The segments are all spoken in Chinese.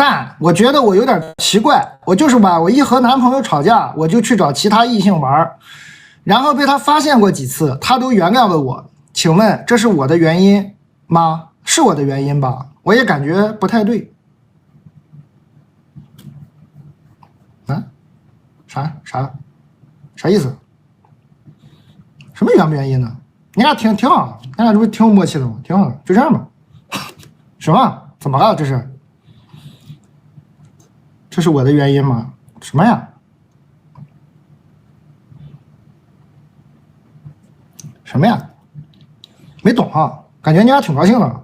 但我觉得我有点奇怪，我就是吧，我一和男朋友吵架，我就去找其他异性玩，然后被他发现过几次，他都原谅了我。请问这是我的原因吗？是我的原因吧？我也感觉不太对。啊？啥意思？什么原不原因呢？你俩挺好，你俩这不挺有默契的吗？挺好的，就这样吧。什么？怎么了？这是我的原因吗？什么呀？什么呀？没懂啊，感觉你俩挺高兴的，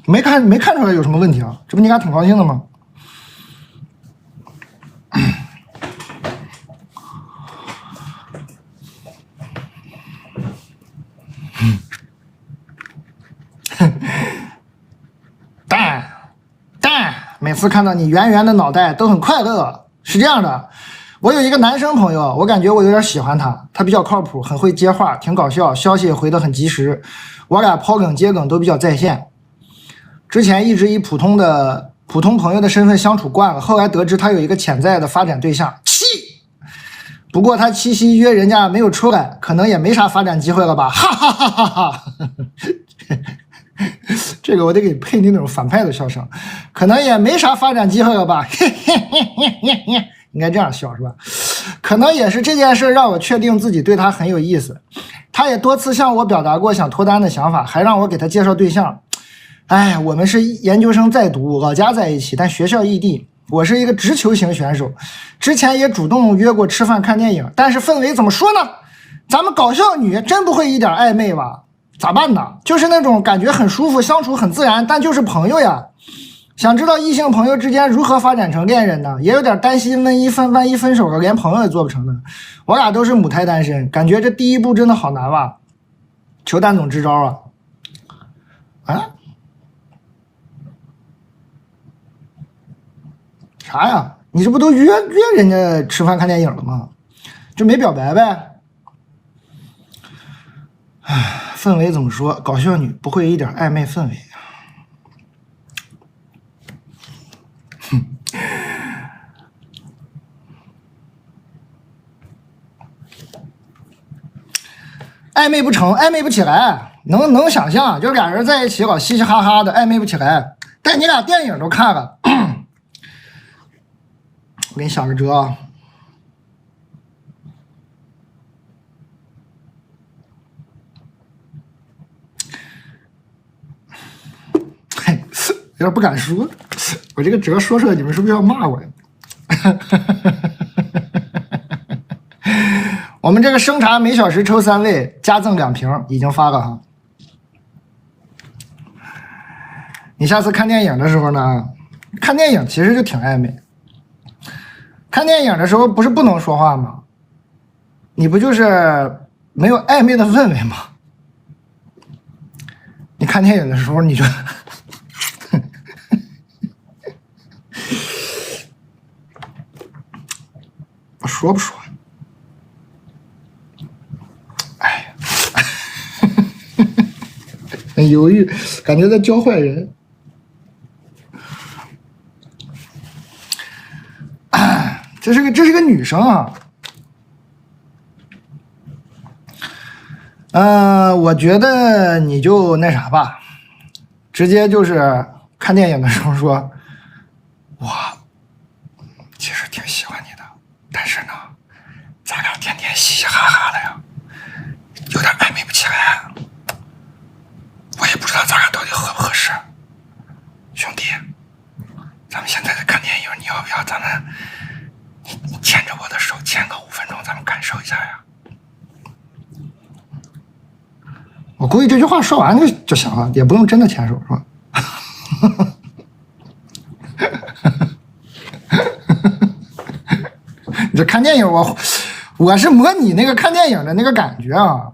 没看出来有什么问题啊？这不你俩挺高兴的吗？但每次看到你圆圆的脑袋都很快乐。是这样的，我有一个男生朋友，我感觉我有点喜欢他，他比较靠谱，很会接话，挺搞笑，消息也回得很及时，我俩抛梗接梗都比较在线。之前一直以普通朋友的身份相处惯了，后来得知他有一个潜在的发展对象，气。不过他七夕约人家没有出来，可能也没啥发展机会了吧，哈哈哈哈哈。这个我得给配那种反派的笑声，可能也没啥发展机会了吧，应该这样笑是吧？可能也是这件事让我确定自己对他很有意思，他也多次向我表达过想脱单的想法，还让我给他介绍对象。哎，我们是研究生在读，老家在一起，但学校异地。我是一个直球型选手，之前也主动约过吃饭看电影，但是氛围怎么说呢？咱们搞笑女真不会一点暧昧吧？咋办呢？就是那种感觉很舒服，相处很自然，但就是朋友呀。想知道异性朋友之间如何发展成恋人呢？也有点担心万一分手了，连朋友也做不成呢。我俩都是母胎单身，感觉这第一步真的好难吧？求蛋总支招啊！啊？啥呀？你这不都约人家吃饭看电影了吗？就没表白呗？唉，氛围怎么说？搞笑女不会一点暧昧氛围。暧昧不成，暧昧不起来，能想象，就俩人在一起老嘻嘻哈哈的，暧昧不起来。但你俩电影都看了，我给你想个辙啊。有点不敢说，我这个辙说出来，你们是不是要骂我呀？我们这个生茶每小时抽3位，加赠2瓶，已经发了哈。你下次看电影的时候呢，看电影其实就挺暧昧。看电影的时候不是不能说话吗？你不就是没有暧昧的氛围吗？你看电影的时候你就我说不说？哎，很犹豫，感觉在教坏人。这是个女生啊。我觉得你就那啥吧，直接就是看电影的时候说，我其实挺喜欢你的，但是呢，咱俩天天嘻嘻哈哈的呀，有点暧昧不起来，我也不知道咱俩到底合不合适。兄弟，咱们现在在看电影，你要不要咱们你牵着我的手牵个5分钟，咱们感受一下呀？我估计这句话说完就行了，也不用真的牵手，是吧？你这看电影，我是模拟那个看电影的那个感觉啊。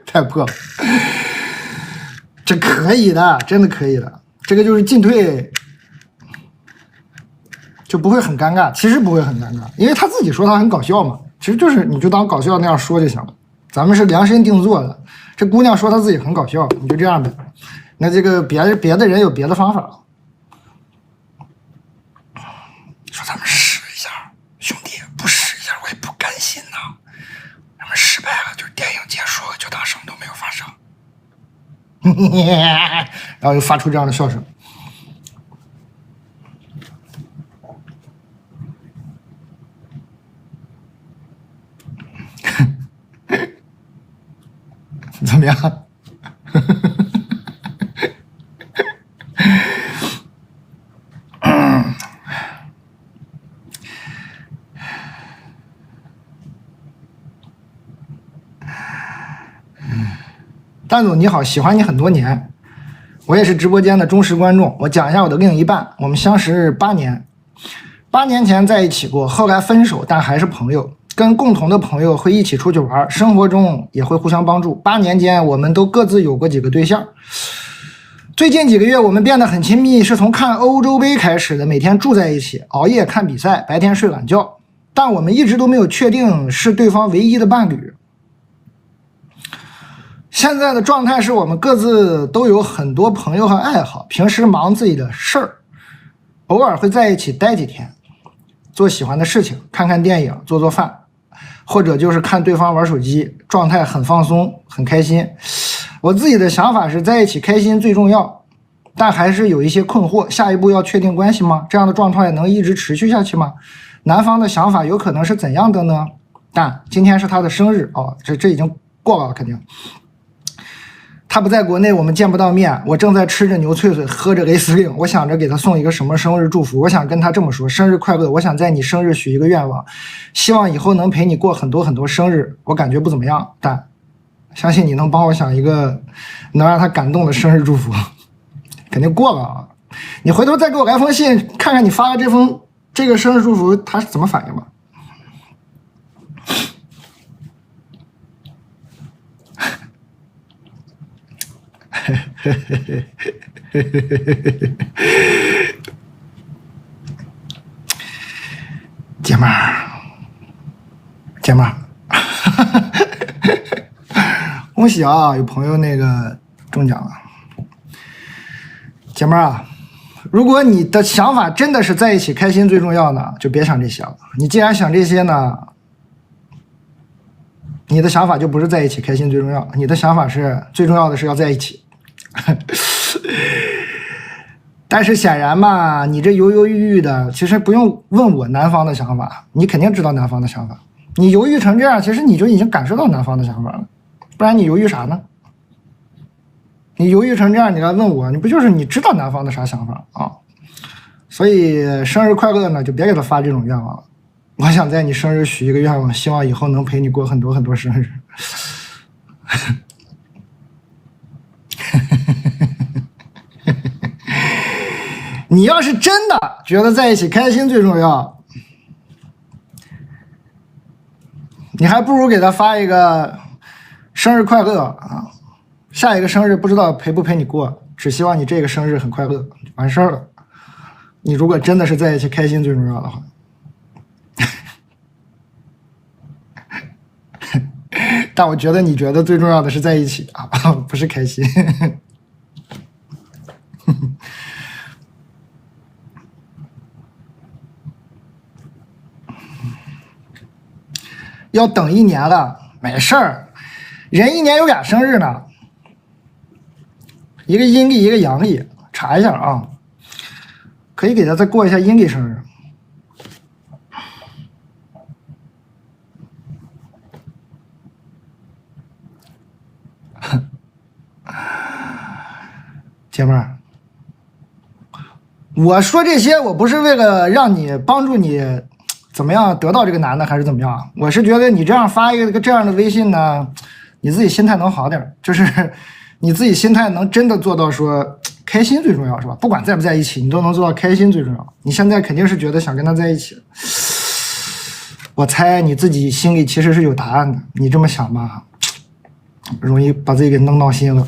太破了，这可以的，真的可以的。这个就是进退就不会很尴尬，其实不会很尴尬，因为他自己说他很搞笑嘛，其实就是你就当搞笑那样说就行了。咱们是量身定做的，这姑娘说她自己很搞笑，你就这样呗。那这个别的人有别的方法，说咱们试一下，兄弟不试一下我也不甘心呐。咱们失败了就是电影结束了，就当什么都没有发生。然后又发出这样的笑声。怎么样？蛋总你好，喜欢你很多年，我也是直播间的忠实观众。我讲一下我的另一半，我们相识8年，8年前在一起过，后来分手，但还是朋友。跟共同的朋友会一起出去玩，生活中也会互相帮助。8年间，我们都各自有过几个对象。最近几个月，我们变得很亲密，是从看欧洲杯开始的，每天住在一起，熬夜看比赛，白天睡懒觉。但我们一直都没有确定是对方唯一的伴侣。现在的状态是我们各自都有很多朋友和爱好，平时忙自己的事儿，偶尔会在一起待几天，做喜欢的事情，看看电影，做做饭，或者就是看对方玩手机，状态很放松，很开心。我自己的想法是在一起开心最重要，但还是有一些困惑，下一步要确定关系吗？这样的状态能一直持续下去吗？男方的想法有可能是怎样的呢？但今天是他的生日哦，这已经过了肯定。他不在国内，我们见不到面。我正在吃着牛脆脆，喝着 A 司令。我想着给他送一个什么生日祝福。我想跟他这么说：生日快乐！我想在你生日许一个愿望，希望以后能陪你过很多很多生日。我感觉不怎么样，但相信你能帮我想一个能让他感动的生日祝福。肯定过了啊！你回头再给我来封信，看看你发的这个生日祝福他是怎么反应吧。姐妹儿，恭喜啊！有朋友那个中奖了。姐妹儿啊，如果你的想法真的是在一起开心最重要呢，就别想这些了。你既然想这些呢，你的想法就不是在一起开心最重要，你的想法是最重要的是要在一起。但是显然嘛，你这犹犹豫豫的，其实不用问我男方的想法，你肯定知道男方的想法。你犹豫成这样，其实你就已经感受到男方的想法了，不然你犹豫啥呢？你犹豫成这样，你来问我，你不就是你知道男方的啥想法啊？所以生日快乐呢，就别给他发这种愿望了。我想在你生日许一个愿望，希望以后能陪你过很多很多生日。你要是真的觉得在一起开心最重要，你还不如给他发一个生日快乐啊！下一个生日不知道陪不陪你过，只希望你这个生日很快乐，完事儿了。你如果真的是在一起开心最重要的话，但我觉得你觉得最重要的是在一起啊，不是开心。要等1年了，没事儿，人1年有俩生日呢，一个阴历，一个阳历，查一下啊，可以给他再过一下阴历生日。姐妹儿，我说这些，我不是为了让你帮助你怎么样得到这个男的，还是怎么样？我是觉得你这样发一个这样的微信呢，你自己心态能好点，就是你自己心态能真的做到说开心最重要，是吧？不管在不在一起，你都能做到开心最重要。你现在肯定是觉得想跟他在一起，我猜你自己心里其实是有答案的。你这么想吧，容易把自己给弄闹心了。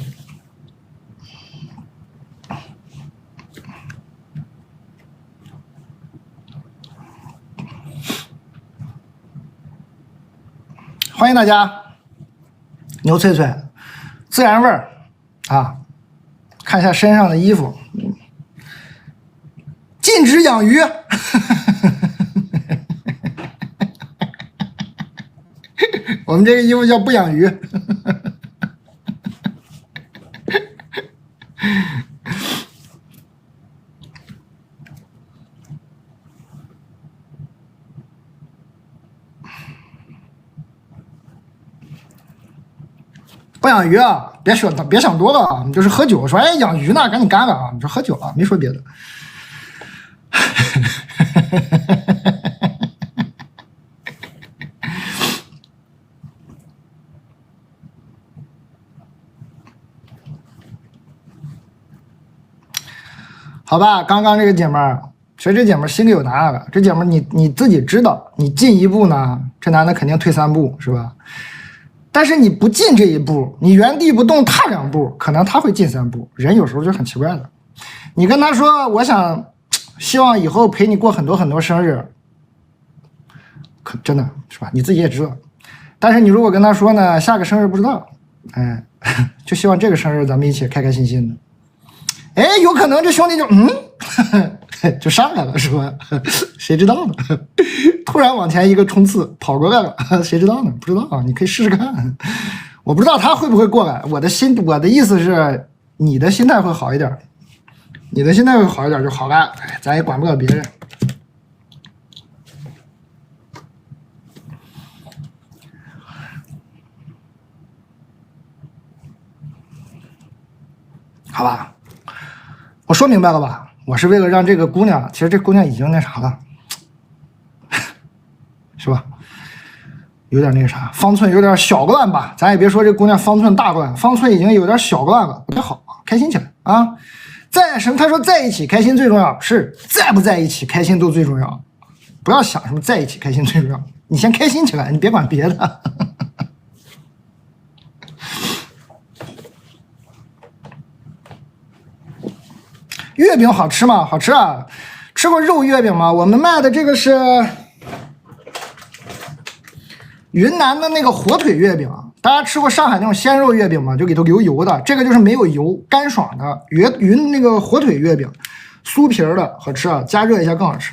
欢迎大家。牛脆脆，自然味儿啊！看一下身上的衣服，禁止养鱼。我们这个衣服叫不养鱼。不养鱼啊，别想多了啊！你就是喝酒，说哎养鱼呢，赶紧干了啊！你说喝酒啊，没说别的。好吧，刚刚这个姐们儿，其实这姐们儿心里有答案了。这姐们儿你自己知道，你进一步呢，这男的肯定退3步，是吧？但是你不进这一步，你原地不动踏2步，可能他会进3步。人有时候就很奇怪的。你跟他说，我希望以后陪你过很多很多生日，可真的是吧？你自己也知道。但是你如果跟他说呢，下个生日不知道，哎，就希望这个生日咱们一起开开心心的。哎，有可能这兄弟就就上来了，是吧？谁知道呢？突然往前一个冲刺跑过来了，谁知道呢？不知道，你可以试试看。我不知道他会不会过来。我的意思是，你的心态会好一点，你的心态会好一点就好了。咱也管不了别人。好吧。我说明白了吧？我是为了让这个姑娘，其实这姑娘已经那啥了，是吧？有点那啥，方寸有点小乱吧？咱也别说这姑娘方寸大乱，方寸已经有点小乱了，不太好，开心起来啊！他说在一起开心最重要，是在不在一起开心都最重要，不要想什么在一起开心最重要，你先开心起来，你别管别的。月饼好吃吗？好吃啊！吃过肉月饼吗？我们卖的这个是云南的那个火腿月饼。大家吃过上海那种鲜肉月饼吗？就里头流油的，这个就是没有油，干爽的那个火腿月饼，酥皮的，好吃啊！加热一下更好吃。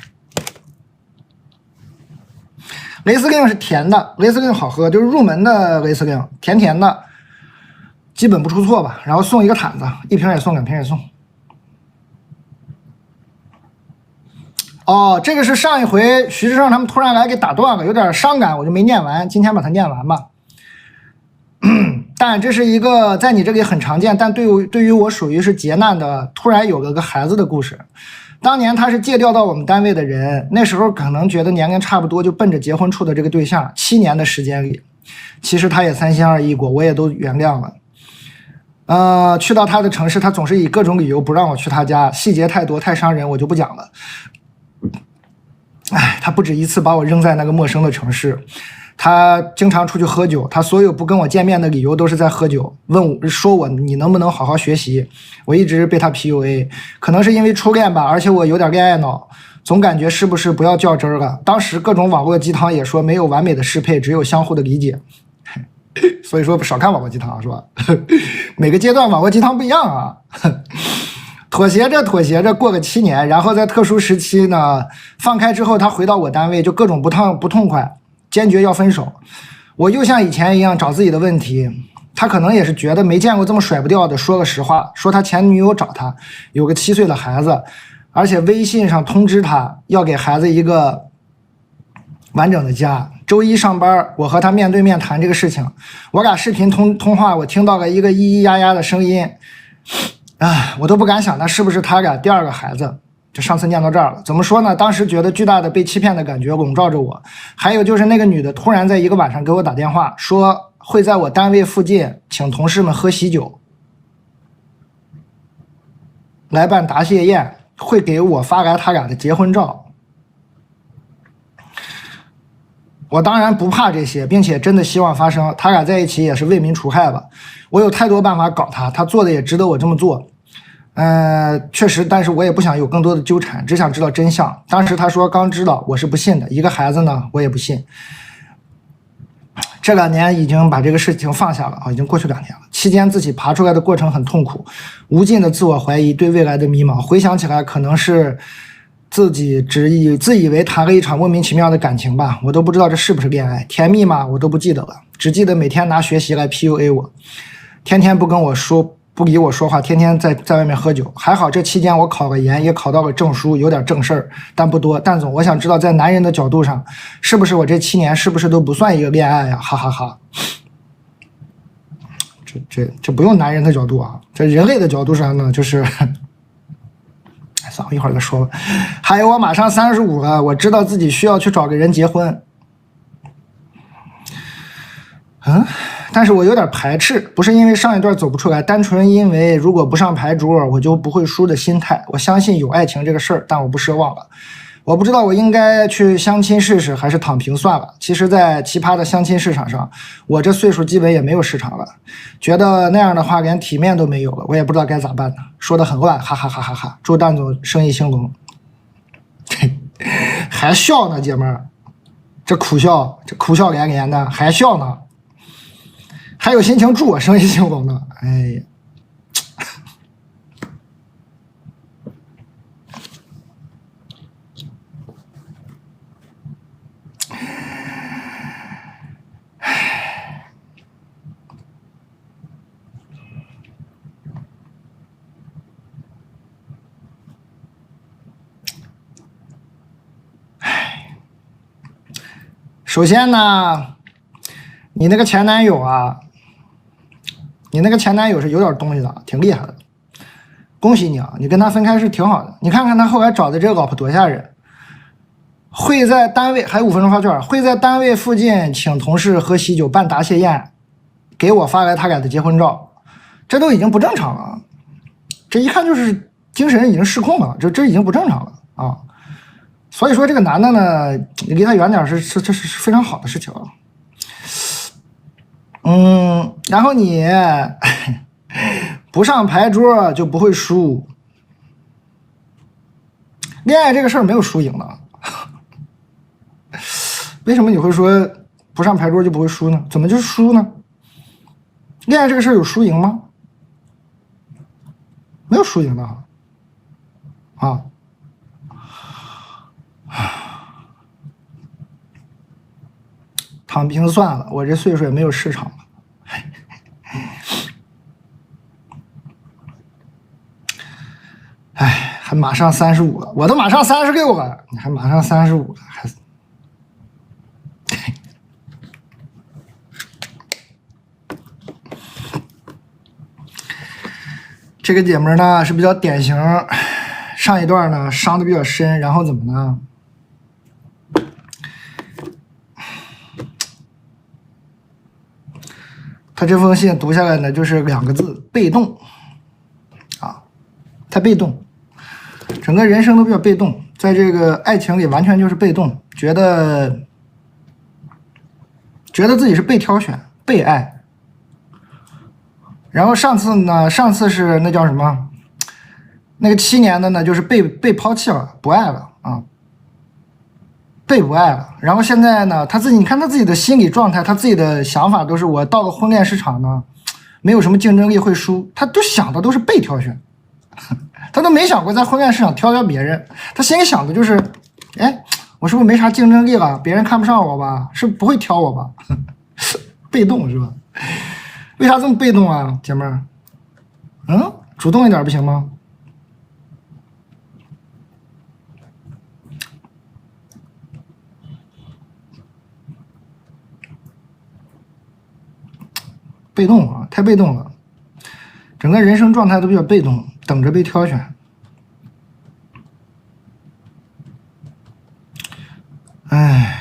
雷司令是甜的，雷司令好喝，就是入门的雷司令，甜甜的，基本不出错吧。然后送一个毯子，一瓶也送，2瓶也送。哦，这个是上一回徐志胜他们突然来给打断了，有点伤感，我就没念完，今天把它念完吧。但这是一个在你这里很常见，但对于我属于是劫难的，突然有了个孩子的故事。当年他是借调到我们单位的人，那时候可能觉得年龄差不多，就奔着结婚处的这个对象，7年的时间里，其实他也3心2意过，我也都原谅了。去到他的城市，他总是以各种理由不让我去他家，细节太多太伤人，我就不讲了。哎，他不止一次把我扔在那个陌生的城市，他经常出去喝酒，他所有不跟我见面的理由都是在喝酒，说我你能不能好好学习，我一直被他 PUA， 可能是因为初恋吧，而且我有点恋爱脑，总感觉是不是不要较真了。当时各种网络鸡汤也说没有完美的适配，只有相互的理解。所以说少看网络鸡汤是吧？每个阶段网络鸡汤不一样啊。妥协着过个7年，然后在特殊时期呢，放开之后他回到我单位就各种不痛快，坚决要分手。我又像以前一样找自己的问题，他可能也是觉得没见过这么甩不掉的，说个实话，说他前女友找他，有个7岁的孩子，而且微信上通知他要给孩子一个完整的家。周一上班，我和他面对面谈这个事情，我俩视频通话，我听到了一个咿咿呀呀的声音。我都不敢想那是不是他俩第2个孩子。就上次念到这儿了，怎么说呢？当时觉得巨大的被欺骗的感觉笼罩着我。还有就是那个女的突然在一个晚上给我打电话，说会在我单位附近请同事们喝喜酒，来办答谢宴，会给我发来他俩的结婚照。我当然不怕这些，并且真的希望发生，他俩在一起也是为民除害吧。我有太多办法搞他，他做的也值得我这么做。确实，但是我也不想有更多的纠缠，只想知道真相。当时他说刚知道，我是不信的，一个孩子呢，我也不信。这2年已经把这个事情放下了啊，已经过去2年了。期间自己爬出来的过程很痛苦，无尽的自我怀疑，对未来的迷茫。回想起来，可能是自己自以为谈了一场莫名其妙的感情吧，我都不知道这是不是恋爱，甜蜜吗？我都不记得了，只记得每天拿学习来 PUA 我，天天不跟我说。不理我说话，天天在外面喝酒。还好这期间我考了研，也考到了证书，有点正事儿，但不多。但总我想知道，在男人的角度上，是不是我这7年是不是都不算一个恋爱呀？哈哈哈。这不用男人的角度啊，这人类的角度上呢，就是算了，一会儿再说吧。还有我马上35了，我知道自己需要去找个人结婚。但是我有点排斥，不是因为上一段走不出来，单纯因为如果不上牌桌我就不会输的心态。我相信有爱情这个事儿，但我不奢望了。我不知道我应该去相亲试试还是躺平算了。其实在奇葩的相亲市场上，我这岁数基本也没有市场了，觉得那样的话连体面都没有了，我也不知道该咋办呢。说得很乱，哈哈哈哈哈。祝蛋总生意兴隆。还笑呢姐们儿，这苦笑连连的还笑呢，还有心情祝我生意兴隆呢。哎呀，首先呢，你那个前男友是有点东西的，挺厉害的，恭喜你啊！你跟他分开是挺好的。你看看他后来找的这个老婆多吓人，会在单位还有5分钟发券，会在单位附近请同事喝喜酒办答谢宴，给我发来他俩的结婚照，这都已经不正常了，这一看就是精神已经失控了，这已经不正常了啊！所以说这个男的呢，你离他远点这是非常好的事情啊。然后你不上牌桌就不会输，恋爱这个事儿没有输赢的。为什么你会说不上牌桌就不会输呢？怎么就是输呢？恋爱这个事儿有输赢吗？没有输赢的啊。躺平算了，我这岁数也没有市场了。哎，还马上35了，我都马上36了，你还马上35了，还这个姐们呢是比较典型，上一段呢伤的比较深，然后怎么呢？他这封信读下来呢，就是2个字：被动啊，太被动，整个人生都比较被动，在这个爱情里完全就是被动，觉得自己是被挑选、被爱。然后上次是那叫什么？那个7年的呢，就是被抛弃了，不爱了啊，被不爱了。然后现在呢，你看他自己的心理状态，他自己的想法都是，我到了婚恋市场呢，没有什么竞争力会输，他都想的都是被挑选，他都没想过在婚恋市场挑别人，他心里想的就是，哎，我是不是没啥竞争力了？别人看不上我吧？是不会挑我吧？被动是吧？为啥这么被动啊，姐妹儿？主动一点不行吗？被动啊，太被动了，整个人生状态都比较被动，等着被挑选。哎，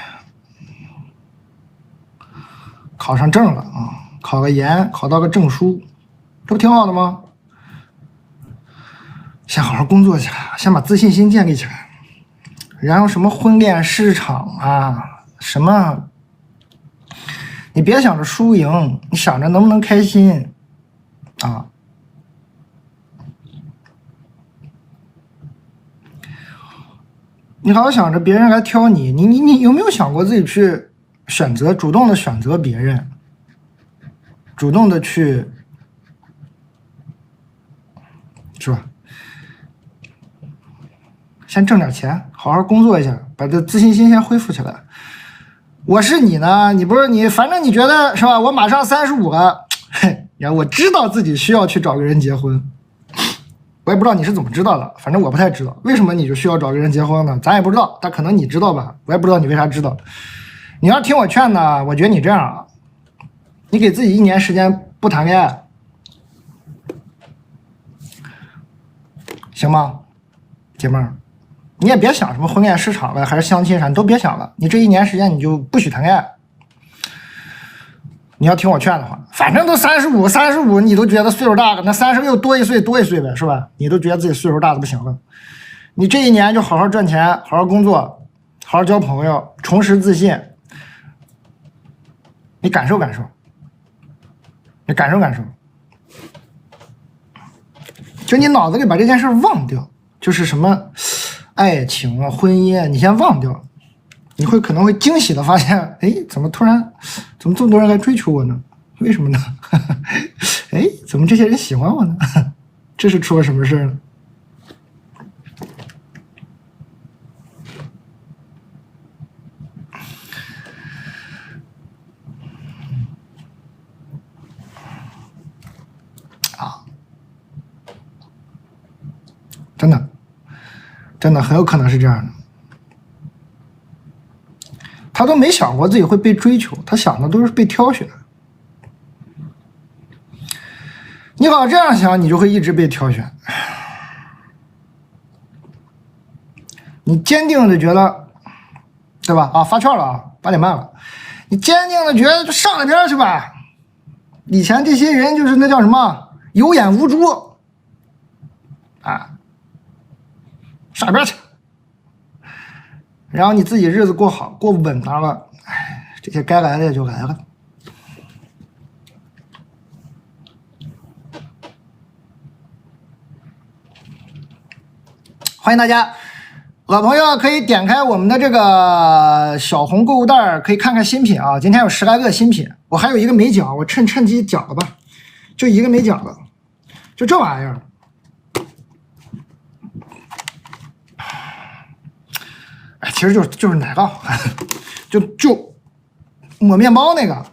考上证了啊，考个研，考到个证书，这不挺好的吗？先好好工作起来，先把自信心建立起来，然后什么婚恋市场啊，什么，你别想着输赢，你想着能不能开心啊。你好好想着别人来挑你，你有没有想过自己去主动的选择别人，主动的去，是吧？先挣点钱，好好工作一下，把这自信心先恢复起来。我是你呢，你不是你，反正你觉得是吧？我马上35了，嘿呀，我知道自己需要去找个人结婚。我也不知道你是怎么知道的，反正我不太知道为什么你就需要找个人结婚呢？咱也不知道，但可能你知道吧？我也不知道你为啥知道。你要听我劝呢，我觉得你这样啊，你给自己1年时间不谈恋爱，行吗？姐妹儿，你也别想什么婚恋市场了，还是相亲啥，你都别想了。你这1年时间你就不许谈恋爱。你要听我劝的话，反正都35，你都觉得岁数大了，那36多一岁呗，是吧？你都觉得自己岁数大的不行了，你这1年就好好赚钱，好好工作，好好交朋友，重拾自信。你感受，你感受，就你脑子里把这件事忘掉，就是什么爱情啊、婚姻啊，你先忘掉。你可能会惊喜的发现，哎，怎么这么多人来追求我呢？为什么呢？哎，怎么这些人喜欢我呢？这是出了什么事呢？啊，真的很有可能是这样的。他都没想过自己会被追求，他想的都是被挑选。你好这样想，你就会一直被挑选。你坚定的觉得，对吧？啊，发券了啊，8点半了。你坚定的觉得就上那边去吧。以前这些人就是那叫什么有眼无珠啊，上那边去。然后你自己日子过好过稳当了，哎，这些该来的也就来了。欢迎大家，老朋友可以点开我们的这个小红购物袋，可以看看新品啊。今天有10来个新品，我还有一个没讲，我趁机讲了吧，就一个没讲的，就这玩意儿。哎，其实就是奶酪，就抹面包那个，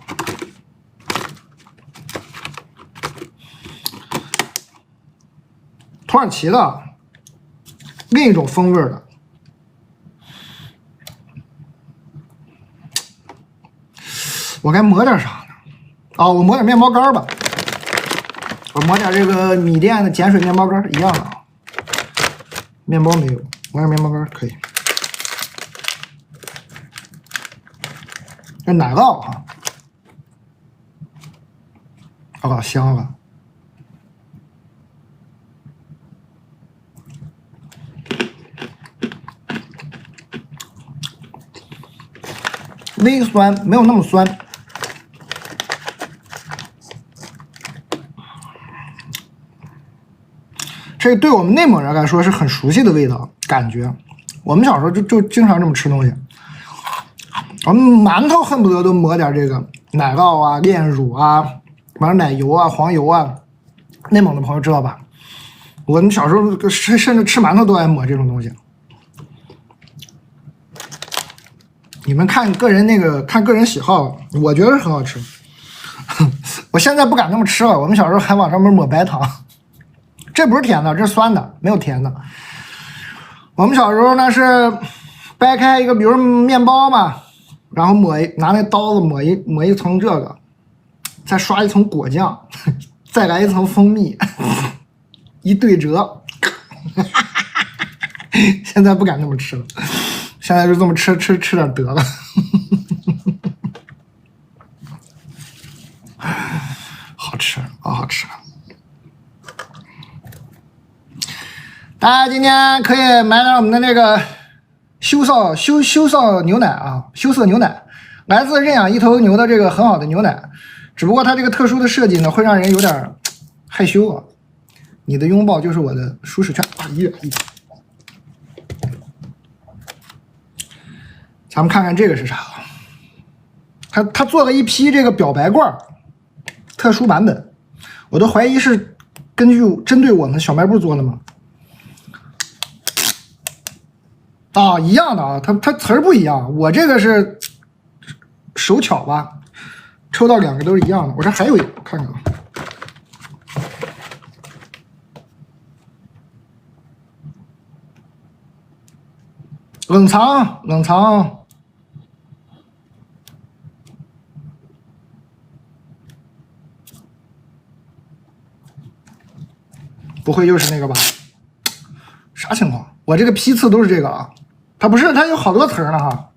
土耳其的另一种风味的，我该抹点啥呢？哦，我抹点面包干吧，我抹点这个米店的碱水面包干一样的啊，面包没有，抹点面包干可以。这奶酪哈，啊，香了。微酸，没有那么酸。这对我们内蒙人来说是很熟悉的味道感觉。我们小时候就经常这么吃东西。我们馒头恨不得都抹点这个奶酪啊、炼乳啊、完了奶油啊、黄油啊。内蒙的朋友知道吧？我们小时候甚至吃馒头都爱抹这种东西。你们看个人喜好，我觉得很好吃。我现在不敢那么吃了。我们小时候还往上面抹白糖，这不是甜的，这是酸的，没有甜的。我们小时候呢是掰开一个，比如面包嘛。然后拿那刀子抹一层这个，再刷一层果酱，再来一层蜂蜜，一对折。现在不敢那么吃了，现在就这么吃点得了。好吃啊，好吃！大家今天可以买点我们的那个羞臊牛奶啊，羞涩牛奶，来自认养一头牛的这个很好的牛奶，只不过它这个特殊的设计呢，会让人有点害羞啊。你的拥抱就是我的舒适圈。咱们看看这个是啥？他做了一批这个表白罐特殊版本，我都怀疑是针对我们小卖部做的吗？啊，一样的啊，它词儿不一样，我这个是手巧吧，抽到2个都是一样的。我这还有一个，看看啊。冷藏，不会又是那个吧？啥情况？我这个批次都是这个啊，它不是，它有好多词呢哈。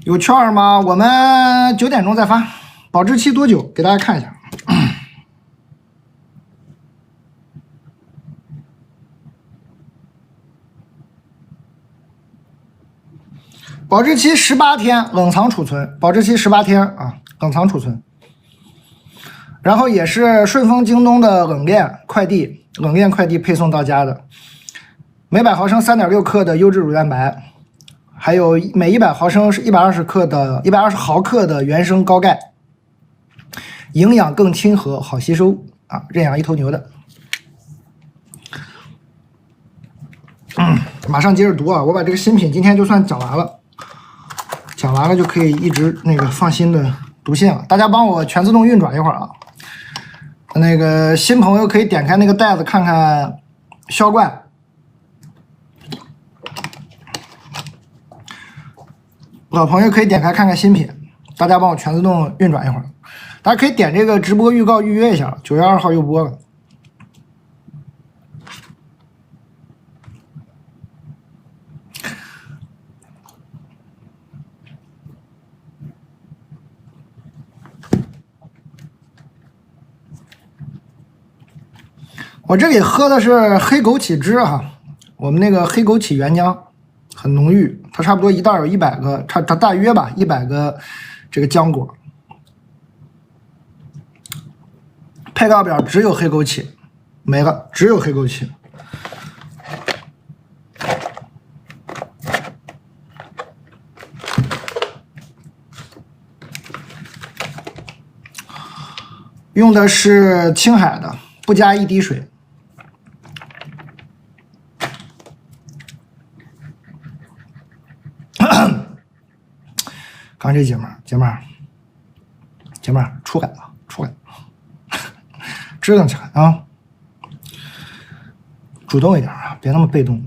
有券吗？我们9点钟再发，保质期多久？给大家看一下。保质期18天，冷藏储存，保质期18天啊，冷藏储存。然后也是顺丰、京东的冷链快递配送到家的，每100毫升3.6克的优质乳蛋白，还有每100毫升是120毫克的原生高钙，营养更亲和，好吸收啊，认养一头牛的。马上接着读啊，我把这个新品今天就算讲完了。讲完了就可以一直那个放心的读信了。大家帮我全自动运转一会儿啊。那个新朋友可以点开那个袋子看看销冠，老朋友可以点开看看新品。大家帮我全自动运转一会儿。大家可以点这个直播预告预约一下，9月2号又播了。我这里喝的是黑枸杞汁哈，我们那个黑枸杞原浆很浓郁，它差不多一袋有100个，它大约吧100个这个浆果。配料表只有黑枸杞，没了，只有黑枸杞。用的是青海的，不加1滴水。刚这姐们儿出来了，支棱起来啊！主动一点啊，别那么被动。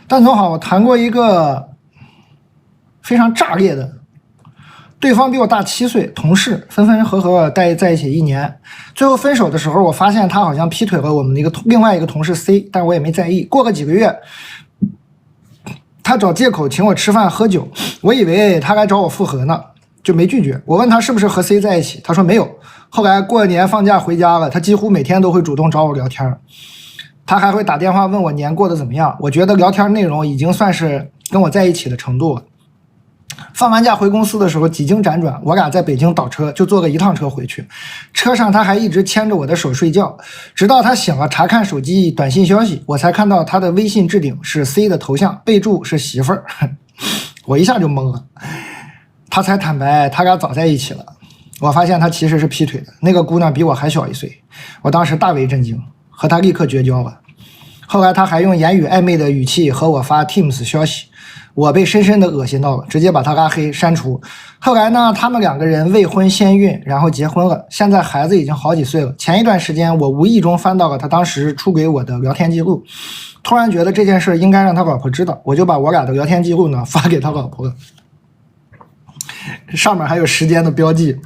蛋总好，我谈过一个非常炸裂的，对方比我大7岁，同事分分合合在一起1年，最后分手的时候，我发现他好像劈腿了我们的另外一个同事 C， 但我也没在意。过个几个月，他找借口请我吃饭喝酒，我以为他来找我复合呢，就没拒绝。我问他是不是和 C 在一起，他说没有。后来过年放假回家了，他几乎每天都会主动找我聊天。他还会打电话问我年过得怎么样，我觉得聊天内容已经算是跟我在一起的程度了。放完假回公司的时候，几经辗转，我俩在北京倒车，就坐个1趟车回去。车上他还一直牵着我的手睡觉，直到他醒了查看手机短信消息，我才看到他的微信置顶是 C 的头像，备注是媳妇儿。我一下就懵了，他才坦白他俩早在一起了。我发现他其实是劈腿的，那个姑娘比我还小1岁，我当时大为震惊，和他立刻绝交了。后来他还用言语暧昧的语气和我发 Teams 消息，我被深深的恶心到了，直接把他拉黑删除。后来呢，他们2个人未婚先孕，然后结婚了，现在孩子已经好几岁了。前一段时间我无意中翻到了他当时出轨我的聊天记录，突然觉得这件事应该让他老婆知道，我就把我俩的聊天记录呢发给他老婆了，上面还有时间的标记。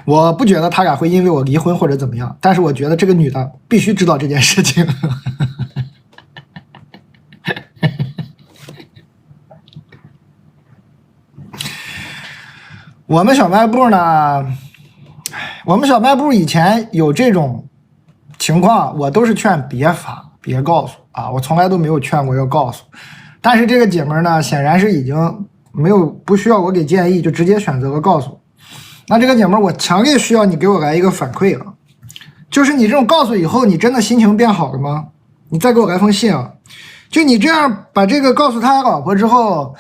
我不觉得他俩会因为我离婚或者怎么样，但是我觉得这个女的必须知道这件事情。我们小卖部呢，我们小卖部以前有这种情况，我都是劝别发别告诉啊，我从来都没有劝过要告诉。但是这个姐们呢，显然是已经不需要我给建议，就直接选择了告诉。那这个姐们儿，我强烈需要你给我来一个反馈啊，就是你这种告诉以后，你真的心情变好了吗？你再给我来封信啊，就你这样把这个告诉他老婆之后，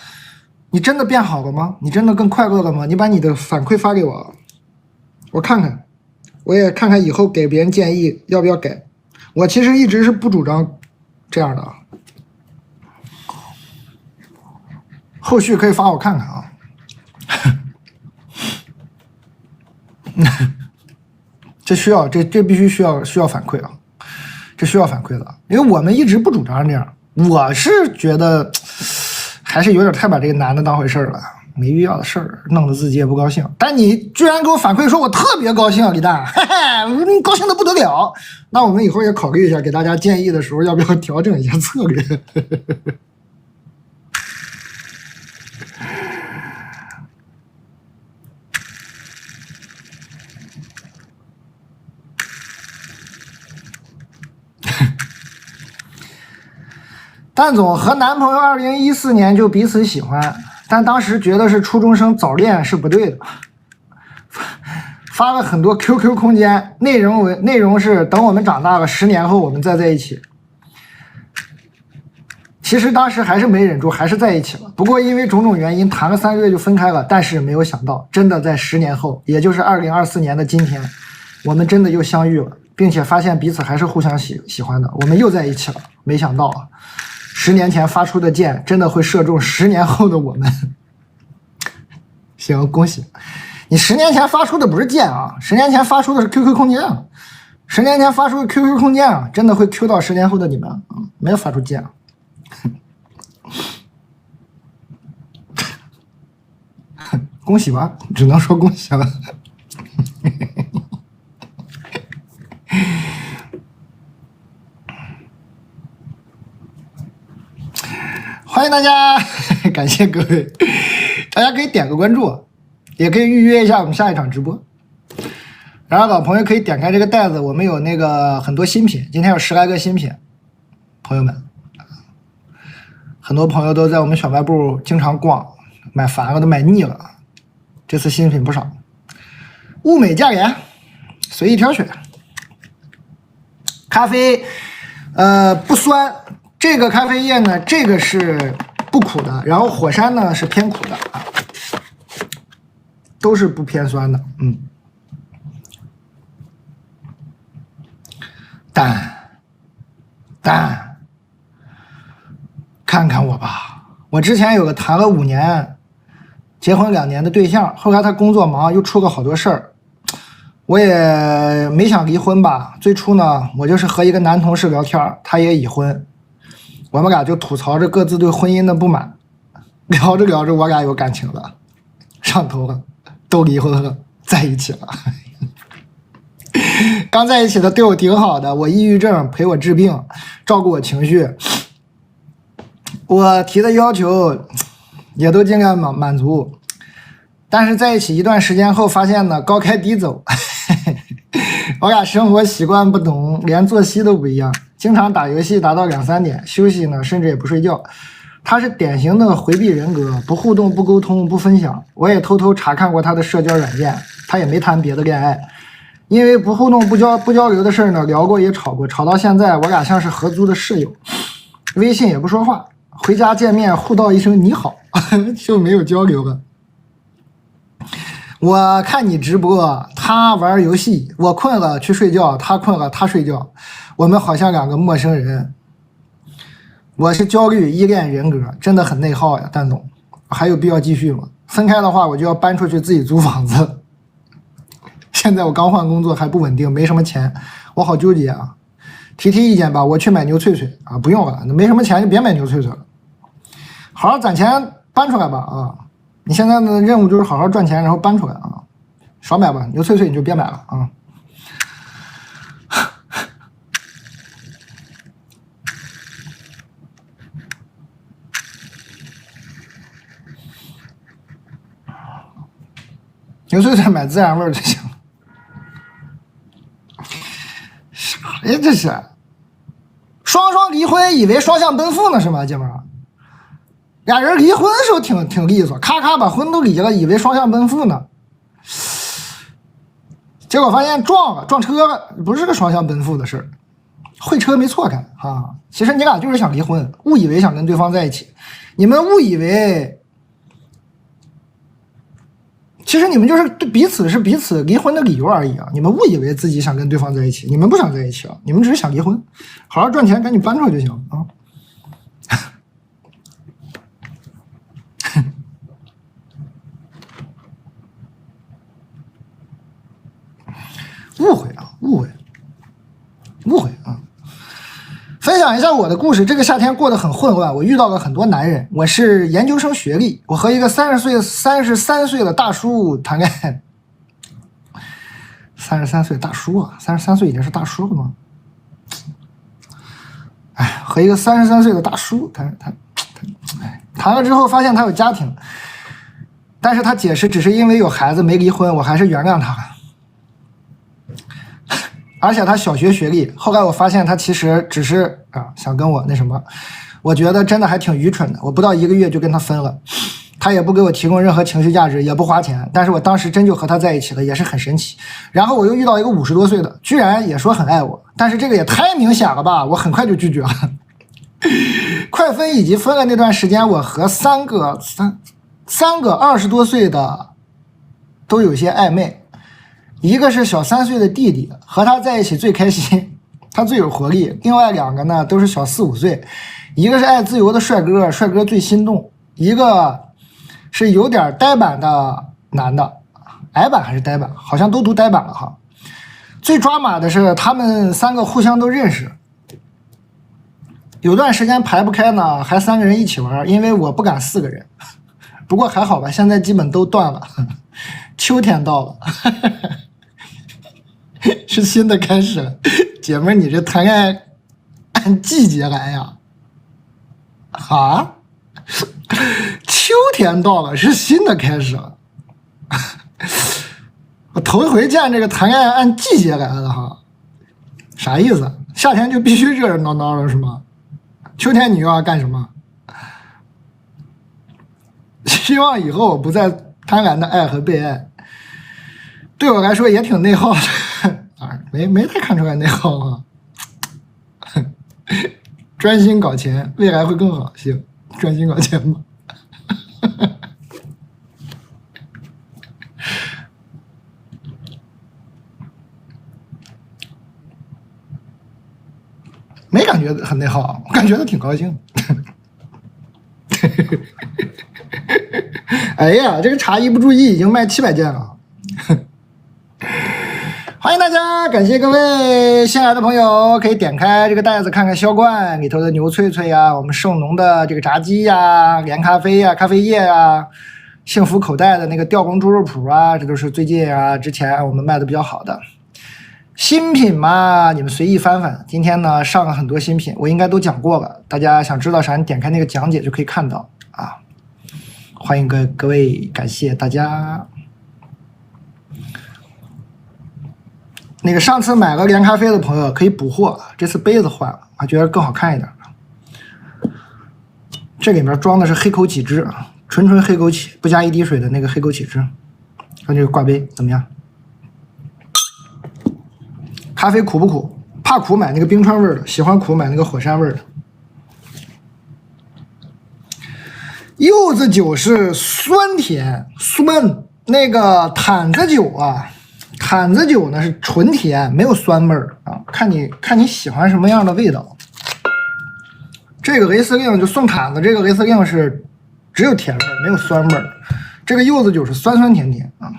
你真的变好了吗？你真的更快乐了吗？你把你的反馈发给我，我看看，我也看看以后给别人建议要不要改。我其实一直是不主张这样的啊，后续可以发我看看啊。这必须需要反馈啊，这需要反馈的，因为我们一直不主张这样。我是觉得还是有点太把这个男的当回事了，没必要的事儿，弄得自己也不高兴。但你居然给我反馈说我特别高兴，李诞，嘿嘿，你高兴的不得了。那我们以后也考虑一下，给大家建议的时候要不要调整一下策略。蛋总和男朋友2014年就彼此喜欢，但当时觉得是初中生早恋是不对的，发了很多 QQ 空间，内容是等我们长大了10年后我们再在一起。其实当时还是没忍住，还是在一起了。不过因为种种原因，谈了3个月就分开了。但是没有想到，真的在10年后，也就是2024年的今天，我们真的又相遇了，并且发现彼此还是互相喜欢的，我们又在一起了。没想到啊，10年前发出的箭真的会射中10年后的我们。行，恭喜你！10年前发出的不是箭啊，10年前发出的是 QQ 空间啊，10年前发出的 QQ 空间啊，真的会 Q 到10年后的你们啊，没有发出箭啊。恭喜吧，只能说恭喜了。欢迎大家，感谢各位，大家可以点个关注，也可以预约一下我们下一场直播。然后老朋友可以点开这个袋子，我们有那个很多新品，今天有10来个新品，朋友们，很多朋友都在我们小卖部经常逛，买烦了都买腻了，这次新品不少，物美价廉，随意挑选。咖啡，不酸。这个咖啡液呢，这个是不苦的，然后火山呢是偏苦的啊，都是不偏酸的，蛋，看看我吧，我之前有个谈了5年、结婚2年的对象，后来他工作忙，又出了好多事儿，我也没想离婚吧。最初呢，我就是和一个男同事聊天，他也已婚。我们俩就吐槽着各自对婚姻的不满，聊着聊着，我俩有感情了，上头了，都离婚了，在一起了。刚在一起的对我挺好的，我抑郁症，陪我治病，照顾我情绪，我提的要求也都尽量满足。但是在一起一段时间后，发现呢高开低走，我俩生活习惯不同，连作息都不一样。经常打游戏打到2、3点，休息呢甚至也不睡觉。他是典型的回避人格，不互动、不沟通、不分享。我也偷偷查看过他的社交软件，他也没谈别的恋爱。因为不互动、不交流的事呢，聊过也吵过，吵到现在我俩像是合租的室友，微信也不说话，回家见面互道一声你好，就没有交流了。我看你直播，他玩游戏，我困了去睡觉，他困了他睡觉，我们好像2个陌生人。我是焦虑依恋人格，真的很内耗呀，蛋总，还有必要继续吗？分开的话，我就要搬出去自己租房子。现在我刚换工作还不稳定，没什么钱，我好纠结啊。提意见吧，我去买牛脆脆啊，不用了，没什么钱就别买牛脆脆了，好好攒钱搬出来吧啊。你现在的任务就是好好赚钱，然后搬出来啊，少买吧，牛脆脆你就别买了啊。牛脆脆买自然味就行了。啥呀这是？双双离婚以为双向奔赴呢是吗，姐们儿？俩人离婚的时候挺利索，咔咔把婚都离了，以为双向奔赴呢。结果发现撞车了，不是个双向奔赴的事儿，会车没错开啊。其实你俩就是想离婚，误以为想跟对方在一起，你们误以为，其实你们就是对彼此是彼此离婚的理由而已啊。你们误以为自己想跟对方在一起，你们不想在一起啊，你们只是想离婚，好好赚钱，赶紧搬出来就行啊。误会啊，误会啊！分享一下我的故事。这个夏天过得很混乱，我遇到了很多男人。我是研究生学历，我和一个33岁的大叔谈恋爱。33岁大叔啊，33岁已经是大叔了吗？哎，和一个33岁的大叔谈了之后，发现他有家庭，但是他解释只是因为有孩子没离婚，我还是原谅他了。而且他小学学历，后来我发现他其实只是想跟我那什么，我觉得真的还挺愚蠢的。我不到1个月就跟他分了，他也不给我提供任何情绪价值，也不花钱，但是我当时真就和他在一起了，也是很神奇。然后我又遇到一个50多岁的，居然也说很爱我，但是这个也太明显了吧，我很快就拒绝了。快分以及分了那段时间，我和三个20多岁的都有些暧昧。一个是小3岁的弟弟，和他在一起最开心，他最有活力。另外2个呢都是小4、5岁，一个是爱自由的帅哥，帅哥最心动；一个是有点呆板的男的，矮板还是呆板，好像都读呆板了哈。最抓马的是他们3个互相都认识，有段时间排不开呢，还3个人一起玩，因为我不敢4个人。不过还好吧，现在基本都断了。秋天到了。是新的开始，姐妹，你这谈恋爱按季节来呀？啊？秋天到了，是新的开始。我头一回见这个谈恋爱按季节来的哈，啥意思？夏天就必须热热闹闹了是吗？秋天你又要干什么？希望以后我不再贪婪的爱和被爱，对我来说也挺内耗的。没太看出来内耗啊。专心搞钱，未来会更好。行，专心搞钱吧。没感觉很内耗，我感觉挺高兴。哎呀，这个茶一不注意已经卖700件了。欢迎大家，感谢各位新来的朋友，可以点开这个袋子看看销冠里头的牛脆脆呀，我们盛浓的这个炸鸡呀，连咖啡呀，咖啡液呀，幸福口袋的那个吊工猪肉脯啊，这都是最近之前我们卖的比较好的新品嘛，你们随意翻翻。今天呢上了很多新品，我应该都讲过了，大家想知道啥，你点开那个讲解就可以看到啊。欢迎各位，感谢大家。那个上次买了连咖啡的朋友可以补货，这次杯子换了，我觉得更好看一点。这里面装的是黑枸杞汁啊，纯黑枸杞，不加一滴水的那个黑枸杞汁。看这个挂杯怎么样？咖啡苦不苦？怕苦买那个冰川味的，喜欢苦买那个火山味的。柚子酒是酸甜酸，那个坛子酒啊。坛子酒呢是纯甜，没有酸味儿啊，看你喜欢什么样的味道。这个雷司令就送坛子，这个雷司令是只有甜味儿，没有酸味儿。这个柚子酒是酸酸甜甜啊。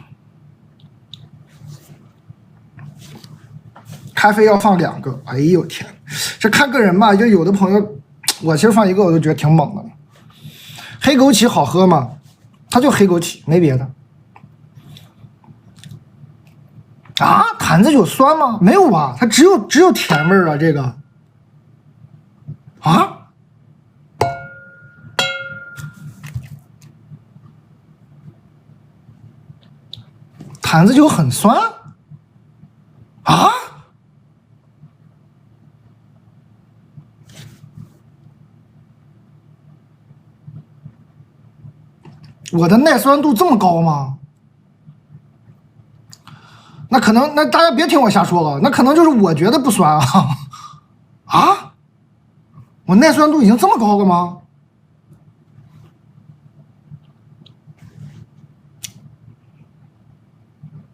咖啡要放2个，哎呦天，这看个人吧，就有的朋友，我其实放1个我都觉得挺猛的了。黑枸杞好喝吗？它就黑枸杞，没别的。啊，坛子酒酸吗？没有吧，它只有甜味儿啊，这个。啊？坛子酒很酸？啊？我的耐酸度这么高吗？那可能那大家别听我瞎说了，那可能就是我觉得不酸啊。啊，我耐酸度已经这么高了吗？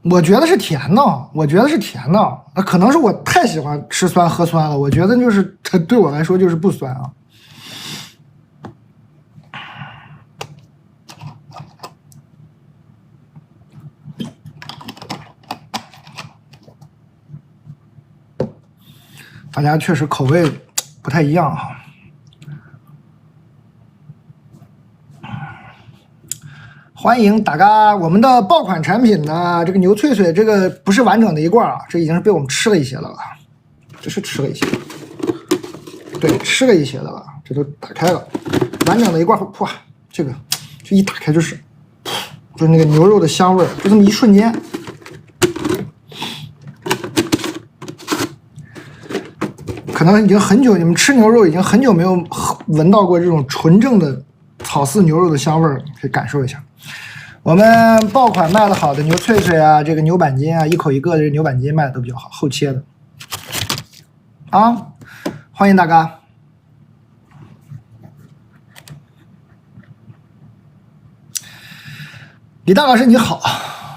我觉得是甜的，我觉得是甜的，那可能是我太喜欢吃酸喝酸了，我觉得就是它对我来说就是不酸啊。大家确实口味不太一样哈。欢迎大家，我们的爆款产品呢，这个牛脆脆这个不是完整的一罐啊，这已经是被我们吃了一些了，这是吃了一些，对，吃了一些的了，这都打开了，完整的一罐，哇，这个就一打开就是那个牛肉的香味，就这么一瞬间。可能已经很久，你们吃牛肉已经很久没有闻到过这种纯正的草饲牛肉的香味儿，可以感受一下。我们爆款卖的好的牛脆脆啊，这个牛板筋啊，一口一个的牛板筋卖的都比较好，后切的。啊，欢迎大家。李大老师你好，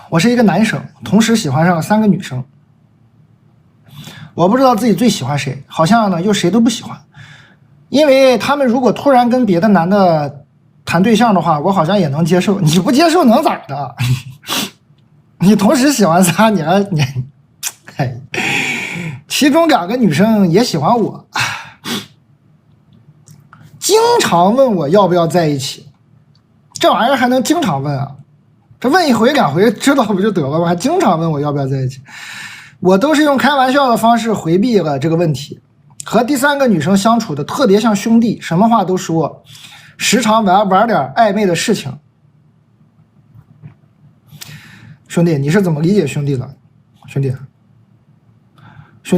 我是一个男生，同时喜欢上了3个女生。我不知道自己最喜欢谁，好像呢又谁都不喜欢，因为他们如果突然跟别的男的谈对象的话，我好像也能接受。你不接受能咋的？你同时喜欢仨，你，其中2个女生也喜欢我，经常问我要不要在一起。这玩意儿还能经常问啊？这问1回2回知道不就得了吗？还经常问我要不要在一起。我都是用开玩笑的方式回避了这个问题。和第3个女生相处的特别像兄弟，什么话都说，时常玩点暧昧的事情。兄弟，你是怎么理解兄弟的？兄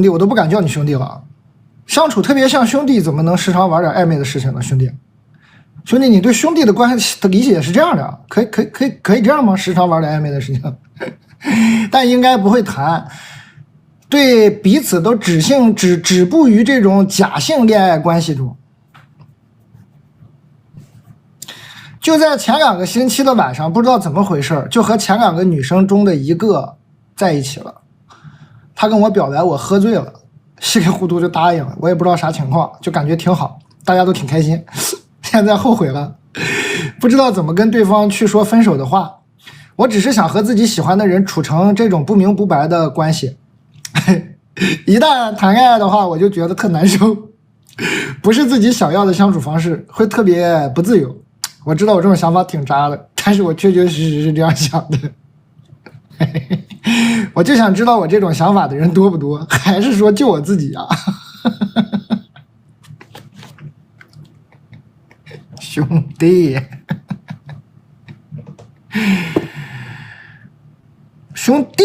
弟，我都不敢叫你兄弟了。相处特别像兄弟，怎么能时常玩点暧昧的事情呢？兄弟，你对兄弟的关系的理解是这样的，可以这样吗？时常玩点暧昧的事情，但应该不会谈。对彼此都止步于这种假性恋爱关系中。就在前2个星期的晚上，不知道怎么回事，就和前2个女生中的一个在一起了。她跟我表白，我喝醉了，稀里糊涂就答应了，我也不知道啥情况，就感觉挺好，大家都挺开心。现在后悔了，不知道怎么跟对方去说分手的话。我只是想和自己喜欢的人处成这种不明不白的关系。一旦谈恋爱的话，我就觉得特难受，不是自己想要的相处方式，会特别不自由。我知道我这种想法挺渣的，但是我确确实实是这样想的。我就想知道我这种想法的人多不多，还是说就我自己啊？兄弟，兄弟。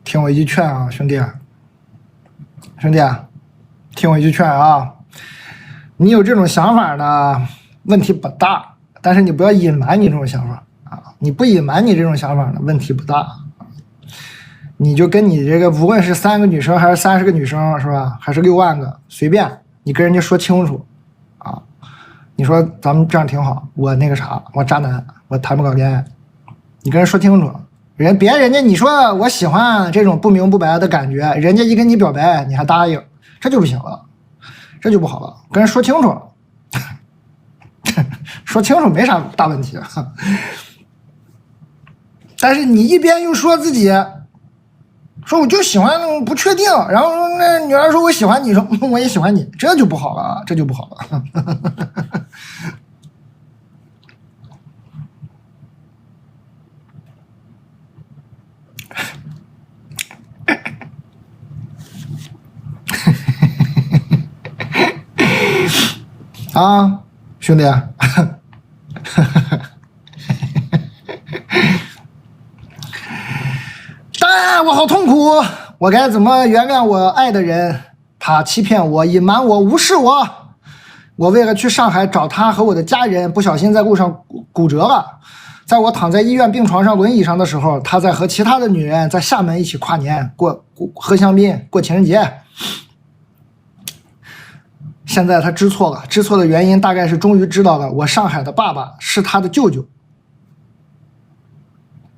听我一句劝啊，兄弟，听我一句劝啊，你有这种想法呢，问题不大，但是你不要隐瞒你这种想法啊，你不隐瞒你这种想法呢，问题不大。你就跟你这个无论是3个女生还是30个女生是吧，还是6万个，随便你跟人家说清楚啊，你说咱们这样挺好，我那个啥，我渣男，我谈不了恋爱，你跟人说清楚。人家你说我喜欢这种不明不白的感觉，人家一跟你表白你还答应，这就不行了，这就不好了，跟人说清楚。说清楚没啥大问题。但是你一边又说自己说我就喜欢不确定，然后那女孩说我喜欢你，说我也喜欢你，这就不好了，这就不好了。啊，兄弟，但我好痛苦，我该怎么原谅我爱的人？他欺骗我，隐瞒我，无视我。我为了去上海找他和我的家人，不小心在路上骨折了。在我躺在医院病床上轮椅上的时候，他在和其他的女人在厦门一起跨年，喝香槟，过情人节。现在他知错了，知错的原因大概是终于知道了，我上海的爸爸是他的舅舅。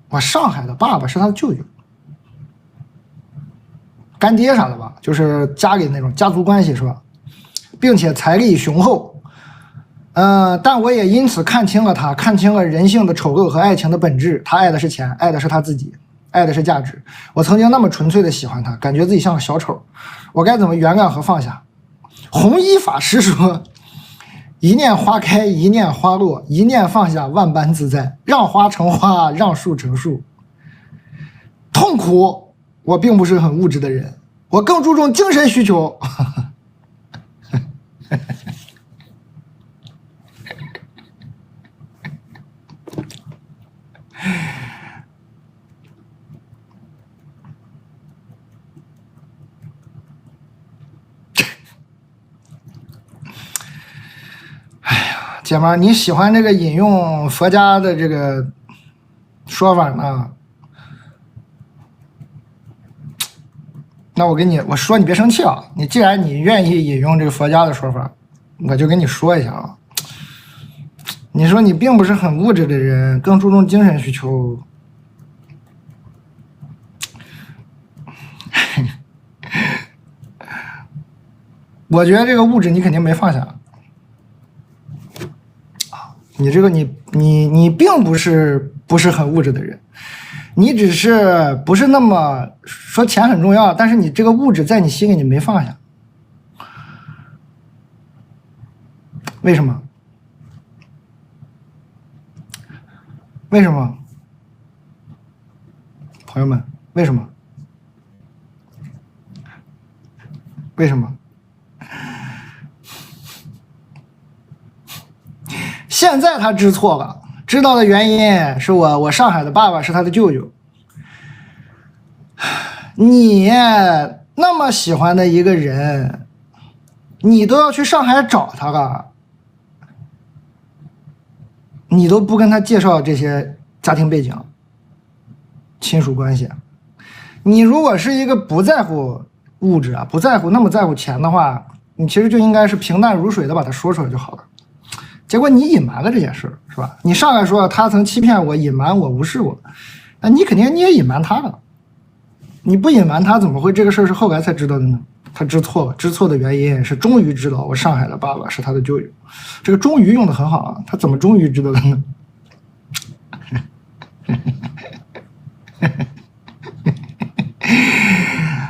我上海的爸爸是他的舅舅，干爹啥的吧，就是家里那种家族关系是吧？并且财力雄厚。但我也因此看清了他，看清了人性的丑陋和爱情的本质。他爱的是钱，爱的是他自己，爱的是价值。我曾经那么纯粹的喜欢他，感觉自己像个小丑，我该怎么原谅和放下？弘一法师说：“一念花开，一念花落，一念放下，万般自在。让花成花，让树成树。”痛苦，我并不是很物质的人，我更注重精神需求。姐们儿，你喜欢这个引用佛家的这个说法呢？那我说你别生气啊！你既然你愿意引用这个佛家的说法，我就跟你说一下啊。你说你并不是很物质的人，更注重精神需求。我觉得这个物质你肯定没放下。你这个你并不是很物质的人，你只是不是那么说钱很重要，但是你这个物质在你心里你没放下，为什么？为什么？朋友们，为什么？为什么？现在他知错了，知道的原因是我上海的爸爸是他的舅舅。你那么喜欢的一个人，你都要去上海找他了，你都不跟他介绍这些家庭背景、亲属关系。你如果是一个不在乎物质啊，不在乎那么在乎钱的话，你其实就应该是平淡如水的把它说出来就好了。结果你隐瞒了这件事，是吧？你上来说他曾欺骗我、隐瞒我、无视我，那你肯定你也隐瞒他了。你不隐瞒他，怎么会这个事儿是后来才知道的呢？他知错了，知错的原因是终于知道我上海的爸爸是他的舅舅。这个终于用的很好啊，他怎么终于知道的呢？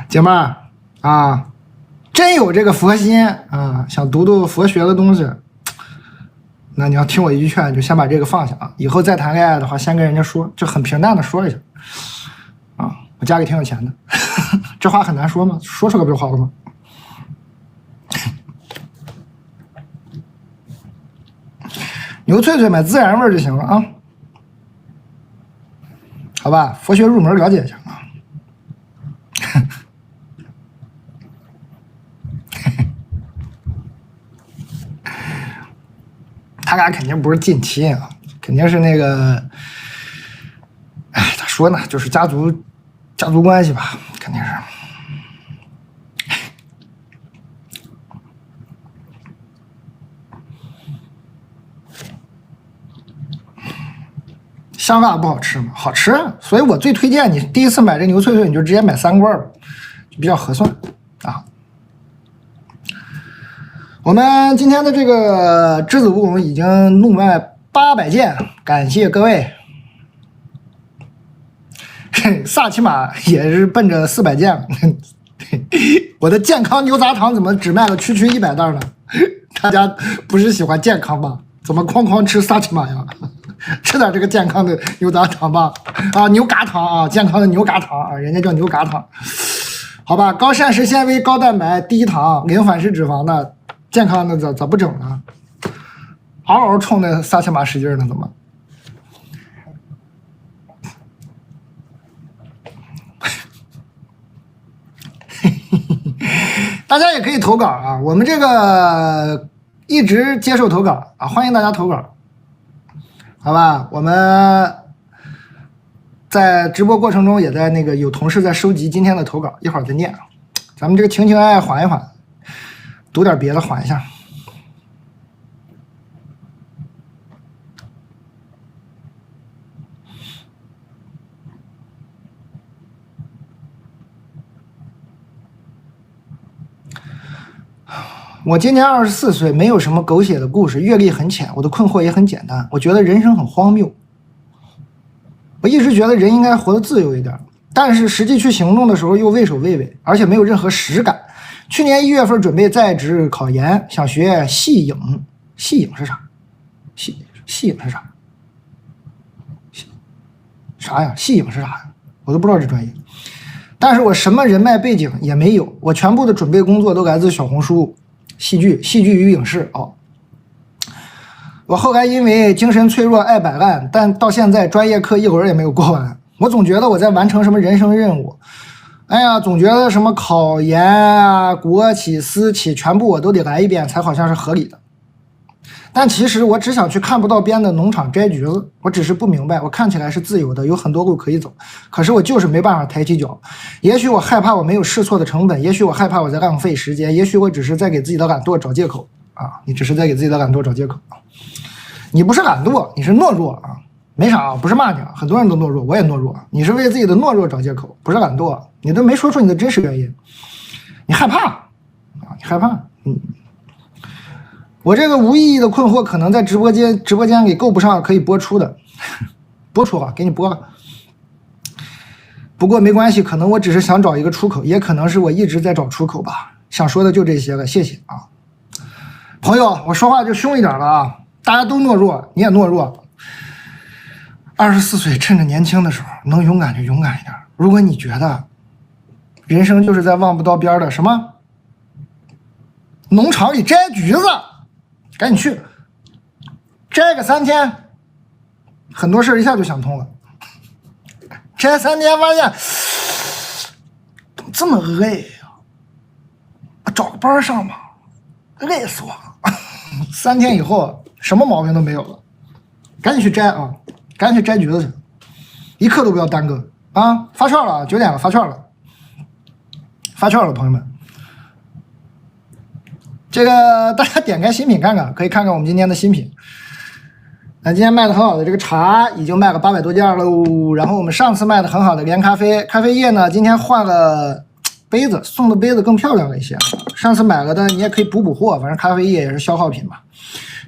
姐妹儿啊，真有这个佛心啊，想读读佛学的东西，那你要听我一句劝，就先把这个放下啊。以后再谈恋爱的话，先跟人家说，就很平淡的说一下啊。我家里挺有钱的，这话很难说吗？说出来不就好了吗？牛脆脆买孜然味就行了啊，好吧？佛学入门了解一下啊。他俩肯定不是近亲啊，肯定是那个，哎，咋说呢？就是家族关系吧，肯定是。香辣不好吃吗？好吃，所以我最推荐你第一次买这牛脆脆，你就直接买3罐吧，就比较合算啊。我们今天的这个栀子乌龙已经怒卖800件，感谢各位。萨琪玛也是奔着400件了。我的健康牛杂糖怎么只卖了区100袋呢？大家不是喜欢健康吗？怎么哐哐吃萨琪玛呀？吃点这个健康的牛杂糖吧，啊，牛轧糖啊，健康的牛轧糖啊，人家叫牛轧糖，好吧，高膳食纤维、高蛋白、低糖、零反式脂肪的，健康的咋不整呢？嗷嗷冲那萨琪玛使劲呢，怎么？大家也可以投稿啊，我们这个一直接受投稿啊，欢迎大家投稿，好吧？我们在直播过程中也在那个有同事在收集今天的投稿，一会儿再念。咱们这个情情爱爱缓一缓，读点别的缓一下。我今年24岁，没有什么狗血的故事，阅历很浅，我的困惑也很简单。我觉得人生很荒谬。我一直觉得人应该活得自由一点，但是实际去行动的时候又畏首畏尾，而且没有任何实感。去年1月份准备在职考研，想学戏影。戏影是啥？戏影是啥？啥呀？戏影是啥呀？我都不知道这专业。但是我什么人脉背景也没有，我全部的准备工作都来自小红书。戏剧与影视哦，我后来因为精神脆弱爱摆烂，但到现在专业课一轮也没有过完。我总觉得我在完成什么人生任务，哎呀，总觉得什么考研啊、国企、私企全部我都得来一遍才好像是合理的。但其实我只想去看不到边的农场摘橘子，我只是不明白，我看起来是自由的，有很多路可以走，可是我就是没办法抬起脚。也许我害怕我没有试错的成本，也许我害怕我在浪费时间，也许我只是在给自己的懒惰找借口啊！你只是在给自己的懒惰找借口啊！你不是懒惰，你是懦弱啊！没啥啊，不是骂你啊，很多人都懦弱，我也懦弱，你是为自己的懦弱找借口，不是懒惰，你都没说出你的真实原因，你害怕啊，你害怕，我这个无意义的困惑可能在直播间里够不上可以播出的，播出啊，给你播了。不过没关系，可能我只是想找一个出口，也可能是我一直在找出口吧。想说的就这些了，谢谢啊，朋友，我说话就凶一点了啊，大家都懦弱，你也懦弱。24岁，趁着年轻的时候，能勇敢就勇敢一点。如果你觉得人生就是在望不到边的什么农场里摘橘子，赶紧去摘个3天，很多事一下就想通了。摘3天发现怎么这么累啊，找个班上吧，累死我了。3天以后什么毛病都没有了，赶紧去摘啊，赶紧去摘橘子去，一刻都不要耽搁啊！发券了，9点了，发券了，发券了，朋友们。这个大家点开新品看看，可以看看我们今天的新品。那今天卖的很好的这个茶已经卖了800多件喽。然后我们上次卖的很好的连咖啡液呢，今天换了杯子，送的杯子更漂亮了一些。上次买了的你也可以补货，反正咖啡液也是消耗品嘛。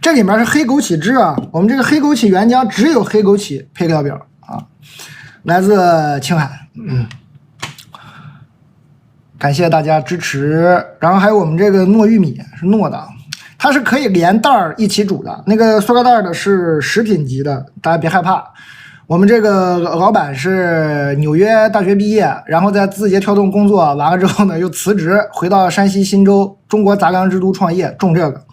这里面是黑枸杞汁啊，我们这个黑枸杞原浆只有黑枸杞配料表啊，来自青海，感谢大家支持。然后还有我们这个糯玉米是糯的，它是可以连袋儿一起煮的，那个塑料袋的是食品级的，大家别害怕。我们这个老板是纽约大学毕业，然后在字节跳动工作完了之后呢，又辞职回到山西忻州中国杂粮之都创业种这个。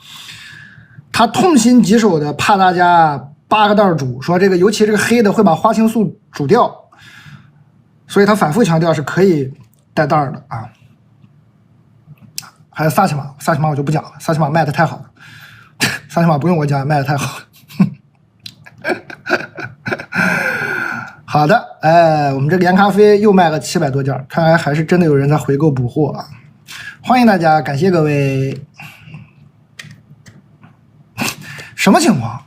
他痛心疾首的怕大家8个袋煮，说这个尤其这个黑的会把花青素煮掉，所以他反复强调是可以带袋的啊。还有萨琪玛我就不讲了，萨琪玛卖的太好了，萨琪玛不用我讲，卖的太好了。好的，我们这连咖啡又卖了700多件，看来还是真的有人在回购补货啊！欢迎大家，感谢各位。什么情况？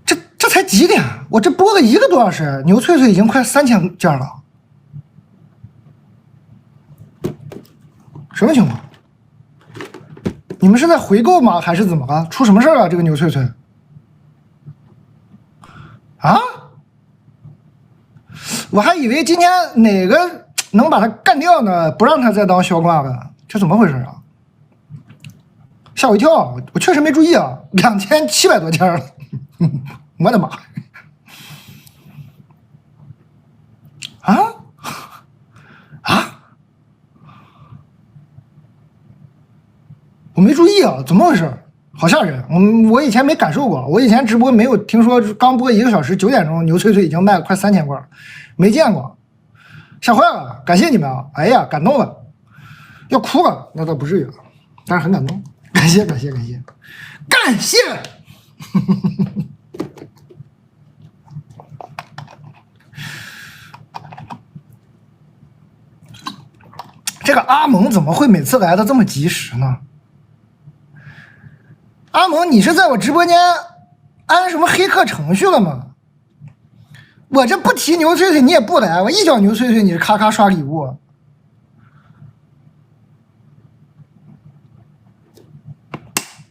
这才几点？我这播了1个多小时，牛脆脆已经快3000件了。什么情况？你们是在回购吗？还是怎么了？出什么事了？这个牛脆脆啊？我还以为今天哪个能把它干掉呢，不让它再当销冠了，这怎么回事啊？吓我一跳，我确实没注意啊，2700多件了，我的妈！我没注意啊，怎么回事？好吓人！我以前没感受过，我以前直播没有听说，刚播1个小时9点钟，牛脆脆已经卖了快3000罐，没见过，吓坏了！感谢你们啊！哎呀，感动了，要哭了，那倒不至于啊。但是很感动，感谢感谢感谢感谢。这个阿蒙怎么会每次来的这么及时呢？阿蒙，你是在我直播间安什么黑客程序了吗？我这不提牛翠翠你也不来，我一脚牛翠翠你是咔咔刷礼物。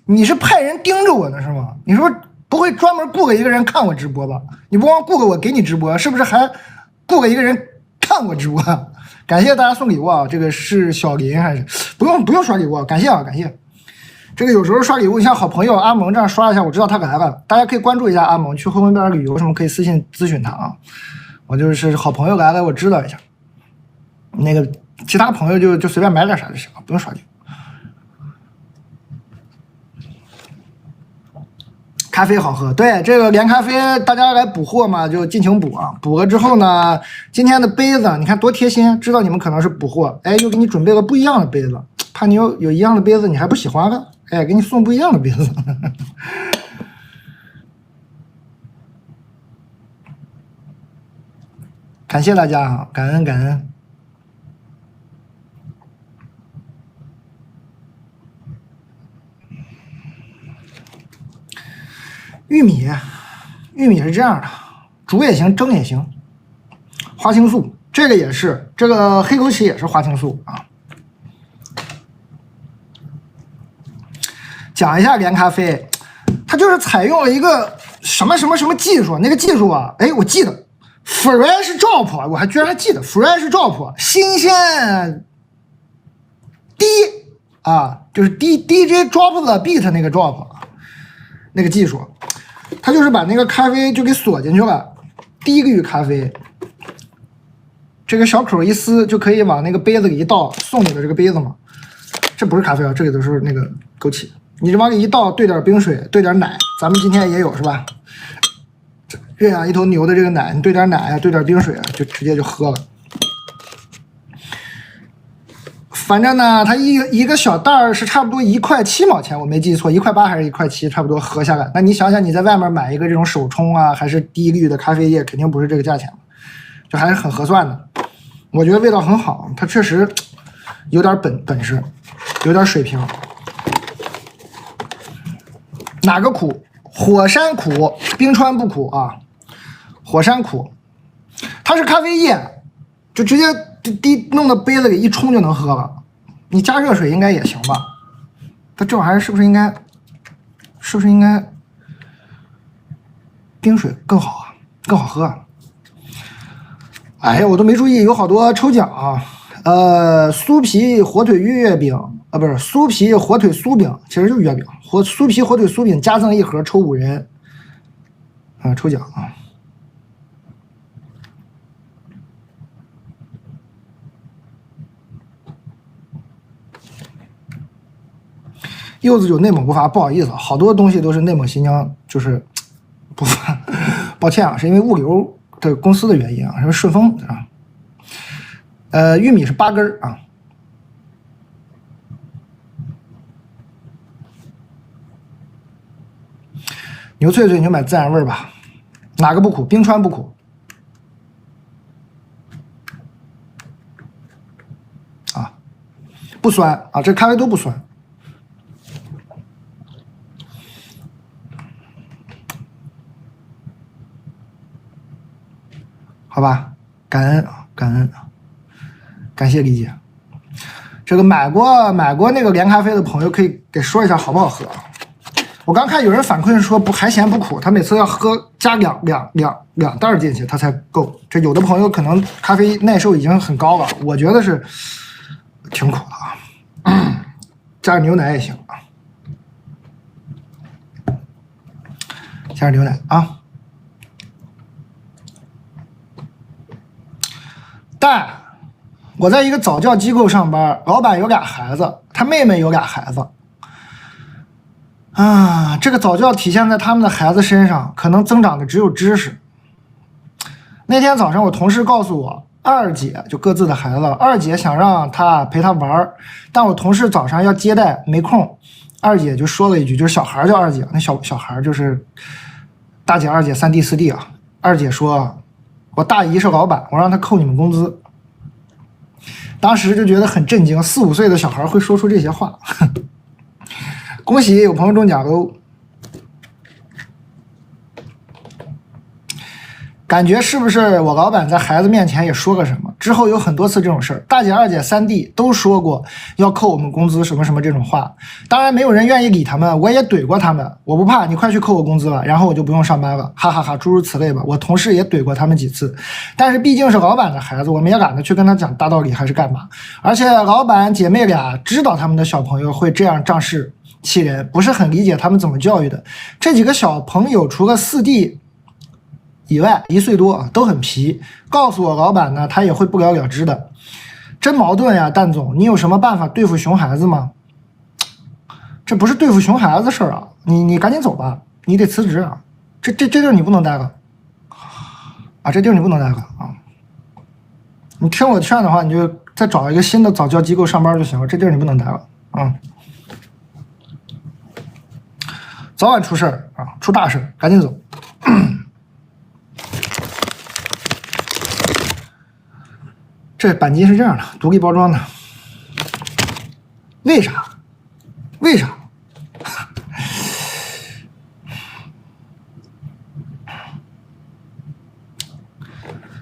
你是派人盯着我呢是吗？你说不会专门雇个一个人看我直播吧？你不光雇个我给你直播，是不是还雇个一个人看我直播？感谢大家送礼物啊！这个是小林还是不用刷礼物？感谢啊，感谢。这个有时候刷礼物，你像好朋友阿蒙这样刷一下，我知道他来了。大家可以关注一下阿蒙，去后门边旅游什么可以私信咨询他啊。我就是好朋友来了，我知道一下。那个其他朋友就随便买点啥就行了，不用刷礼物。咖啡好喝，对这个连咖啡，大家来补货嘛，就尽情补啊！补了之后呢，今天的杯子你看多贴心，知道你们可能是补货，哎，又给你准备了不一样的杯子，怕你有一样的杯子你还不喜欢了，哎，给你送不一样的杯子。感谢大家啊，感恩感恩。玉米是这样的，煮也行，蒸也行。花青素这个也是，这个黑枸杞也是花青素啊。讲一下连咖啡，它就是采用了一个什么技术，那个技术啊，哎，我记得 Fresh Drop， 我居然还记得 Fresh Drop， 新鲜滴啊，就是 DJ Drop the Beat 那个 Drop 那个技术。他就是把那个咖啡就给锁进去了，第一个浴咖啡，这个小口一撕就可以往那个杯子里一倒，送你的这个杯子嘛。这不是咖啡啊，这里都是那个枸杞，你这往里一倒，兑点冰水，兑点奶，咱们今天也有是吧？认养一头牛的这个奶，你兑点奶啊，兑点冰水啊，就直接就喝了。反正呢，它一个小袋是差不多1块7毛钱，我没记错，1块8还是1块7，差不多喝下来。那你想想，你在外面买一个这种手冲啊，还是低滤的咖啡液，肯定不是这个价钱，就还是很合算的。我觉得味道很好，它确实有点本事，有点水平。哪个苦？火山苦，冰川不苦啊。火山苦，它是咖啡液，就直接弄到杯子里一冲就能喝了。你加热水应该也行吧？它这玩意儿是不是应该冰水更好啊，更好喝啊？哎呀，我都没注意，有好多抽奖啊。酥皮火腿月饼啊，不是酥皮火腿酥饼，其实就是月饼。酥皮火腿酥饼加赠1盒，抽5人啊，抽奖啊。柚子酒内蒙不发，不好意思，好多东西都是内蒙新疆就是不发，抱歉啊，是因为物流的公司的原因啊，是顺丰啊。玉米是8根啊。牛脆脆你就买自然味吧，哪个不苦？冰川不苦。啊，不酸啊，这咖啡都不酸。好吧，感恩啊，感恩啊，感谢理解。这个买过那个连咖啡的朋友可以给说一下好不好喝啊？我刚看有人反馈说不还嫌不苦，他每次要喝加两袋进去他才够。这有的朋友可能咖啡耐受已经很高了，我觉得是挺苦的啊。加点牛奶也行啊，加点牛奶啊。但我在一个早教机构上班，老板有俩孩子，他妹妹有俩孩子啊。这个早教体现在他们的孩子身上，可能增长的只有知识。那天早上我同事告诉我，二姐就各自的孩子，二姐想让他陪她玩，但我同事早上要接待，没空。二姐就说了一句，就是小孩叫二姐，那小孩就是大姐、二姐、三弟、四弟啊。二姐说：“我大姨是老板，我让她扣你们工资。”当时就觉得很震惊，4、5岁的小孩会说出这些话。恭喜有朋友中奖喽！感觉是不是我老板在孩子面前也说个什么？之后有很多次这种事儿，大姐、二姐、三弟都说过要扣我们工资什么什么这种话。当然没有人愿意理他们，我也怼过他们，我不怕，你快去扣我工资了，然后我就不用上班了，哈哈哈，诸如此类吧。我同事也怼过他们几次，但是毕竟是老板的孩子，我们也懒得去跟他讲大道理还是干嘛。而且老板姐妹俩知道他们的小朋友会这样仗势欺人，不是很理解他们怎么教育的。这几个小朋友除了四弟以外，1岁多都很皮，告诉我老板呢，他也会不了了之的，真矛盾呀！蛋总，你有什么办法对付熊孩子吗？这不是对付熊孩子的事儿啊！你赶紧走吧，你得辞职啊！这地儿你不能待了啊！这地儿你不能待了啊！你听我劝的话，你就再找一个新的早教机构上班就行了，这地儿你不能待了啊！早晚出事儿啊，出大事儿，赶紧走！这板机是这样的，独立包装的。为啥？为啥？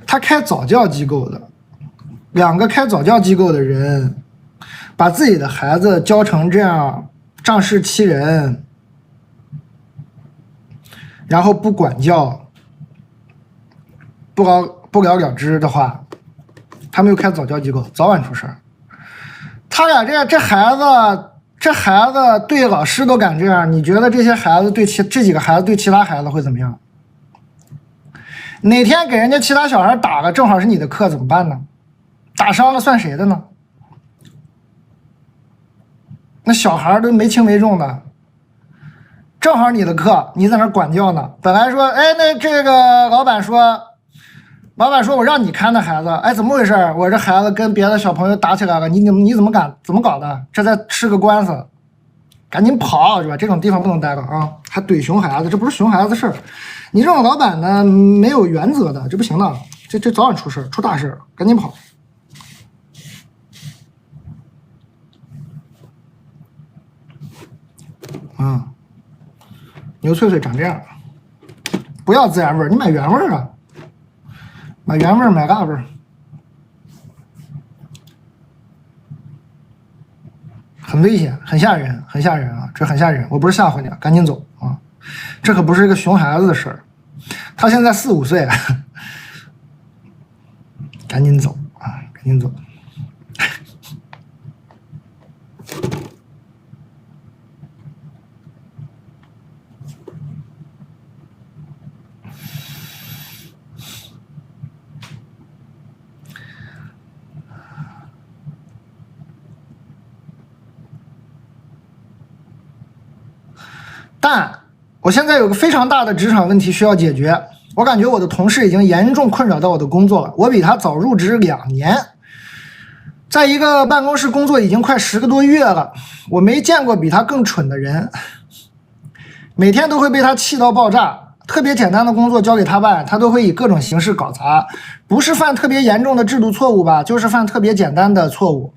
他开早教机构的，2个开早教机构的人，把自己的孩子教成这样仗势欺人，然后不管教，不了了之的话。他们又开早教机构，早晚出事儿。他俩这孩子对老师都敢这样，你觉得这些孩子对这几个孩子对其他孩子会怎么样？哪天给人家其他小孩打了，正好是你的课怎么办呢？打伤了算谁的呢？那小孩都没轻没重的，正好你的课，你在那管教呢。本来说，哎，那这个老板说我让你看的孩子，哎，怎么回事？我这孩子跟别的小朋友打起来了，你怎么搞的？这再吃个官司，赶紧跑是吧？这种地方不能待了啊！还怼熊孩子，这不是熊孩子的事儿。你这种老板呢，没有原则的，这不行的，这早晚出事，出大事，赶紧跑。牛脆脆长这样，不要自然味儿，你买原味儿啊。买原味儿，买辣味儿，很危险，很吓人，很吓人啊！这很吓人，我不是吓唬你，赶紧走啊！这可不是一个熊孩子的事儿，他现在4、5岁，赶紧走啊！赶紧走。但我现在有个非常大的职场问题需要解决，我感觉我的同事已经严重困扰到我的工作了。我比他早入职2年，在一个办公室工作已经快10个多月了，我没见过比他更蠢的人，每天都会被他气到爆炸。特别简单的工作交给他办，他都会以各种形式搞砸，不是犯特别严重的制度错误吧，就是犯特别简单的错误。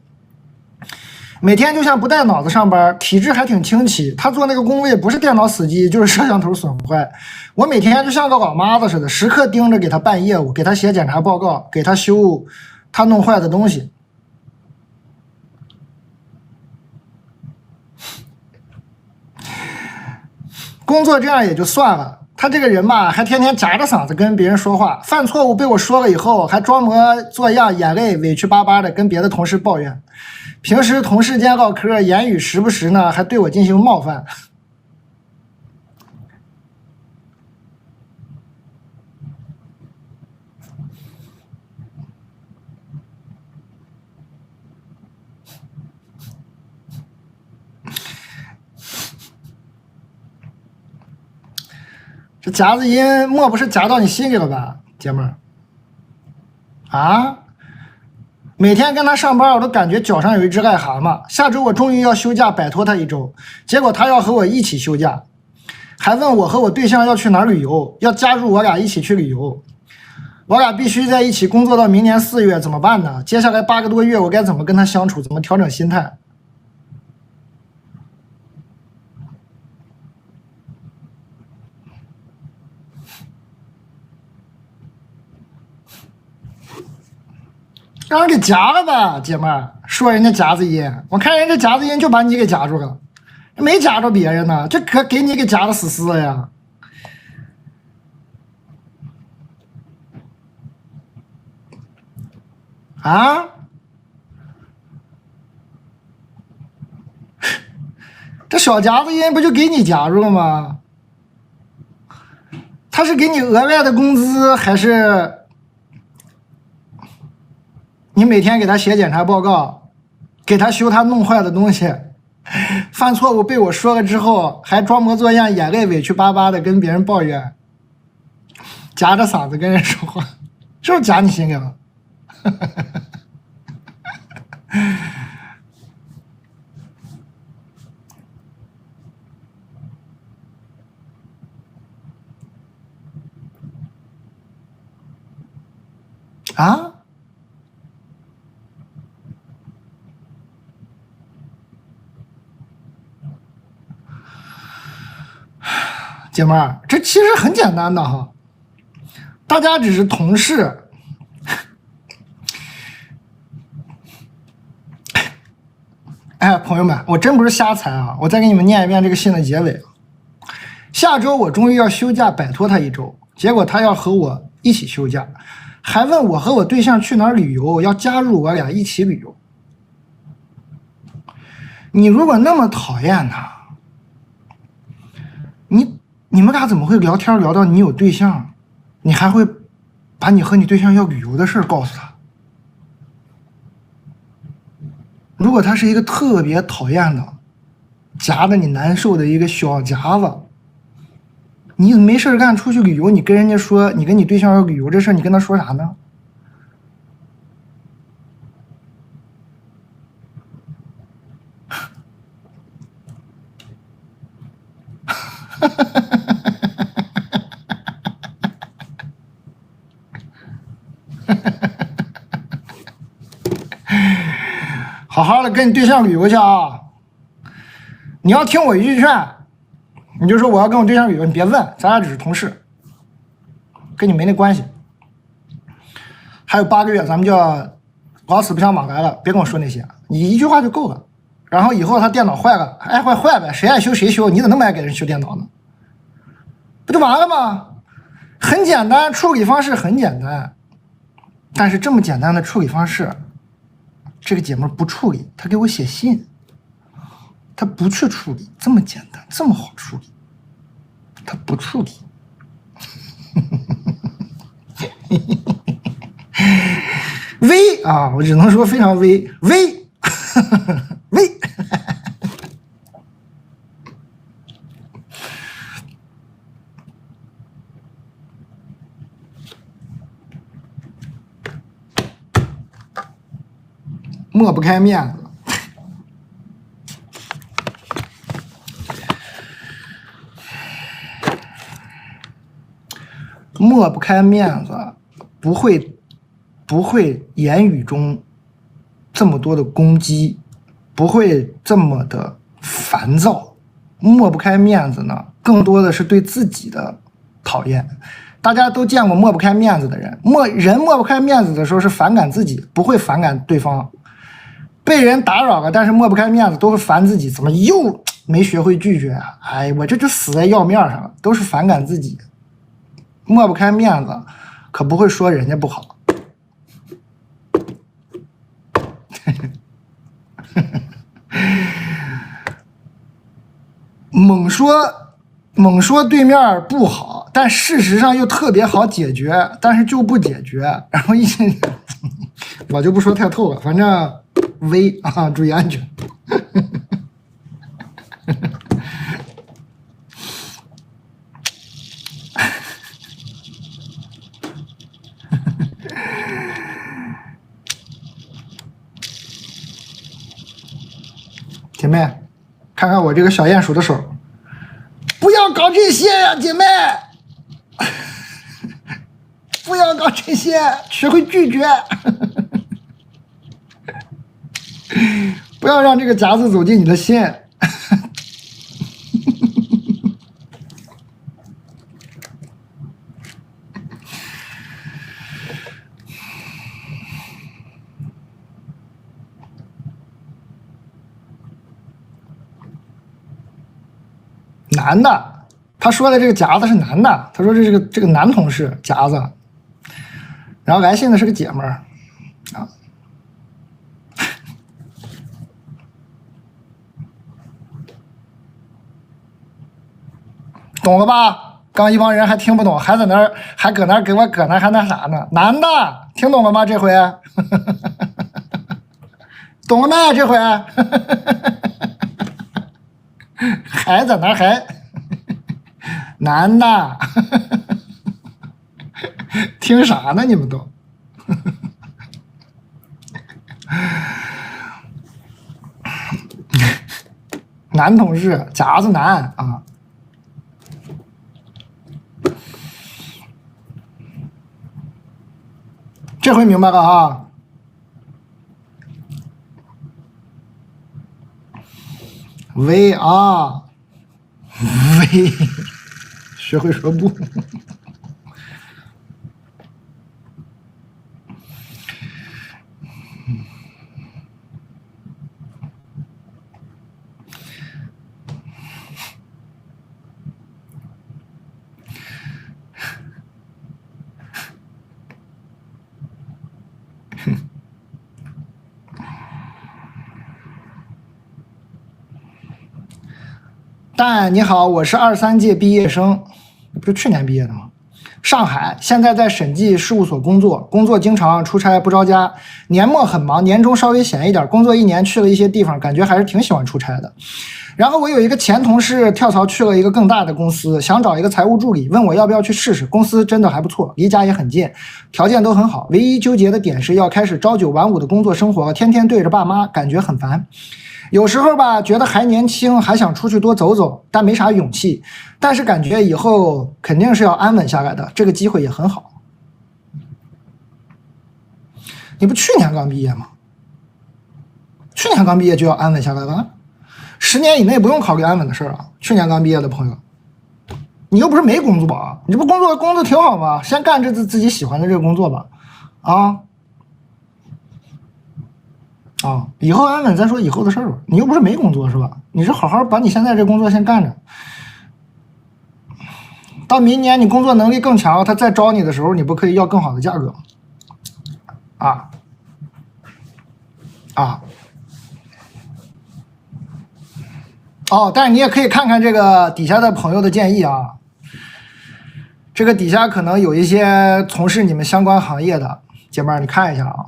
每天就像不带脑子上班，体质还挺清奇。他做那个工位不是电脑死机，就是摄像头损坏。我每天就像个老妈子似的，时刻盯着给他办业务，给他写检查报告，给他修他弄坏的东西。工作这样也就算了，他这个人吧，还天天夹着嗓子跟别人说话，犯错误被我说了以后，还装模作样，眼泪委屈巴巴的跟别的同事抱怨。平时同事间唠嗑，言语时不时呢还对我进行冒犯。这夹子音莫不是夹到你心里了吧，姐们儿？啊，每天跟他上班，我都感觉脚上有一只癞蛤蟆。下周我终于要休假摆脱他一周，结果他要和我一起休假，还问我和我对象要去哪儿旅游，要加入我俩一起去旅游。我俩必须在一起工作到明年4月，怎么办呢？接下来8个多月，我该怎么跟他相处？怎么调整心态？让人给夹了吧，姐妹儿，说人家夹子音，我看人家夹子音就把你给夹住了，没夹着别人呢，这可给你给夹的死死的呀。啊？这小夹子音不就给你夹住了吗？他是给你额外的工资，还是你每天给他写检查报告，给他修他弄坏的东西，犯错误被我说了之后，还装模作样，眼泪委屈巴巴的跟别人抱怨，夹着嗓子跟人说话，是不是夹你心里了？啊？姐妹儿，这其实很简单的哈，大家只是同事。哎，朋友们，我真不是瞎猜啊！我再给你们念一遍这个信的结尾。下周我终于要休假摆脱他一周，结果他要和我一起休假，还问我和我对象去哪儿旅游，要加入我俩一起旅游。你如果那么讨厌他，你们俩怎么会聊天聊到你有对象，你还会把你和你对象要旅游的事告诉他？如果他是一个特别讨厌的、夹着你难受的一个小夹子，你没事干出去旅游，你跟人家说你跟你对象要旅游这事，你跟他说啥呢？好好的跟你对象旅游去啊！你要听我一句劝，你就说我要跟我对象旅游，你别问，咱俩只是同事，跟你没那关系。还有8个月，咱们就要老死不相往来了，别跟我说那些，你一句话就够了。然后以后他电脑坏了，爱坏坏呗，谁爱修谁修，你咋那么爱给人修电脑呢？不就完了吗？很简单，处理方式很简单，但是这么简单的处理方式，这个姐妹不处理，她给我写信，她不去处理，这么简单，这么好处理，她不处理。微啊，我只能说非常微，微，微。抹不开面子，抹不开面子，不会言语中这么多的攻击，不会这么的烦躁。抹不开面子呢，更多的是对自己的讨厌。大家都见过抹不开面子的人，抹不开面子的时候是反感自己，不会反感对方。被人打扰了，但是抹不开面子，都是烦自己，怎么又没学会拒绝啊？哎，我这就死在要面上了，都是反感自己。抹不开面子，可不会说人家不好。猛说对面不好，但事实上又特别好解决，但是就不解决，然后我就不说太透了，反正微啊，注意安全。姐妹，看看我这个小鼹鼠的手，不要搞这些呀，姐妹，不要搞这些，学会拒绝，不要让这个夹子走进你的心。男的，他说的这个夹子是男的，他说这个男同事夹子，然后来信的是个姐们儿啊，懂了吧？刚一帮人还听不懂，还搁那儿给我搁那还那啥呢？男的，听懂了吗？这回懂了没？这回还在那还男的，听啥呢？你们都男同事夹子男啊，这回明白了啊。V 啊 ，V， 学会说不。但你好，我是23届毕业生，不是去年毕业的吗？上海，现在在审计事务所工作，工作经常出差不着家，年末很忙，年终稍微闲一点。工作1年去了一些地方，感觉还是挺喜欢出差的。然后我有一个前同事跳槽去了一个更大的公司，想找一个财务助理，问我要不要去试试。公司真的还不错，离家也很近，条件都很好。唯一纠结的点是要开始朝9晚5的工作生活，天天对着爸妈，感觉很烦。有时候吧，觉得还年轻，还想出去多走走，但没啥勇气。但是感觉以后肯定是要安稳下来的，这个机会也很好。你不去年刚毕业吗？去年刚毕业就要安稳下来了？10年以内不用考虑安稳的事儿啊！去年刚毕业的朋友，你又不是没工作啊，你这不工作挺好吗？先干这自己喜欢的这个工作吧，以后安稳再说以后的事儿吧。你又不是没工作是吧？你是好好把你现在这工作先干着，到明年你工作能力更强，他再招你的时候，你不可以要更好的价格吗？但是你也可以看看这个底下的朋友的建议啊。这个底下可能有一些从事你们相关行业的姐妹儿，你看一下啊。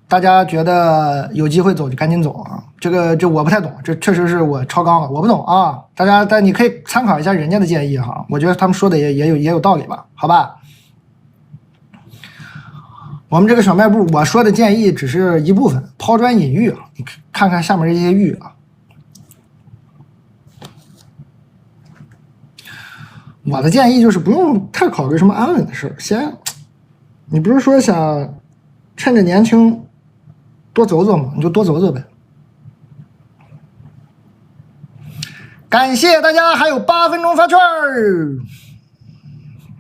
大家觉得有机会走就赶紧走啊！这我不太懂，这确实是我超纲了，我不懂啊。但你可以参考一下人家的建议哈，我觉得他们说的也有道理吧？好吧。我们这个小卖部我说的建议只是一部分，抛砖引玉啊，你看看下面这些玉啊。我的建议就是不用太考虑什么安稳的事儿，你不是说想趁着年轻多走走嘛，你就多走走呗。感谢大家，还有8分钟发券儿。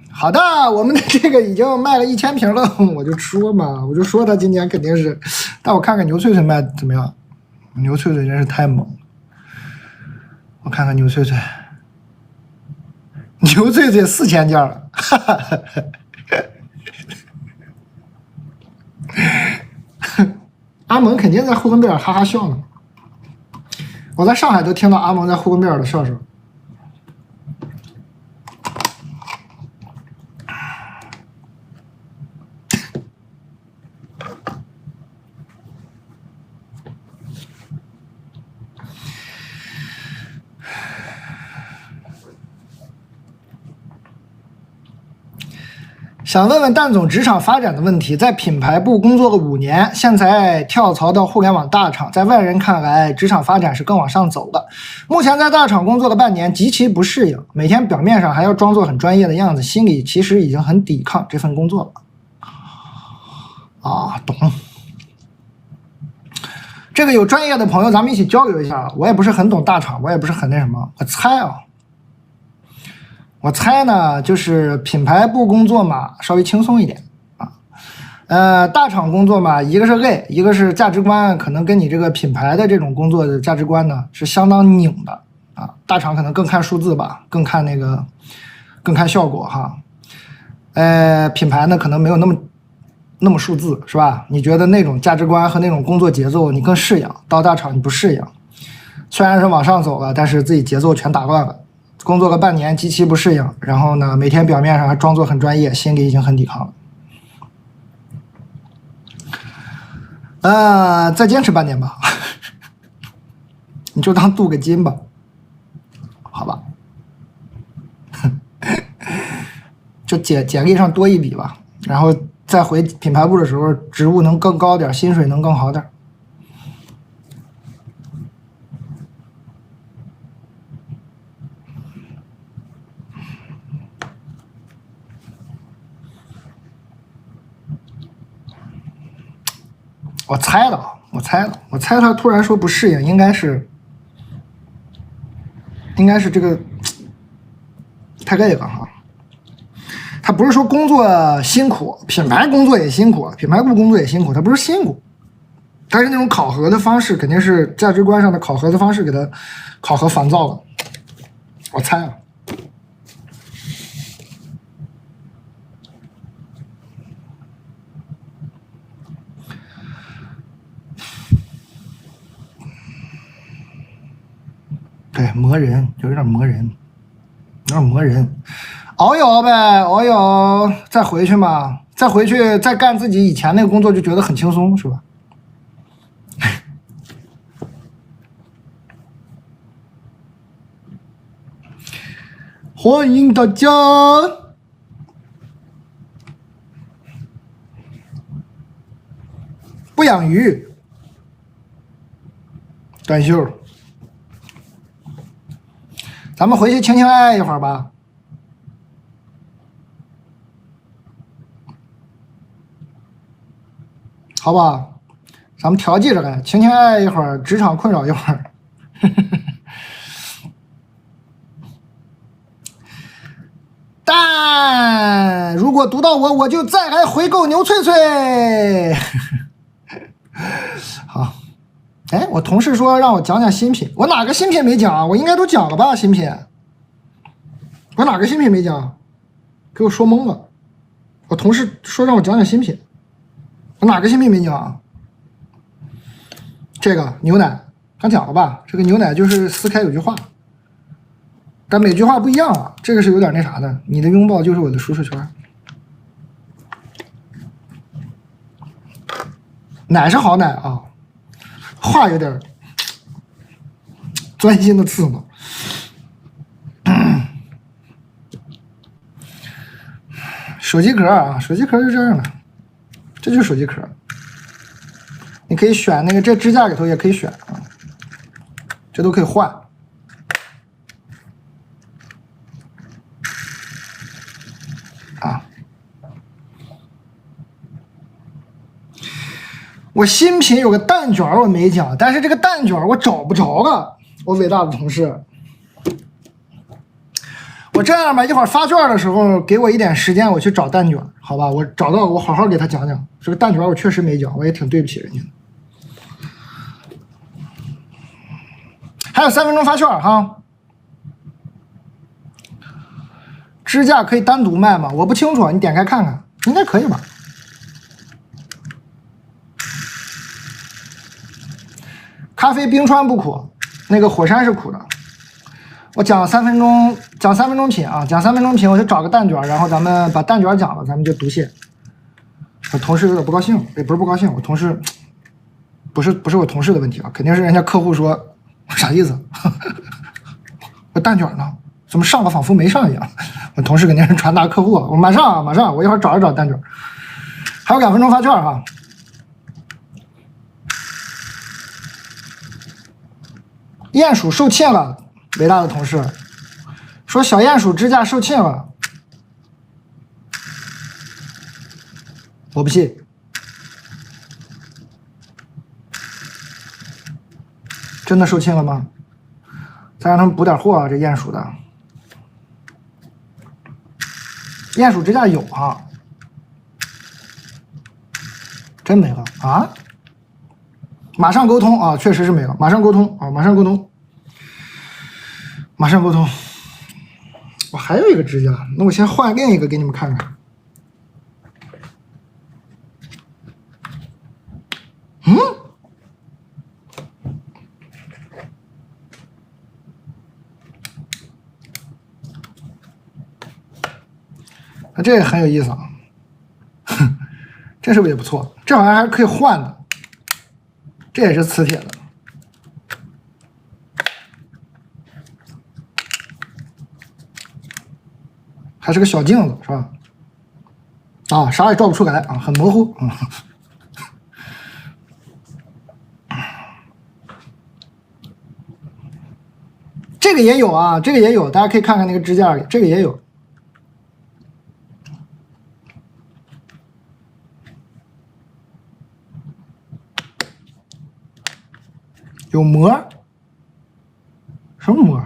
好的，我们的这个已经卖了1000瓶了，我就说他今年肯定是，但我看看牛脆脆卖怎么样？牛脆脆真是太猛了，我看看牛脆脆4000件了，哈哈哈哈。阿蒙肯定在呼伦贝尔哈哈笑呢，我在上海都听到阿蒙在呼伦贝尔的笑声。想问问蛋总职场发展的问题，在品牌部工作了5年，现在跳槽到互联网大厂，在外人看来，职场发展是更往上走的。目前在大厂工作了半年，极其不适应，每天表面上还要装作很专业的样子，心里其实已经很抵抗这份工作了。啊，懂。这个有专业的朋友，咱们一起交流一下。我也不是很懂大厂，我也不是很那什么，我猜呢，就是品牌部工作嘛，稍微轻松一点啊。大厂工作嘛，一个是累，一个是价值观可能跟你这个品牌的这种工作的价值观呢是相当拧的啊。大厂可能更看数字吧，更看效果哈。品牌呢可能没有那么数字是吧？你觉得那种价值观和那种工作节奏你更适应，到大厂你不适应，虽然是往上走了，但是自己节奏全打乱了。工作了半年，极其不适应，然后呢，每天表面上还装作很专业，心里已经很抵抗了。再坚持半年吧，你就当镀个金吧，好吧？就简历上多一笔吧，然后再回品牌部的时候，职务能更高点，薪水能更好点。我猜他突然说不适应，应该是这个太累了哈。他不是说工作辛苦，品牌工作也辛苦，品牌部工作也辛苦，他不是辛苦，他是那种考核的方式，肯定是价值观上的考核的方式给他考核烦躁了。我猜啊。对，磨人，就有点磨人，熬一熬呗，熬一熬，再回去嘛，再回去再干自己以前那个工作，就觉得很轻松，是吧？欢迎大家。不养鱼，短袖。咱们回去情情爱爱一会儿吧，好吧？咱们调剂着来，情情爱爱一会儿，职场困扰一会儿。但如果读到我就再来回购牛脆脆。好。哎，我同事说让我讲讲新品，我哪个新品没讲啊？我应该都讲了吧？新品，我哪个新品没讲？给我说懵了。我同事说让我讲讲新品，我哪个新品没讲啊？这个牛奶刚讲了吧？这个牛奶就是撕开有句话，但每句话不一样啊。这个是有点那啥的，你的拥抱就是我的舒适圈。奶是好奶啊。话有点钻心的刺挠。手机壳啊，手机壳是这样的，这就是手机壳。你可以选那个，这支架里头也可以选啊，这都可以换。啊，我新品有个蛋卷我没讲，但是这个蛋卷我找不着了，我伟大的同事。我这样吧，一会儿发卷的时候给我一点时间，我去找蛋卷，好吧？我找到我好好给他讲讲。这个蛋卷我确实没讲，我也挺对不起人家的。还有3分钟发券哈。支架可以单独卖吗？我不清楚，你点开看看，应该可以吧？咖啡冰川不苦，那个火山是苦的。我讲3分钟，讲3分钟品啊，讲3分钟品，我就找个蛋卷，然后咱们把蛋卷讲了，咱们就读谢。我同事有点不高兴，也不是不高兴，我同事不是我同事的问题啊，肯定是人家客户说啥意思？我蛋卷呢？怎么上了仿佛没上一样？我同事肯定是传达客户了，我马上啊，马上，我一会儿找一找单子。还有2分钟发券哈。鼹鼠售罄了，伟大的同事说小鼹鼠支架售罄了，我不信。真的售罄了吗？再让他们补点货啊！这鼹鼠的鼹鼠支架有啊，真没了啊！马上沟通啊，确实是没了，马上沟通啊，马上沟通，马上沟通。我还有一个支架，那我先换另一个给你们看看。嗯。那这也很有意思啊，这是不是也不错？这玩意儿还是可以换的，这也是磁铁的，还是个小镜子是吧？啊，啥也照不出来啊，很模糊。这个也有啊，这个也有，大家可以看看那个支架里，这个也有。有膜？什么膜？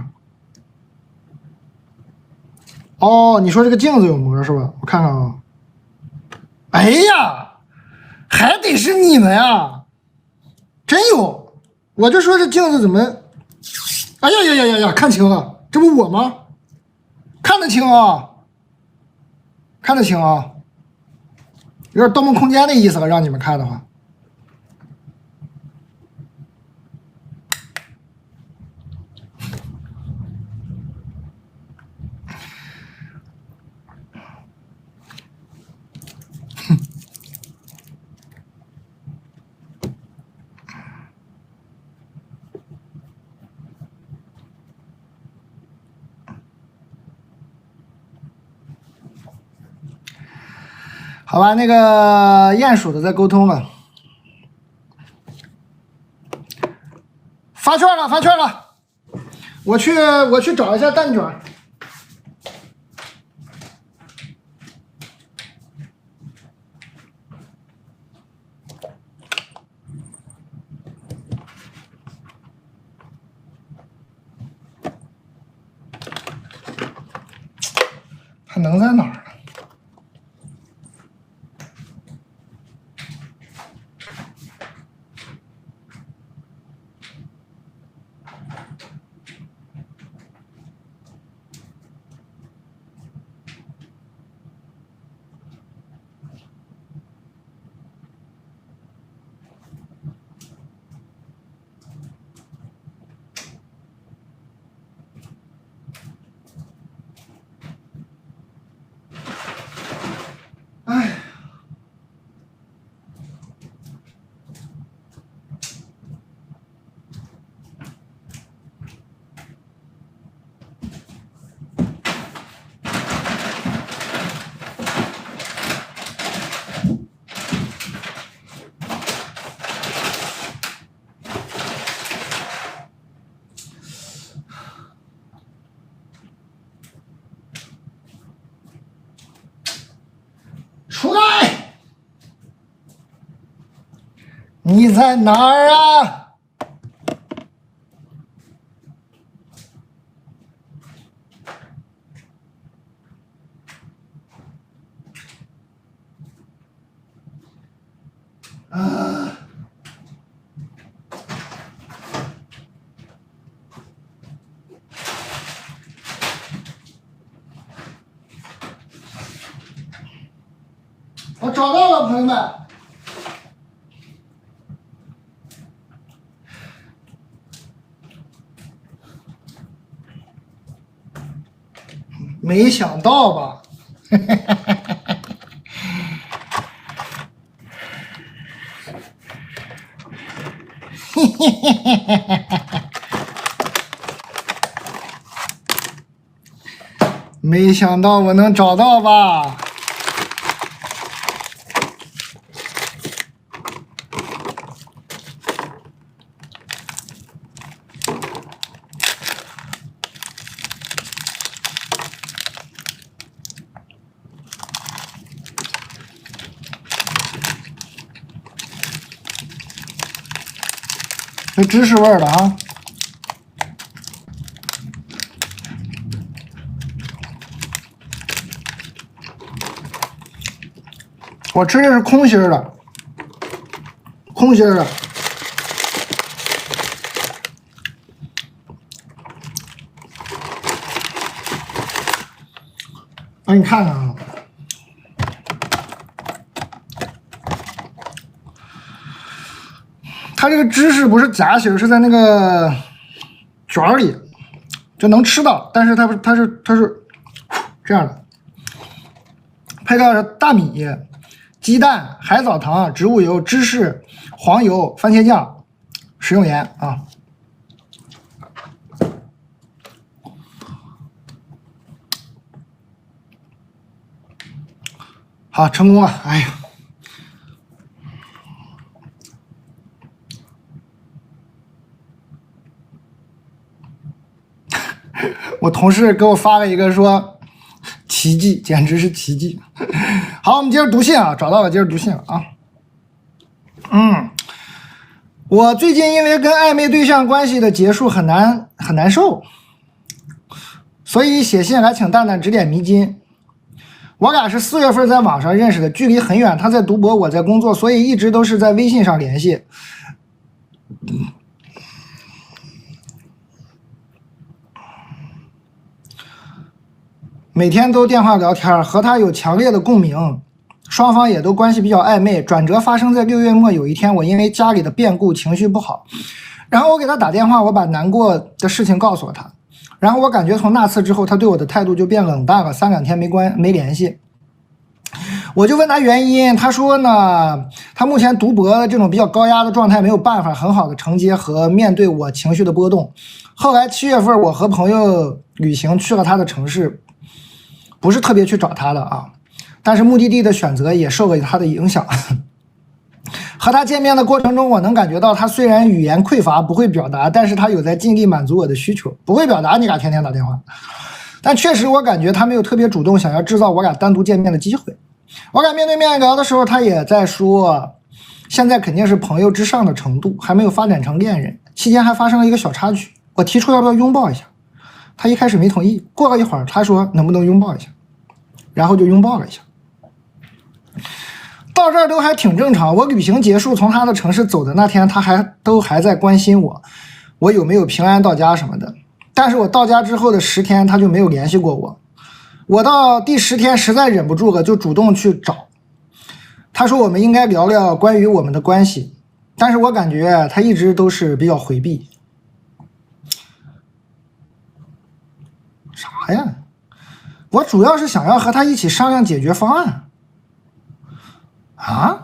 哦，你说这个镜子有膜是吧？我看看啊。哎呀，还得是你们呀！真有，我就说这镜子怎么……哎呀呀呀呀呀，看清了，这不我吗？看得清啊，看得清啊，有点《盗梦空间》的意思了，让你们看的话。好吧，那个鼹鼠的在沟通了，发券了，发券了，我去找一下蛋卷。还能在哪儿？哎，出来！你在哪儿啊？我找到了，朋友们。没想到吧？没想到我能找到吧？有芝士味儿的啊！我吃的是空心的，空心的。我给你看看啊，它这个芝士不是夹心，是在那个卷里就能吃到，但是它是这样的，配料大米、鸡蛋、海藻糖、植物油、芝士、黄油、番茄酱、食用盐啊。好，成功了！哎呀，我同事给我发了一个说奇迹，简直是奇迹。好，我们接着读信啊，找到了，接着读信啊。我最近因为跟暧昧对象关系的结束很难受，所以写信来请蛋蛋指点迷津。我俩是4月份在网上认识的，距离很远，他在读博，我在工作，所以一直都是在微信上联系。每天都电话聊天，和他有强烈的共鸣，双方也都关系比较暧昧。转折发生在6月末有一天，我因为家里的变故情绪不好，然后我给他打电话，我把难过的事情告诉了他。然后我感觉从那次之后，他对我的态度就变冷淡了，3、2天没联系。我就问他原因，他说呢，他目前读博的这种比较高压的状态，没有办法很好的承接和面对我情绪的波动。后来7月份，我和朋友旅行去了他的城市，不是特别去找他的啊，但是目的地的选择也受了他的影响。和他见面的过程中，我能感觉到他虽然语言匮乏，不会表达，但是他有在尽力满足我的需求。不会表达，你俩天天打电话，但确实我感觉他没有特别主动想要制造我俩单独见面的机会。我俩面对面聊的时候，他也在说，现在肯定是朋友之上的程度，还没有发展成恋人。期间还发生了一个小插曲，我提出要不要拥抱一下，他一开始没同意，过了一会儿他说能不能拥抱一下，然后就拥抱了一下。到这儿都还挺正常，我旅行结束从他的城市走的那天，他都还在关心我有没有平安到家什么的。但是我到家之后的10天他就没有联系过我。我到第10天实在忍不住了，就主动去找他，说我们应该聊聊关于我们的关系，但是我感觉他一直都是比较回避。啥呀？我主要是想要和他一起商量解决方案啊。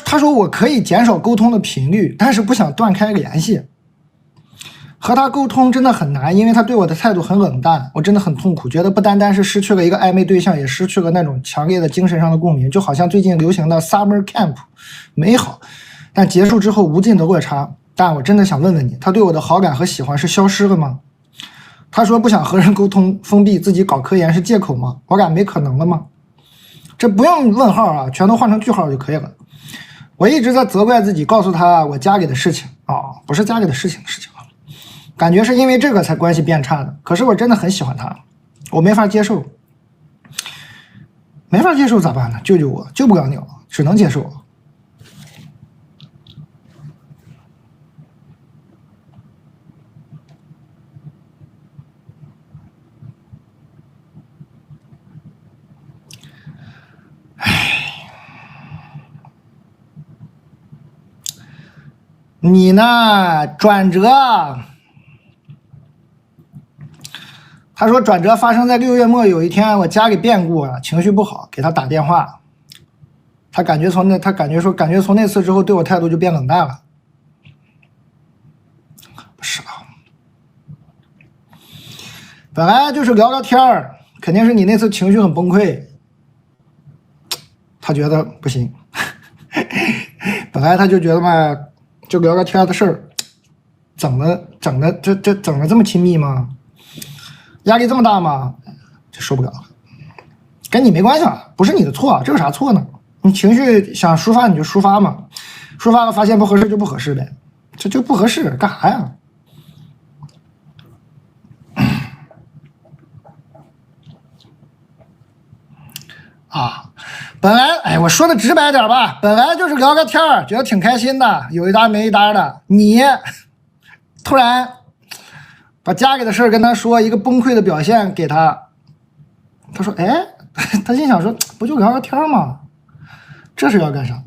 他说我可以减少沟通的频率，但是不想断开联系。和他沟通真的很难，因为他对我的态度很冷淡，我真的很痛苦，觉得不单单是失去了一个暧昧对象，也失去了那种强烈的精神上的共鸣，就好像最近流行的 summer camp， 美好，但结束之后无尽的落差。但我真的想问问你，他对我的好感和喜欢是消失了吗？他说不想和人沟通，封闭自己搞科研是借口吗？我感没可能了吗？这不用问号啊，全都换成句号就可以了。我一直在责怪自己，告诉他我家里的事情不是家里的事情感觉是因为这个才关系变差的。可是我真的很喜欢他，我没法接受，没法接受咋办呢？救救我，救不了你了，只能接受。你呢？转折，他说转折发生在6月末有一天，我家里变故了，情绪不好，给他打电话，他感觉从那次之后对我态度就变冷淡了。是的，本来就是聊个天儿，肯定是你那次情绪很崩溃，他觉得不行，本来他就觉得嘛，就聊个天的事儿，整的这么亲密吗？压力这么大吗？就受不了了。跟你没关系啊，不是你的错，这有啥错呢？你情绪想抒发你就抒发嘛，抒发了发现不合适就不合适呗，这就不合适干啥呀？啊，本来哎，我说的直白点吧，本来就是聊个天儿，觉得挺开心的，有一搭没一搭的，你突然把家里的事儿跟他说，一个崩溃的表现给他，他说哎，他心想说不就聊个天吗？这是要干啥？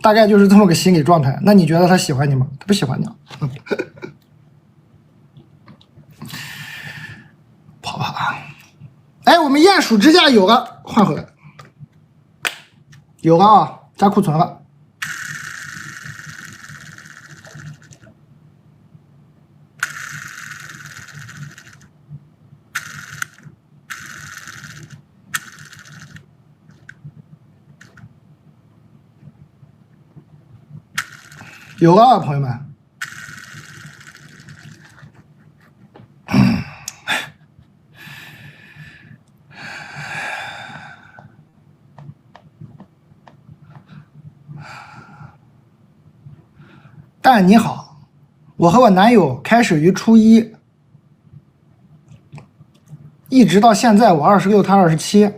大概就是这么个心理状态。那你觉得他喜欢你吗？他不喜欢你。跑吧。哎，我们鼹鼠支架有了，换回来。有了啊，加库存了。有了，朋友们。但你好，我和我男友开始于初一，一直到现在，我26，他27。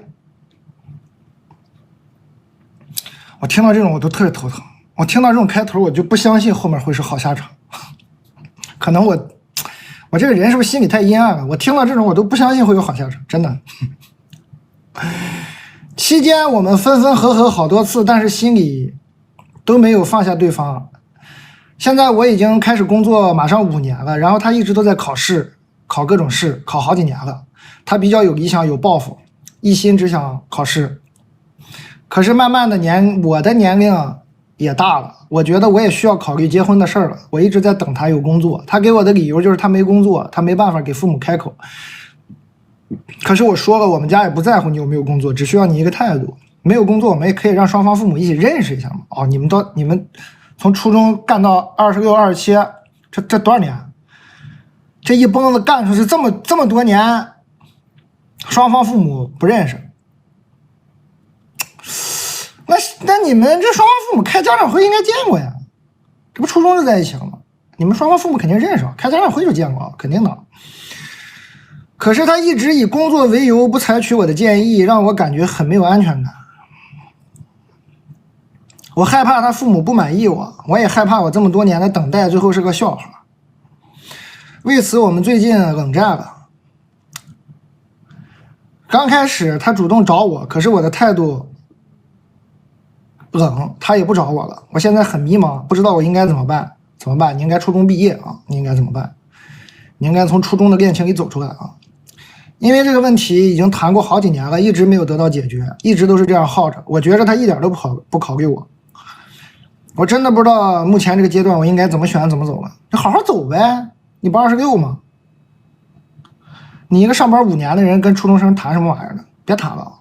我听到这种我都特别头疼。我听到这种开头，我就不相信后面会是好下场。可能我这个人是不是心里太阴暗了？我听到这种我都不相信会有好下场，真的。期间我们分分合合好多次，但是心里都没有放下对方。现在我已经开始工作，马上5年了，然后他一直都在考试，考各种试，考好几年了。他比较有理想，有抱负，一心只想考试。可是慢慢的我的年龄也大了，我觉得我也需要考虑结婚的事儿了。我一直在等他有工作，他给我的理由就是他没工作，他没办法给父母开口。可是我说了，我们家也不在乎你有没有工作，只需要你一个态度。没有工作，我们也可以让双方父母一起认识一下嘛。哦，你们从初中干到26、27，这多少年？这一蹦子干出去这么多年，双方父母不认识。那你们这双方父母开家长会应该见过呀，这不初中就在一起了吗？你们双方父母肯定认识，开家长会就见过，肯定的。可是他一直以工作为由不采取我的建议，让我感觉很没有安全感。我害怕他父母不满意我也害怕我这么多年的等待最后是个笑话。为此我们最近冷战了。刚开始他主动找我，可是我的态度冷，他也不找我了。我现在很迷茫，不知道我应该怎么办。怎么办？你应该初中毕业啊，你应该怎么办？你应该从初中的恋情里走出来啊。因为这个问题已经谈过好几年了，一直没有得到解决，一直都是这样耗着。我觉得他一点都不考虑我。我真的不知道目前这个阶段我应该怎么选怎么走了。就好好走呗，你不26吗？你一个上班5年的人跟初中生谈什么玩意儿呢？别谈了，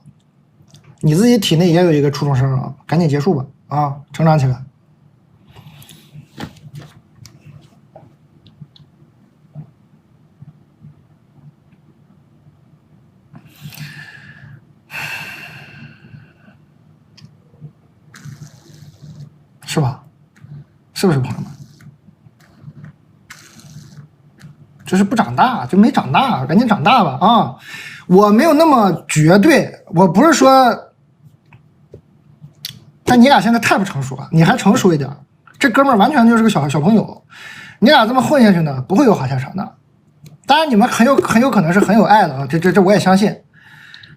你自己体内也有一个初中生啊，赶紧结束吧啊，成长起来。是吧？是不是朋友们？就是不长大，就没长大，赶紧长大吧啊！我没有那么绝对，我不是说，但你俩现在太不成熟了，你还成熟一点。这哥们儿完全就是个小朋友，你俩这么混下去呢，不会有好下场的。当然，你们很有可能是很有爱的啊，这我也相信。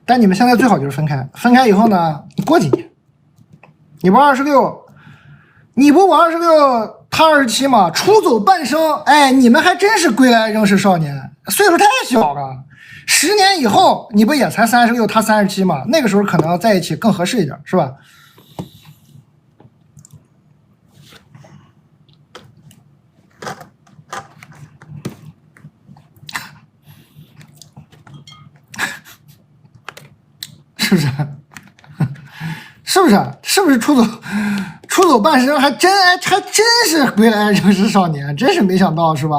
但你们现在最好就是分开，分开以后呢，你过几年，你不26。你不我26，他27嘛，出走半生，哎，你们还真是归来仍是少年，岁数太小了。10年以后，你不也才36，他37嘛？那个时候可能在一起更合适一点，是吧？是不是？是不是？是不是出走半生还真是归来仍是少年，真是没想到是吧？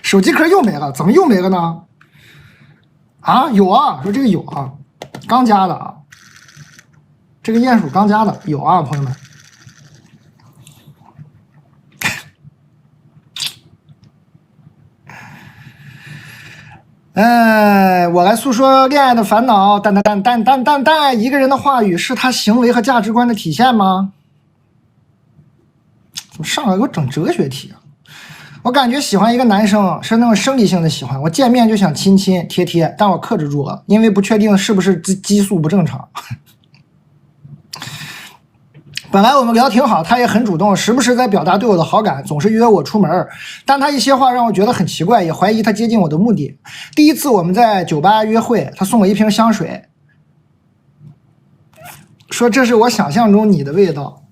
手机壳又没了，怎么又没了呢？啊，有啊，说这个有啊，刚加的啊，这个鼹鼠刚加的有啊，朋友们。我来诉说恋爱的烦恼。但，一个人的话语是他行为和价值观的体现吗？怎么上来给我整哲学题啊？我感觉喜欢一个男生是那种生理性的喜欢，我见面就想亲亲贴贴，但我克制住了，因为不确定是不是激素不正常。本来我们聊挺好，他也很主动，时不时在表达对我的好感，总是约我出门，但他一些话让我觉得很奇怪，也怀疑他接近我的目的。第一次我们在酒吧约会，他送我一瓶香水，说这是我想象中你的味道。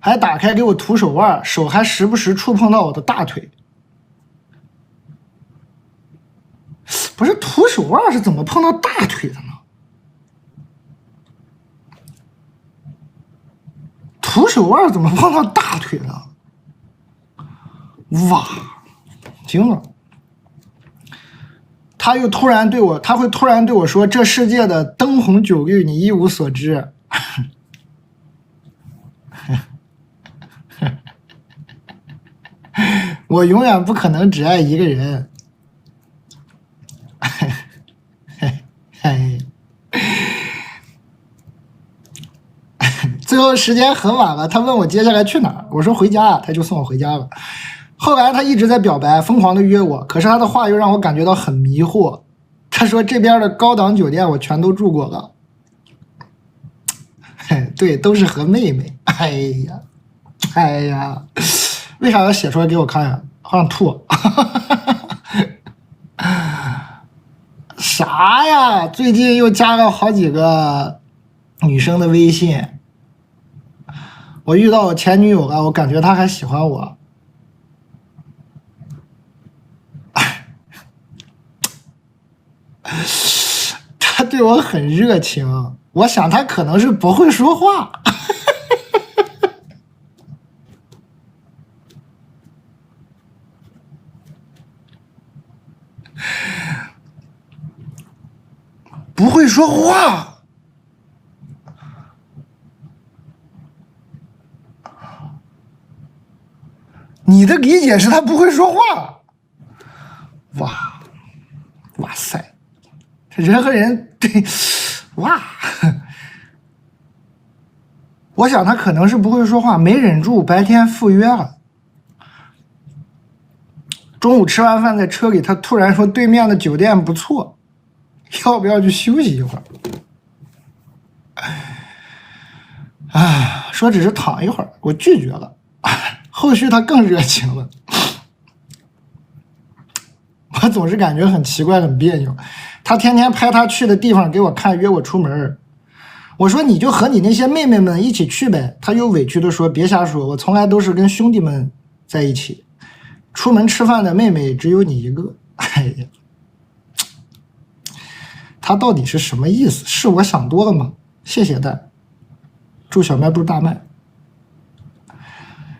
还打开给我涂手腕，手还时不时触碰到我的大腿。不是涂手腕是怎么碰到大腿的呢？涂手腕怎么碰到大腿的？哇，惊了！他会突然对我说：“这世界的灯红酒绿，你一无所知。”我永远不可能只爱一个人。最后时间很晚了，他问我接下来去哪儿，我说回家，他就送我回家了。后来他一直在表白，疯狂的约我，可是他的话又让我感觉到很迷惑。他说这边的高档酒店我全都住过了，对，都是和妹妹。哎呀，为啥要写出来给我看呀？好想吐。啥呀？最近又加了好几个女生的微信。我遇到我前女友了，我感觉她还喜欢我。她对我很热情，我想她可能是不会说话。不会说话。你的理解是他不会说话？哇塞，人和人对，哇！我想他可能是不会说话，没忍住，白天赴约了。中午吃完饭在车里，他突然说对面的酒店不错，要不要去休息一会儿？说只是躺一会儿，我拒绝了。后续他更热情了，我总是感觉很奇怪很别扭。他天天拍他去的地方给我看，约我出门。我说你就和你那些妹妹们一起去呗。他又委屈的说别瞎说，我从来都是跟兄弟们在一起，出门吃饭的妹妹只有你一个。哎呀，他到底是什么意思？是我想多了吗？谢谢蛋，祝小卖部大卖。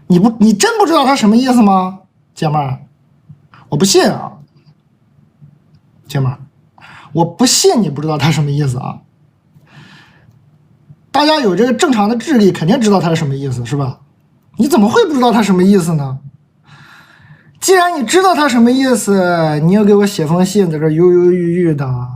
你真不知道他什么意思吗，姐妹儿？我不信啊，姐妹儿，我不信你不知道他什么意思啊！大家有这个正常的智力，肯定知道他是什么意思，是吧？你怎么会不知道他什么意思呢？既然你知道他什么意思，你又给我写封信，在这犹犹豫豫的。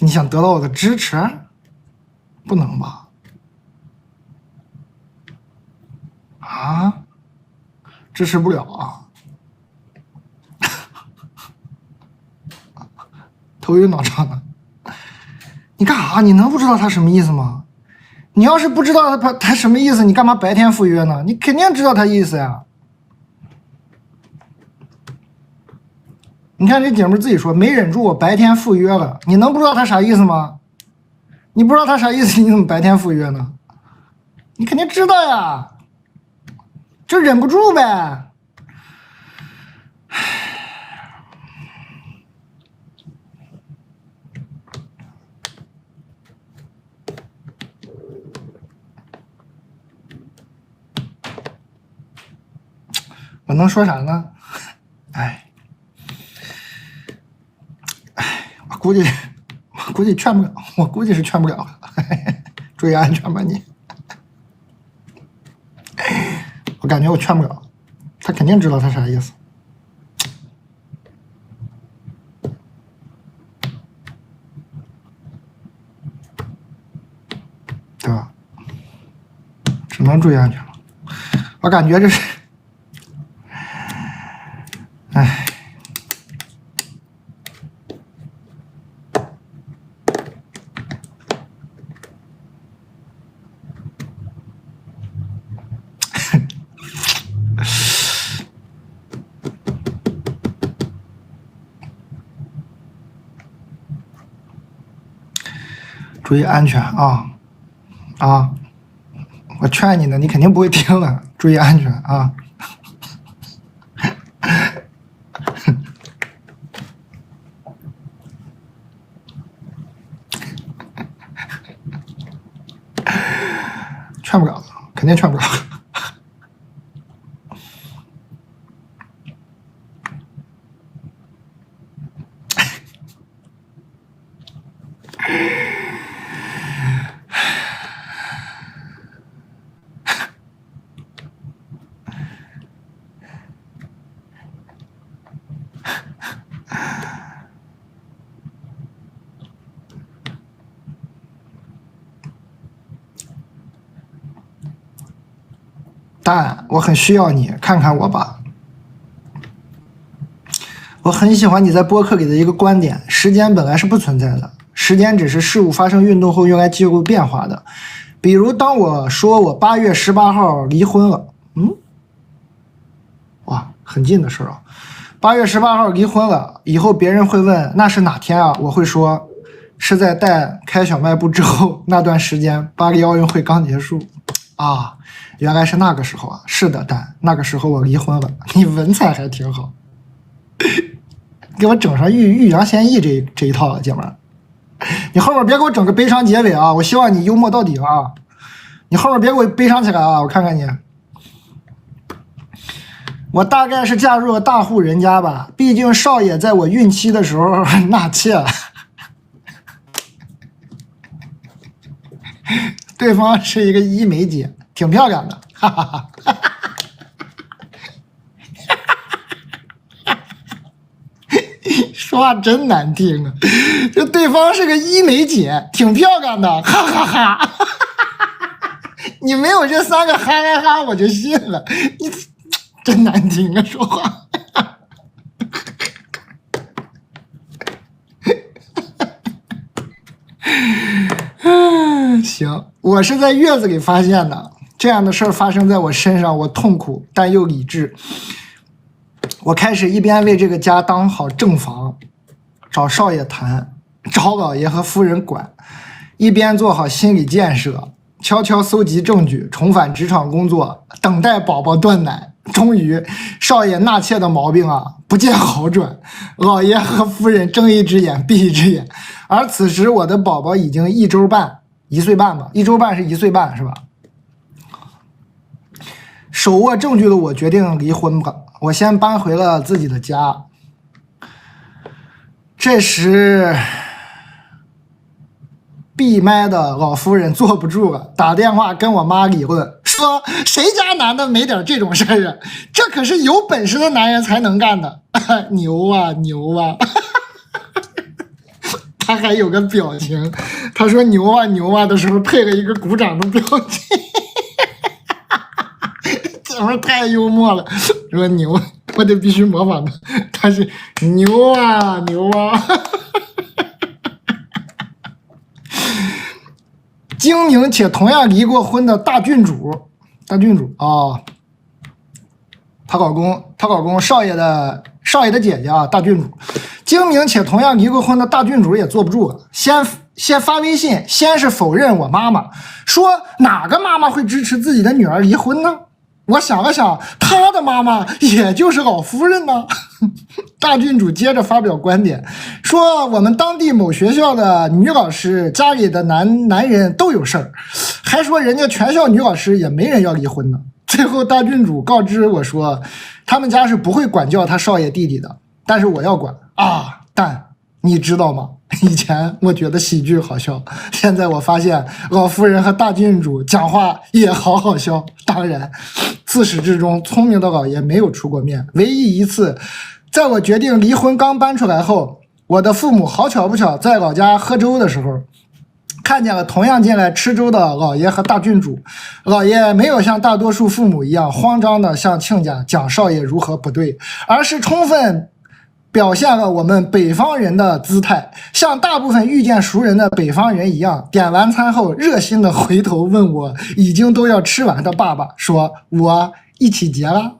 你想得到我的支持？不能吧？啊？支持不了啊。头晕脑胀的，你干啥？你能不知道他什么意思吗？你要是不知道他什么意思，你干嘛白天赴约呢？你肯定知道他意思呀。你看这姐们自己说没忍住，我白天赴约了。你能不知道他啥意思吗？你不知道他啥意思，你怎么白天赴约呢？你肯定知道呀，就忍不住呗。我能说啥呢？我估计劝不了，我估计是劝不了了。注意安全吧你。我感觉我劝不了，他肯定知道他啥意思，对吧？只能注意安全了。我感觉这是。注意安全啊！我劝你呢，你肯定不会听的。注意安全啊！劝不了，肯定劝不了。但我很需要你，看看我吧。我很喜欢你在播客里的一个观点：时间本来是不存在的，时间只是事物发生运动后用来记录变化的。比如，当我说我8月18号离婚了，哇，很近的事儿啊。8月18号离婚了，以后别人会问那是哪天啊？我会说是在带开小卖部之后那段时间，巴黎奥运会刚结束啊。原来是那个时候啊！是的，但那个时候我离婚了。你文采还挺好，给我整上欲扬先抑这一套了，姐们儿。你后面别给我整个悲伤结尾啊！我希望你幽默到底啊！你后面别给我悲伤起来啊！我看看你。我大概是嫁入了大户人家吧，毕竟少爷在我孕期的时候纳妾了。对方是一个医美姐。挺漂亮的，哈哈哈！说话真难听啊！这对方是个医美姐，挺漂亮的，哈哈哈！你没有这3个哈哈哈，我就信了。你真难听啊，说话。行，我是在月子里发现的。这样的事儿发生在我身上，我痛苦但又理智。我开始一边为这个家当好正房，找少爷谈，找老爷和夫人管，一边做好心理建设，悄悄搜集证据，重返职场工作，等待宝宝断奶。终于，少爷纳妾的毛病啊不见好转，老爷和夫人睁一只眼闭一只眼。而此时，我的宝宝已经1周半，1岁半吧，1周半是1岁半是吧？手握证据的我决定离婚吧，我先搬回了自己的家。这时闭麦的老夫人坐不住了，打电话跟我妈理论，说谁家男的没点这种事儿啊？这可是有本事的男人才能干的。牛啊牛啊！他还有个表情，他说牛啊牛啊的时候配了一个鼓掌的表情。姐们太幽默了，说牛，我得必须模仿他，他是牛啊牛啊。精明且同样离过婚的大郡主啊，她老公少爷的姐姐啊，大郡主。精明且同样离过婚的大郡主也坐不住了，先发微信，先是否认我妈妈，说哪个妈妈会支持自己的女儿离婚呢？我想了想，她的妈妈也就是老夫人呢。大郡主接着发表观点，说我们当地某学校的女老师家里的男人都有事儿，还说人家全校女老师也没人要离婚呢。最后大郡主告知我说，他们家是不会管教他少爷弟弟的，但是我要管啊。但你知道吗？以前我觉得喜剧好笑，现在我发现老夫人和大郡主讲话也好笑。当然，自始至终聪明的老爷没有出过面。唯一一次，在我决定离婚刚搬出来后，我的父母好巧不巧在老家喝粥的时候，看见了同样进来吃粥的老爷和大郡主。老爷没有像大多数父母一样慌张的向亲家讲少爷如何不对，而是充分表现了我们北方人的姿态，像大部分遇见熟人的北方人一样，点完餐后热心的回头问我已经都要吃完的爸爸，说我一起结了。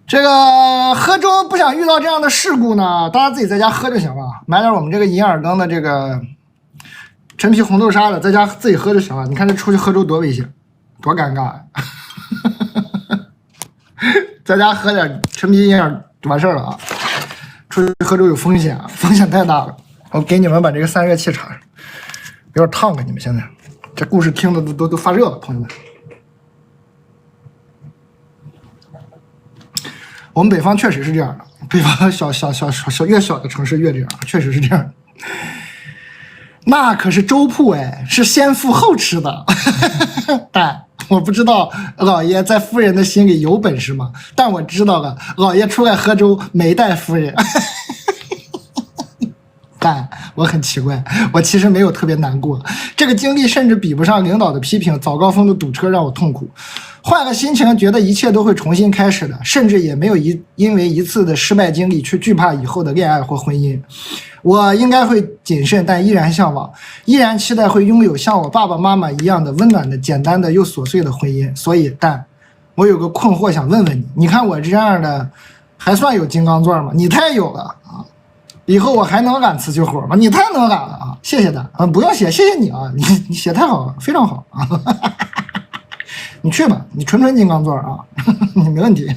这个喝粥不想遇到这样的事故呢，大家自己在家喝就行了，买点我们这个银耳羹的这个陈皮红豆沙的，在家自己喝就行了。你看这出去喝粥多危险，多尴尬呀！在家喝点陈皮银耳就完事儿了啊。出去喝粥有风险啊，风险太大了。我给你们把这个散热器插上，有点烫了。你们现在这故事听的都发热了，朋友们。我们北方确实是这样的，北方越小的城市越这样，确实是这样。那可是粥铺哎，是先付后吃的。但我不知道老爷在夫人的心里有本事吗？但我知道了，老爷出来喝粥没带夫人。但我很奇怪，我其实没有特别难过，这个经历甚至比不上领导的批评，早高峰的堵车让我痛苦。换个心情，觉得一切都会重新开始的，甚至也没有因为一次的失败经历去惧怕以后的恋爱或婚姻。我应该会谨慎，但依然向往，依然期待会拥有像我爸爸妈妈一样的温暖的、简单的又琐碎的婚姻。所以，但我有个困惑想问问你，你看我这样的还算有金刚钻吗？你太有了啊！以后我还能揽瓷器活吗？你太能揽了啊！谢谢他啊，不用谢，谢谢你啊，你写太好了，非常好啊。你去吧，你纯金刚钻啊，你没问题。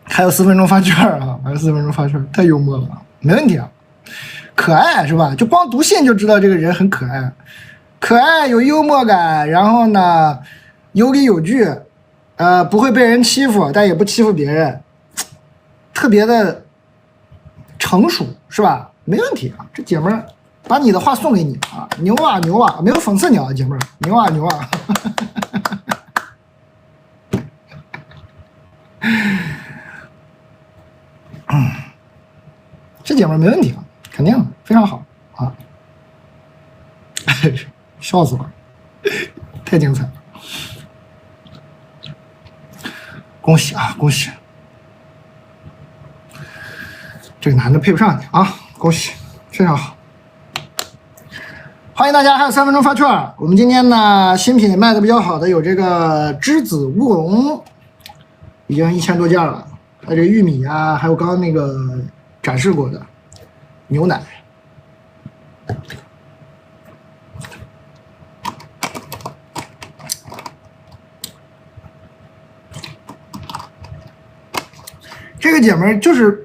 还有4分钟发券啊，还有4分钟发券，太幽默了，没问题啊，可爱是吧？就光读信就知道这个人很可爱，可爱有幽默感，然后呢有理有据，不会被人欺负，但也不欺负别人，特别的成熟是吧？没问题啊，这姐们儿把你的话送给你啊，牛啊牛啊，没有讽刺你啊，姐们儿，牛啊牛啊。这姐们儿没问题啊，肯定非常好啊。笑死我了，太精彩了，恭喜啊恭喜，这个男的配不上你啊，恭喜，非常好。欢迎大家，还有3分钟发券。我们今天呢，新品卖的比较好的有这个栀子乌龙，已经1000多件了。还有这个玉米啊，还有刚刚那个展示过的牛奶。这个姐们就是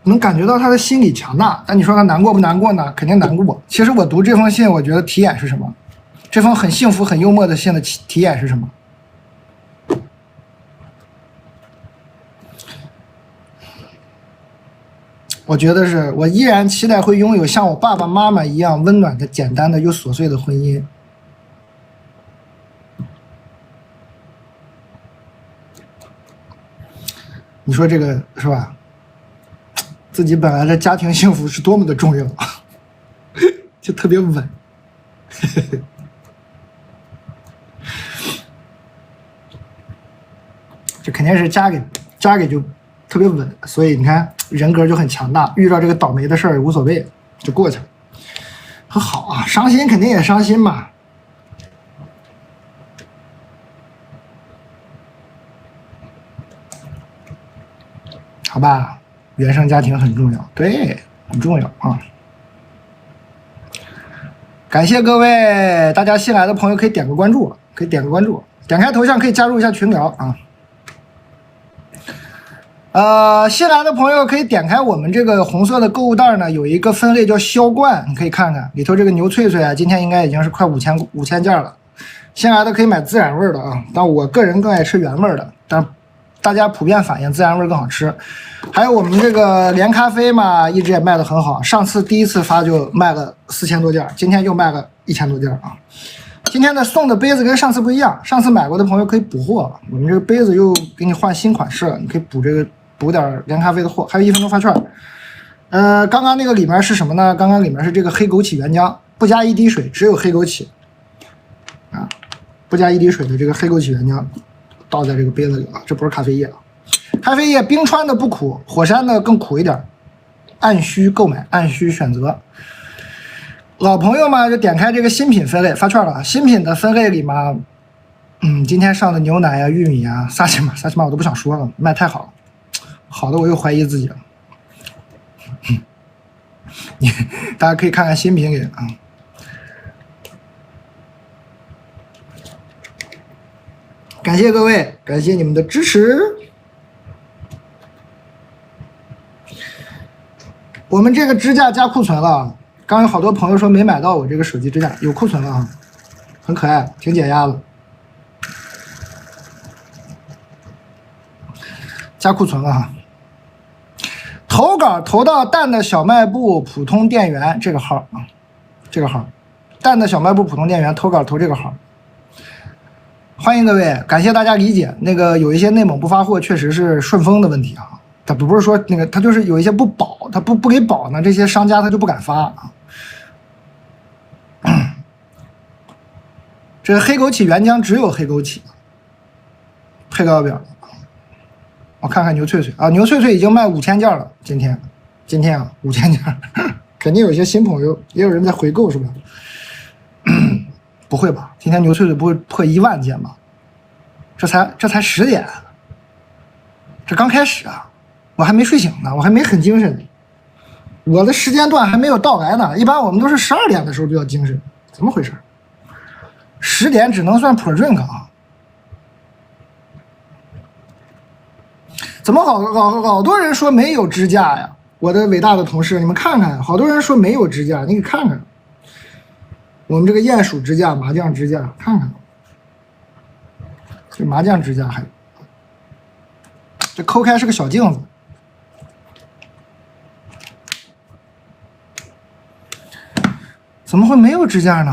能感觉到她的心理强大，但你说她难过不难过呢？肯定难过。其实我读这封信，我觉得题眼是什么？这封很幸福、很幽默的信的题眼是什么？我觉得是我依然期待会拥有像我爸爸妈妈一样温暖的、简单的又琐碎的婚姻。你说这个是吧？自己本来的家庭幸福是多么的重要，就特别稳。这肯定是家给就特别稳，所以你看人格就很强大，遇到这个倒霉的事儿也无所谓，就过去了。很好啊，伤心肯定也伤心嘛。好吧，原生家庭很重要，对，很重要啊。感谢各位，大家新来的朋友可以点个关注，点开头像可以加入一下群聊啊。新来的朋友可以点开我们这个红色的购物袋呢，有一个分类叫销冠，你可以看看里头这个牛脆脆啊，今天应该已经是快5000件了。新来的可以买孜然味的啊，但我个人更爱吃原味的，但大家普遍反映孜然味更好吃。还有我们这个连咖啡嘛，一直也卖得很好，上次第一次发就卖了4000多件，今天又卖了1000多件啊。今天的送的杯子跟上次不一样，上次买过的朋友可以补货，我们这个杯子又给你换新款式了，你可以补点连咖啡的货，还有1分钟发券。刚刚那个里面是什么呢？刚刚里面是这个黑枸杞原浆，不加一滴水，只有黑枸杞啊，不加一滴水的这个黑枸杞原浆倒在这个杯子里了，这不是咖啡液啊。咖啡液冰川的不苦，火山的更苦一点，按需购买，按需选择。老朋友嘛，就点开这个新品分类发券了。新品的分类里嘛，今天上的牛奶呀、玉米啊、萨琪玛我都不想说了，卖太好了，好的我又怀疑自己了。大家可以看看新品给啊。感谢各位，感谢你们的支持。我们这个支架加库存了，刚有好多朋友说没买到我这个手机支架，有库存了啊，很可爱，挺解压的。加库存了哈。投稿投到蛋的小卖部普通店员这个号啊，这个号，蛋的小卖部普通店员投稿投这个号。欢迎各位，感谢大家理解。那个有一些内蒙不发货，确实是顺丰的问题啊。他不是说那个，他就是有一些不保，他不给保呢，这些商家他就不敢发啊。这个黑枸杞原浆只有黑枸杞，配告表。我看看牛脆脆啊，牛脆脆已经卖5000件了，今天啊5000件，肯定有些新朋友，也有人在回购是吧？不会吧？今天牛脆脆不会破1万件吧？这才10点，这刚开始啊，我还没睡醒呢，我还没很精神呢，我的时间段还没有到来呢。一般我们都是12点的时候比较精神，怎么回事？10点只能算 pro drink 啊。怎么好多人说没有支架呀？我的伟大的同事，你们看看，好多人说没有支架，你给看看。我们这个鼹鼠支架、麻将支架，看看，这麻将支架还有，这抠开是个小镜子，怎么会没有支架呢？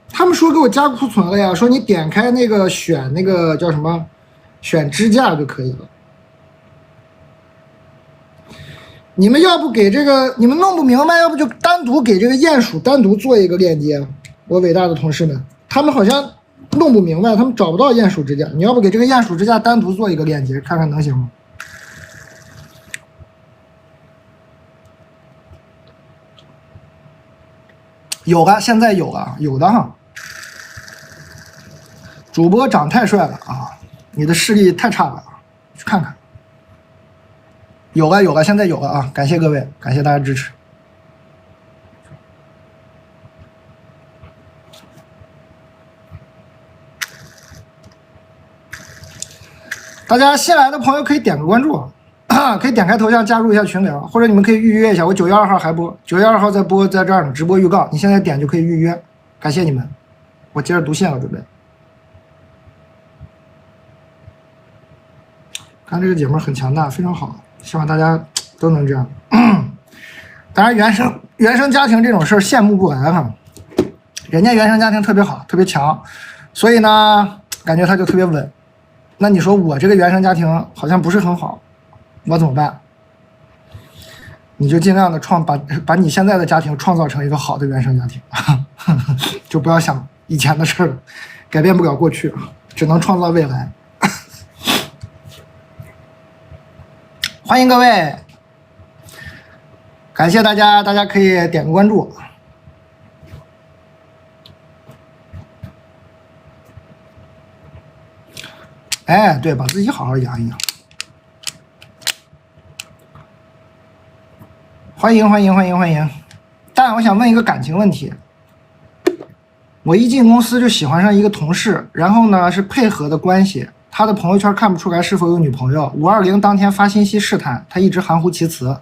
他们说给我加库存了呀，说你点开那个选那个叫什么，选支架就可以了。你们要不给这个，你们弄不明白，要不就单独给这个鼹鼠单独做一个链接。我伟大的同事们，他们好像弄不明白，他们找不到鼹鼠支架。你要不给这个鼹鼠支架单独做一个链接，看看能行吗？有啊，现在有啊，有的哈。主播长太帅了啊，你的视力太差了啊，去看看。有了，现在有了啊！感谢各位，感谢大家支持。大家新来的朋友可以点个关注，可以点开头像加入一下群聊，或者你们可以预约一下，我9月2号还播，9月2号再播，在这儿呢直播预告，你现在点就可以预约。感谢你们，我接着读信了，准备。看这个姐妹很强大，非常好，希望大家都能这样。当然，原生家庭这种事儿羡慕不来哈，人家原生家庭特别好，特别强，所以呢，感觉他就特别稳。那你说我这个原生家庭好像不是很好，我怎么办？你就尽量的把你现在的家庭创造成一个好的原生家庭，就不要想以前的事了，改变不了过去，只能创造未来。欢迎各位，感谢大家，大家可以点个关注。哎，对，把自己好好养一养。欢迎！但我想问一个感情问题。我一进公司就喜欢上一个同事，然后呢是配合的关系，他的朋友圈看不出来是否有女朋友。520当天发信息试探，他一直含糊其辞。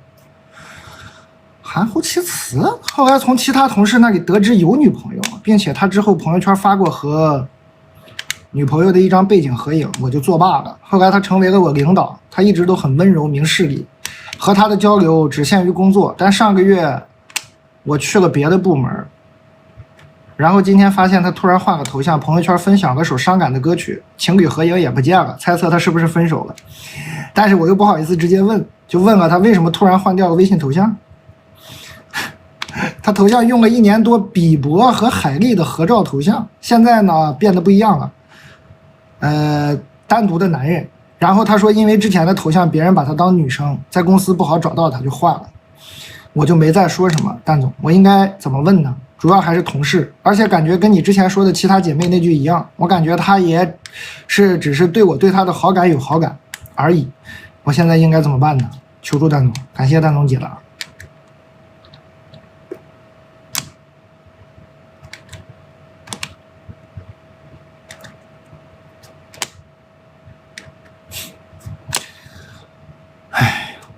后来从其他同事那里得知有女朋友，并且他之后朋友圈发过和女朋友的一张背景合影，我就作罢了。后来他成为了我领导，他一直都很温柔明事理，和他的交流只限于工作。但上个月我去了别的部门，然后今天发现他突然换了头像，朋友圈分享了首伤感的歌曲，情侣合影也不见了，猜测他是不是分手了。但是我又不好意思直接问，就问了他为什么突然换掉了微信头像。他头像用了1年多比伯和海莉的合照头像，现在呢变得不一样了，单独的男人。然后他说因为之前的头像别人把他当女生，在公司不好找到他就换了。我就没再说什么。蛋总，我应该怎么问呢？主要还是同事，而且感觉跟你之前说的其他姐妹那句一样，我感觉他也是只是对我对他的好感有好感而已。我现在应该怎么办呢？求助蛋总，感谢蛋总解答。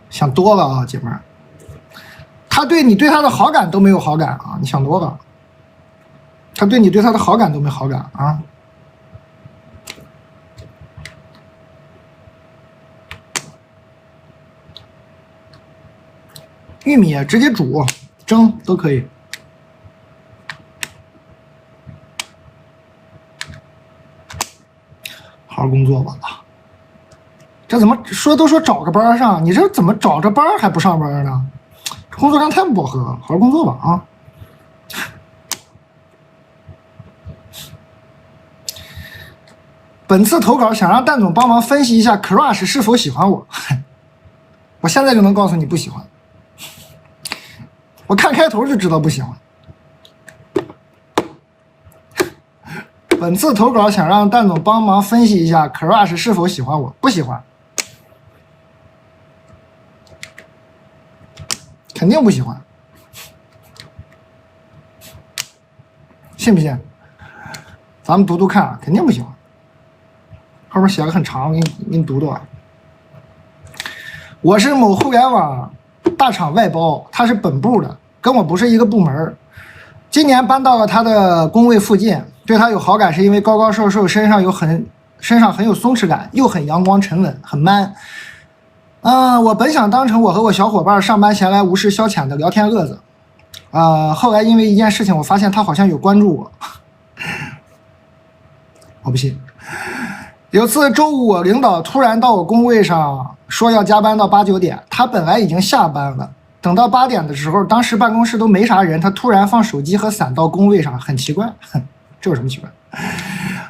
想多了啊，姐妹儿，他对你对他的好感都没有好感啊，你想多了。他对你对他的好感都没好感啊。玉米直接煮、蒸都可以。好好工作吧。这怎么说都说找个班上，你这怎么找着班还不上班呢？工作量太不饱和了，好好工作吧啊！本次投稿想让蛋总帮忙分析一下 Crush 是否喜欢我，我现在就能告诉你不喜欢，我看开头就知道不喜欢。本次投稿想让蛋总帮忙分析一下 Crush 是否喜欢我，不喜欢。肯定不喜欢，信不信？咱们读读看啊，肯定不喜欢。后面写的很长，我给你读读啊。我是某互联网大厂外包，他是本部的，跟我不是一个部门。今年搬到了他的工位附近，对他有好感是因为高高瘦瘦，身上很有松弛感，又很阳光沉稳，很 man。我本想当成我和我小伙伴上班闲来无事消遣的聊天乐子，后来因为一件事情，我发现他好像有关注我，我不信。有次周五，我领导突然到我工位上说要加班到8、9点，他本来已经下班了，等到8点的时候，当时办公室都没啥人，他突然放手机和伞到工位上，很奇怪，这有什么奇怪？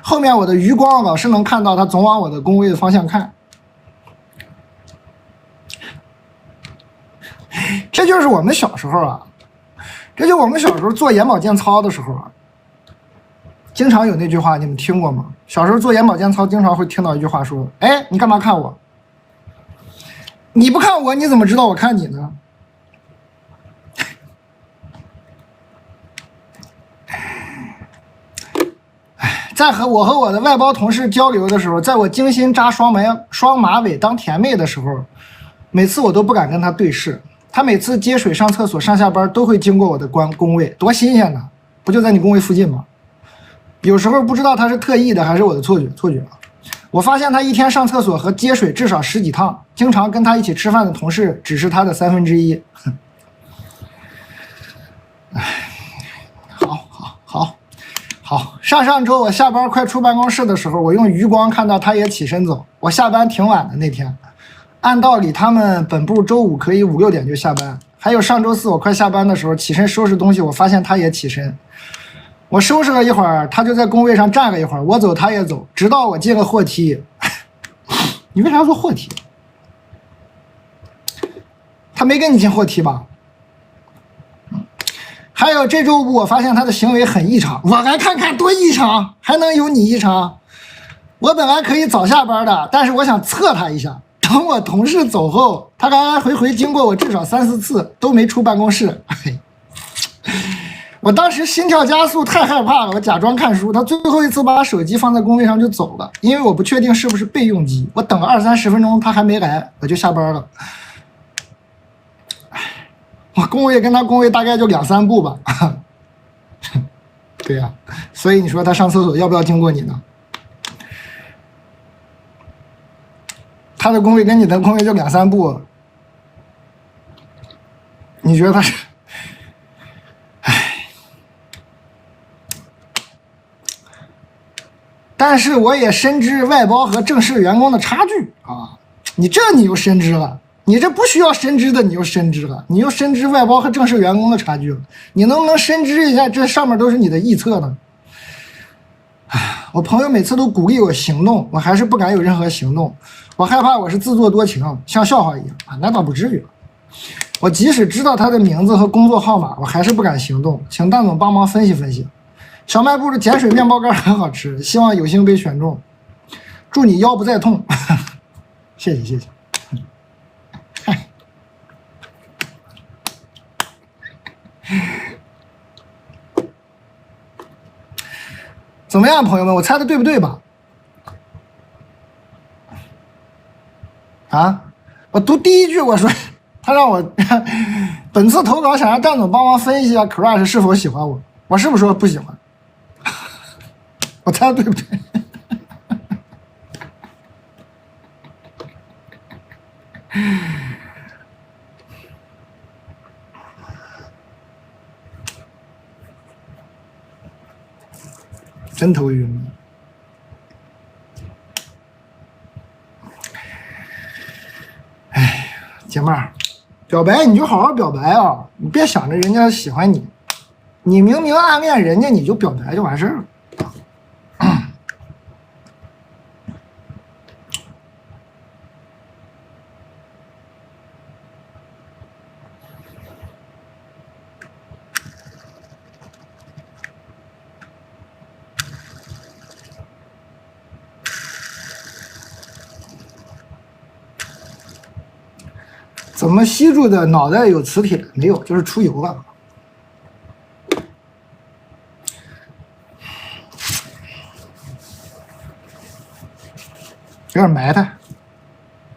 后面我的余光老是能看到他总往我的工位的方向看。这就是我们小时候啊，这就我们小时候做眼保健操的时候啊，经常有那句话，你们听过吗？小时候做眼保健操，经常会听到一句话说：“哎，你干嘛看我？你不看我，你怎么知道我看你呢？”在和我的外包同事交流的时候，在我精心扎双马尾当甜妹的时候，每次我都不敢跟他对视。他每次接水、上厕所、上下班都会经过我的工位，多新鲜呢！不就在你工位附近吗？有时候不知道他是特意的还是我的错觉。我发现他一天上厕所和接水至少10几趟，经常跟他一起吃饭的同事只是他的1/3。好，上周我下班快出办公室的时候，我用余光看到他也起身走。我下班挺晚的那天，按道理他们本部周5可以5、6点就下班。还有上周4我快下班的时候，起身收拾东西，我发现他也起身。我收拾了一会儿，他就在工位上站了一会儿，我走他也走，直到我进了货梯。你为啥坐货梯？他没跟你进货梯吧？还有这周5我发现他的行为很异常，我来看看多异常，还能有你异常？我本来可以早下班的，但是我想测他一下。等我同事走后，他来来回回经过我至少3、4次都没出办公室。我当时心跳加速，太害怕了，我假装看书。他最后一次把手机放在工位上就走了，因为我不确定是不是备用机。我等了20、30分钟，他还没来，我就下班了。我工位跟他工位大概就2、3步吧。对呀，所以你说他上厕所要不要经过你呢？他的工位跟你的工位就2、3步，你觉得他是？但是我也深知外包和正式员工的差距啊！你又深知了，你这不需要深知的，你又深知了，你又深知外包和正式员工的差距了。你能不能深知一下，这上面都是你的臆测呢？我朋友每次都鼓励我行动，我还是不敢有任何行动。我害怕我是自作多情，像笑话一样啊，那倒不至于。我即使知道他的名字和工作号码，我还是不敢行动。请蛋总帮忙分析分析。小卖部的碱水面包干很好吃，希望有幸被选中。祝你腰不再痛。谢谢谢谢。怎么样，朋友们？我猜的对不对吧？啊，我读第一句我说，他让我本次投稿想让蛋总帮忙分析一下 Crush 是否喜欢我，我是不是说不喜欢？我猜的对不对？真头晕。哎，姐妹儿，表白你就好好表白啊，你别想着人家喜欢你，你明明暗恋人家，你就表白就完事儿了。怎么吸住的脑袋有磁铁？没有，就是出油了。有点埋汰，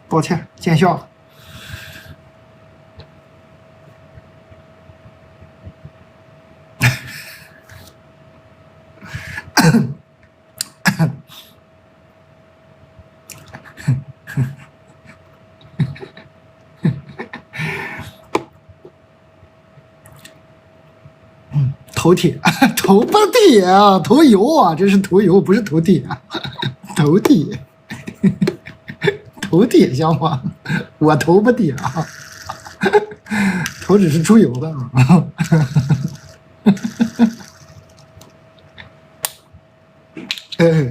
抱歉，见笑了。头铁，头不铁啊，头油啊，这是头油，不是头铁啊，头铁，头铁像话？我头不铁啊，头只是出油的啊。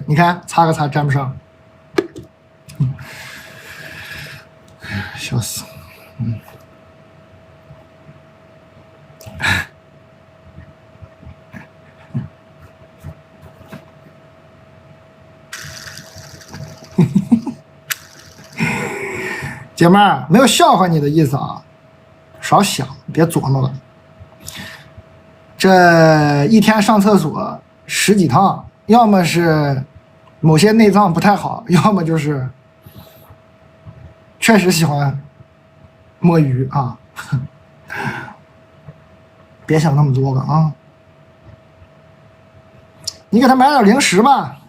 你看，擦个擦沾不上，笑死，姐妹儿，没有笑话你的意思啊，少想，别琢磨了。这一天上厕所10几趟，要么是某些内脏不太好，要么就是确实喜欢摸鱼啊。别想那么多了啊！你给他买点零食吧。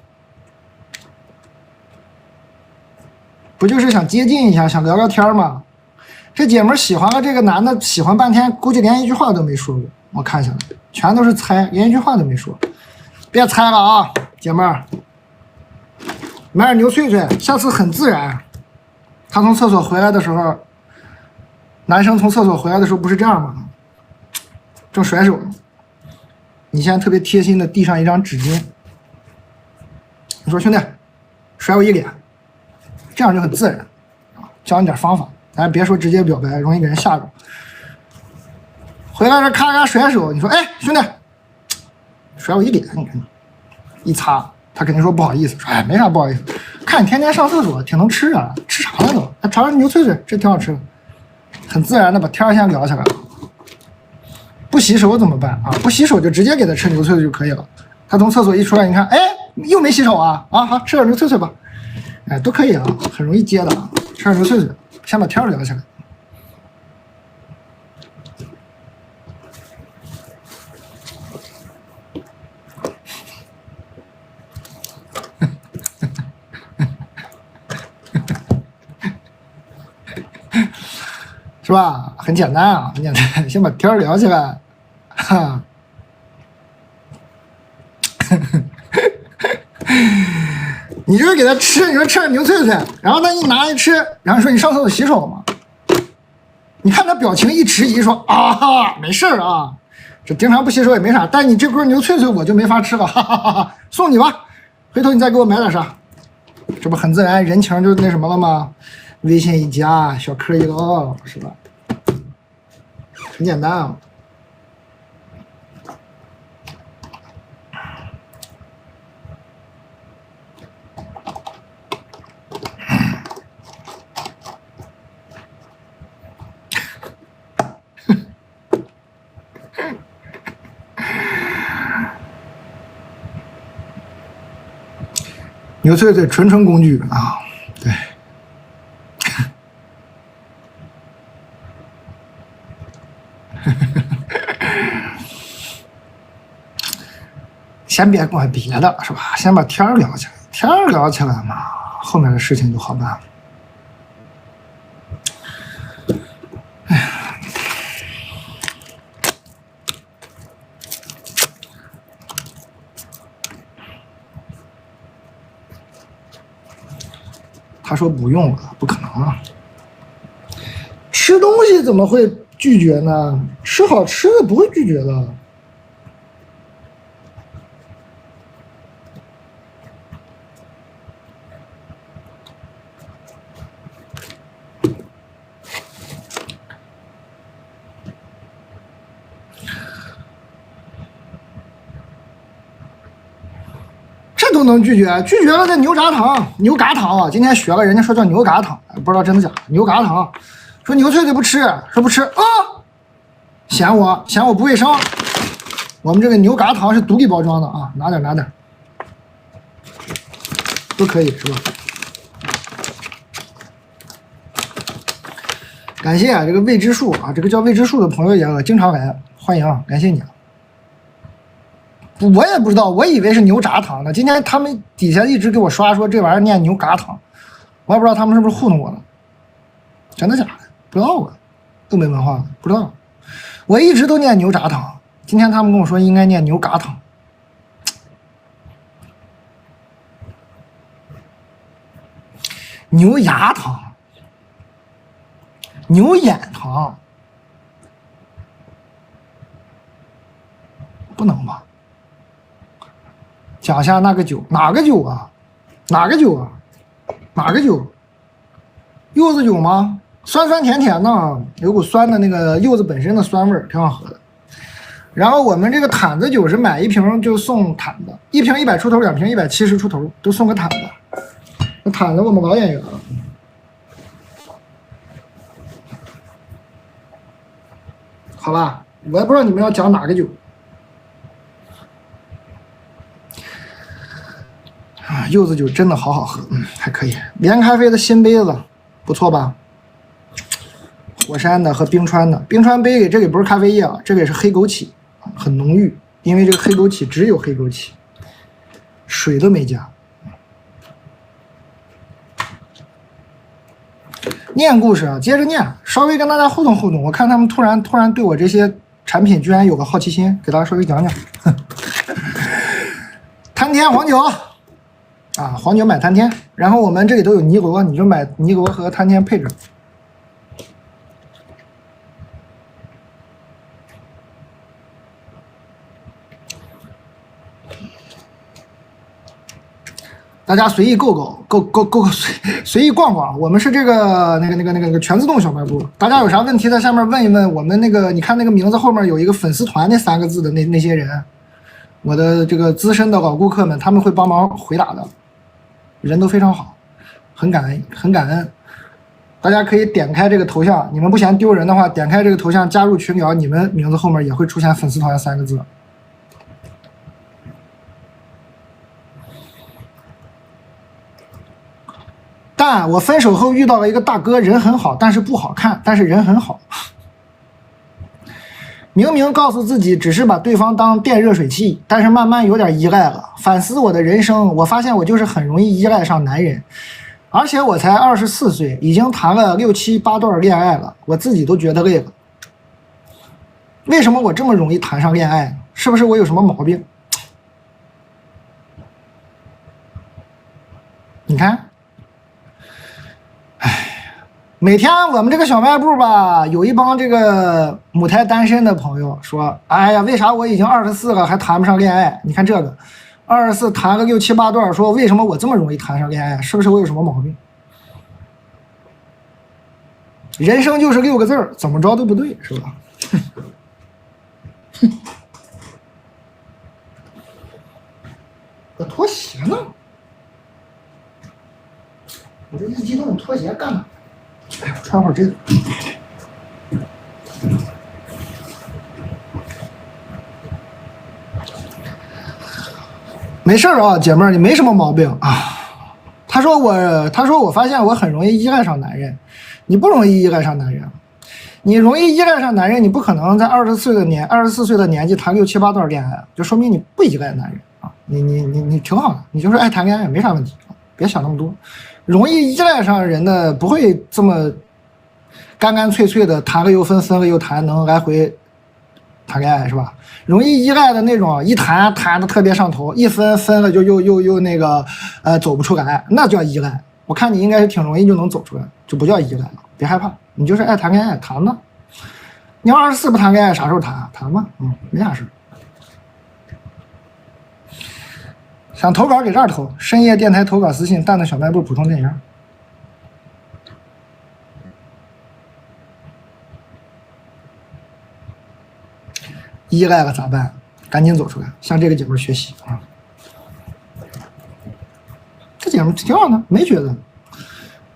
不就是想接近一下，想聊聊天吗？这姐们喜欢了这个男的，喜欢半天，估计连一句话都没说过。我看下来，全都是猜，连一句话都没说。别猜了啊，姐妹儿，买点牛脆脆，下次很自然。他从厕所回来的时候，男生从厕所回来的时候不是这样吗？正甩手呢，你现在特别贴心的递上一张纸巾，你说兄弟，甩我一脸，这样就很自然啊。教你点方法，咱别说直接表白，容易给人吓着。回来这咔咔甩手，你说哎兄弟，甩我一脸，你看一擦，他肯定说不好意思，说哎没啥不好意思，看你天天上厕所挺能吃啊，吃啥了都？还尝尝牛脆脆，这挺好吃的，很自然的把天先聊起来了。不洗手怎么办啊？不洗手就直接给他吃牛脆脆就可以了。他从厕所一出来，你看，哎，又没洗手啊？啊，好，吃点牛脆脆吧。哎，都可以啊，很容易接的啊。吃点牛脆脆，先把天聊起来。是吧？很简单啊，很简单，先把天聊起来。哈。你就是给他吃，你说吃点牛脆脆，然后他一拿一吃，然后说你上厕所洗手了吗？你看他表情一迟疑，说啊没事啊，这平常不洗手也没啥，但你这根牛脆脆我就没法吃了，哈哈哈哈，送你吧，回头你再给我买点啥，这不很自然，人情就那什么了吗？微信一加，小嗑一唠，是吧？很简单啊。牛脆脆纯纯工具啊，对。先别管别的，是吧？先把天儿聊起来，天儿聊起来嘛，后面的事情就好办了。哎呀，他说不用了，不可能啊！吃东西怎么会拒绝呢？吃好吃的不会拒绝的。都能拒绝，拒绝了这牛轧糖、牛轧糖啊！今天学了，人家说叫牛轧糖，不知道真的假的。牛轧糖，说牛脆脆不吃，说不吃啊，嫌我不卫生。我们这个牛轧糖是独立包装的啊，拿点，都可以是吧？感谢啊，这个未知数啊，这个叫未知数的朋友也经常来，欢迎啊，感谢你啊。我也不知道，我以为是牛轧糖呢。今天他们底下一直给我刷说这玩意儿念牛轧糖，我也不知道他们是不是糊弄我呢。真的假的？不知道啊，都没文化，不知道。我一直都念牛轧糖，今天他们跟我说应该念牛轧糖。牛牙糖，牛眼糖，不能吧？讲一下那个酒，哪个酒啊？哪个酒啊？哪个酒？柚子酒吗？酸酸甜甜的，有股酸的那个柚子本身的酸味儿，挺好喝的。然后我们这个毯子酒是买一瓶就送毯子，一瓶100出头，两瓶170出头，都送个毯子。那毯子我们老演员了，好吧？我也不知道你们要讲哪个酒。啊，柚子酒真的好好喝，还可以。连咖啡的新杯子，不错吧？火山的和冰川的，冰川杯这个不是咖啡液啊，这个也是黑枸杞，很浓郁，因为这个黑枸杞只有黑枸杞，水都没加。念故事啊，接着念，稍微跟大家互动互动。我看他们突然对我这些产品居然有个好奇心，给大家稍微讲讲。滩天黄酒啊，黄酒买滩天，然后我们这里都有尼罗，你就买尼罗和滩天配置。大家随意购随意逛逛，我们是这个那个全自动小卖部。大家有啥问题在下面问一问，我们那个你看那个名字后面有一个粉丝团那3个字的那些人，我的这个资深的老顾客们，他们会帮忙回答的，人都非常好，很感恩。大家可以点开这个头像，你们不嫌丢人的话，点开这个头像加入群聊，你们名字后面也会出现粉丝团3个字。但我分手后遇到了一个大哥，人很好，但是不好看，但是人很好。明明告诉自己只是把对方当电热水器，但是慢慢有点依赖了。反思我的人生，我发现我就是很容易依赖上男人，而且我才24岁，已经谈了6、7、8段恋爱了，我自己都觉得累了。为什么我这么容易谈上恋爱？是不是我有什么毛病？你看。每天我们这个小卖部吧，有一帮这个母胎单身的朋友说：“哎呀，为啥我已经24了还谈不上恋爱？你看这个，24谈个6、7、8段，说为什么我这么容易谈上恋爱？是不是我有什么毛病？人生就是6个字，怎么着都不对，是吧？”我拖鞋呢？我这一激动拖鞋干嘛？哎，我穿会儿这个。没事啊，姐妹儿，你没什么毛病啊。他说我发现我很容易依赖上男人，你不容易依赖上男人，你容易依赖上男人，你不可能在24岁的年纪谈6、7、8段恋爱，就说明你不依赖男人啊。你挺好的，你就是爱谈恋爱没啥问题，别想那么多。容易依赖上人的不会这么干脆的谈了又分，分了又谈，能来回谈恋爱是吧？容易依赖的那种，一谈的特别上头，一分了就又那个走不出来，那叫依赖。我看你应该是挺容易就能走出来，就不叫依赖了，别害怕，你就是爱谈恋爱谈吧。你要24不谈恋爱，啥时候谈？谈吧，没啥事。想投稿给这儿投，深夜电台投稿私信，蛋的小卖部普通店员。依赖了咋办？赶紧走出来，向这个姐妹学习啊！这姐妹挺好的，没觉得。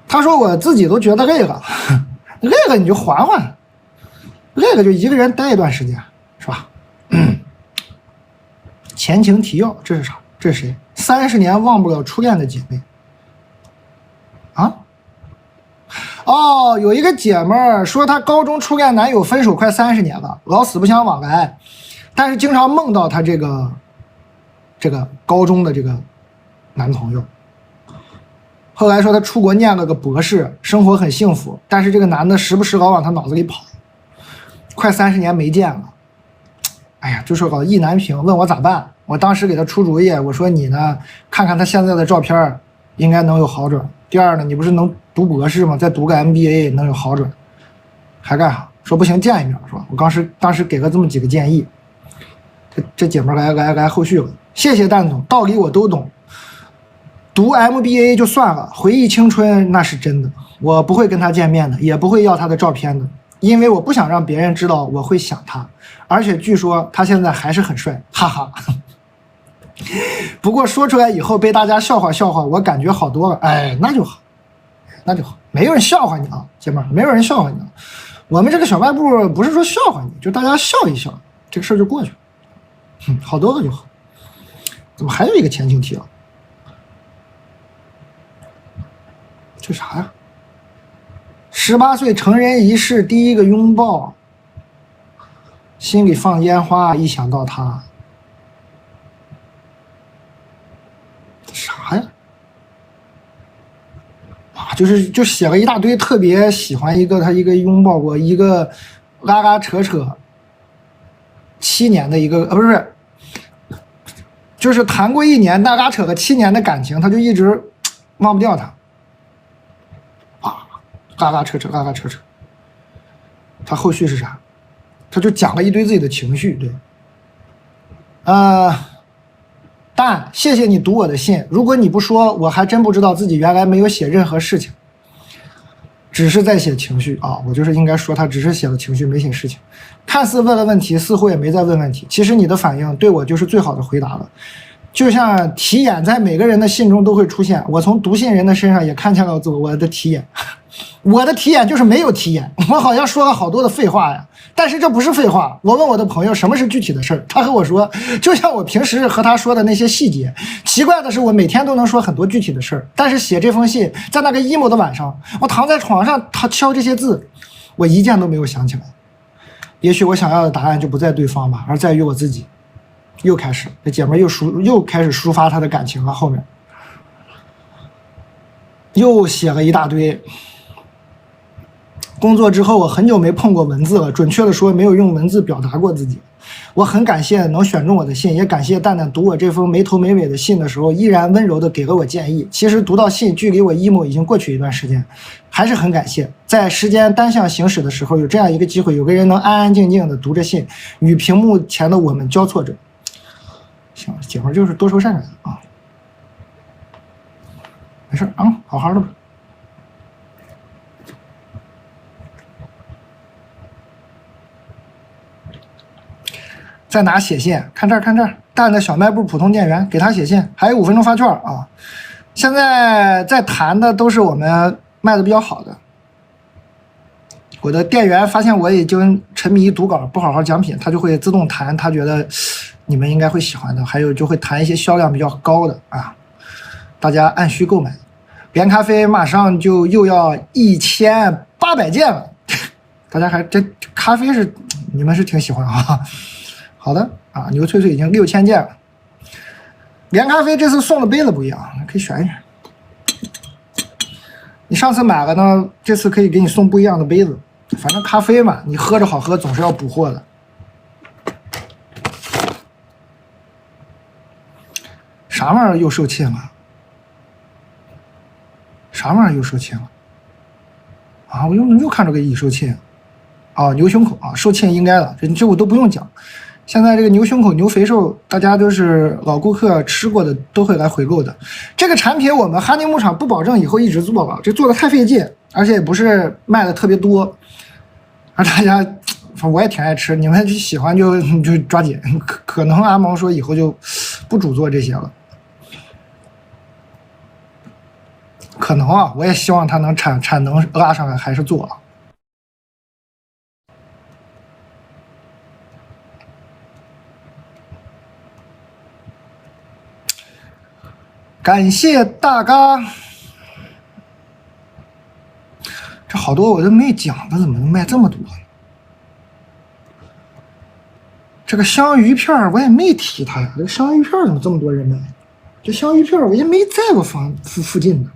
她说我自己都觉得累了，累了你就缓缓，累了就一个人待一段时间，是吧？前情提要，这是啥？这是谁？30年忘不了初恋的姐妹啊？哦，有一个姐妹儿说她高中初恋男友分手快30年了，老死不相往来，但是经常梦到她这个高中的这个男朋友。后来说她出国念了个博士，生活很幸福，但是这个男的时不时老往她脑子里跑，快30年没见了。哎呀，就是个意难平，问我咋办。我当时给他出主意，我说你呢，看看他现在的照片，应该能有好转。第二呢，你不是能读博士吗？再读个 MBA 能有好转，还干啥？说不行见一面是吧？我当时给了这么几个建议，这姐妹来后续了。谢谢蛋总，道理我都懂。读 MBA 就算了，回忆青春那是真的。我不会跟他见面的，也不会要他的照片的，因为我不想让别人知道我会想他。而且据说他现在还是很帅，哈哈。不过说出来以后被大家笑话，我感觉好多了。哎，那就好，没有人笑话你啊，姐妹儿，没有人笑话你啊。我们这个小卖部不是说笑话你，就大家笑一笑，这个事儿就过去了。好多个就好。怎么还有一个前情提要？这啥呀？18岁成人仪式第一个拥抱，心里放烟花，一想到他。啥呀？啊，就写了一大堆，特别喜欢他一个拥抱过一个拉拉扯扯7年的一个不是，就是谈过1年拉拉扯个7年的感情，他就一直忘不掉他啊，拉拉扯扯拉拉扯扯。他后续是啥？他就讲了一堆自己的情绪，对，但谢谢你读我的信，如果你不说，我还真不知道自己原来没有写任何事情，只是在写情绪啊！我就是应该说他只是写了情绪，没写事情。看似问了问题，似乎也没在问问题。其实你的反应对我就是最好的回答了。就像题眼在每个人的信中都会出现，我从读信人的身上也看见了我的题眼。我的题眼就是没有题眼，我好像说了好多的废话呀，但是这不是废话。我问我的朋友什么是具体的事儿，他和我说，就像我平时和他说的那些细节。奇怪的是，我每天都能说很多具体的事儿，但是写这封信，在那个 emo 的晚上，我躺在床上，他敲这些字，我一件都没有想起来。也许我想要的答案就不在对方吧，而在于我自己。又开始，这姐们又开始抒发她的感情了，后面又写了一大堆。工作之后，我很久没碰过文字了，准确的说，没有用文字表达过自己。我很感谢能选中我的信，也感谢蛋蛋读我这封没头没尾的信的时候，依然温柔的给了我建议。其实读到信，距离我 emo 已经过去一段时间，还是很感谢。在时间单向行驶的时候，有这样一个机会，有个人能安安静静的读着信，与屏幕前的我们交错着。行，姐们就是多愁善感啊，没事啊，好好的吧。在哪写信？看这儿，看这儿，蛋的小卖部普通店员给他写信，还有5分钟发券啊！现在在谈的都是我们卖的比较好的。我的店员发现我已经沉迷读稿，不好好讲品，他就会自动谈，他觉得你们应该会喜欢的，还有就会谈一些销量比较高的啊，大家按需购买。连咖啡马上就又要1800件了，大家还这咖啡是你们是挺喜欢啊。好的啊，牛脆脆已经6000件了。连咖啡这次送的杯子不一样，可以选一选。你上次买了呢，这次可以给你送不一样的杯子。反正咖啡嘛，你喝着好喝，总是要补货的。啥玩意儿又受气了？啥玩意儿又受气了？啊，我又看着个已受气。啊，牛胸口啊，受气应该了，这我都不用讲。现在这个牛胸口、牛肥瘦，大家都是老顾客吃过的，都会来回购的。这个产品我们哈尼牧场不保证以后一直做了，这做的太费劲，而且也不是卖的特别多。而大家，我也挺爱吃，你们喜欢就抓紧。可能阿毛说以后就不主做这些了。可能啊，我也希望它能产能拉上来，还是做。感谢大嘎，这好多我都没讲的，怎么能卖这么多呢？这个香鱼片我也没提它呀，这个香鱼片怎么这么多人买？这香鱼片我也没在过附近呢。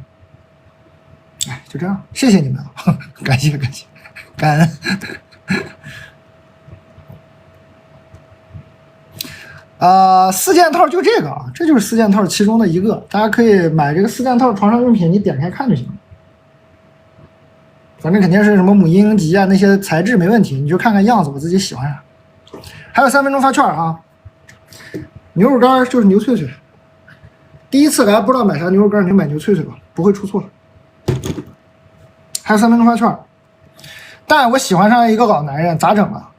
哎，就这样，谢谢你们啊，感谢感恩。4件套就这个啊，这就是4件套其中的一个，大家可以买这个4件套床上用品，你点开看就行了。反正肯定是什么母婴级啊，那些材质没问题，你就看看样子，我自己喜欢啥。还有3分钟发券啊，牛肉干就是牛脆脆。第一次来不知道买啥牛肉干，你就买牛脆脆吧，不会出错。还有3分钟发券，但我喜欢上一个老男人，咋整啊？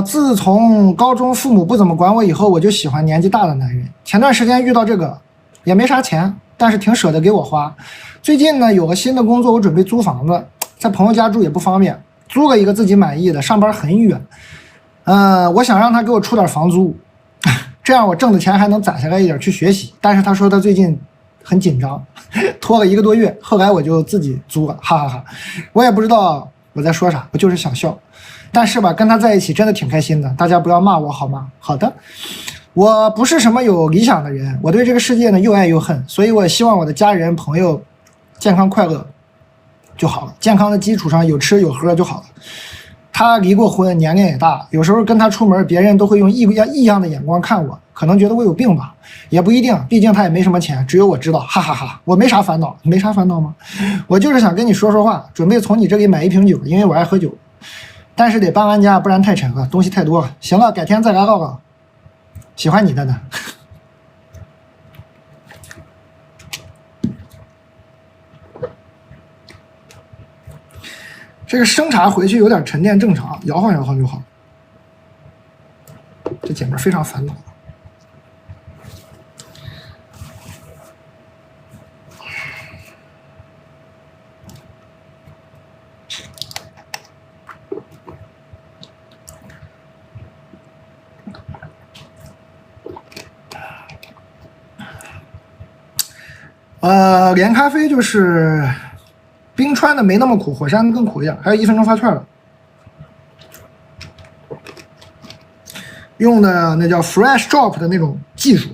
自从高中父母不怎么管我以后，我就喜欢年纪大的男人。前段时间遇到这个，也没啥钱，但是挺舍得给我花。最近呢，有个新的工作，我准备租房子，在朋友家住也不方便，租了一个自己满意的，上班很远。我想让他给我出点房租，这样我挣的钱还能攒下来一点去学习。但是他说他最近很紧张，拖了1个多月，后来我就自己租了，哈哈哈。我也不知道我在说啥，我就是想笑。但是吧，跟他在一起真的挺开心的，大家不要骂我好吗？好的，我不是什么有理想的人，我对这个世界呢又爱又恨，所以我希望我的家人朋友健康快乐就好了，健康的基础上有吃有喝就好了。他离过婚，年龄也大，有时候跟他出门，别人都会用异样的眼光看我，可能觉得我有病吧，也不一定，毕竟他也没什么钱，只有我知道，哈哈哈，我没啥烦恼，你没啥烦恼吗？我就是想跟你说说话，准备从你这里买一瓶酒，因为我爱喝酒，但是得搬完家，不然太沉了，东西太多了。行了，改天再来唠唠。喜欢你的呢。这个生茶回去有点沉淀，正常，摇晃摇晃就好。这姐们非常烦恼。连咖啡就是冰川的没那么苦，火山更苦一点。还有1分钟发券了，用的那叫 Fresh Drop 的那种技术，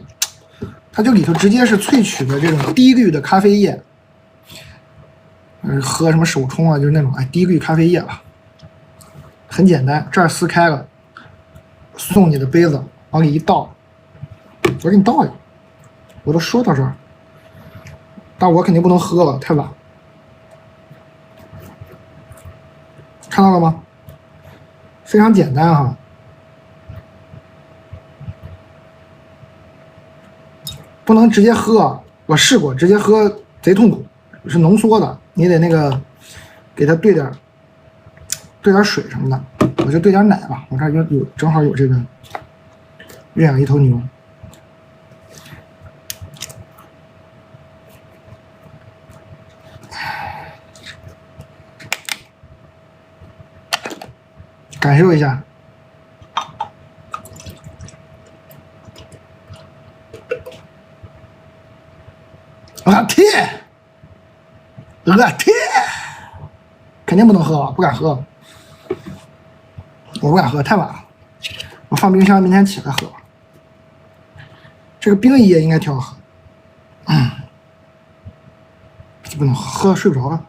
它就里头直接是萃取的这种低滤的咖啡液。喝什么手冲啊，就是那种低滤咖啡液吧，很简单，这儿撕开了，送你的杯子往里一倒，我给你倒一个，我都说到这儿。但我肯定不能喝了，太晚。看到了吗？非常简单哈。不能直接喝，我试过，直接喝贼痛苦，是浓缩的，你得那个给它兑点水什么的，我就兑点奶吧。我这儿有正好有这个认养一头牛。感受一下，我天，肯定不能喝，不敢喝，我不敢喝，太晚了，我放冰箱，明天起来喝。这个冰饮也应该挺好喝，不能喝睡不着了。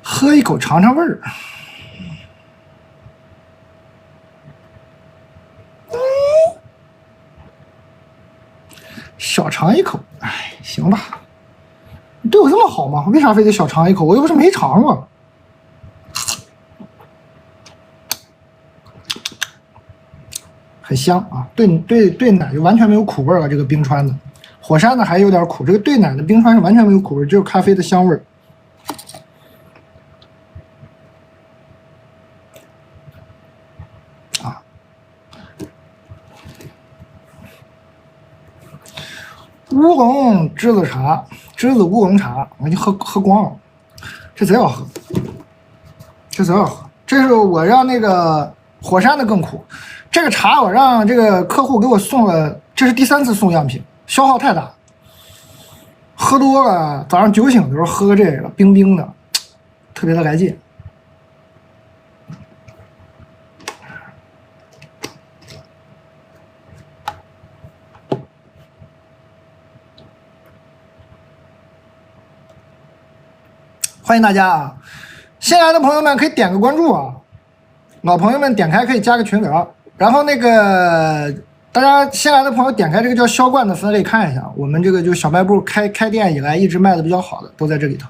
喝一口尝尝味儿，小尝一口，哎，行吧。你对我这么好吗？为啥非得小尝一口？我又不是没尝过。很香啊，兑奶就完全没有苦味了。这个冰川的，火山的还有点苦，这个兑奶的冰川是完全没有苦味，只有咖啡的香味儿。乌龙栀子茶，栀子乌龙茶，我已经喝光了，这贼好喝，这贼好喝。这是我让那个火山的更苦，这个茶我让这个客户给我送了，这是第3次送样品，消耗太大，喝多了，早上酒醒的时候喝这个冰冰的，特别的来劲。欢迎大家啊！新来的朋友们可以点个关注啊，老朋友们点开可以加个群聊。然后那个大家新来的朋友点开这个叫销冠的分类看一下，我们这个就小卖部开店以来一直卖的比较好的都在这里头。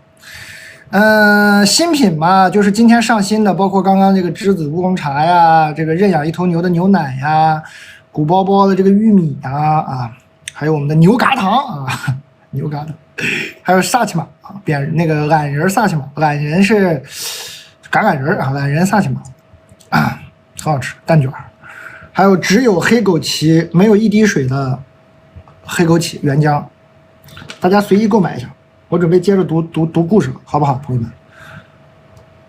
新品嘛，就是今天上新的，包括刚刚这个栀子乌龙茶呀，这个认养一头牛的牛奶呀，鼓包包的这个玉米呀还有我们的牛轧糖啊，牛轧糖。还有萨琪玛啊，那个懒人萨琪玛，懒人是橄人啊，懒人萨琪玛啊，很好吃，蛋卷。还有只有黑枸杞没有一滴水的黑枸杞原浆，大家随意购买一下。我准备接着读故事了，好不好，朋友们？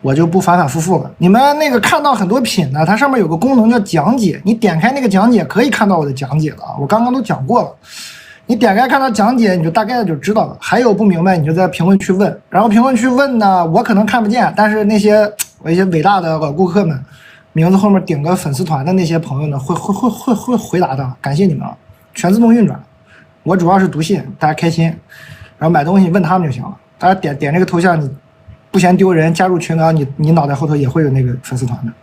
我就不反反复复了。你们那个看到很多品呢，它上面有个功能叫讲解，你点开那个讲解可以看到我的讲解了啊，我刚刚都讲过了。你点开看到讲解，你就大概就知道了。还有不明白，你就在评论区问。然后评论区问呢，我可能看不见，但是那些我一些伟大的老顾客们，名字后面顶个粉丝团的那些朋友呢，会回答的，感谢你们啊，全自动运转。我主要是读信，大家开心，然后买东西问他们就行了。大家点这个头像，你不嫌丢人，加入群聊，你脑袋后头也会有那个粉丝团的。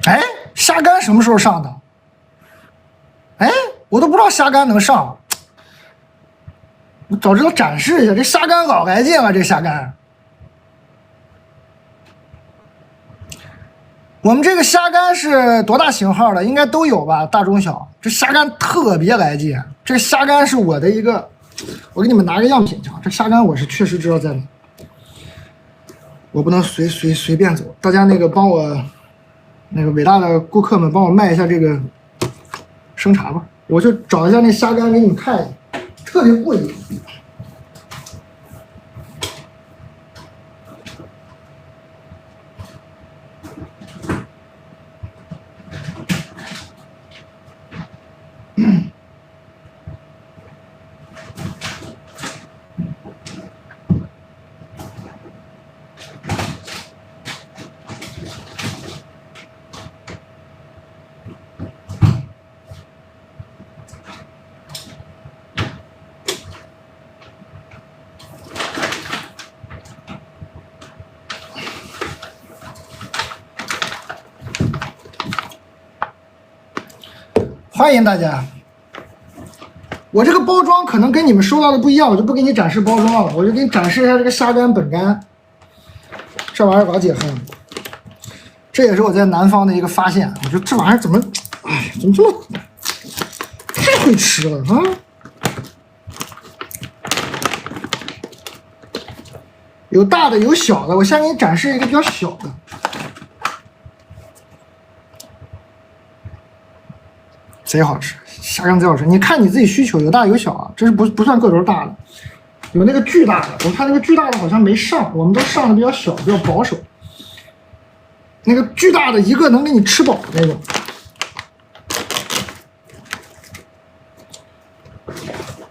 哎，虾干什么时候上的？哎，我都不知道虾干能上。我早知道展示一下，这虾干老来劲了，这虾干。我们这个虾干是多大型号的？应该都有吧，大中小。这虾干特别来劲，这虾干是我的一个，我给你们拿个样品去。这虾干我是确实知道在哪，我不能随便走。大家那个帮我，那个伟大的顾客们帮我卖一下这个生茶吧，我就找一下那虾干给你们看一下，特别过瘾。欢迎大家！我这个包装可能跟你们收到的不一样，我就不给你展示包装了，我就给你展示一下这个虾干本干。这玩意儿老解恨，这也是我在南方的一个发现。我觉得这玩意儿怎么，哎，怎么这么太会吃了啊！有大的有小的，我先给你展示一个比较小的。贼好吃，虾干贼好吃。你看你自己需求，有大有小啊，这是不算个头大的，有那个巨大的，我看那个巨大的好像没上，我们都上的比较小，比较保守。那个巨大的一个能给你吃饱的那种。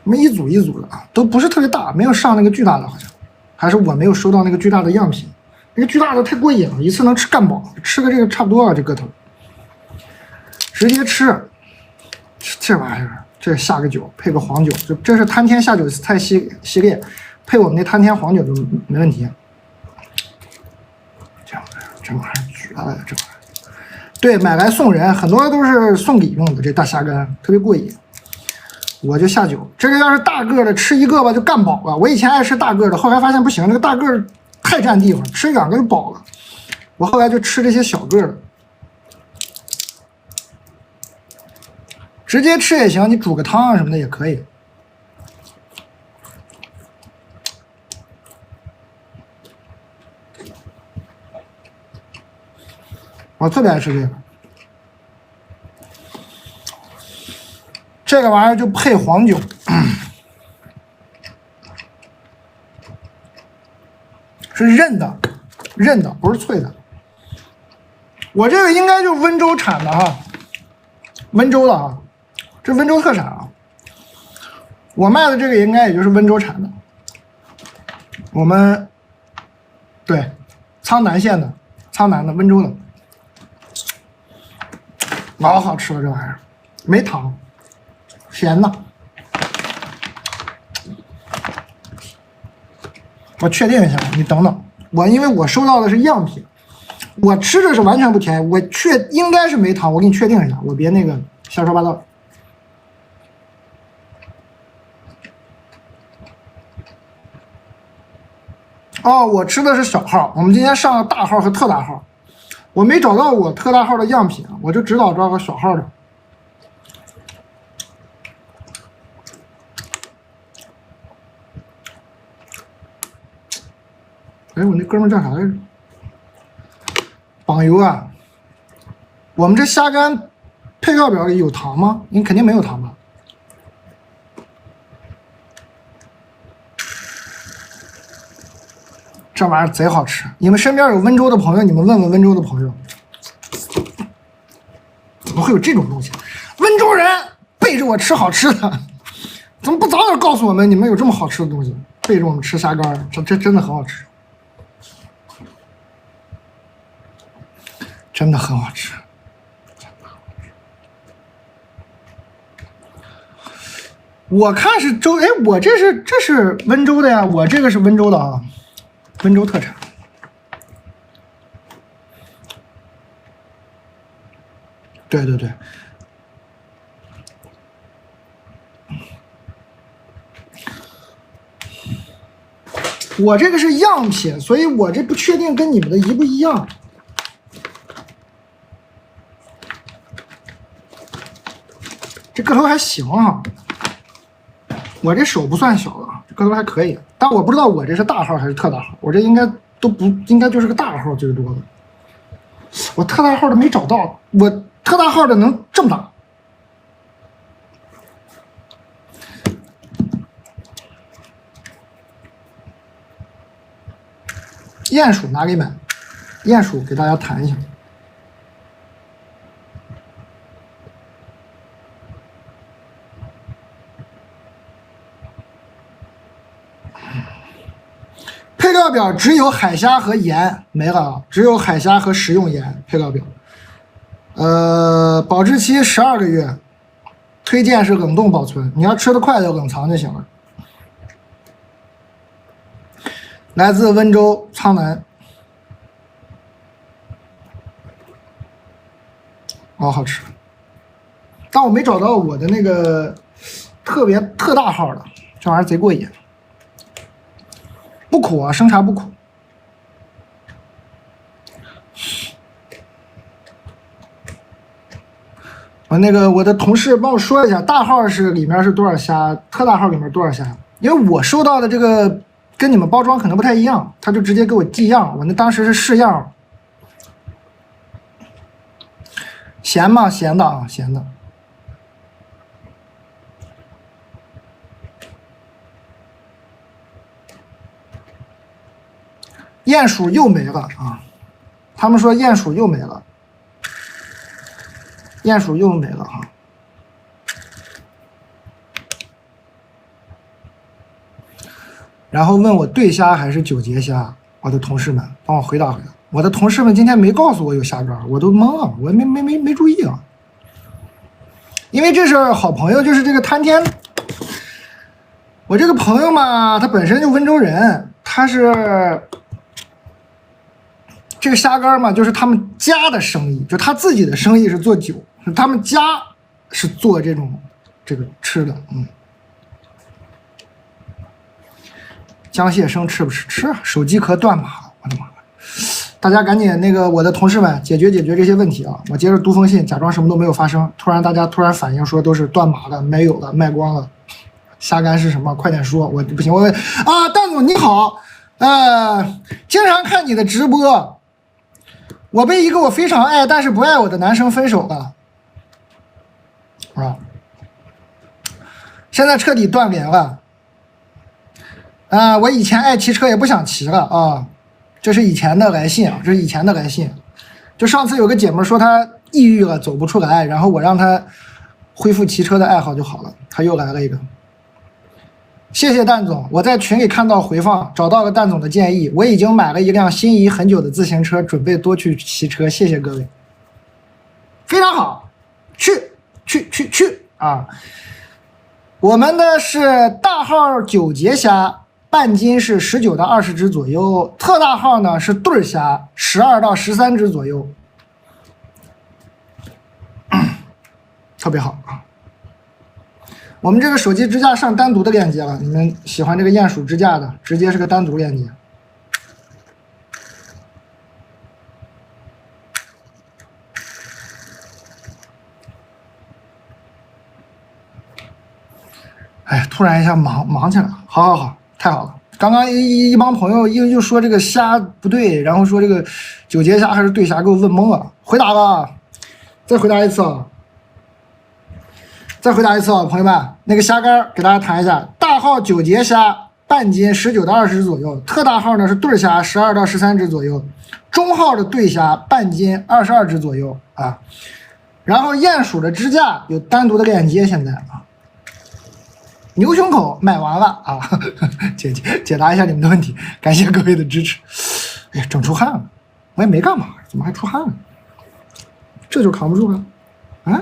我们一组一组的啊，都不是特别大，没有上那个巨大的，好像还是我没有收到那个巨大的样品。那个巨大的太过瘾了，一次能吃干饱，吃个这个差不多了，这个头直接吃。这玩意儿，这下个酒配个黄酒，就这是摊天下酒菜系列，配我们那摊天黄酒就没问题。这玩意儿绝了，这玩意儿。对，买来送人，很多都是送礼用的。这大虾干特别过瘾，我就下酒。这个要是大个的，吃一个吧就干饱了。我以前爱吃大个的，后来发现不行，这个大个太占地方，吃2个就饱了。我后来就吃这些小个的。直接吃也行，你煮个汤啊什么的也可以。我特别爱吃这个，这个玩意儿就配黄酒，是韧的，不是脆的。我这个应该就是温州产的哈，温州的哈。这温州特产啊，我卖的这个应该也就是温州产的。我们对苍南县的，苍南的温州的，老好吃了这玩意儿，没糖，咸的。我确定一下，你等等，因为我收到的是样品，我吃的是完全不甜，应该是没糖，我给你确定一下，我别那个瞎说八道。哦，我吃的是小号，我们今天上了大号和特大号，我没找到我特大号的样品，我就只找个小号的。哎，我那哥们叫啥来着？榜油啊！我们这虾干配料表里有糖吗？你肯定没有糖吧？这玩意儿贼好吃，你们身边有温州的朋友，你们问问温州的朋友，怎么会有这种东西？温州人背着我吃好吃的，怎么不早点告诉我们你们有这么好吃的东西？催着我们吃虾干，这真的很好吃，真的很好吃。我看是哎，我这是温州的呀，我这个是温州的啊，温州特产。对对对，我这个是样品，所以我这不确定跟你们的一不一样。这个头还行啊，我这手不算小的，这个头还可以，但我不知道我这是大号还是特大号，我这应该都不应该就是个大号最多的，我特大号的没找到，我特大号的能这么大。鼹鼠拿给买，鼹鼠给大家谈一下。配料表只有海虾和盐没了啊，只有海虾和食用盐配料表。保质期12个月，推荐是冷冻保存，你要吃得快就冷藏就行了。来自温州苍南，好吃，但我没找到我的那个特大号的，这玩意儿贼过瘾，不苦啊，生茶不苦。我的同事帮我说一下，大号是里面是多少虾，特大号里面多少虾，因为我收到的这个跟你们包装可能不太一样，他就直接给我寄样，我那当时是试样。咸吗？咸的啊，咸的。鼹鼠又没了啊！他们说鼹鼠又没了，鼹鼠又没了哈。然后问我对虾还是九节虾，我的同事们帮我回答回答。我的同事们今天没告诉我有虾干，我都懵了，我没注意啊。因为这是好朋友，就是这个谈天，我这个朋友嘛，他本身就温州人，他是这个虾干嘛，就是他们家的生意，就他自己的生意是做酒，他们家是做这个吃的，江蟹生吃不吃？吃，手机壳断码了，我的妈！大家赶紧我的同事们解决这些问题啊！我接着读封信，假装什么都没有发生。大家突然反应说都是断码了，没有了，卖光了。虾干是什么？快点说！我不行，蛋总你好，经常看你的直播，我被一个我非常爱但是不爱我的男生分手了，现在彻底断联了。我以前爱骑车也不想骑了啊。这是以前的来信啊，这是以前的来信。就上次有个姐妹说她抑郁了，走不出来，然后我让她恢复骑车的爱好就好了。她又来了一个，谢谢蛋总，我在群里看到回放，找到了蛋总的建议，我已经买了一辆心仪很久的自行车，准备多去骑车。谢谢各位，非常好，去啊！我们的是大号9节虾。半斤是19到20只左右，特大号呢是对虾，12到13只左右，特别好啊！我们这个手机支架上单独的链接了，你们喜欢这个鼹鼠支架的，直接是个单独链接。哎，突然一下忙起来了，好。太好了！刚刚一帮朋友又说这个虾不对，然后说这个9节虾还是对虾，给我问懵了。回答吧，再回答一次啊！朋友们，那个虾干给大家谈一下：大号9节虾半斤19到20只左右，特大号呢是对虾12到13只左右，中号的对虾半斤22只左右啊。然后鼹鼠的支架有单独的链接，现在啊。牛胸口买完了啊！解答一下你们的问题，感谢各位的支持。哎呀，整出汗了，我也没干嘛，怎么还出汗了？这就扛不住了啊！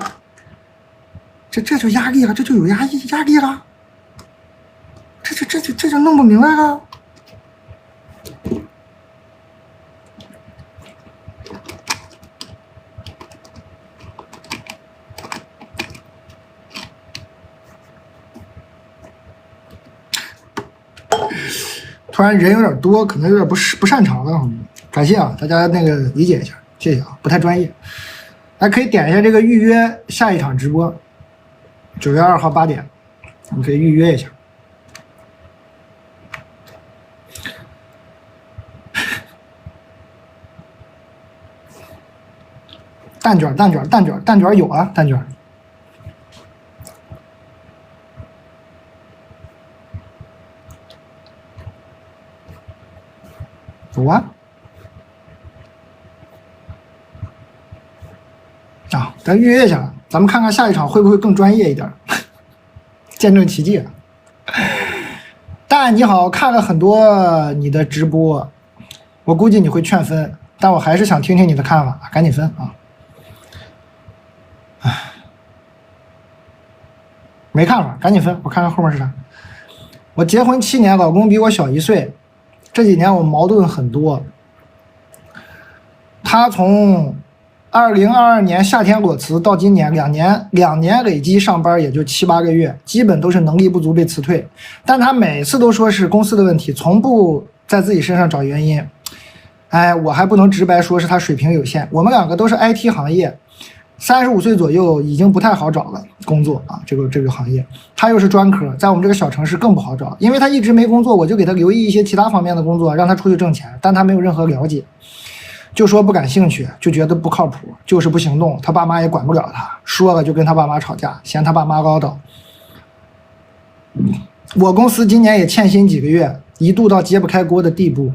这就压力了，这就有压力了，这就弄不明白了。突然人有点多，可能有点不擅长了，感谢啊，大家那个理解一下，谢谢啊，不太专业。大家可以点一下这个预约下一场直播，9月2号8点，你可以预约一下。蛋卷有啊，蛋卷。有啊，啊，咱预约一下，咱们看看下一场会不会更专业一点，见证奇迹啊！蛋你好，看了很多你的直播，我估计你会劝分，但我还是想听听你的看法，赶紧分啊！唉，没看法，赶紧分，我看看后面是啥。我结婚7年，老公比我小1岁，这几年我矛盾很多。他从2022年夏天裸辞到今年两年累计上班也就7、8个月，基本都是能力不足被辞退。但他每次都说是公司的问题，从不在自己身上找原因。哎，我还不能直白说是他水平有限。我们两个都是 IT 行业，35岁左右已经不太好找了工作啊，这个行业。他又是专科，在我们这个小城市更不好找，因为他一直没工作，我就给他留意一些其他方面的工作，让他出去挣钱，但他没有任何了解。就说不感兴趣，就觉得不靠谱，就是不行动。他爸妈也管不了他，说了就跟他爸妈吵架，嫌他爸妈唠叨。我公司今年也欠薪几个月，一度到揭不开锅的地步。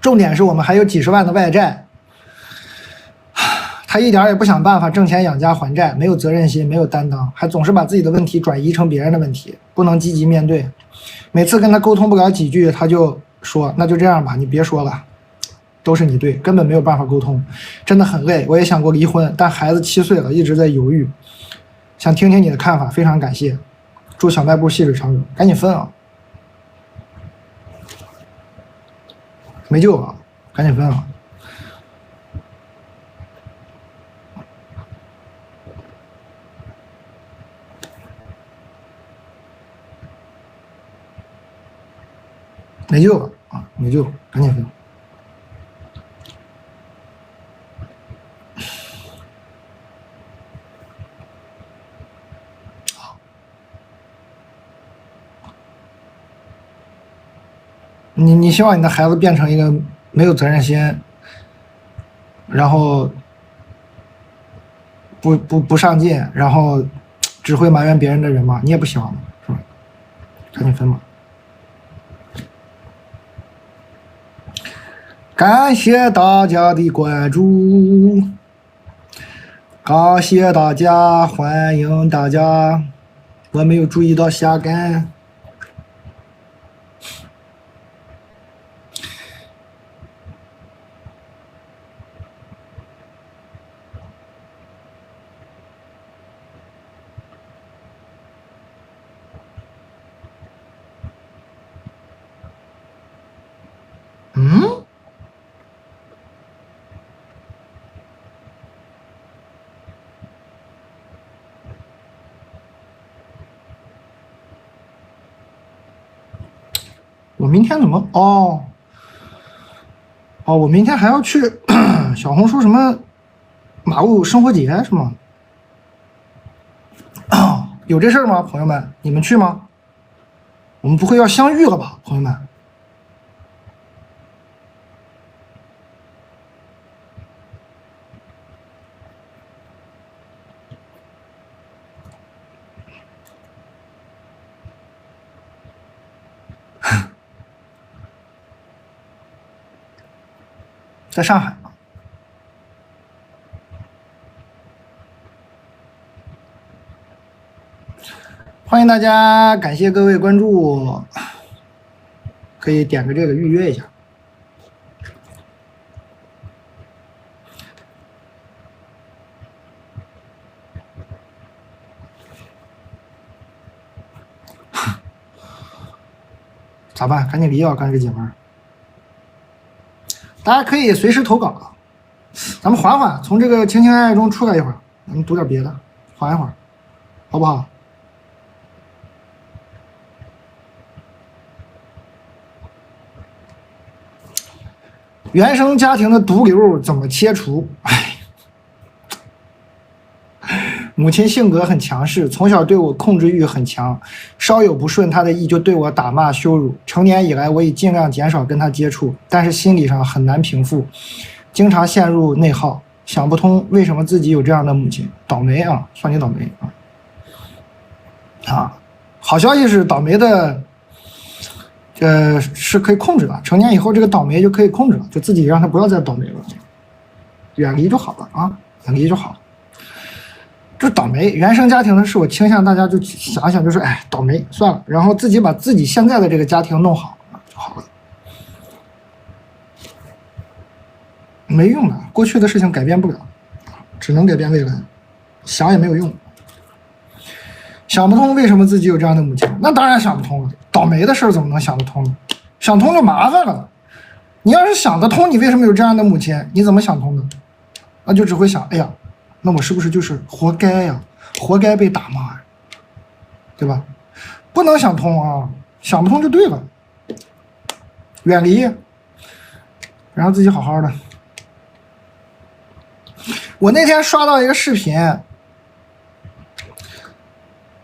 重点是我们还有几十万的外债，他一点也不想办法挣钱养家还债，没有责任心，没有担当，还总是把自己的问题转移成别人的问题，不能积极面对。每次跟他沟通不了几句，他就说那就这样吧，你别说了。都是你对，根本没有办法沟通，真的很累。我也想过离婚，但孩子7岁了，一直在犹豫。想听听你的看法，非常感谢。祝小卖部细水长流，赶紧分啊！没救了，赶紧分啊！没救了啊！没救了，赶紧分。你希望你的孩子变成一个没有责任心，然后不上进，然后只会埋怨别人的人吗？你也不希望吗？是吧？赶紧分吧。感谢大家的关注，感谢大家，欢迎大家。我没有注意到下杆。嗯？我明天怎么？哦，我明天还要去小红书什么马路生活节是吗？有这事儿吗，朋友们？你们去吗？我们不会要相遇了吧，朋友们？在上海吗？欢迎大家，感谢各位关注，可以点个这个预约一下。咋办？赶紧离啊！干这个姐们儿，大家可以随时投稿，咱们缓缓从这个情情爱爱中出来一会儿，咱们读点别的，缓一会儿，好不好？原生家庭的毒瘤怎么切除？母亲性格很强势，从小对我控制欲很强，稍有不顺她的意就对我打骂羞辱。成年以来，我已尽量减少跟她接触，但是心理上很难平复，经常陷入内耗，想不通为什么自己有这样的母亲。倒霉啊，算你倒霉啊！好消息是倒霉的，是可以控制的。成年以后，这个倒霉就可以控制了，就自己让他不要再倒霉了，远离就好了啊，远离就好了。就倒霉，原生家庭的事，我倾向大家就想想，就是哎，倒霉算了，然后自己把自己现在的这个家庭弄好就好了。没用的，过去的事情改变不了，只能改变未来，想也没有用。想不通为什么自己有这样的母亲，那当然想不通了。倒霉的事怎么能想得通呢？想通就麻烦了。你要是想得通，你为什么有这样的母亲，你怎么想通呢？那就只会想，哎呀。那我是不是就是活该呀？活该被打骂呀，对吧？不能想通啊，想不通就对了，远离，然后自己好好的。我那天刷到一个视频，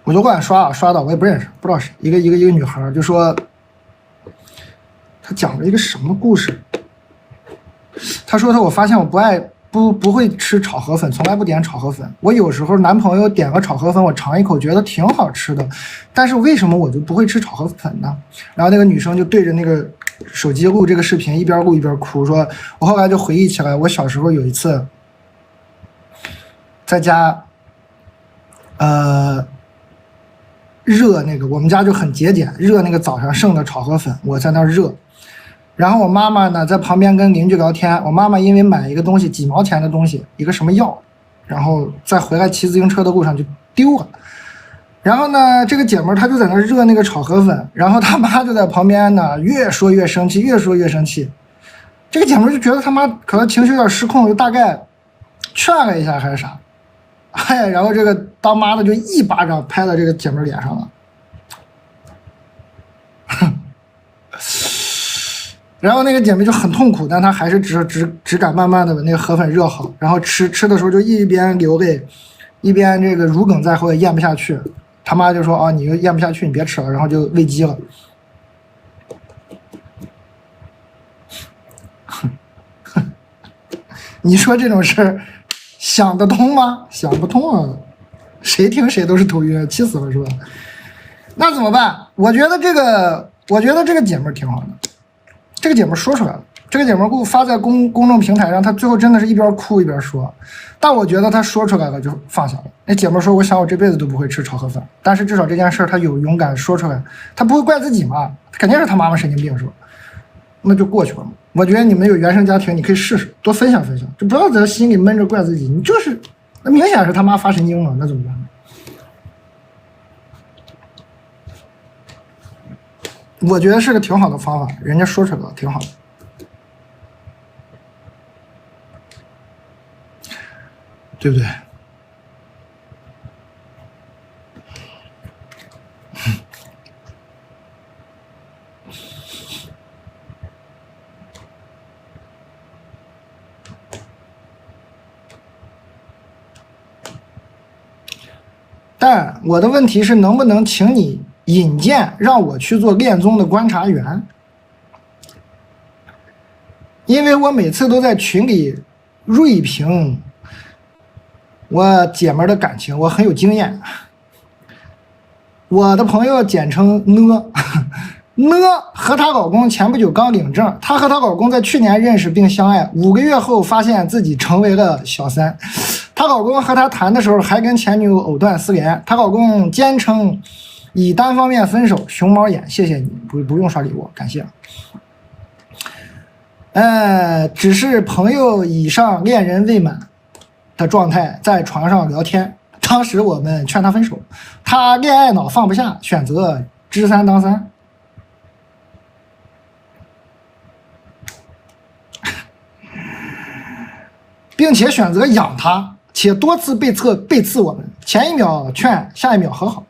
我就乱刷到，我也不认识，不知道谁，一个女孩就说，她讲了一个什么故事？她说我发现我不会吃炒河粉，从来不点炒河粉。我有时候男朋友点个炒河粉，我尝一口觉得挺好吃的，但是为什么我就不会吃炒河粉呢？然后那个女生就对着那个手机录这个视频，一边录一边哭，说我后来就回忆起来，我小时候有一次在家，热那个我们家就很节俭，热那个早上剩的炒河粉，我在那热。然后我妈妈呢在旁边跟邻居聊天，我妈妈因为买一个东西几毛钱的东西，一个什么药，然后再回来骑自行车的路上就丢了。然后呢这个姐们她就在那热那个炒河粉，然后她妈就在旁边呢越说越生气，越说越生气。这个姐们就觉得她妈可能情绪有点失控，就大概劝了一下还是啥，哎，然后这个当妈的就一巴掌拍到这个姐们脸上了。然后那个姐妹就很痛苦，但她还是只敢慢慢的把那个河粉热好，然后吃的时候就一边流泪，一边这个如鲠在喉，也咽不下去。他妈就说啊，你又咽不下去，你别吃了，然后就喂鸡了。你说这种事想得通吗？想不通啊，谁听谁都是头晕，气死了是吧？那怎么办？我觉得这个姐妹挺好的。这个姐妹说出来了，这个姐妹给我发在公众平台上，她最后真的是一边哭一边说，但我觉得她说出来了就放下了。那姐妹说，我想我这辈子都不会吃炒河粉，但是至少这件事她有勇敢说出来，她不会怪自己嘛，肯定是她妈妈神经病是吧？那就过去了嘛。我觉得你们有原生家庭，你可以试试多分享分享，就不要在心里闷着怪自己，你就是那明显是他妈发神经了，那怎么办呢？我觉得是个挺好的方法，人家说出来了，挺好的。对不对？但我的问题是，能不能请你引荐让我去做恋综的观察员？因为我每次都在群里锐评我姐们的感情，我很有经验。我的朋友简称呢和她老公前不久刚领证，她和她老公在去年认识并相爱，5个月后发现自己成为了小三。她老公和她谈的时候还跟前女友藕断丝连，她老公坚称以单方面分手，熊猫眼，谢谢你，不用刷礼物，感谢。只是朋友以上恋人未满的状态在床上聊天，当时我们劝他分手，他恋爱脑放不下，选择知三当三。并且选择养他，且多次背刺我们，前一秒劝，下一秒和好。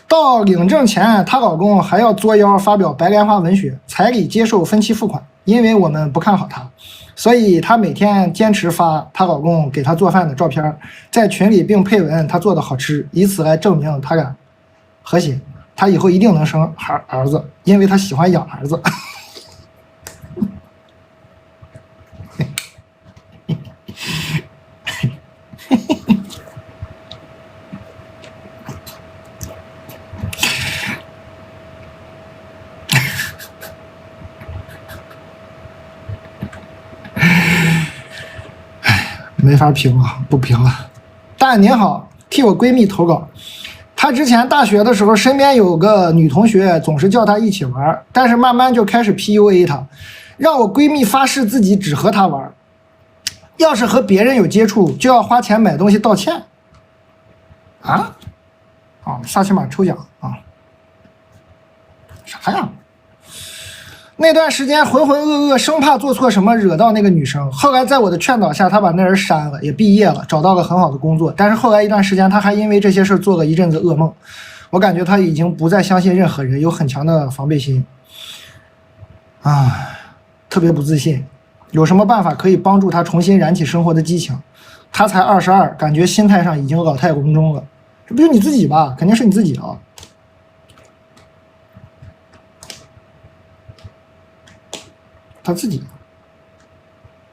到领证前，她老公还要作妖发表白莲花文学，彩礼接受分期付款，因为我们不看好她，所以她每天坚持发她老公给她做饭的照片，在群里并配文她做的好吃，以此来证明她俩和谐，她以后一定能生儿子，因为她喜欢养儿子。没法评了，不评了。但您好，替我闺蜜投稿。她之前大学的时候，身边有个女同学总是叫她一起玩，但是慢慢就开始 PUA 她，让我闺蜜发誓自己只和她玩，要是和别人有接触，就要花钱买东西道歉。啊？啊，萨琪玛抽奖啊？啥呀？那段时间浑浑噩噩，生怕做错什么惹到那个女生。后来在我的劝导下，她把那人删了，也毕业了，找到了很好的工作。但是后来一段时间，她还因为这些事做了一阵子噩梦。我感觉她已经不再相信任何人，有很强的防备心。特别不自信。有什么办法可以帮助她重新燃起生活的激情？她才22，感觉心态上已经老态龙钟了。这不就你自己吧？肯定是你自己啊。她自己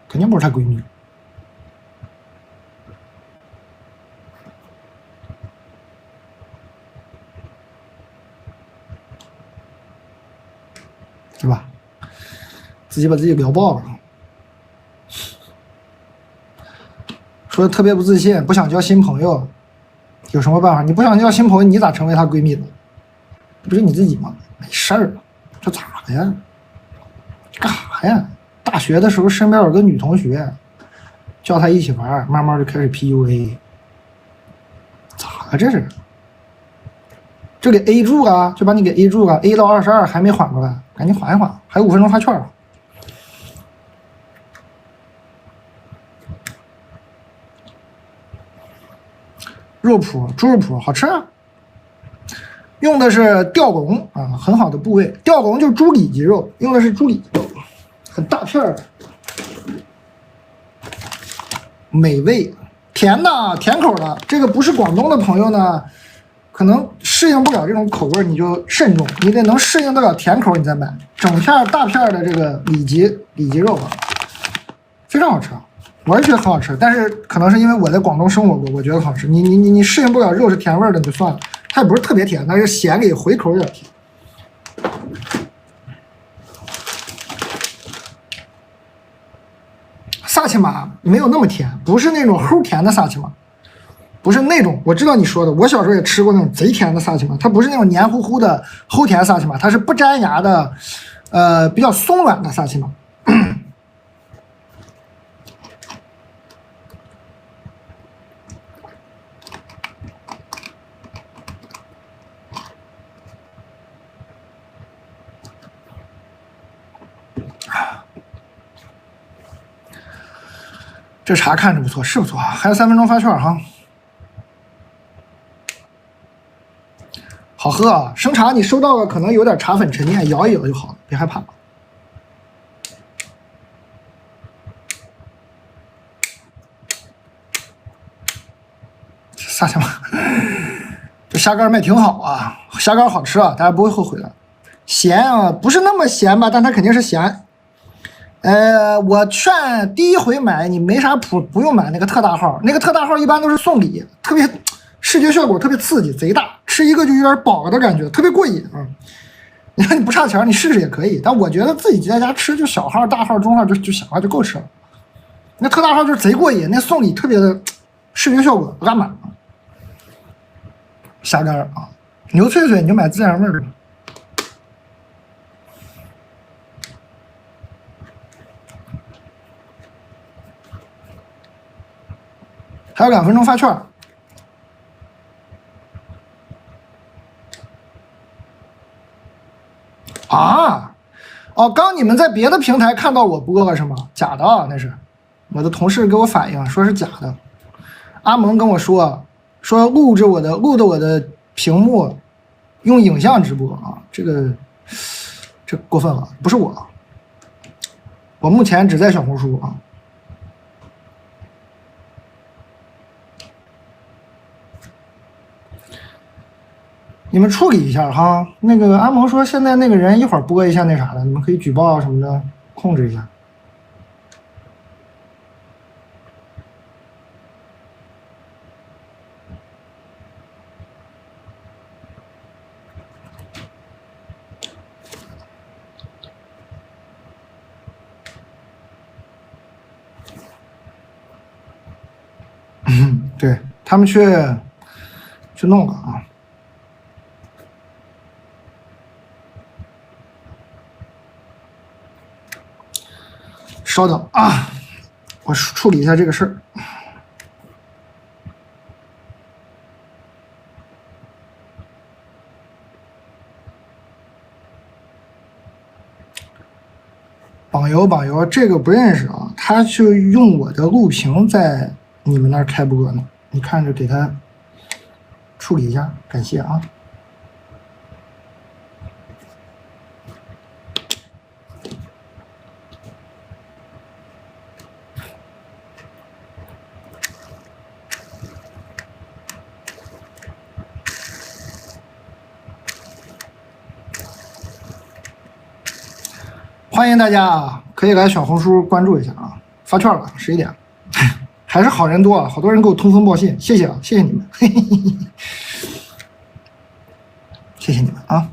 肯定不是她闺蜜，是吧？自己把自己聊爆了，说特别不自信，不想交新朋友，有什么办法？你不想交新朋友，你咋成为她闺蜜的？不是你自己吗？没事儿，这咋的呀？干啥呀？大学的时候身边有个女同学，叫她一起玩，慢慢就开始 PUA， 咋了这是？这给 A 住了，就把你给 A 住了 ，A 到22还没缓过来，赶紧缓一缓，还有5分钟发券。肉脯、猪肉脯好吃啊，用的是吊龙啊，很好的部位。吊龙就是猪里脊肉，用的是猪里脊肉。很大片儿，美味，甜的，甜口的。这个不是广东的朋友呢，可能适应不了这种口味，你就慎重，你得能适应得了甜口，你再买。整片大片的这个里脊肉啊，非常好吃，我也觉得很好吃。但是可能是因为我在广东生活过，我觉得好吃。你适应不了肉是甜味的就算了，它也不是特别甜，但是咸里回口有点甜。萨琪玛没有那么甜，不是那种齁甜的萨琪玛，不是那种，我知道你说的，我小时候也吃过那种贼甜的萨琪玛，它不是那种黏糊糊的齁甜萨琪玛，它是不粘牙的，比较松软的萨琪玛。这茶看着不错，是不错，还有3分钟发券哈，好喝啊！生茶你收到了，可能有点茶粉沉淀，摇一摇就好了，别害怕。萨琪玛，这虾干卖挺好啊，虾干好吃啊，大家不会后悔的。咸啊，不是那么咸吧，但它肯定是咸。我劝第一回买你没啥谱，不用买那个特大号，那个特大号一般都是送礼，特别视觉效果特别刺激，贼大，吃一个就有点饱了的感觉，特别过瘾啊！你看你不差钱，你试试也可以，但我觉得自己在家吃就小号、大号、中号就小号就够吃了。那特大号就是贼过瘾，那送礼特别的视觉效果拉满。虾干啊，牛脆脆你就买自然味儿的。还有2分钟发券。啊，哦，刚你们在别的平台看到我播了是吗？假的啊，那是我的同事给我反映说是假的。阿蒙跟我说录的我的屏幕用影像直播啊，这过分了，不是我，我目前只在小红书啊。你们处理一下哈。那个阿蒙说现在那个人一会儿播一下那啥的，你们可以举报什么的，控制一下。对他们去弄了啊。稍等啊，我处理一下这个事儿。榜友，这个不认识啊，他就用我的录屏在你们那儿开播呢，你看着给他处理一下，感谢啊。欢迎大家啊，可以来小红书关注一下啊，发券了11点，还是好人多啊，好多人给我通风报信，谢谢啊，谢谢你们，谢谢你们啊。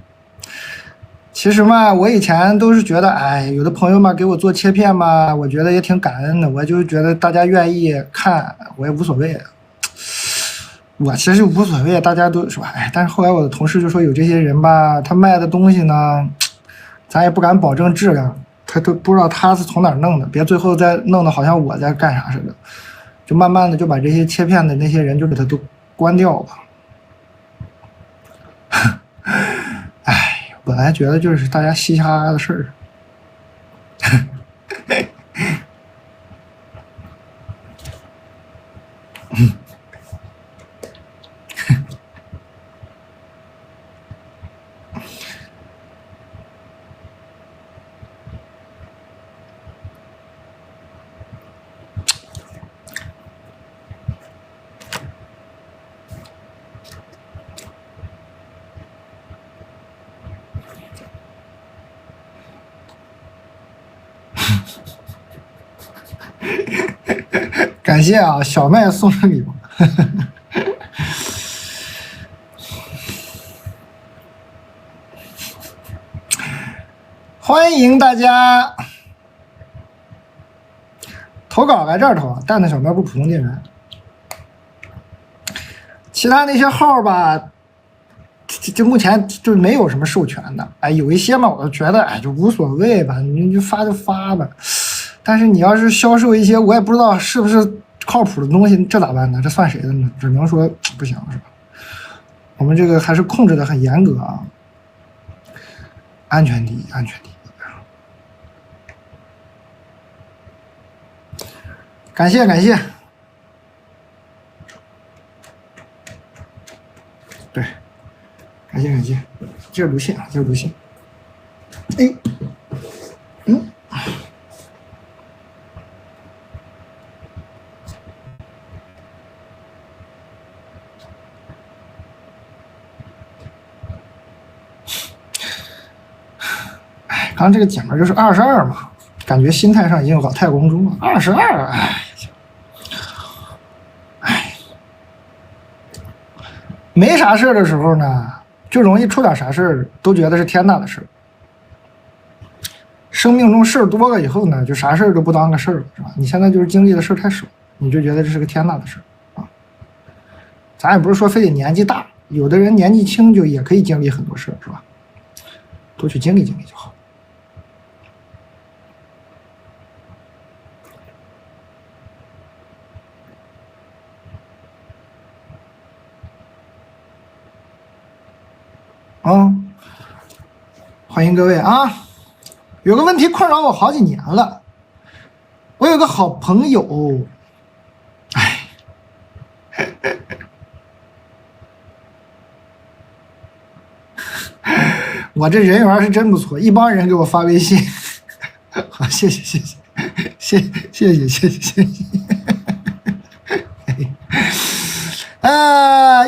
其实嘛，我以前都是觉得，哎，有的朋友嘛给我做切片嘛，我觉得也挺感恩的，我就觉得大家愿意看，我也无所谓。我其实无所谓，大家都是吧，哎，但是后来我的同事就说有这些人吧，他卖的东西呢。咱也不敢保证质量，他都不知道他是从哪儿弄的，别最后再弄得好像我在干啥似的，就慢慢的就把这些切片的那些人就给他都关掉吧。哎，本来觉得就是大家嘻哈的事儿。感谢啊，小麦送的礼物。欢迎大家投稿来这儿投，蛋蛋小卖部普通店员。其他那些号吧，就目前就是没有什么授权的。哎，有一些嘛，我觉得哎就无所谓吧，你就发就发吧。但是你要是销售一些我也不知道是不是靠谱的东西，这咋办呢？这算谁的呢？只能说不行，是吧？我们这个还是控制的很严格啊，安全第一，安全第一。感谢感谢，对，感谢感谢，接着读信啊，接着读信。哎，刚刚这个姐们就是22嘛，感觉心态上已经有老态龙钟了。22，哎，没啥事的时候呢，就容易出点啥事都觉得是天大的事。生命中事儿多了以后呢，就啥事都不当个事儿了，是吧？你现在就是经历的事太少，你就觉得这是个天大的事啊。咱也不是说非得年纪大，有的人年纪轻就也可以经历很多事，是吧？多去经历经历就好。欢迎各位啊！有个问题困扰我好几年了，我有个好朋友，我这人缘是真不错，一帮人给我发微信，好，谢谢。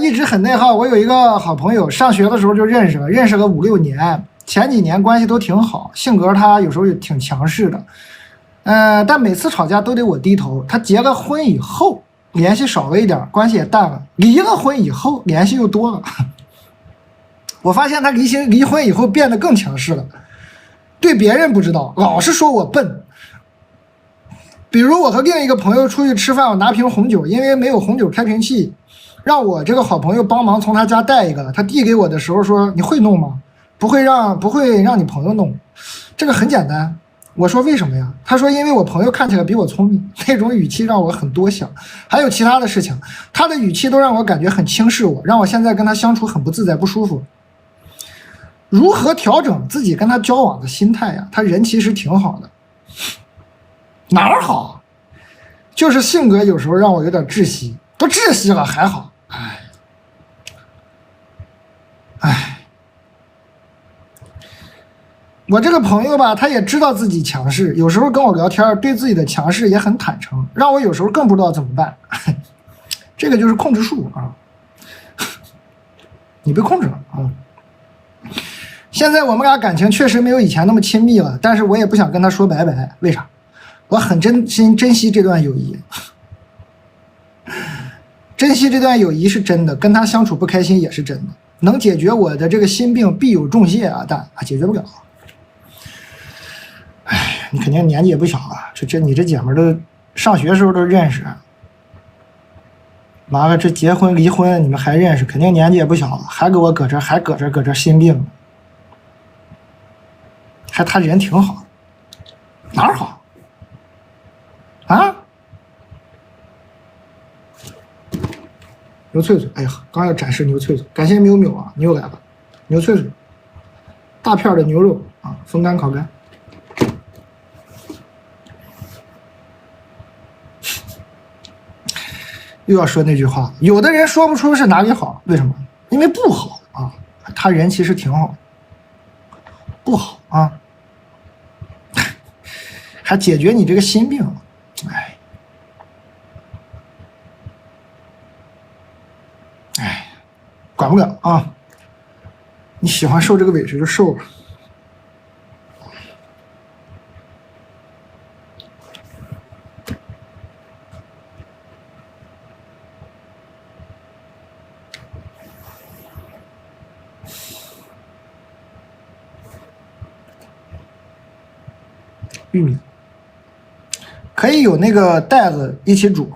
一直很内耗。我有一个好朋友，上学的时候就认识了5、6年，前几年关系都挺好，性格他有时候也挺强势的，但每次吵架都得我低头。他结了婚以后联系少了一点，关系也淡了，离了婚以后联系又多了。我发现他离婚以后变得更强势了，对别人不知道，老是说我笨。比如我和另一个朋友出去吃饭，我拿瓶红酒，因为没有红酒开瓶器，让我这个好朋友帮忙从他家带一个。他递给我的时候说：“你会弄吗？不会让你朋友弄。”这个很简单。我说为什么呀？他说因为我朋友看起来比我聪明。那种语气让我很多想。还有其他的事情，他的语气都让我感觉很轻视我，让我现在跟他相处很不自在不舒服。如何调整自己跟他交往的心态呀？他人其实挺好的。哪儿好？就是性格有时候让我有点窒息，都窒息了还好。我这个朋友吧，他也知道自己强势，有时候跟我聊天，对自己的强势也很坦诚，让我有时候更不知道怎么办。这个就是控制术啊，你被控制了啊。现在我们俩感情确实没有以前那么亲密了，但是我也不想跟他说拜拜。为啥？我很珍惜这段友谊，珍惜这段友谊是真的，跟他相处不开心也是真的。能解决我的这个心病必有重谢啊，但解决不了。你肯定年纪也不小了，你这姐们都上学时候都认识，完了这结婚离婚你们还认识，肯定年纪也不小了，还给我搁这心病，还他人挺好，哪儿好？啊？牛脆脆，哎呀，刚要展示牛脆脆，感谢淼淼啊，牛来了，牛脆脆，大片的牛肉啊，风干烤干。又要说那句话，有的人说不出是哪里好，为什么？因为不好啊，他人其实挺好，不好啊，还解决你这个心病，管不了啊！你喜欢受这个委屈就受吧。玉米可以有那个袋子一起煮。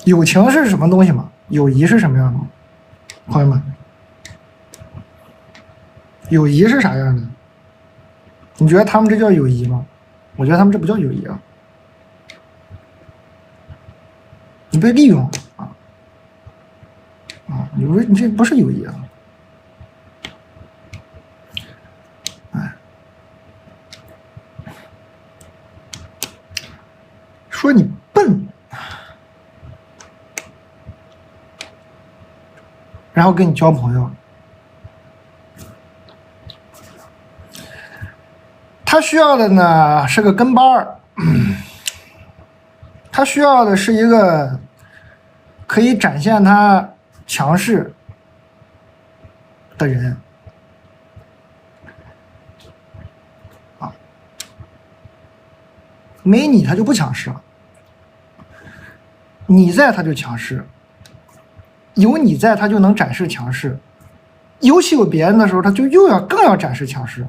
友情是什么东西吗？友谊是什么样的？朋友们，友谊是啥样的？你觉得他们这叫友谊吗？我觉得他们这不叫友谊啊，你被利用啊！你这不是友谊啊！说你笨，然后跟你交朋友，他需要的呢是个跟班儿，他需要的是一个可以展现他强势的人啊，没你他就不强势了，你在他就强势，有你在他就能展示强势，尤其有别人的时候，他就更要展示强势，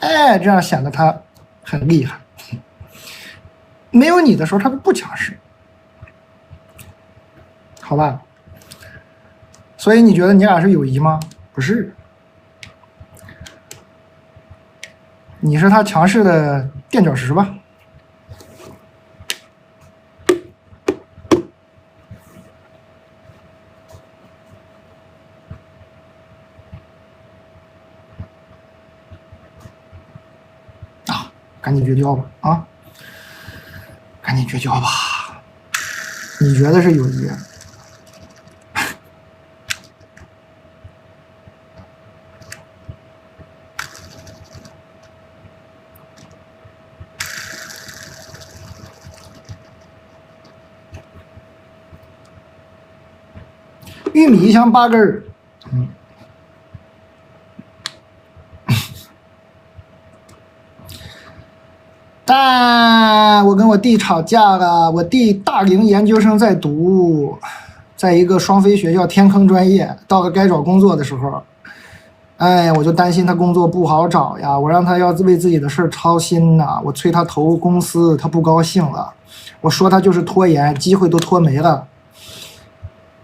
哎，这样显得他很厉害。没有你的时候，他不强势，好吧？所以你觉得你俩是友谊吗？不是，你是他强势的垫脚石吧？啊，赶紧绝交吧！啊，赶紧绝交吧！你觉得是友谊？玉米一箱8根儿，但我跟我弟吵架了。我弟大龄研究生在读，在一个双非学校天坑专业。到了该找工作的时候，哎，我就担心他工作不好找呀。我让他要为自己的事操心呐。我催他投公司，他不高兴了。我说他就是拖延，机会都拖没了。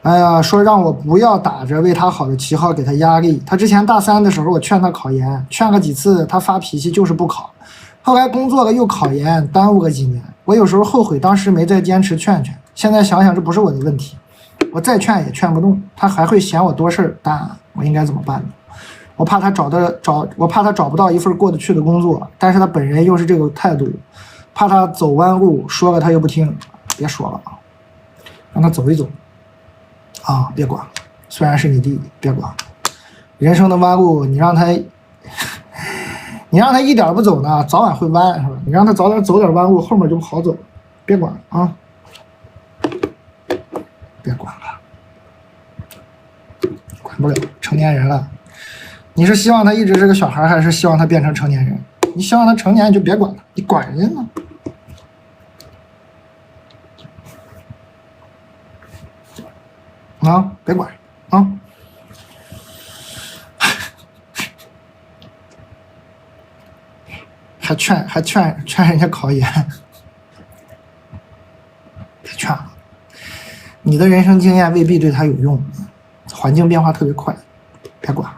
哎呀，说让我不要打着为他好的旗号给他压力。他之前大3的时候，我劝他考研，劝了几次，他发脾气就是不考。后来工作了又考研，耽误了几年。我有时候后悔当时没再坚持劝劝。现在想想这不是我的问题，我再劝也劝不动，他还会嫌我多事儿。但我应该怎么办呢？我怕他找不到一份过得去的工作，但是他本人又是这个态度，怕他走弯路，说了他又不听。别说了啊，让他走一走。啊，别管，虽然是你弟，别管。人生的弯路，你让他一点不走呢，早晚会弯，是吧？你让他早点走点弯路，后面就好走。别管啊，别管了，管不了，成年人了。你是希望他一直是个小孩，还是希望他变成成年人？你希望他成年，你就别管了，你管人家呢？啊，别管啊！还劝人家考研，别劝了。你的人生经验未必对他有用，环境变化特别快，别管。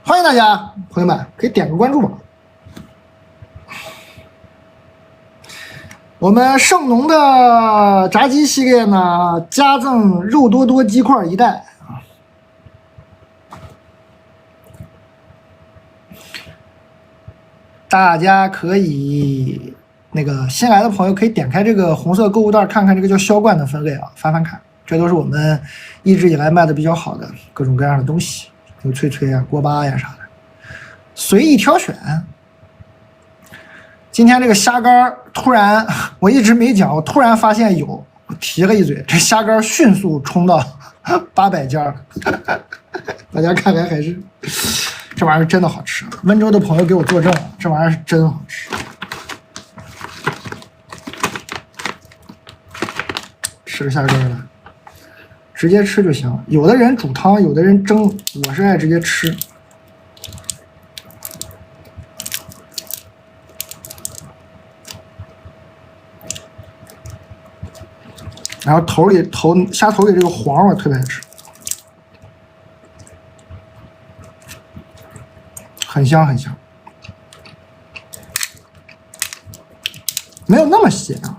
欢迎大家，朋友们可以点个关注吧。我们盛农的炸鸡系列呢，加赠肉多多鸡块1袋啊。大家可以那个新来的朋友可以点开这个红色购物袋，看看这个叫销冠的分类啊，翻翻看，这都是我们一直以来卖的比较好的各种各样的东西。有脆脆啊、锅巴呀啥的，随意挑选。今天这个虾干突然，我一直没讲，我突然发现有，我提了一嘴，这虾干迅速冲到800家，大家看来还是这玩意儿真的好吃。温州的朋友给我作证，这玩意儿是真好吃。吃个虾干了。直接吃就行，有的人煮汤，有的人蒸，我是爱直接吃。然后虾头里这个黄我特别爱吃，很香很香，没有那么咸啊，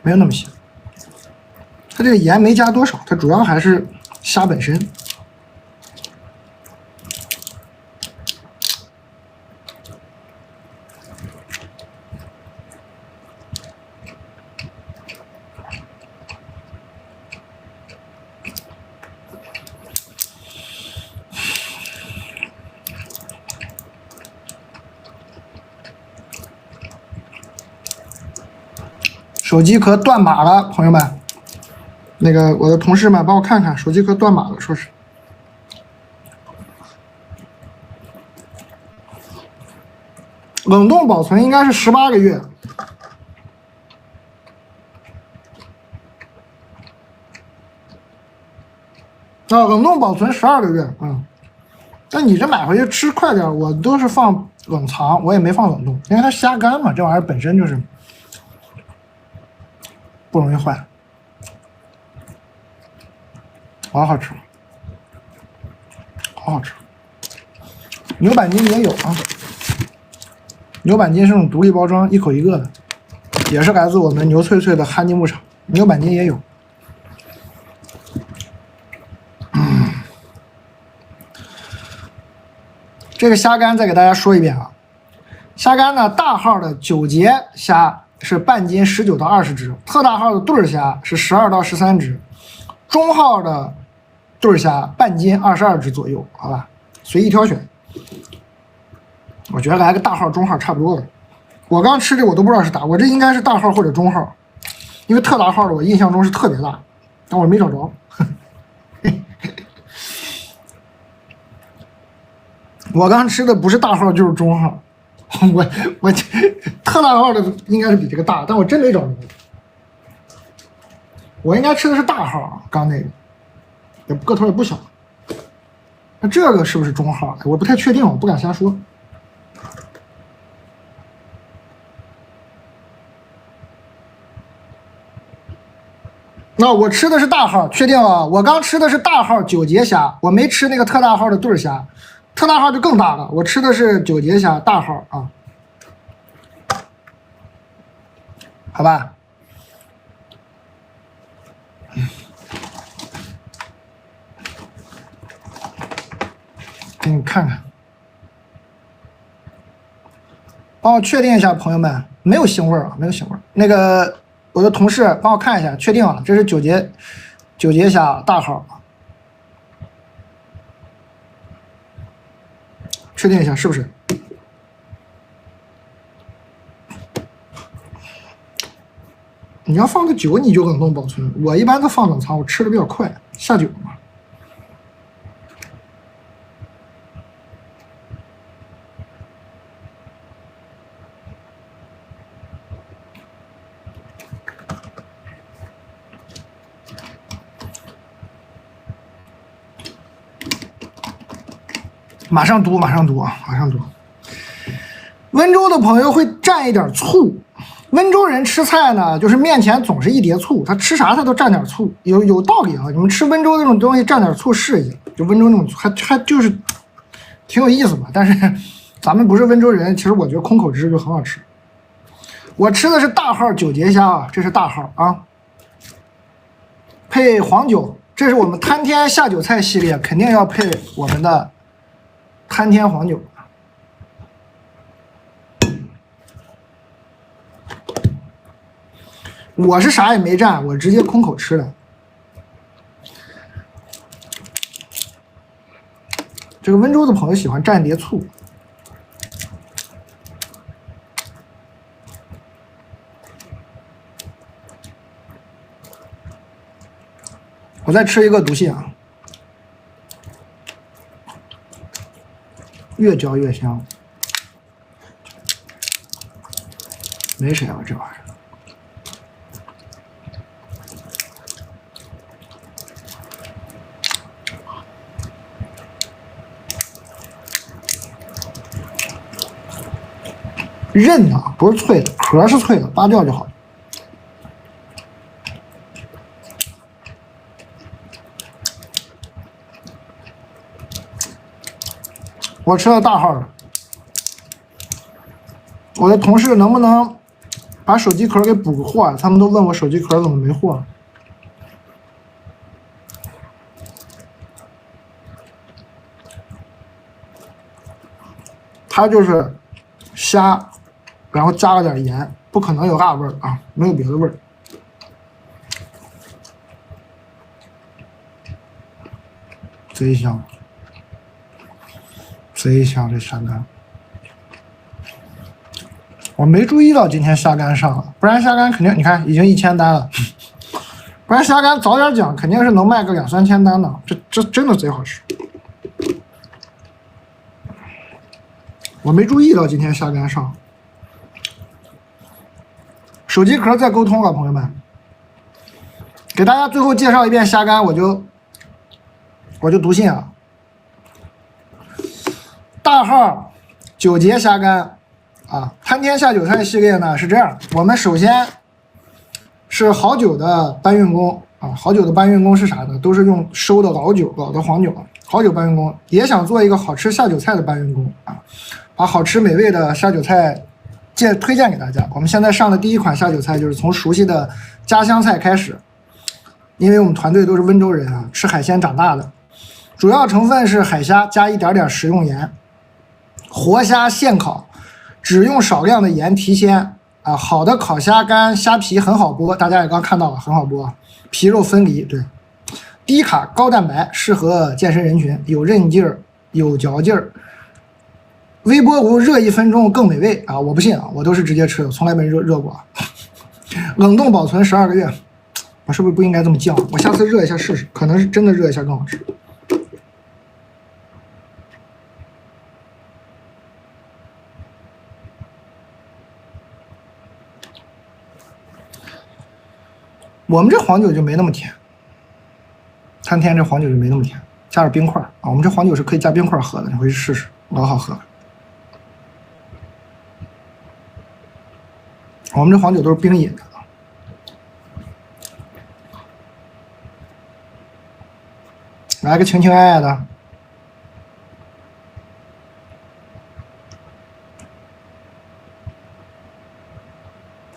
没有那么咸。它这个盐没加多少，它主要还是虾本身。手机壳断码了，朋友们。那个我的同事们帮我看看，手机壳断码了，说是。冷冻保存应该是18个月。啊，冷冻保存12个月，那你这买回去吃快点，我都是放冷藏，我也没放冷冻，因为它虾干嘛，这玩意儿本身就是不容易坏，好好吃，好好吃。牛板筋也有啊，牛板筋是那种独立包装，一口一个的，也是来自我们牛脆脆的哈尼牧场，牛板筋也有。这个虾干再给大家说一遍啊，虾干呢，大号的9节虾是半斤19到20只，特大号的对虾是12到13只，中号的对虾半斤22只左右，好吧，随意挑选。我觉得来个大号、中号差不多了。我刚吃这我都不知道是大，我这应该是大号或者中号，因为特大号的我印象中是特别大，但我没找着。我刚吃的不是大号就是中号，我特大号的应该是比这个大，但我真没找着。我应该吃的是大号，刚那个个头也不小。那这个是不是中号？我不太确定，我不敢瞎说。那我吃的是大号，确定了。我刚吃的是大号9节虾，我没吃那个特大号的对虾。特大号就更大了，我吃的是9节虾大号啊，好吧？给你看看，帮我确定一下，朋友们，没有腥味啊，没有腥味。那个我的同事帮我看一下，确定了，这是9节虾大号。确定一下是不是？你要放的久，你就冷冻保存。我一般都放冷藏，我吃的比较快，下酒嘛。马上读，马上读啊，马上读。温州的朋友会蘸一点醋。温州人吃菜呢，就是面前总是一碟醋，他吃啥他都蘸点醋，有道理啊。你们吃温州那种东西蘸点醋试一下，就温州那种还就是挺有意思吧。但是咱们不是温州人，其实我觉得空口吃就很好吃。我吃的是大号9节虾啊，这是大号啊，配黄酒，这是我们滩天下酒菜系列，肯定要配我们的滩天黄酒。我是啥也没蘸，我直接空口吃的。这个温州的朋友喜欢蘸碟醋。我再吃一个独信啊，越嚼越香。没谁了，这玩意儿。韧的，不是脆的，壳是脆的，扒掉就好。我吃了大号的，我的同事能不能把手机壳给补个货？他们都问我手机壳怎么没货了。它就是虾。然后加了点盐，不可能有辣味儿啊，没有别的味儿。贼香，贼香这虾干。我没注意到今天虾干上了，不然虾干肯定你看已经1000单了，不不然虾干早点讲，肯定是能卖个2、3千单的，这真的贼好吃。我没注意到今天虾干上，手机壳在沟通了，朋友们。给大家最后介绍一遍虾干，我就读信啊。大号9节虾干啊，贪天下酒菜系列呢是这样，我们首先是好酒的搬运工啊，好酒的搬运工是啥呢？都是用收的老酒、老的黄酒，好酒搬运工也想做一个好吃下酒菜的搬运工啊，把好吃美味的下酒菜推荐给大家。我们现在上的第一款下酒菜就是从熟悉的家乡菜开始。因为我们团队都是温州人啊，吃海鲜长大的，主要成分是海虾加一点点食用盐，活虾现烤，只用少量的盐提鲜啊。好的烤虾干虾皮很好剥，大家也刚看到了，很好剥，皮肉分离，对，低卡高蛋白，适合健身人群，有韧劲儿，有嚼劲儿。微波炉热1分钟更美味啊！我不信啊，我都是直接吃的，从来没热过。冷冻保存12个月。我是不是不应该这么降？我下次热一下试试，可能是真的热一下更好吃。我们这黄酒就没那么甜，参天这黄酒就没那么甜，加点冰块啊。我们这黄酒是可以加冰块喝的，你回去试试，老好喝了。我们这黄酒都是冰饮的。来个情情爱爱的，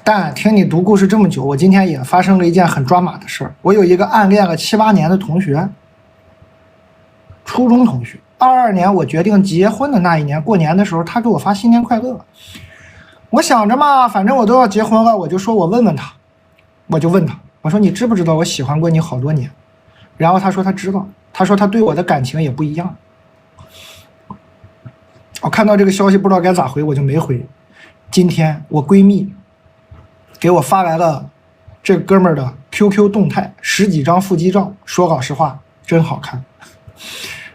但听你读故事这么久，我今天也发生了一件很抓马的事儿。我有一个暗恋了7、8年的同学，初中同学。22年我决定结婚的那一年，过年的时候，他给我发新年快乐。我想着嘛，反正我都要结婚了，我就说我问问他，我就问他，我说你知不知道我喜欢过你好多年？然后他说他知道。他说他对我的感情也不一样。我看到这个消息不知道该咋回，我就没回。今天我闺蜜给我发来了这哥们儿的 QQ 动态，10几张腹肌照，说老实话真好看。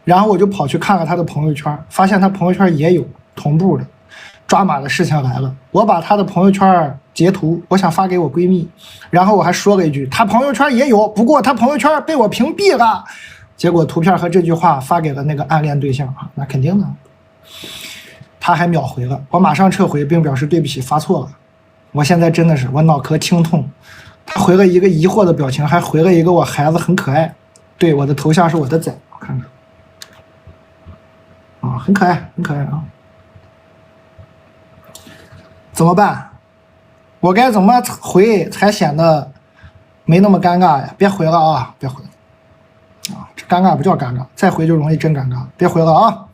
然后我就跑去看了他的朋友圈，发现他朋友圈也有同步的。抓马的事情来了，我把他的朋友圈截图，我想发给我闺蜜，然后我还说了一句他朋友圈也有，不过他朋友圈被我屏蔽了。结果图片和这句话发给了那个暗恋对象啊，那肯定的。他还秒回了，我马上撤回并表示对不起，发错了。我现在真的是我脑壳清痛。他回了一个疑惑的表情，还回了一个我孩子很可爱。对，我的头像是我的仔，我看看啊，很可爱，很可爱啊。怎么办？我该怎么回才显得没那么尴尬呀？别回了啊，别回了。啊，这尴尬不叫尴尬，再回就容易真尴尬，别回了啊！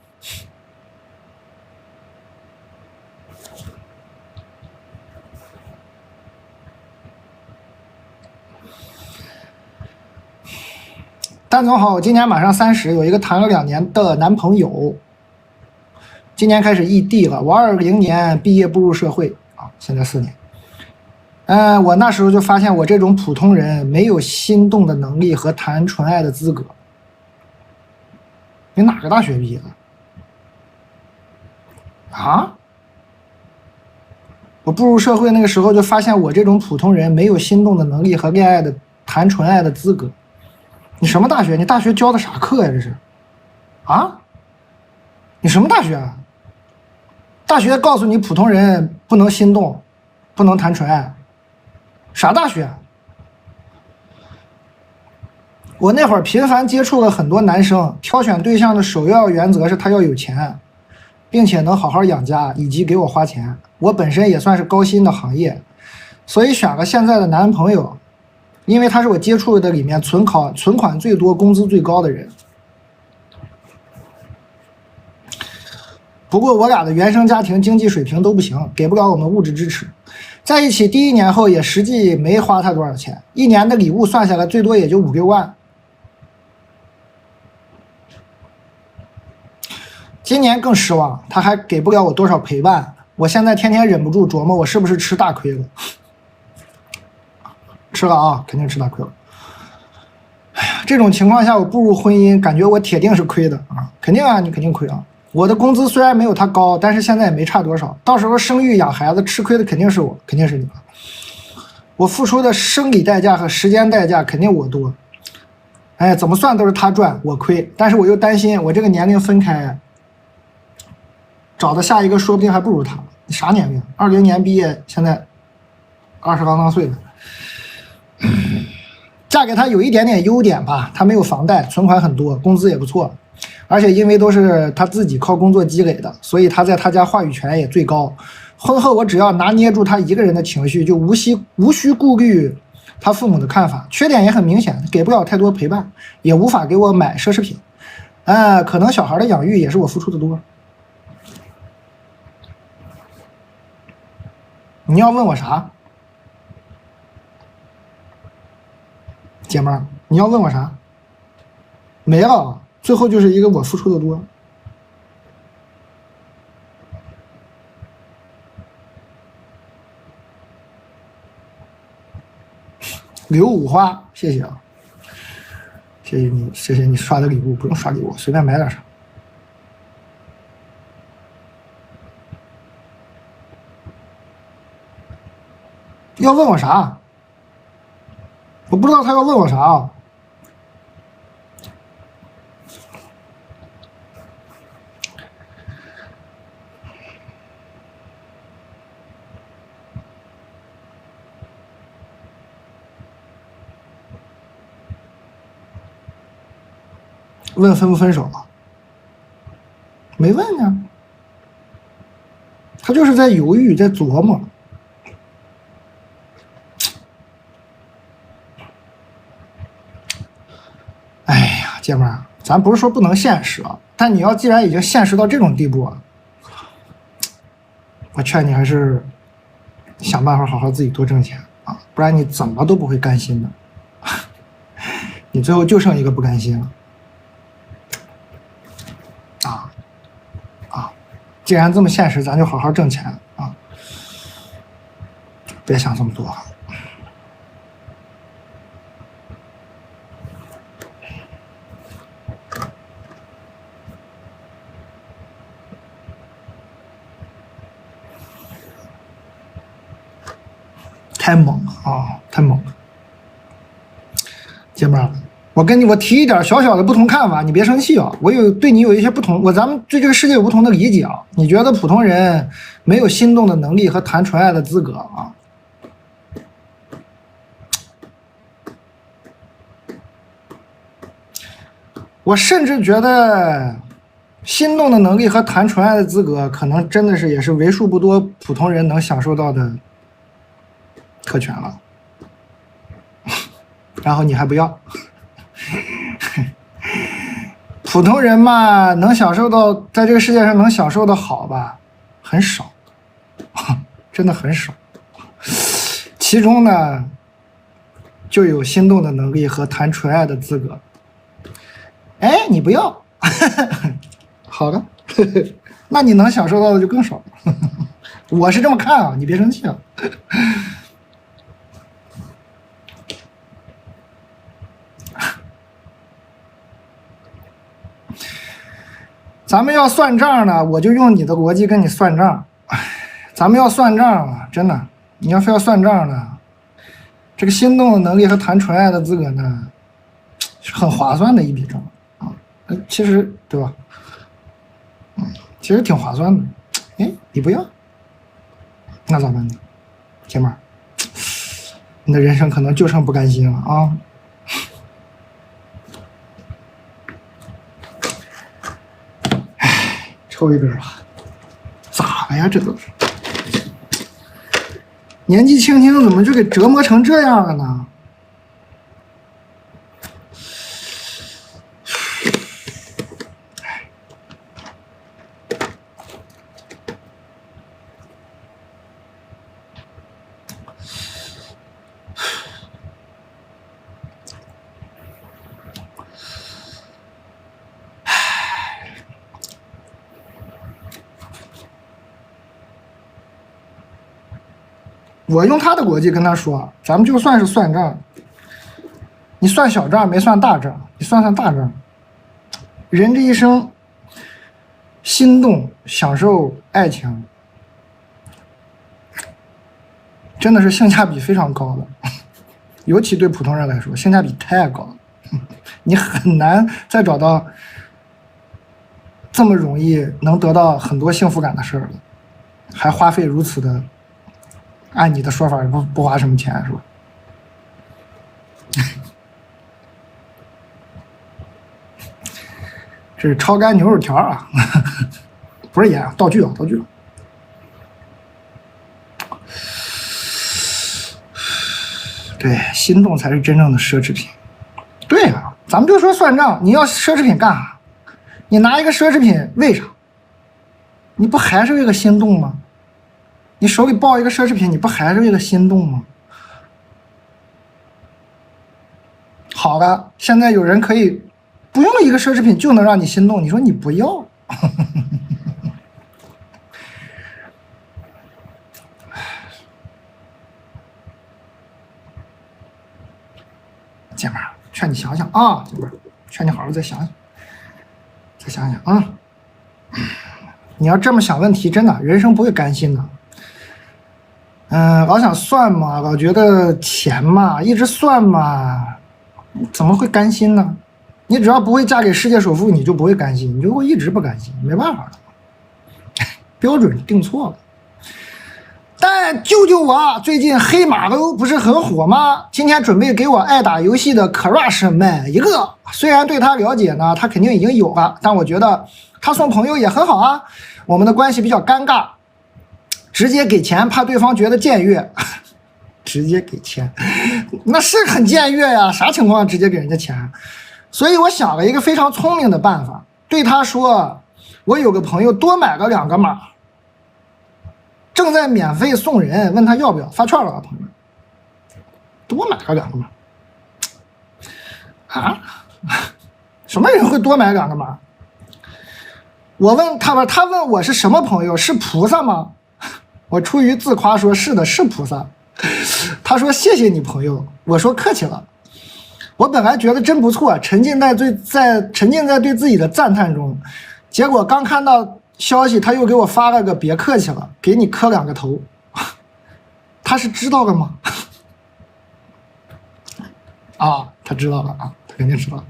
丹总好，我今年马上30，有一个谈了2年的男朋友，今年开始异地了。我20年毕业步入社会啊，现在4年。我那时候就发现我这种普通人没有心动的能力和谈纯爱的资格。你哪个大学毕业的？啊？我步入社会那个时候就发现我这种普通人没有心动的能力和谈纯爱的资格。你什么大学？你大学教的啥课呀？这是？啊？你什么大学啊？大学告诉你普通人不能心动，不能谈纯爱。啥大学？我那会儿频繁接触了很多男生，挑选对象的首要原则是他要有钱，并且能好好养家以及给我花钱。我本身也算是高薪的行业，所以选了现在的男朋友，因为他是我接触的里面存款最多、工资最高的人。不过我俩的原生家庭经济水平都不行，给不了我们物质支持。在一起第1年后也实际没花他多少钱，1年的礼物算下来最多也就5、6万。今年更失望，他还给不了我多少陪伴。我现在天天忍不住琢磨，我是不是吃大亏了？吃了啊，肯定吃大亏了。这种情况下，我步入婚姻，感觉我铁定是亏的啊，肯定啊，你肯定亏啊。我的工资虽然没有他高，但是现在也没差多少。到时候生育养孩子吃亏的肯定是我，肯定是你。我付出的生理代价和时间代价肯定我多。哎，怎么算都是他赚，我亏。但是我又担心，我这个年龄分开，找的下一个说不定还不如他。你啥年龄？20年毕业，现在20啷当岁的。嫁给他有一点点优点吧，他没有房贷，存款很多，工资也不错，而且因为都是他自己靠工作积累的，所以他在他家话语权也最高。婚后我只要拿捏住他一个人的情绪，就无需顾虑他父母的看法。缺点也很明显，给不了太多陪伴，也无法给我买奢侈品。可能小孩的养育也是我付出的多。你要问我啥？姐妹儿，你要问我啥？没了，最后就是一个我付出的多。刘五花，谢谢啊，谢谢你，谢谢你刷的礼物，不用刷给我，随便买点啥。要问我啥？我不知道他要问我啥啊。问分不分手啊？没问呀，他就是在犹豫，在琢磨。哎呀，姐妹儿，咱不是说不能现实啊，但你要既然已经现实到这种地步啊，我劝你还是想办法好好自己多挣钱啊，不然你怎么都不会甘心的。你最后就剩一个不甘心了。既然这么现实，咱就好好挣钱啊，别想这么多。太猛了啊！太猛了，姐妹儿，我提一点小小的不同看法，你别生气啊！我对你有一些不同，咱们对这个世界有不同的理解啊。你觉得普通人没有心动的能力和谈纯爱的资格啊？我甚至觉得，心动的能力和谈纯爱的资格，可能真的是也是为数不多普通人能享受到的特权了。然后你还不要？普通人嘛，能享受到在这个世界上能享受的好吧，很少，真的很少。其中呢，就有心动的能力和谈纯爱的资格。哎，你不要，好的，那你能享受到的就更少。我是这么看啊，你别生气啊。咱们要算账呢，我就用你的逻辑跟你算账。咱们要算账啊，真的，你要非要算账呢，这个心动的能力和谈纯爱的资格呢，是很划算的一笔账啊。其实对吧？其实挺划算的。哎，你不要，那咋办呢？姐妹儿，你的人生可能就剩不甘心了啊。抽一根吧，咋了呀？这都是年纪轻轻，怎么就给折磨成这样了呢？我用他的逻辑跟他说，咱们就算是算账，你算小账没算大账？你算算大账。人这一生，心动、享受爱情，真的是性价比非常高的，尤其对普通人来说，性价比太高了。你很难再找到这么容易能得到很多幸福感的事儿了，还花费如此的，按你的说法不花什么钱是吧？这是超干牛肉条啊，不是盐，道具啊，道具。对，心动才是真正的奢侈品。对啊，咱们就说算账，你要奢侈品干啥？你拿一个奢侈品为啥？你不还是为了心动吗？你手里抱一个奢侈品，你不还是为了心动吗？好的，现在有人可以不用一个奢侈品就能让你心动，你说你不要？姐们儿，劝你想想啊，姐们儿，劝你好好再想想，再想想啊。你要这么想问题，真的人生不会甘心的。老想算嘛，老觉得钱嘛，一直算嘛，怎么会甘心呢？你只要不会嫁给世界首富，你就不会甘心，你就会一直不甘心，没办法的，标准定错了。但救救我！最近黑马都不是很火吗？今天准备给我爱打游戏的 Crush 买一个。虽然对他了解呢，他肯定已经有了，但我觉得他送朋友也很好啊。我们的关系比较尴尬，直接给钱怕对方觉得僭越。直接给钱，那是很僭越呀！啥情况直接给人家钱？所以我想了一个非常聪明的办法，对他说：“我有个朋友多买了2个码。”正在免费送人，问他要不要，发券了啊，朋友们，多买个2个码啊？什么人会多买2个码？我问他吧，他问我是什么朋友，是菩萨吗？我出于自夸说是的，是菩萨。他说谢谢你朋友，我说客气了。我本来觉得真不错，沉浸在对自己的赞叹中，结果刚看到消息，他又给我发了个别客气了，给你磕2个头。他是知道了吗？啊，他知道了啊，他肯定知道。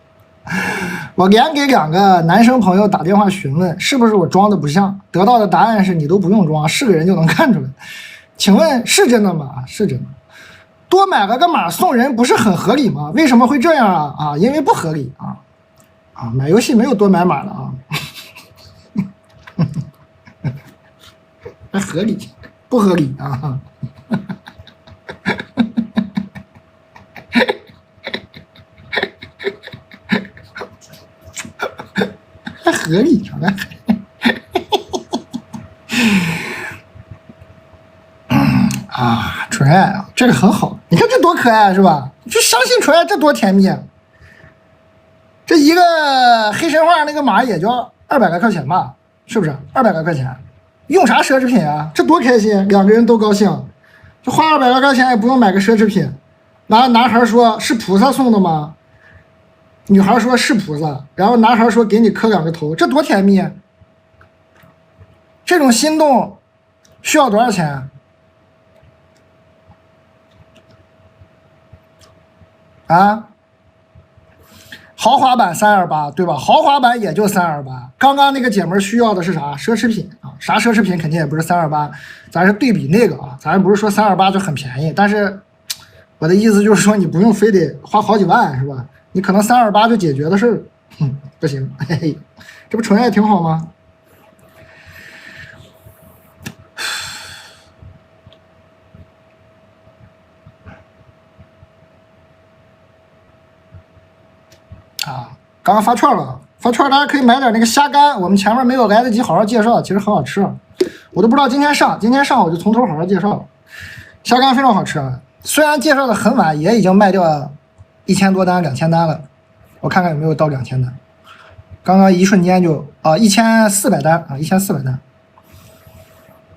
我连给2个男生朋友打电话询问是不是我装的不像，得到的答案是你都不用装，是个人就能看出来。请问是真的吗？是真的。多买了个码送人不是很合理吗？为什么会这样啊？啊，因为不合理啊！啊，买游戏没有多买码的啊。还合理？不合理啊！还合理啥呢？啊，纯爱啊，这个很好，你看这多可爱是吧？就相信纯爱，这多甜蜜啊！这一个黑神话那个码也就200来块钱吧，是不是？200来块钱，用啥奢侈品啊？这多开心，2个人都高兴，就花200来块钱也不用买个奢侈品。然后男孩说是菩萨送的吗？女孩说是菩萨，然后男孩说给你磕2个头，这多甜蜜！这种心动需要多少钱？啊，豪华版328，对吧？豪华版也就328。刚刚那个姐们需要的是啥？奢侈品啊，啥奢侈品肯定也不是328，咱是对比那个啊，咱不是说328就很便宜，但是我的意思就是说，你不用非得花好几万，是吧？你可能328就解决的事儿，不行，嘿嘿，这不纯爱挺好吗？啊，刚刚发券了，发券大家可以买点那个虾干，我们前面没有来得及好好介绍，其实很好吃，我都不知道今天上我就从头好好介绍了。虾干非常好吃啊，虽然介绍的很晚，也已经卖掉1000多单、2000单了，我看看有没有到2000单。刚刚一瞬间就1400单啊，1400单，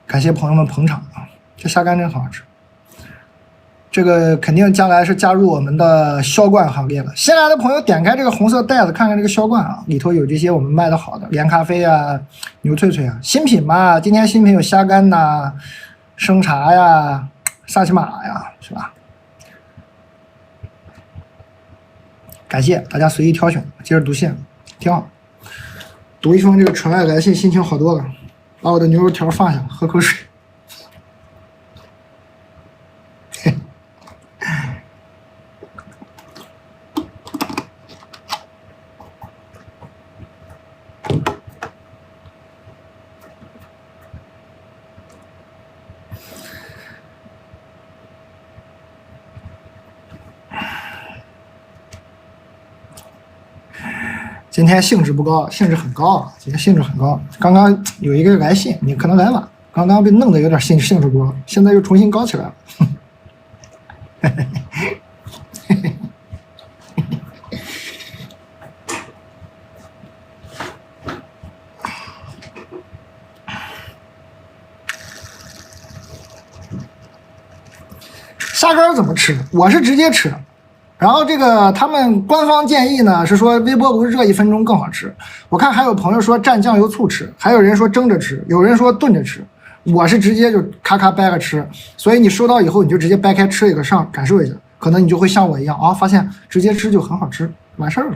感谢朋友们捧场啊，这虾干真好吃。这个肯定将来是加入我们的销冠行列了。新来的朋友点开这个红色袋子，看看这个销冠啊，里头有这些我们卖的好的连咖啡啊、牛脆脆啊，新品嘛。今天新品有虾干呐、生茶呀、萨琪玛呀，是吧？感谢大家随意挑选，接着读信，挺好。读一封这个纯爱来信，心情好多了。把我的牛肉条放下，喝口水。今天兴致不高，兴致很高啊！今天兴致很高。刚刚有一个来信，你可能来晚，刚刚被弄得有点兴致不高，现在又重新高起来了。虾干怎么吃？我是直接吃。然后这个他们官方建议呢是说微波炉热1分钟更好吃。我看还有朋友说蘸酱油醋吃，还有人说蒸着吃，有人说炖着吃。我是直接就咔咔掰开吃，所以你收到以后你就直接掰开吃一个上感受一下，可能你就会像我一样啊，发现直接吃就很好吃，完事儿了。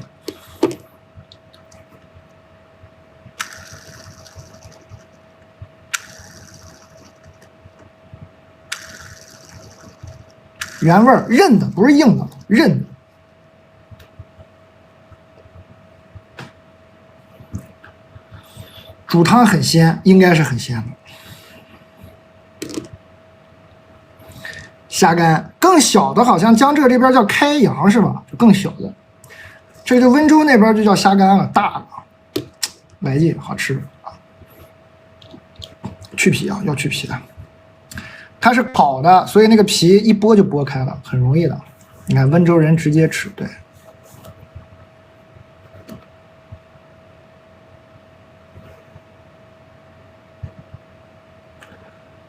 原味儿韧的，不是硬的，韧的。煮汤很鲜，应该是很鲜的。虾干更小的，好像江浙这边叫开阳是吧？就更小的。这个就温州那边就叫虾干了，大的，来劲，好吃啊。去皮啊，要去皮的。它是烤的，所以那个皮一剥就剥开了，很容易的。你看温州人直接吃，对。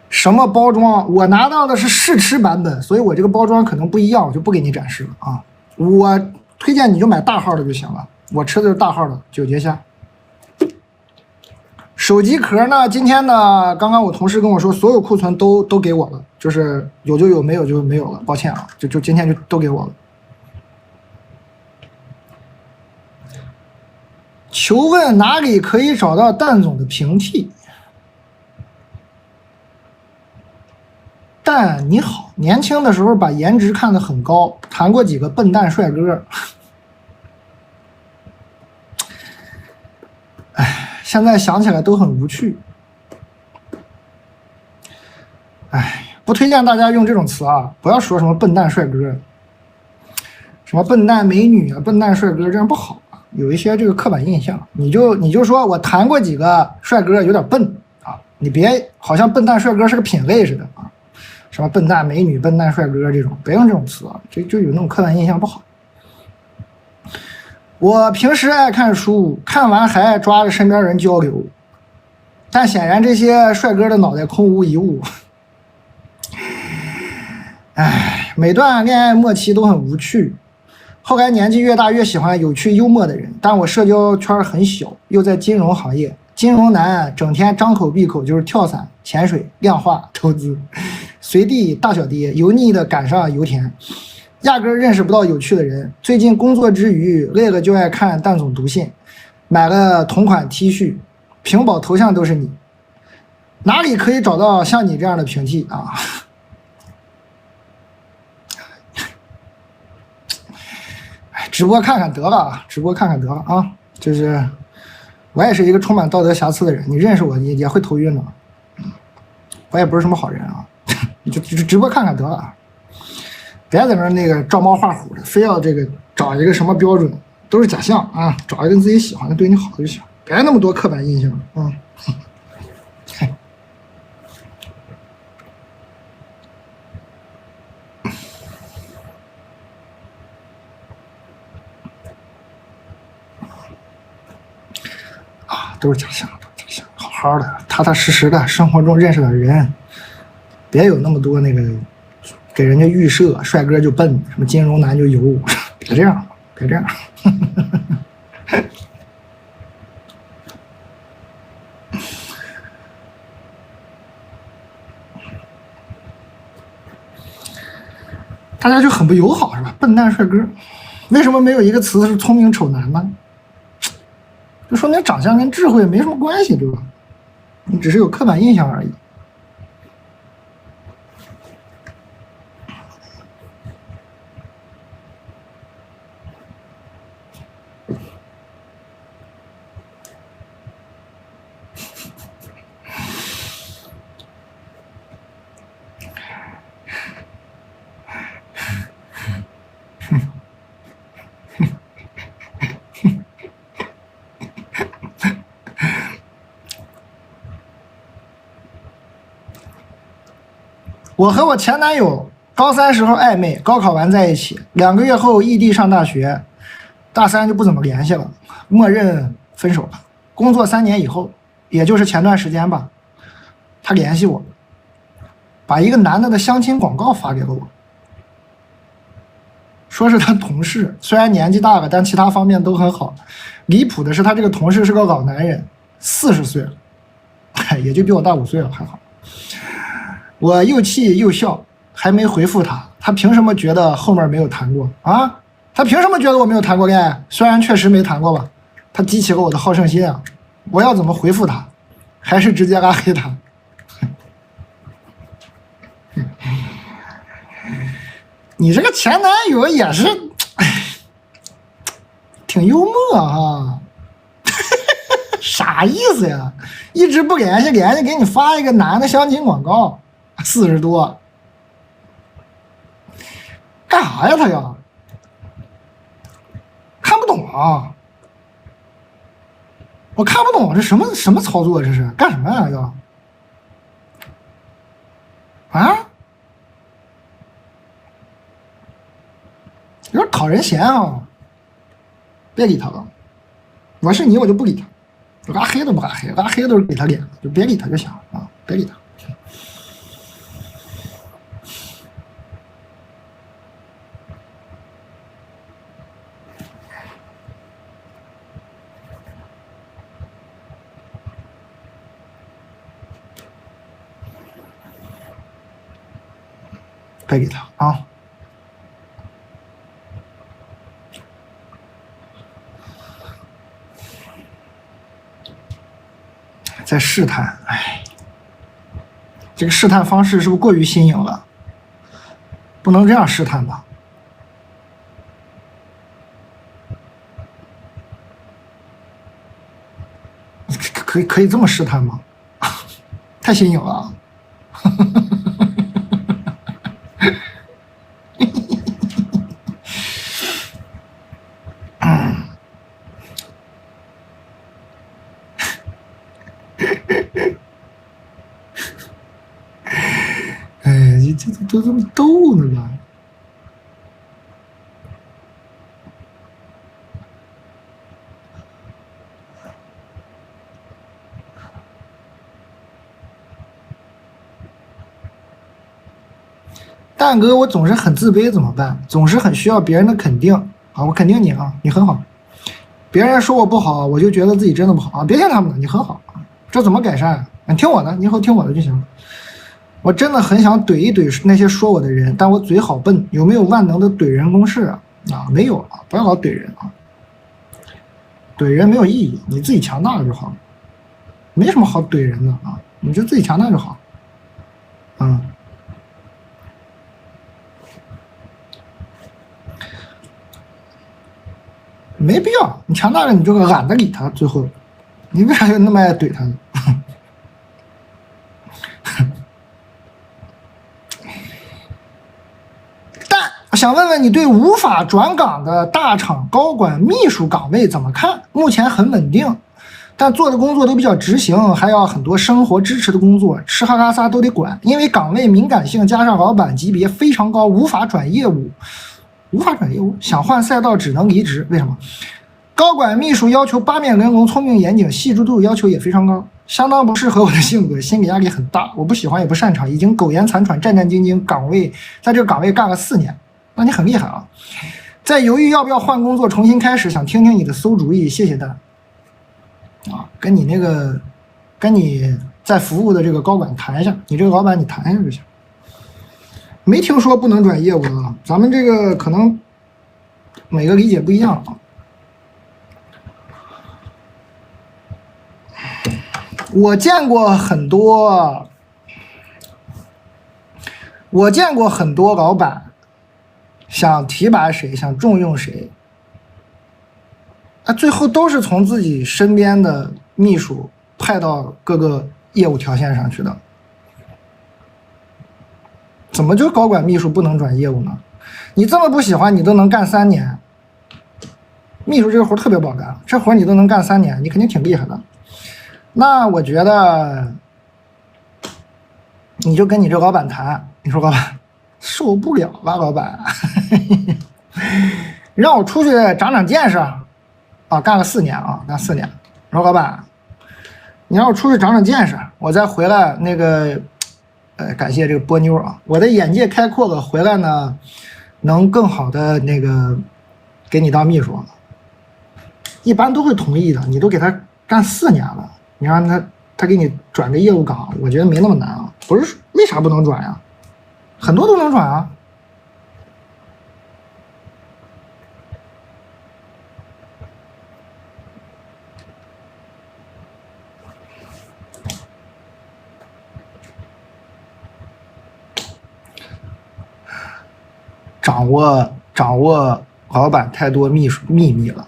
什么包装？我拿到的是试吃版本，所以我这个包装可能不一样，我就不给你展示了啊。我推荐你就买大号的就行了，我吃的是大号的九节虾。手机壳呢？今天呢？刚刚我同事跟我说，所有库存都给我了，就是有就有，没有就没有了。抱歉啊，就今天就都给我了。求问哪里可以找到蛋总的平替？蛋你好，年轻的时候把颜值看得很高，谈过几个笨蛋帅哥。现在想起来都很无趣。不推荐大家用这种词啊，不要说什么笨蛋帅哥，什么笨蛋美女啊，笨蛋帅哥，这样不好啊，有一些这个刻板印象。你就说我谈过几个帅哥有点笨啊，你别好像笨蛋帅哥是个品类似的啊，什么笨蛋美女、笨蛋帅哥这种，别用这种词啊，就有那种刻板印象不好。我平时爱看书，看完还爱抓着身边人交流，但显然这些帅哥的脑袋空无一物。每段恋爱末期都很无趣，后来年纪越大越喜欢有趣幽默的人，但我社交圈很小，又在金融行业，金融男整天张口闭口就是跳伞、潜水、量化、投资，随地大小跌，油腻的赶上油田。压根认识不到有趣的人。最近工作之余累了就爱看蛋总读信，买了同款 T 恤，屏保头像都是你。哪里可以找到像你这样的平替啊？直播看看得了，直播看看得了啊！就是我也是一个充满道德瑕疵的人，你认识我也会头晕的。我也不是什么好人啊，就直播看看得了。别在那个照猫画虎的，非要这个找一个什么标准，都是假象啊！找一个自己喜欢的、对你好的就行，别那么多刻板印象啊！都是假象，好好的、踏踏实实的生活中认识的人，别有那么多那个给人家预设帅哥就笨，什么金融男就油，别这样，别这样。大家就很不友好是吧？笨蛋帅哥，为什么没有一个词是聪明丑男呢？就说明长相跟智慧没什么关系，对吧？你只是有刻板印象而已。我和我前男友高3时候暧昧，高考完在一起，2个月后异地上大学，大3就不怎么联系了，默认分手了。工作3年以后，也就是前段时间吧，他联系我，把一个男的相亲广告发给了我，说是他同事，虽然年纪大了，但其他方面都很好。离谱的是，他这个同事是个老男人，40岁了，也就比我大5岁了，还好。我又气又笑，还没回复他。他凭什么觉得后面没有谈过啊？他凭什么觉得我没有谈过恋爱？虽然确实没谈过吧，他激起了我的好胜心啊！我要怎么回复他？还是直接拉黑他？你这个前男友也是，挺幽默啊！啥意思呀？一直不联系，联系给你发一个男的相亲广告，40多，干啥呀他呀？看不懂啊！我看不懂这什么操作，这是干什么呀？要啊？有点讨人嫌啊！别理他了，我是你我就不理他。拉黑都不拉黑，拉黑都是给他脸，就别理他就行啊，别理他。别理他啊！在试探，哎，这个试探方式是不是过于新颖了？不能这样试探吧？可以这么试探吗？太新颖了。哎，你这都这么逗呢吧？蛋哥，我总是很自卑，怎么办？总是很需要别人的肯定啊！我肯定你啊，你很好。别人说我不好，我就觉得自己真的不好啊！别听他们的，你很好，这怎么改善？你听我的，你以后听我的就行了。我真的很想怼一怼那些说我的人，但我嘴好笨，有没有万能的怼人公式啊？啊，没有啊，不要老怼人啊，怼人没有意义，你自己强大了就好了，没什么好怼人的啊，你就自己强大就好。没必要，你强大了你就懒得理他，最后你为啥要那么爱怼他呢？但我想问问你，对无法转岗的大厂高管秘书岗位怎么看？目前很稳定，但做的工作都比较执行，还要很多生活支持的工作，吃喝拉撒都得管，因为岗位敏感性加上老板级别非常高，无法转业务。无法转业务，想换赛道只能离职，为什么？高管秘书要求八面玲珑、聪明严谨，细致度要求也非常高。相当不适合我的性格，心理压力很大，我不喜欢也不擅长，已经苟延残喘，战战兢兢，在这个岗位干了4年，那你很厉害啊！在犹豫要不要换工作，重新开始，想听听你的馊主意，谢谢蛋。啊，跟你在服务的这个高管谈一下，你这个老板你谈一下就行。没听说不能转业务的啊，咱们这个可能每个理解不一样啊。我见过很多老板想提拔谁，想重用谁，最后都是从自己身边的秘书派到各个业务条线上去的。怎么就高管秘书不能转业务呢？你这么不喜欢，你都能干3年，秘书这个活特别不好干，这活你都能干3年，你肯定挺厉害的。那我觉得你就跟你这老板谈，你说老板受不了了，老板让我出去长长见识啊，干了4年啊，干4年。然后老板，你让我出去长长见识，我再回来那个，感谢这个波妞啊，我的眼界开阔了，回来呢能更好的那个给你当秘书，一般都会同意的。你都给他干4年了。你让他给你转个业务岗，我觉得没那么难啊。不是为啥不能转呀？很多都能转啊。掌握老板太多秘密了。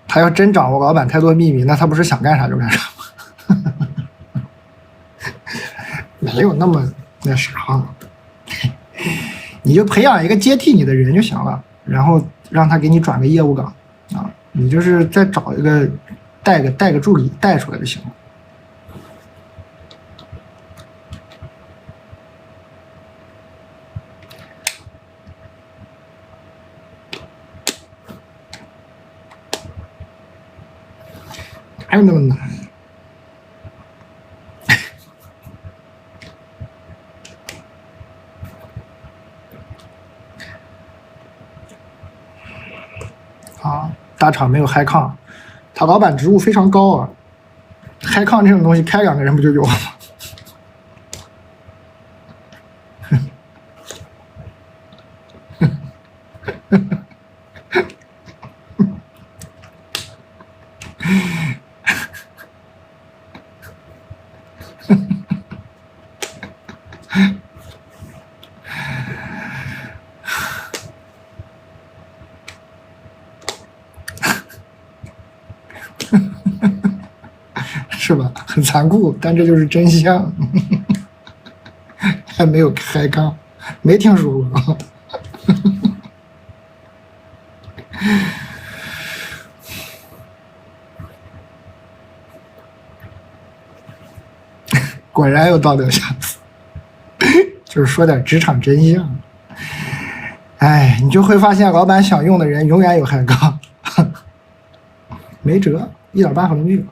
他要真掌握老板太多秘密，那他不是想干啥就干啥吗？没有那么那啥，你就培养一个接替你的人就行了，然后让他给你转个业务岗啊，你就是再找一个带个助理带出来就行了。哪有那么难？啊，大厂没有嗨抗，他老板职务非常高啊，嗨抗这种东西开2个人不就有了吗？是吧？很残酷，但这就是真相。还没有开杠，没听说过。果然有道德瑕疵，就是说点职场真相。哎，你就会发现，老板想用的人永远有海杠，没辙，一点办法都没有。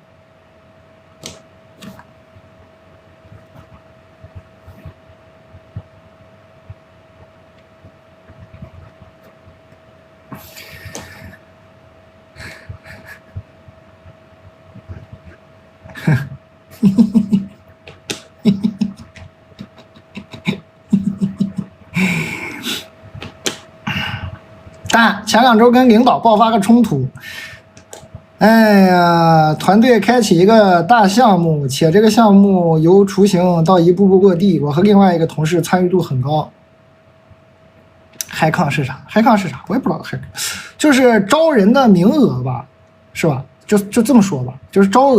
但前2周跟领导爆发个冲突，哎呀，团队开启一个大项目，且这个项目由雏形到一步步落地，我和另外一个同事参与度很高。嗨抗是啥？嗨抗是啥？我也不知道。嗨，就是招人的名额吧，是吧？就这么说吧，就是招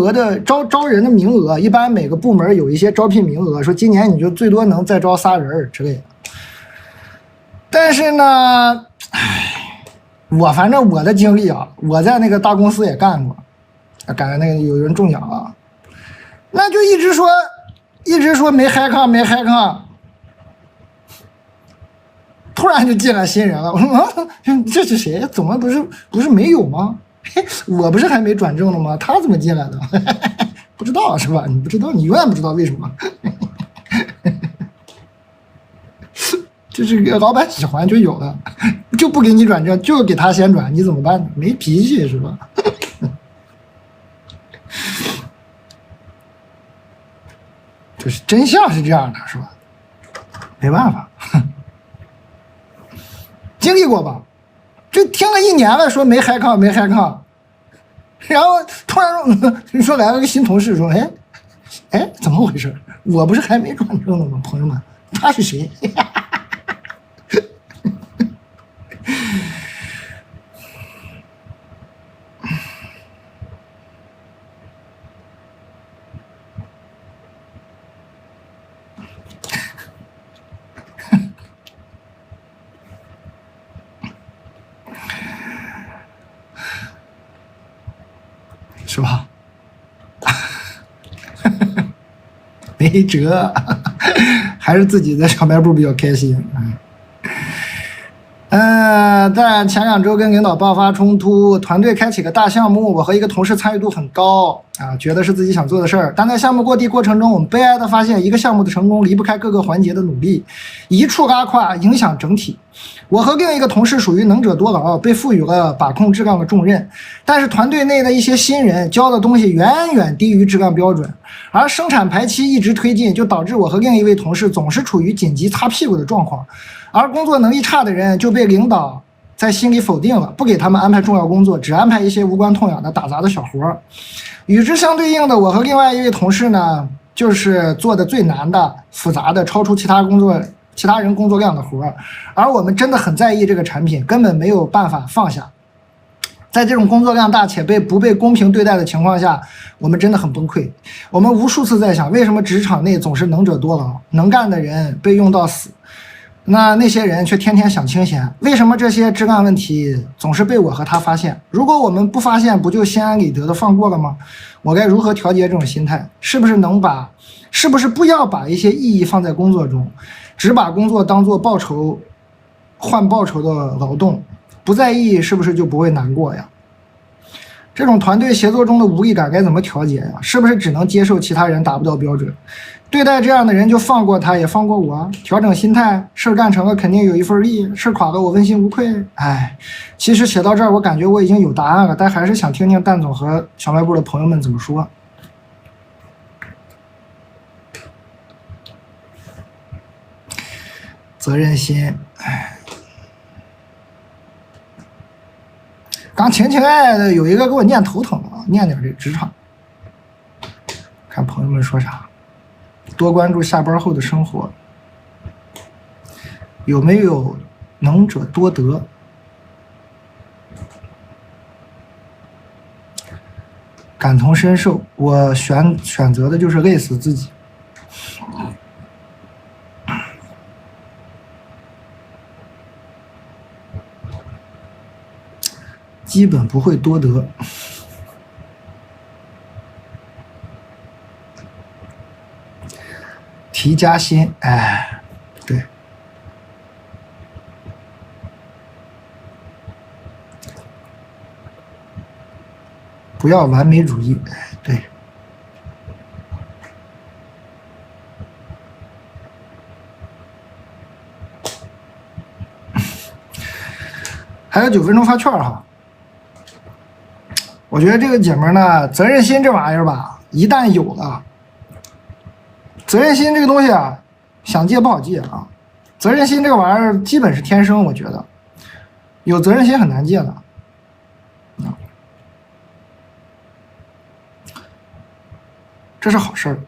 人的名额，一般每个部门有一些招聘名额，说今年你就最多能再招3人之类的。但是呢，反正我的经历啊，我在那个大公司也干过，赶上那个有人中奖了，那就一直说没嗨抗，突然就进来新人了。我说啊，这是谁？怎么不是没有吗？嘿，我不是还没转正呢吗？他怎么进来的？不知道是吧？你不知道，你永远不知道为什么。就是老板喜欢就有了，就不给你转正，就给他先转，你怎么办呢？没脾气是吧？就是真相是这样的，是吧？没办法，经历过吧？就听了1年了，说没嗨抗，然后突然说来了个新同事，说哎，怎么回事？我不是还没转正呢吗？朋友们，他是谁？是吧？没辙，还是自己在小卖部比较开心。但前2周跟领导爆发冲突，团队开启个大项目，我和一个同事参与度很高啊，觉得是自己想做的事儿。但在项目过地过程中，我们悲哀的发现，一个项目的成功离不开各个环节的努力，一触拉胯，影响整体。我和另一个同事属于能者多劳，被赋予了把控质量的重任，但是团队内的一些新人教的东西远远低于质量标准，而生产排期一直推进，就导致我和另一位同事总是处于紧急擦屁股的状况，而工作能力差的人就被领导在心里否定了，不给他们安排重要工作，只安排一些无关痛痒的打杂的小活。与之相对应的，我和另外一位同事呢，就是做的最难的、复杂的、超出其他人工作量的活，而我们真的很在意这个产品，根本没有办法放下。在这种工作量大且不被公平对待的情况下，我们真的很崩溃。我们无数次在想，为什么职场内总是能者多劳，能干的人被用到死，那些人却天天想清闲？为什么这些质量问题总是被我和他发现？如果我们不发现，不就心安理得的放过了吗？我该如何调节这种心态？是不是不要把一些意义放在工作中，只把工作当作换报酬的劳动，不在意是不是就不会难过呀？这种团队协作中的无力感该怎么调节呀？是不是只能接受其他人达不到标准？对待这样的人就放过他，也放过我，调整心态，事儿干成了肯定有一份力，事儿垮了我问心无愧。其实写到这儿，我感觉我已经有答案了，但还是想听听蛋总和小卖部的朋友们怎么说。责任心，刚情爱的有一个给我念头疼了，念点这职场，看朋友们说啥。多关注下班后的生活，有没有能者多得？感同身受，我选择的就是累死自己。基本不会多得。提加薪，对，不要完美主义，对。还有9分钟发券哈。我觉得这个姐们呢，责任心这玩意儿吧，一旦有了，责任心这个东西啊，想戒不好戒啊。责任心这个玩意儿基本是天生，我觉得有责任心很难戒的。这是好事儿，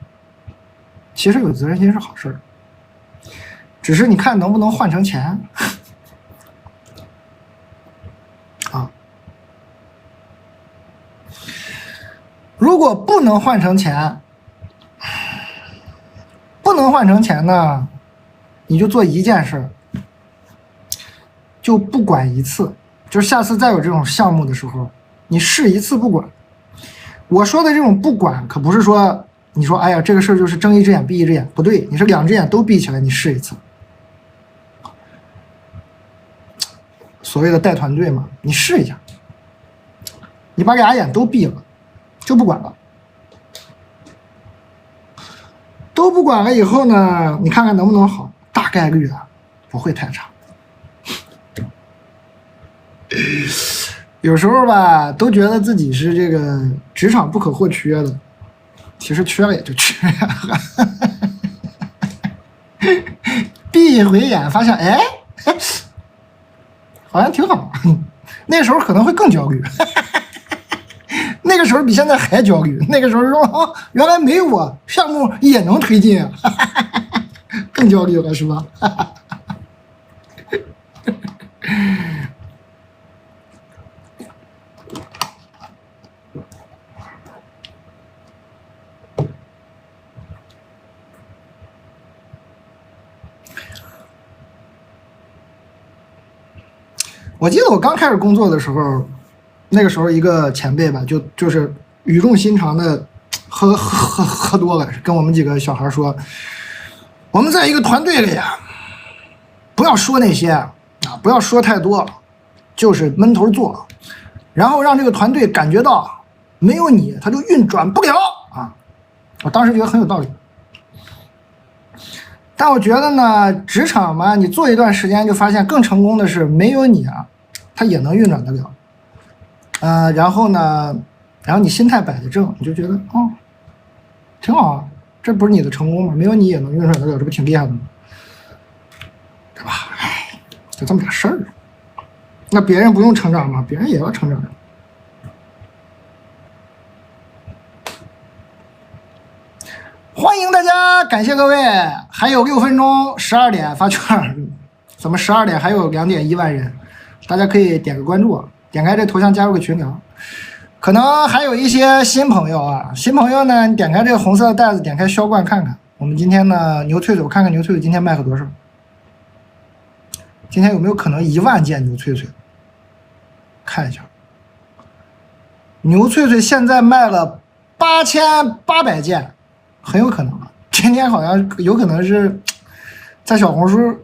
其实有责任心是好事儿，只是你看能不能换成钱啊。如果不能换成钱，呢，你就做一件事，就不管一次，就是下次再有这种项目的时候，你试一次不管。我说的这种不管，可不是说你说哎呀这个事儿就是睁一只眼闭一只眼，不对，你是2只眼都闭起来，你试一次。所谓的带团队嘛，你试一下，你把俩眼都闭了，就不管了，都不管了以后呢，你看看能不能好，大概率啊不会太差。有时候吧，都觉得自己是这个职场不可或缺的，其实缺了也就缺了。闭一回眼，发现哎，好像挺好。那时候可能会更焦虑，那个时候比现在还焦虑。那个时候说哦，原来没我项目也能推进啊，更焦虑了是吧？我记得我刚开始工作的时候，那个时候一个前辈吧，就是语重心长的喝多了，跟我们几个小孩说，我们在一个团队里啊，不要说那些啊，不要说太多，就是闷头做，然后让这个团队感觉到没有你他就运转不了啊。我当时觉得很有道理。但我觉得呢，职场嘛，你做一段时间就发现更成功的是没有你啊，它也能运转得了。然后呢，然后你心态摆得正，你就觉得哦，挺好啊，这不是你的成功吗？没有你也能运转得了，这不挺厉害的吗？对吧？哎，就这么点事儿。那别人不用成长吗？别人也要成长。欢迎大家，感谢各位，还有6分钟，12点发券，怎么12点还有2.1万人？大家可以点个关注，点开这头像加入个群聊。可能还有一些新朋友啊，新朋友呢，你点开这个红色的袋子，点开销冠看看。我们今天呢，牛脆脆，我看看牛脆脆今天卖了多少？今天有没有可能1万件牛脆脆？看一下，牛脆脆现在卖了8800件。很有可能啊，今天好像有可能是在小红书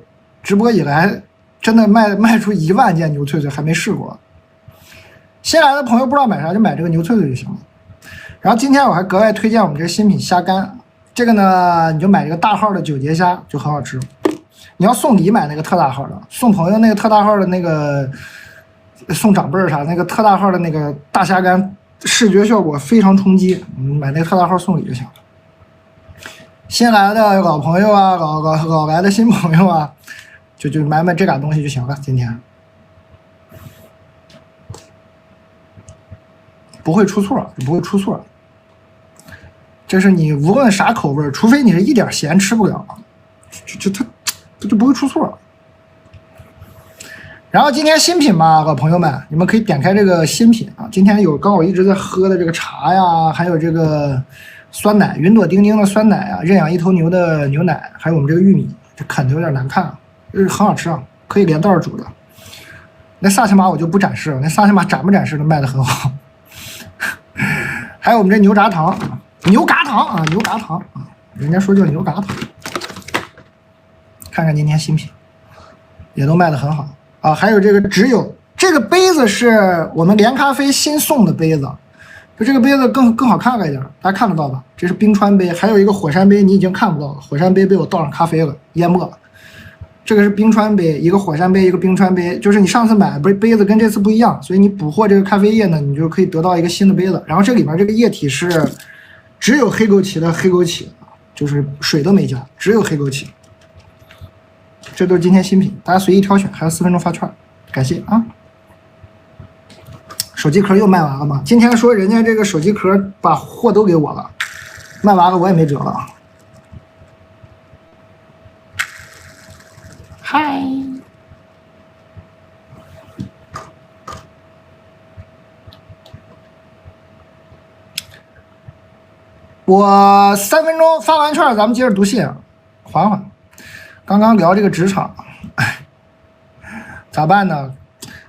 直播以来，真的卖出1万件牛脆脆，还没试过。新来的朋友不知道买啥，就买这个牛脆脆就行了。然后今天我还格外推荐我们这个新品虾干，这个呢你就买这个大号的9节虾就很好吃。你要送礼买那个特大号的，送朋友那个特大号的那个，送长辈啥那个特大号的那个大虾干，视觉效果非常冲击，买那个特大号送礼就行了。新来的老朋友啊，老来的新朋友啊，就买这俩东西就行了。今天不会出错，不会出错。这是你无论啥口味，除非你是一点咸吃不了，它就不会出错。然后今天新品嘛，老朋友们，你们可以点开这个新品啊。今天有刚我一直在喝的这个茶呀，还有这个。酸奶，云朵丁丁的酸奶啊，认养一头牛的牛奶，还有我们这个玉米，这啃的有点难看，很好吃啊，可以连道煮的。那萨琪玛我就不展示了，那萨琪玛展不展示的卖的很好。还有我们这牛轧糖，牛轧糖啊，牛轧糖啊，人家说叫牛轧糖。看看今天新品，也都卖的很好啊。还有这个只有这个杯子是我们连咖啡新送的杯子。就这个杯子更好看了一点，大家看得到吧？这是冰川杯，还有一个火山杯，你已经看不到了。火山杯被我倒上咖啡了，淹没了。这个是冰川杯，一个火山杯，一个冰川杯。就是你上次买杯子跟这次不一样，所以你捕获这个咖啡液呢，你就可以得到一个新的杯子。然后这里边这个液体是只有黑枸杞的黑枸杞，就是水都没加，只有黑枸杞。这都是今天新品，大家随意挑选，还有4分钟发券，感谢啊！手机壳又卖完了吗？今天说人家这个手机壳把货都给我了，卖完了我也没辙了。嗨，我3分钟发完券，咱们接着读信，缓缓。刚刚聊这个职场，咋办呢？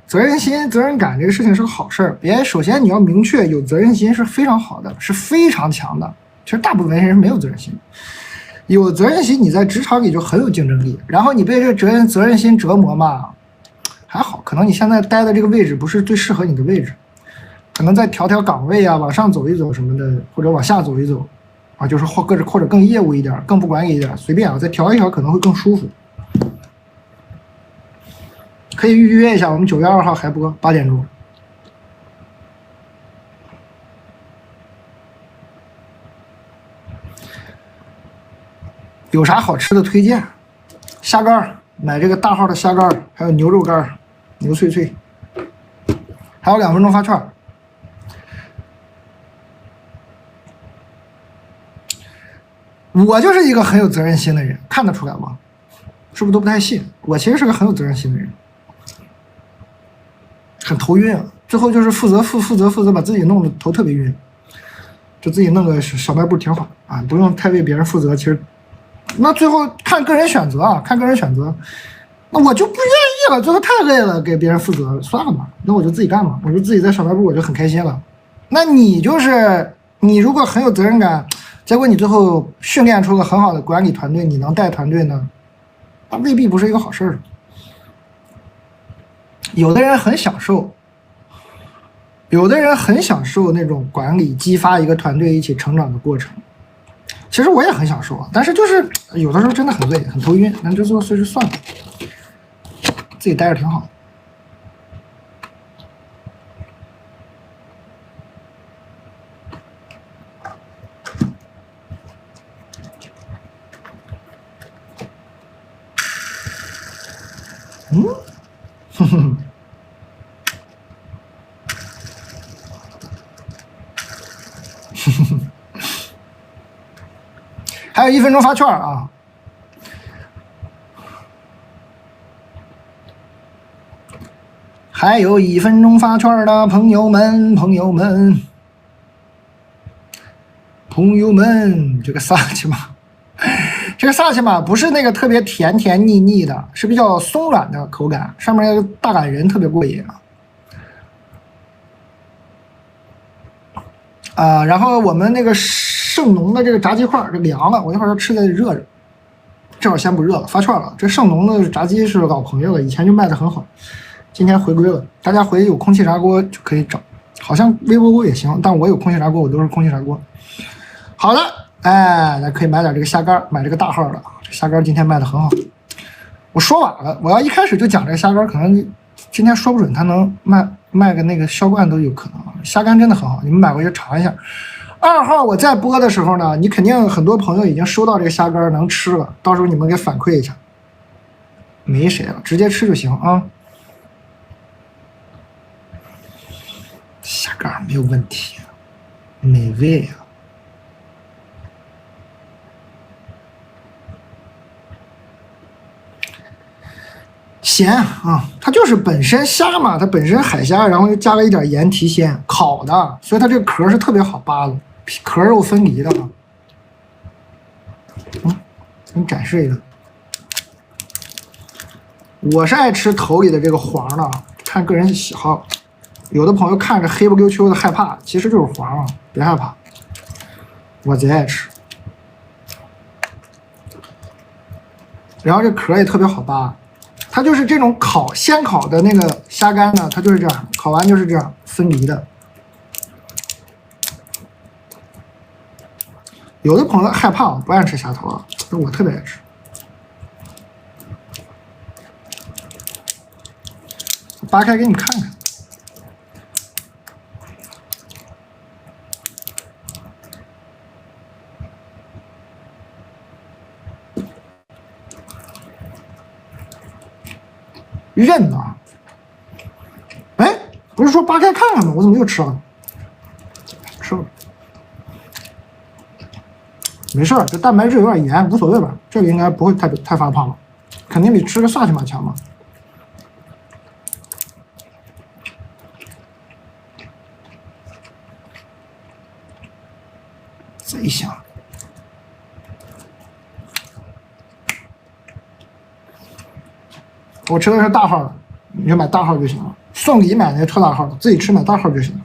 责任心、责任感这个事情是个好事儿。首先你要明确有责任心是非常好的，是非常强的。其实大部分人是没有责任心，有责任心你在职场里就很有竞争力。然后你被这个责任心折磨嘛，还好，可能你现在待的这个位置不是最适合你的位置，可能再调调岗位啊，往上走一走什么的，或者往下走一走，啊，就是或者更业务一点，更不管理一点，随便啊，再调一调可能会更舒服。可以预约一下，我们9月2号还播8点钟。有啥好吃的推荐？虾干，买这个大号的虾干，还有牛肉干，牛脆脆，还有2分钟发券。我就是一个很有责任心的人，看得出来吗？是不是都不太信？我其实是个很有责任心的人，很头晕啊。最后就是负责，把自己弄得头特别晕，就自己弄个小卖部挺好啊，不用太为别人负责。其实，那最后看个人选择啊，看个人选择。那我就不愿意了，最后太累了，给别人负责，算了吧，那我就自己干嘛，我就自己在小卖部，我就很开心了。那你就是你如果很有责任感。结果你最后训练出个很好的管理团队，你能带团队呢？那未必不是一个好事儿。有的人很享受，那种管理、激发一个团队一起成长的过程。其实我也很享受啊，但是就是有的时候真的很累、很头晕，那就所以就算了，自己待着挺好。哼哼，还有1分钟发券啊！还有1分钟发券的朋友们，这个萨琪玛。这个萨琪玛不是那个特别甜甜腻腻的，是比较松软的口感，上面那个大橄仁特别过瘾啊！然后我们那个圣农的这个炸鸡块这凉了，我一会儿要吃的热着，这会儿先不热了，发券了。这圣农的炸鸡是老朋友了，以前就卖的很好，今天回归了，大家回有空气炸锅就可以整，好像微波锅也行，但我有空气炸锅，我都是空气炸锅。好的。哎，咱可以买点这个虾干，买这个大号的虾干，今天卖的很好。我说晚了，我要一开始就讲这个虾干，可能今天说不准它能卖个那个销冠都有可能。虾干真的很好，你们买回去尝一下。2号我再播的时候呢，你肯定很多朋友已经收到这个虾干能吃了，到时候你们给反馈一下。没谁了，直接吃就行啊。虾干没有问题，美味啊。咸啊，它就是本身虾嘛，它本身海虾，然后又加了一点盐提鲜，烤的，所以它这个壳是特别好扒的，壳肉分离的啊。给你展示一个，我是爱吃头里的这个黄的，看个人喜好。有的朋友看着黑不溜秋的害怕，其实就是黄啊，别害怕，我贼爱吃。然后这壳也特别好扒。它就是这种先烤的那个虾干呢，它就是这样，烤完就是这样分离的。有的朋友害怕不爱吃虾头啊，我特别爱吃。扒开给你看看。韧呢？哎，不是说扒开看看吗？我怎么又吃了？吃了，没事儿，这蛋白质有点盐，无所谓吧？这个应该不会太发胖了，肯定比吃个萨琪玛强嘛。贼香。我吃的是大号的，你就买大号就行了。送礼买那个特大号的，自己吃买大号就行了。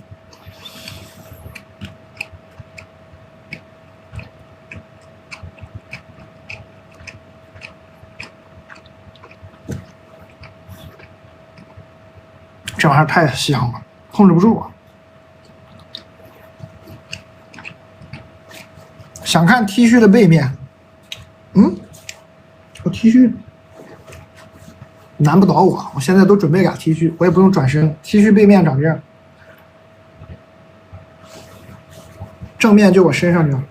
这玩意儿太香了，控制不住啊！想看 T 恤的背面，这 T 恤难不倒我，我现在都准备俩 T 恤，我也不用转身。T 恤背面长这样，正面就我身上这样。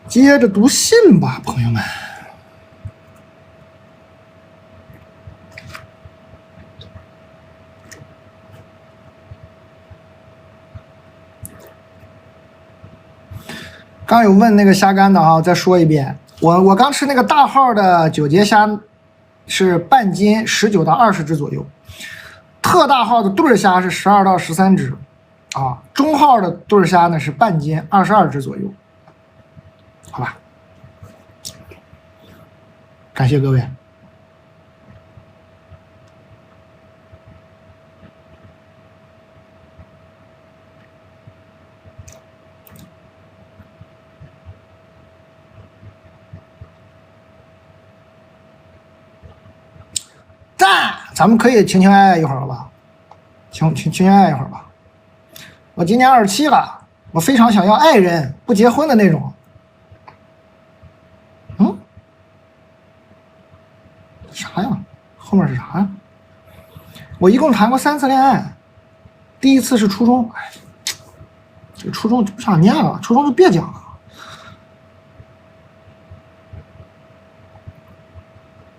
接着读信吧，朋友们。刚有问那个虾干的啊，再说一遍，我刚吃那个大号的九节虾是半斤，19到20只左右，特大号的对虾是12到13只，啊，中号的对虾呢是半斤，22只左右，好吧，感谢各位。咱们可以情情爱爱一会儿了吧？情爱爱一会儿吧。我今年27了，我非常想要爱人，不结婚的那种。啥呀？后面是啥呀？我一共谈过3次恋爱，第一次是初中，哎，这个初中就不想念了，初中就别讲了。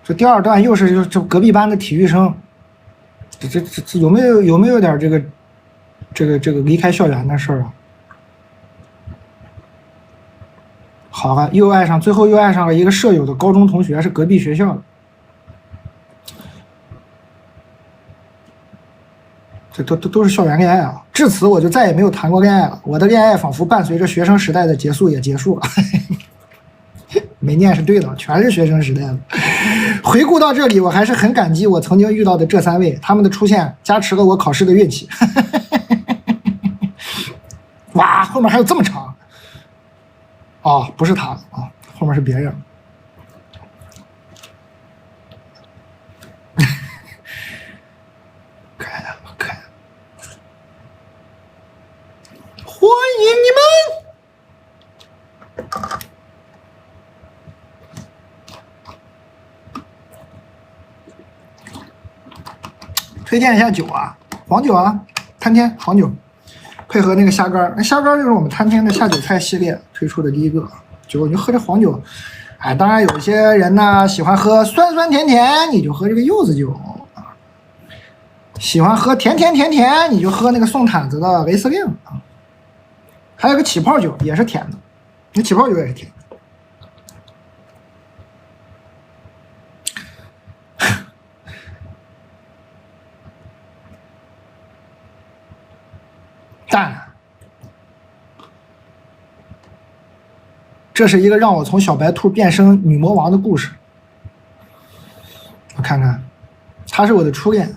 这第二段又是这隔壁班的体育生，这有没有点这个离开校园的事儿啊？好啊，最后又爱上了一个舍友的高中同学，是隔壁学校的。这都是校园恋爱啊！至此我就再也没有谈过恋爱了。我的恋爱仿佛伴随着学生时代的结束也结束了。没念是对的，全是学生时代的。回顾到这里，我还是很感激我曾经遇到的这3位，他们的出现加持了我考试的运气。哇，后面还有这么长？哦，不是他啊，后面是别人。可爱，欢迎你们！推荐一下酒啊，黄酒啊，探天黄酒，配合那个虾干。那虾干就是我们探天的下酒菜系列推出的第一个酒，你就喝这黄酒。哎，当然有些人呢喜欢喝酸酸甜甜，你就喝这个柚子酒啊；喜欢喝甜甜甜甜，你就喝那个宋坦子的雷司令啊。还有个起泡酒也是甜的，那起泡酒也是甜的。但这是一个让我从小白兔变身女魔王的故事。我看看，他是我的初恋，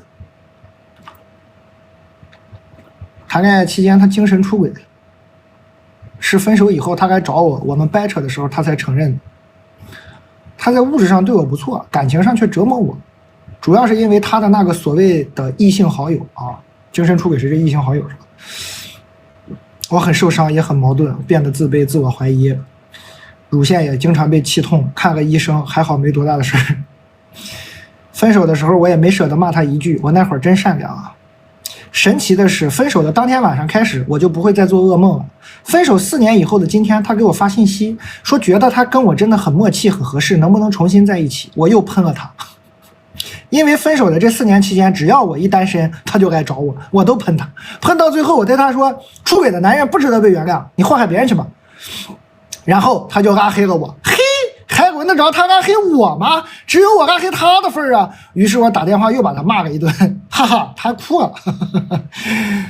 谈恋爱期间他精神出轨，是分手以后他来找我，我们掰扯的时候他才承认的。他在物质上对我不错，感情上却折磨我，主要是因为他的那个所谓的异性好友啊，精神出轨是这异性好友是吧？我很受伤，也很矛盾，变得自卑、自我怀疑，乳腺也经常被气痛，看个医生，还好没多大的事儿。分手的时候我也没舍得骂他一句，我那会儿真善良啊。神奇的是，分手的当天晚上开始，我就不会再做噩梦了。分手4年以后的今天，他给我发信息说觉得他跟我真的很默契很合适，能不能重新在一起。我又喷了他，因为分手的这4年期间，只要我一单身，他就来找我，我都喷他，喷到最后我对他说，出轨的男人不值得被原谅，你祸害别人去吧。然后他就拉黑了我，嘿，还轮得着他拉黑我吗？只有我拉黑他的份啊！于是我打电话又把他骂了一顿，哈哈，他哭了。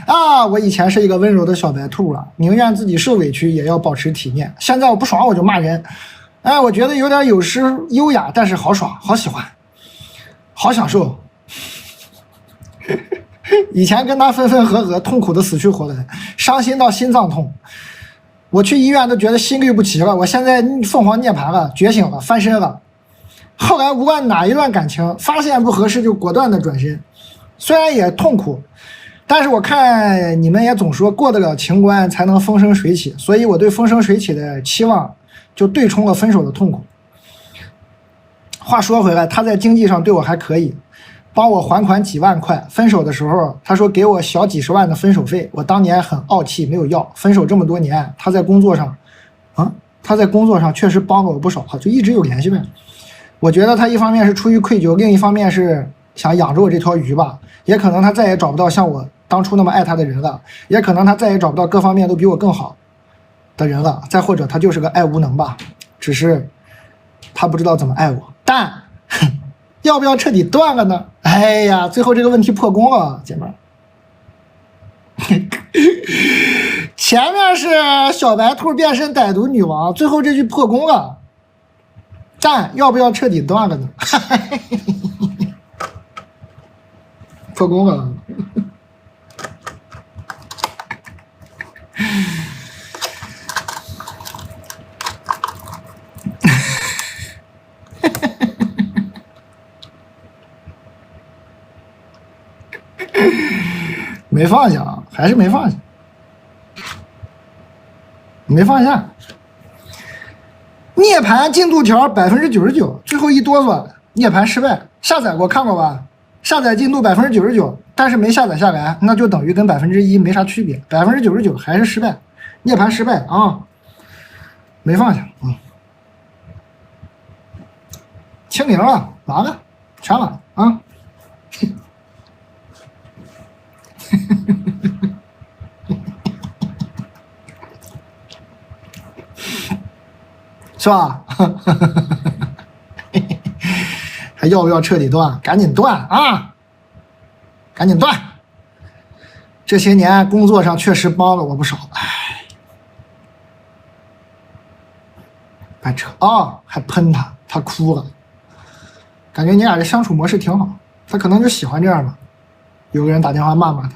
啊，我以前是一个温柔的小白兔了，宁愿自己受委屈也要保持体面。现在我不爽我就骂人，哎，我觉得有点有失优雅，但是好爽，好喜欢，好享受。以前跟他分分合合，痛苦的死去活来，伤心到心脏痛。我去医院都觉得心律不齐了，我现在凤凰涅槃了，觉醒了，翻身了。后来无论哪一段感情，发现不合适就果断的转身，虽然也痛苦，但是我看你们也总说过得了情关才能风生水起，所以我对风生水起的期望就对冲了分手的痛苦。话说回来，他在经济上对我还可以，帮我还款几万块。分手的时候，他说给我小几十万的分手费，我当年很傲气，没有要。分手这么多年，他在工作上确实帮了我不少，就一直有联系呗。我觉得他一方面是出于愧疚，另一方面是想养着我这条鱼吧，也可能他再也找不到像我当初那么爱他的人了，也可能他再也找不到各方面都比我更好的人了，再或者他就是个爱无能吧，只是他不知道怎么爱我。但要不要彻底断了呢？哎呀，最后这个问题破功了，姐妹儿。前面是小白兔变身歹毒女王，最后这句破功了。但要不要彻底断了呢？破功了。没放下啊，还是没放下，没放下。涅槃进度条99%，最后一哆嗦，涅槃失败。下载过看过吧？下载进度99%，但是没下载下来，那就等于跟1%没啥区别。99%还是失败，涅槃失败啊，没放下。清零了，完了，全完啊。是吧？还要不要彻底断？赶紧断啊！赶紧断！这些年工作上确实帮了我不少，哎，白扯啊！还喷他，他哭了，感觉你俩的相处模式挺好，他可能就喜欢这样吧。有个人打电话骂他，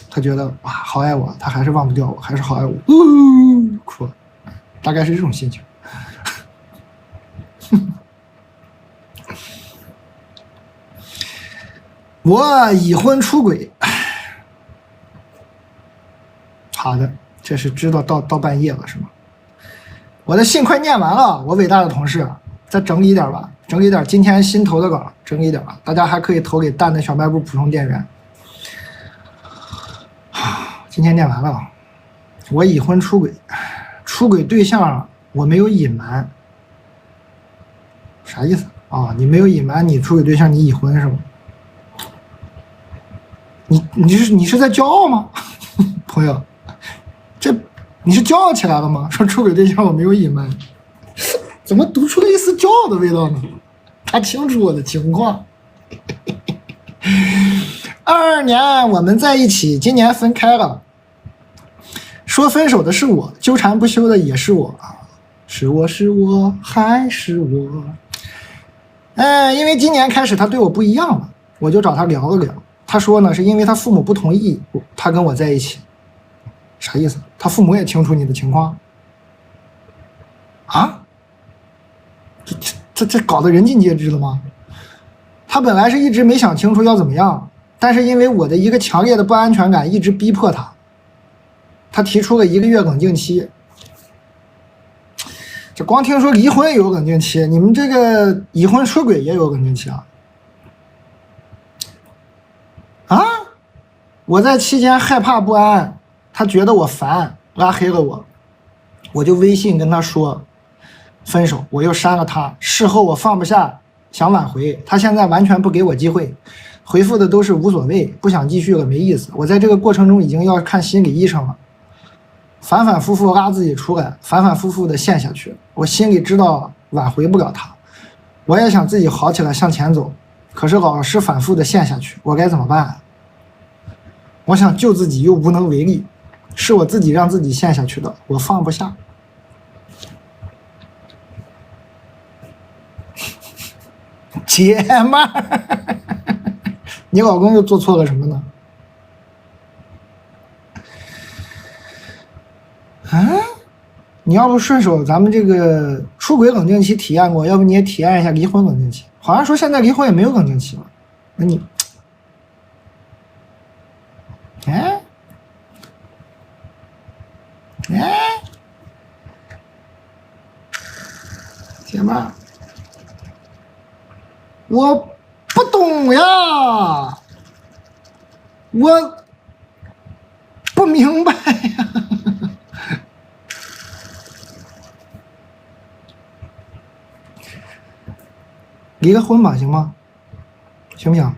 他觉得哇，好爱我，他还是忘不掉我，还是好爱我，哭了，大概是这种心情。我已婚出轨，好的，这是知道到半夜了是吗？我的信快念完了，我伟大的同事，再整理一点吧，整理点今天新投的稿，整理一点吧，大家还可以投给蛋的小卖部普通店员。今天念完了，我已婚出轨，出轨对象我没有隐瞒，啥意思啊？你没有隐瞒你出轨对象，你已婚是吗？你是在骄傲吗，朋友？这你是骄傲起来了吗？说出轨对象我没有隐瞒，怎么读出了一丝骄傲的味道呢？他清楚我的情况。22年我们在一起，今年分开了。说分手的是我，纠缠不休的也是我，是我还是我？因为今年开始他对我不一样了，我就找他聊了聊。他说呢，是因为他父母不同意他跟我在一起。啥意思？他父母也清楚你的情况啊？这搞得人尽皆知了吗？他本来是一直没想清楚要怎么样，但是因为我的一个强烈的不安全感一直逼迫他提出了1个月冷静期。这光听说离婚有冷静期，你们这个已婚出轨也有冷静期啊？我在期间害怕不安，他觉得我烦，拉黑了我，我就微信跟他说分手，我又删了他。事后我放不下，想挽回，他现在完全不给我机会，回复的都是无所谓，不想继续了，没意思。我在这个过程中已经要看心理医生了，反反复复拉自己出来，反反复复的陷下去。我心里知道挽回不了他，我也想自己好起来向前走，可是老是反复的陷下去，我该怎么办？我想救自己又无能为力，是我自己让自己陷下去的，我放不下。姐们儿，你老公又做错了什么呢？你要不顺手咱们这个出轨冷静期体验过，要不你也体验一下离婚冷静期。好像说现在离婚也没有冷静期了，那你，哎，姐们儿，我不懂呀，我不明白呀。离个婚吧，行吗？行不行？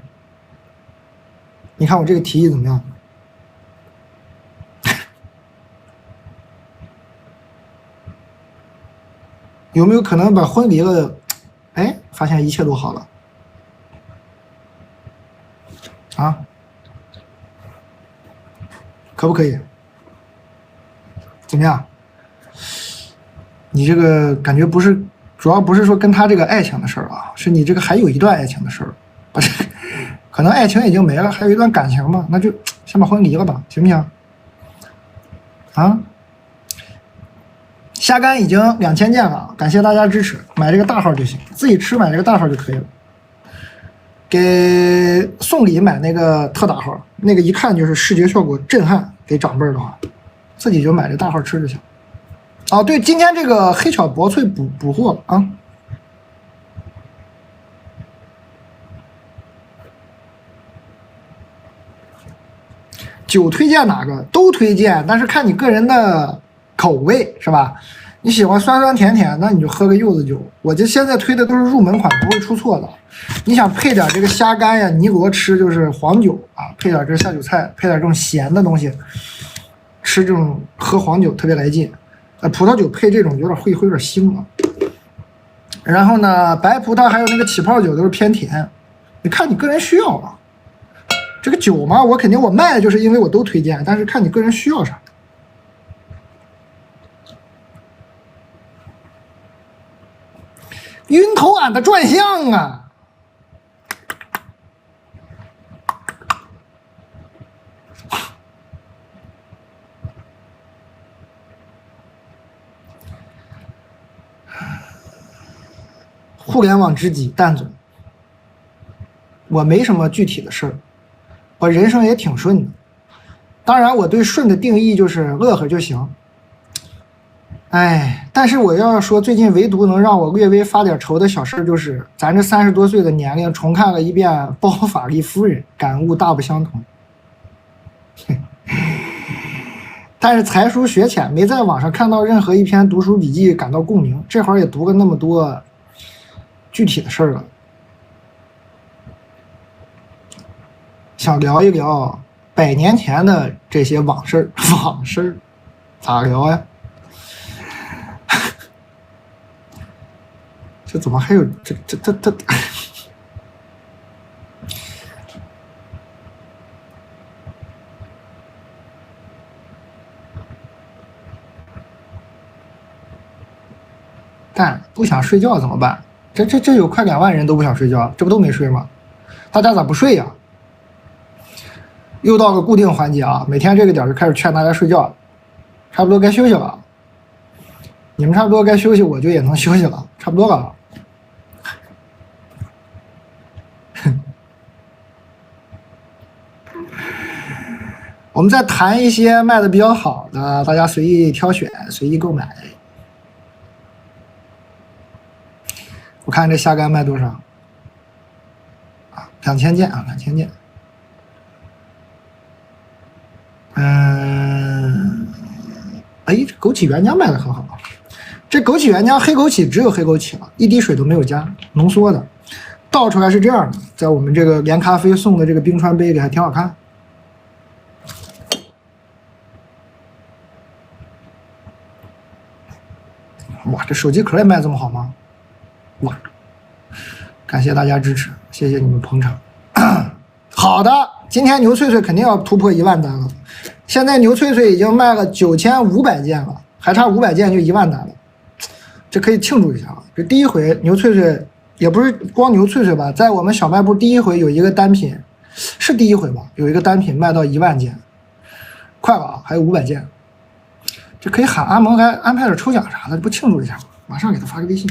你看我这个提议怎么样？有没有可能把婚离了？哎，发现一切都好了啊？可不可以？怎么样？你这个感觉不是，主要不是说跟他这个爱情的事儿啊，是你这个还有一段爱情的事儿，把这个可能爱情已经没了，还有一段感情嘛，那就先把婚离了吧，行不行？啊？虾干已经2000件了，感谢大家支持，买这个大号就行，自己吃买这个大号就可以了。给送礼买那个特大号，那个一看就是视觉效果震撼，给长辈的话，自己就买这大号吃就行。哦，对，今天这个黑巧薄脆补货了啊。酒推荐哪个？都推荐，但是看你个人的口味是吧？你喜欢酸酸甜甜，那你就喝个柚子酒。我这现在推的都是入门款，不会出错的。你想配点这个虾干呀、泥螺吃，就是黄酒啊，配点这下酒菜，配点这种咸的东西，吃这种喝黄酒特别来劲。葡萄酒配这种有点会有点腥了。然后呢，白葡萄还有那个起泡酒都是偏甜，你看你个人需要啊。这个酒嘛，我肯定我卖，就是因为我都推荐，但是看你个人需要啥。晕头俺的转向啊！互联网知己蛋总，我没什么具体的事儿，我人生也挺顺的。当然，我对顺的定义就是乐呵就行。哎，但是我要说，最近唯独能让我略微发点愁的小事，就是咱这30多岁的年龄重看了一遍《包法利夫人》，感悟大不相同。但是才疏学浅，没在网上看到任何一篇读书笔记感到共鸣。这会儿也读了那么多具体的事儿了，想聊一聊100年前的这些往事，咋聊呀？这怎么还有这？但不想睡觉怎么办？这有快2万人都不想睡觉，这不都没睡吗？大家咋不睡呀？又到个固定环节啊，每天这个点就开始劝大家睡觉，差不多该休息了。你们差不多该休息，我就也能休息了，差不多了。我们再谈一些卖的比较好的，大家随意挑选，随意购买。我看这虾干卖多少？啊，2000件啊，2000件。哎，这枸杞原浆卖的很好。这枸杞原浆黑枸杞只有黑枸杞了，一滴水都没有加，浓缩的，倒出来是这样的，在我们这个连咖啡送的这个冰川杯里还挺好看。哇，这手机壳也卖这么好吗？哇，感谢大家支持，谢谢你们捧场。好的，今天牛脆脆肯定要突破1万单了。现在牛脆脆已经卖了9500件了，还差500件就1万单了，这可以庆祝一下了。这第一回牛脆脆也不是光牛脆脆吧，在我们小卖部第一回有一个单品，是第一回吧，有一个单品卖到1万件，快了啊，还有500件。这可以喊阿蒙来安排点抽奖啥的，不庆祝一下吗？马上给他发个微信。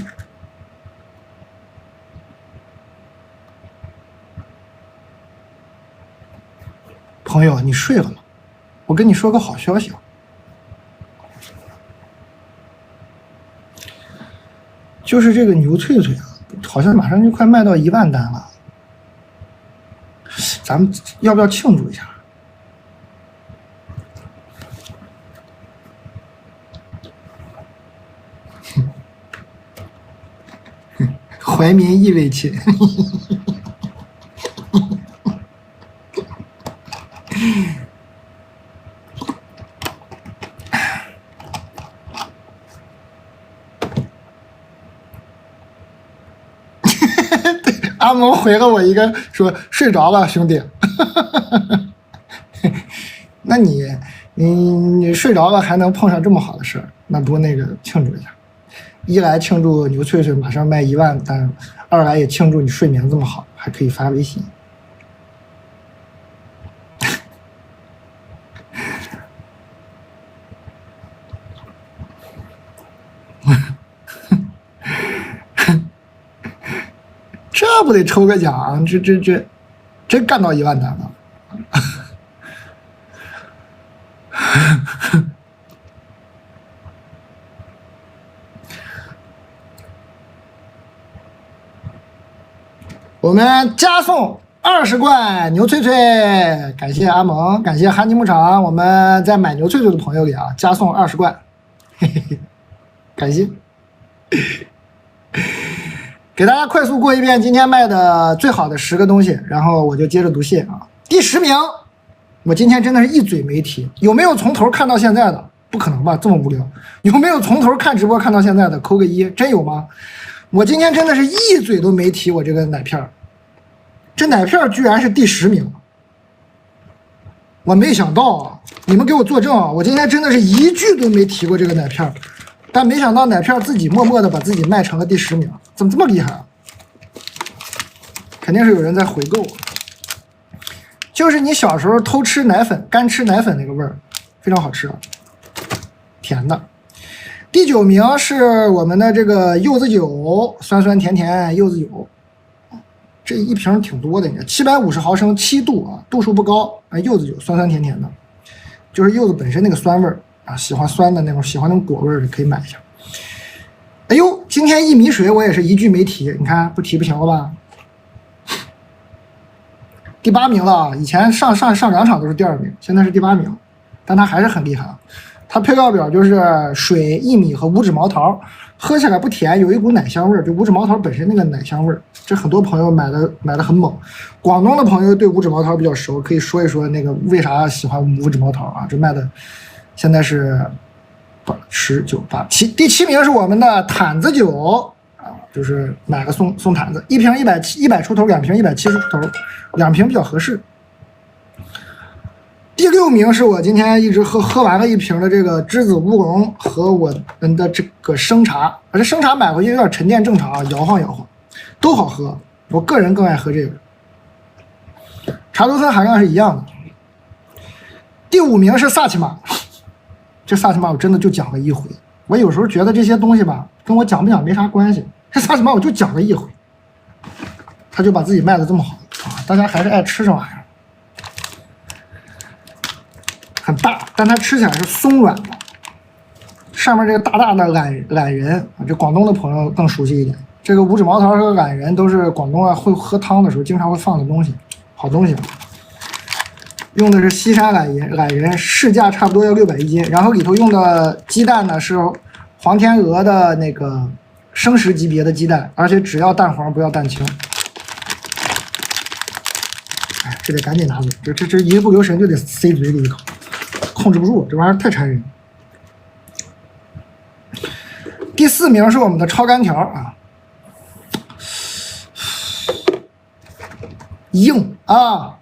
朋友，你睡了吗？我跟你说个好消息啊，就是这个牛脆脆啊，好像马上就快卖到1万单了，咱们要不要庆祝一下？怀民意味亲。阿蒙回了我一个说睡着了兄弟。那你睡着了还能碰上这么好的事儿，那不那个庆祝一下？一来庆祝牛脆脆马上卖1万单，二来也庆祝你睡眠这么好，还可以发微信。这不得抽个奖？这真干到1万单了。我们加送20罐牛脆脆，感谢阿蒙，感谢哈尼牧场，我们在买牛脆脆的朋友里啊，加送20罐，嘿嘿嘿，感谢。给大家快速过一遍今天卖的最好的10个东西，然后我就接着读信啊。第10名，我今天真的是一嘴没提，有没有从头看到现在的？不可能吧，这么无聊。有没有从头看直播看到现在的？扣个1，真有吗？我今天真的是一嘴都没提我这个奶片，这奶片居然是第10名，我没想到啊！你们给我作证啊！我今天真的是一句都没提过这个奶片，但没想到奶片自己默默的把自己卖成了第10名，怎么这么厉害啊？肯定是有人在回购，就是你小时候偷吃奶粉、干吃奶粉那个味儿，非常好吃啊，甜的。第9名是我们的这个柚子酒，酸酸甜甜柚子酒，这一瓶挺多的，你看750毫升，7度啊，度数不高啊，柚子酒酸酸甜甜的，就是柚子本身那个酸味儿啊，喜欢酸的那种，喜欢那种果味儿的可以买一下。哎呦，今天薏米水我也是一句没提，你看不提不行了吧？第8名了，以前上2场都是第2名，现在是第8名，但他还是很厉害啊。它配料表就是水、薏米和五指毛桃，喝起来不甜，有一股奶香味儿，就五指毛桃本身那个奶香味儿。这很多朋友买的很猛，广东的朋友对五指毛桃比较熟，可以说一说那个为啥喜欢五指毛桃啊？这卖的现在是1987。第7名是我们的毯子酒啊，就是买个送毯子，一瓶100出头，2瓶170出头，2瓶比较合适。第6名是我今天一直喝完了1瓶的这个栀子乌龙和我们的这个生茶，这生茶买回去有点沉淀正常啊，摇晃摇晃，都好喝。我个人更爱喝这个，茶多酚含量是一样的。第5名是萨琪玛，这萨琪玛我真的就讲了1回。我有时候觉得这些东西吧，跟我讲不讲没啥关系。这萨琪玛我就讲了1回，他就把自己卖的这么好啊！大家还是爱吃这玩意儿。很大，但它吃起来是松软的，上面这个大大的懒人啊，这广东的朋友更熟悉一点。这个五指毛桃和懒人都是广东啊会喝汤的时候经常会放的东西，好东西。用的是西山懒人，市价差不多要600一斤，然后里头用的鸡蛋呢是黄天鹅的那个生食级别的鸡蛋，而且只要蛋黄不要蛋清。哎，这得赶紧拿走，这一不留神就得塞嘴里一口。控制不住，这玩意儿太馋人。第4名是我们的超干条啊，硬啊，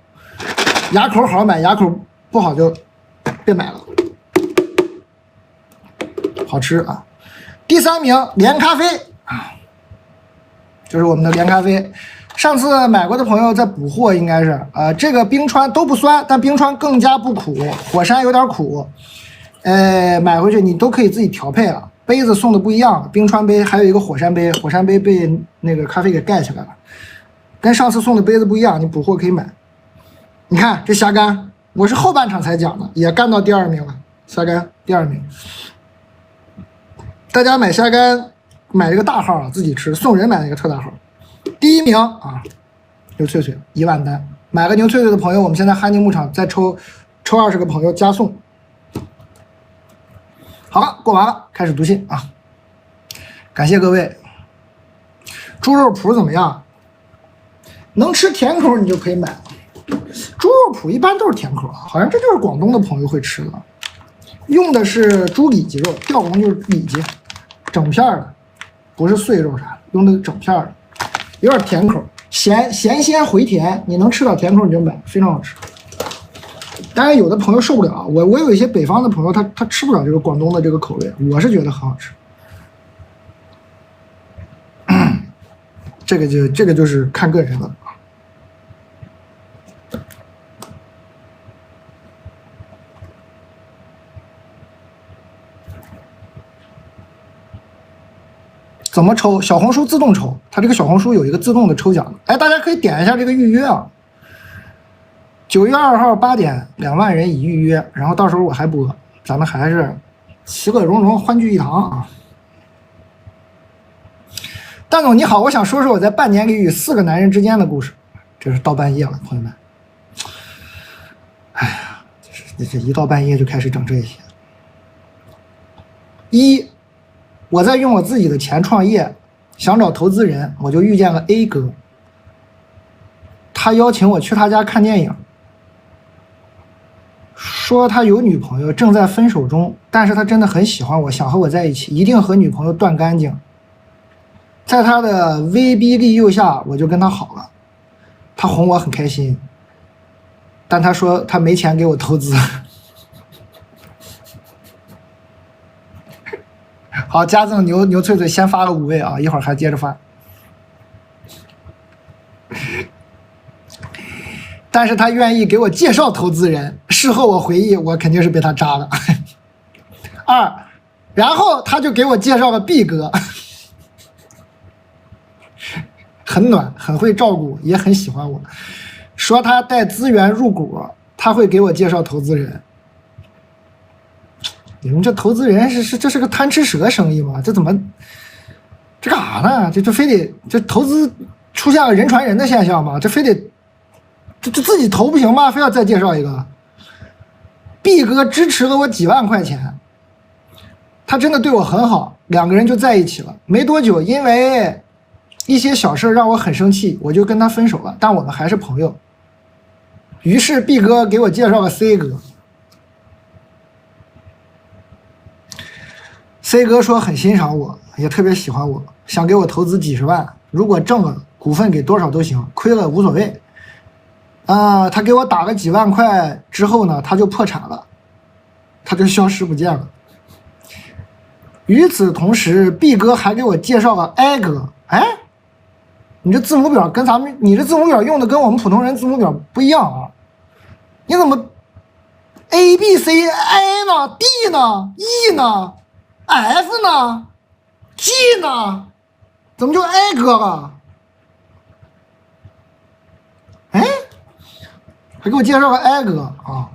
牙口好买，牙口不好就别买了，好吃啊。第3名连咖啡啊，就是我们的连咖啡。上次买过的朋友在补货，应该是这个冰川都不酸，但冰川更加不苦，火山有点苦。买回去你都可以自己调配了。杯子送的不一样，冰川杯还有一个火山杯，火山杯被那个咖啡给盖起来了，跟上次送的杯子不一样，你补货可以买。你看这虾干，我是后半场才讲的，也干到第2名了，虾干第2名。大家买虾干买这个大号啊，自己吃，送人买那个特大号。第1名啊，牛脆脆1万单，买个牛脆脆的朋友，我们现在哈尼牧场再抽20个朋友加送。好了，过完了，开始读信啊！感谢各位。猪肉脯怎么样？能吃甜口你就可以买了。猪肉脯一般都是甜口啊，好像这就是广东的朋友会吃的。用的是猪里脊肉，吊龙就是里脊，整片的，不是碎肉啥的，用的整片的，有点甜口，咸鲜回甜，你能吃到甜口你就买，非常好吃。当然有的朋友受不了，我有一些北方的朋友，他吃不了这个广东的这个口味，我是觉得很好吃。这个就是看个人了。怎么抽？小红书自动抽，它这个小红书有一个自动的抽奖，哎，大家可以点一下这个预约啊。9月2号8点，2万人已预约，然后到时候我还播，咱们还是其乐融融，欢聚一堂啊。蛋总你好，我想说说我在半年里与4个男人之间的故事。这是到半夜了，朋友们。哎呀，这一到半夜就开始整这些。我在用我自己的钱创业，想找投资人，我就遇见了 A 哥，他邀请我去他家看电影。说他有女朋友，正在分手中，但是他真的很喜欢我，想和我在一起，一定和女朋友断干净。在他的威逼利诱下，我就跟他好了。他哄我很开心，但他说他没钱给我投资。好，加赠牛脆脆先发了5位啊，一会儿还接着发。但是他愿意给我介绍投资人，事后我回忆，我肯定是被他扎了。2，然后他就给我介绍了 B 哥，很暖，很会照顾，也很喜欢我，说他带资源入股，他会给我介绍投资人。你们这投资人这是个贪吃蛇生意吗？这怎么这干啥呢？这非得这投资出现了人传人的现象吗？这非得这自己投不行吗？非要再介绍一个 B 哥支持了我几万块钱，他真的对我很好，2个人就在一起了。没多久，因为一些小事让我很生气，我就跟他分手了，但我们还是朋友。于是 B 哥给我介绍了 C 哥。C 哥说很欣赏我，也特别喜欢我，想给我投资几十万，如果挣了股份给多少都行，亏了无所谓。他给我打了几万块之后呢，他就破产了，他就消失不见了。与此同时 ，B 哥还给我介绍了 I 哥。哎，你这字母表跟你这字母表用的跟我们普通人字母表不一样啊？你怎么 A B C I 呢 D 呢 E 呢 F 呢 G 呢？怎么就 I 哥了？哎，还给我介绍个 I 哥啊。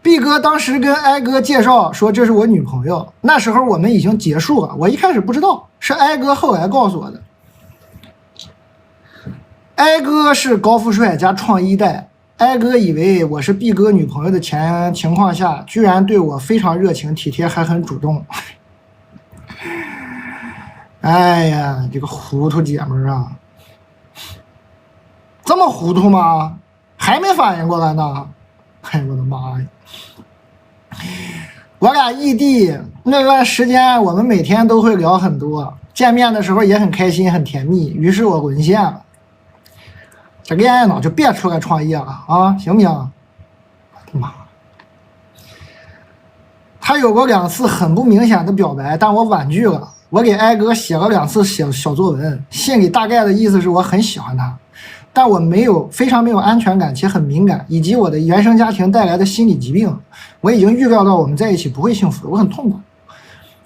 B 哥当时跟 I 哥介绍说这是我女朋友，那时候我们已经结束了，我一开始不知道，是 I 哥后来告诉我的。I 哥是高富帅加创一代，I 哥以为我是 B 哥女朋友的情况下，居然对我非常热情体贴，还很主动。哎呀，这个糊涂姐们儿啊，这么糊涂吗？还没反应过来呢！哎，我的妈呀！我俩异地那段时间，我们每天都会聊很多，见面的时候也很开心，很甜蜜。于是我沦陷了，这恋爱脑就别出来创业了啊，行不行？我的妈！他有过2次很不明显的表白，但我婉拒了。我给挨哥写了2次小作文，信里大概的意思是我很喜欢他，但我非常没有安全感且很敏感，以及我的原生家庭带来的心理疾病，我已经预料到我们在一起不会幸福，我很痛苦。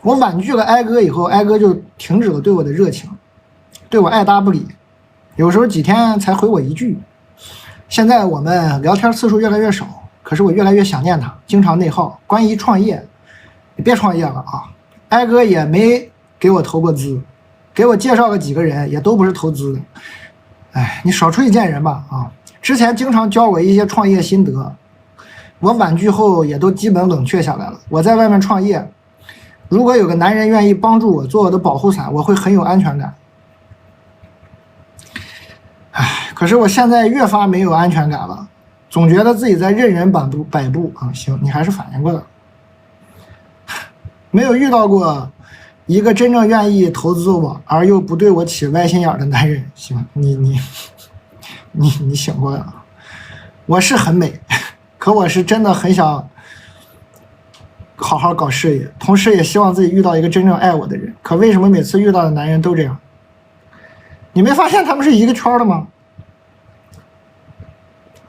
我婉拒了哀哥以后，哀哥就停止了对我的热情，对我爱答不理，有时候几天才回我一句。现在我们聊天次数越来越少，可是我越来越想念他，经常内耗。关于创业，你别创业了啊！哀哥也没给我投过资，给我介绍了几个人，也都不是投资的。哎，你少出去见人吧啊！之前经常教我一些创业心得，我婉拒后也都基本冷却下来了。我在外面创业，如果有个男人愿意帮助我做我的保护伞，我会很有安全感。哎，可是我现在越发没有安全感了，总觉得自己在任人摆布啊！行，你还是反应过来了。没有遇到过一个真正愿意投资我而又不对我起歪心眼的男人。行，你醒过来了。我是很美，可我是真的很想好好搞事业，同时也希望自己遇到一个真正爱我的人。可为什么每次遇到的男人都这样？你没发现他们是一个圈的吗？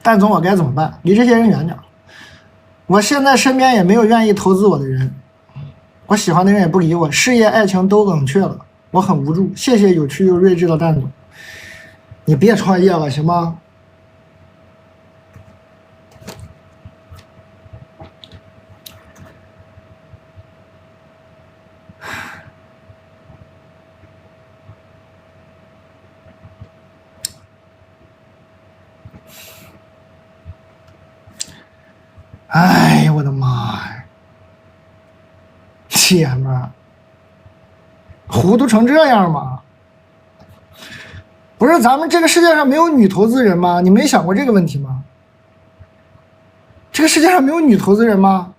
但总我该怎么办？离这些人远点。我现在身边也没有愿意投资我的人，我喜欢的人也不理我，事业爱情都冷却了，我很无助。谢谢有趣又睿智的蛋总，你别创业了行吗？哎呀，我的妈呀！姐们儿，糊涂成这样吗？不是咱们这个世界上没有女投资人吗？你没想过这个问题吗？这个世界上没有女投资人吗？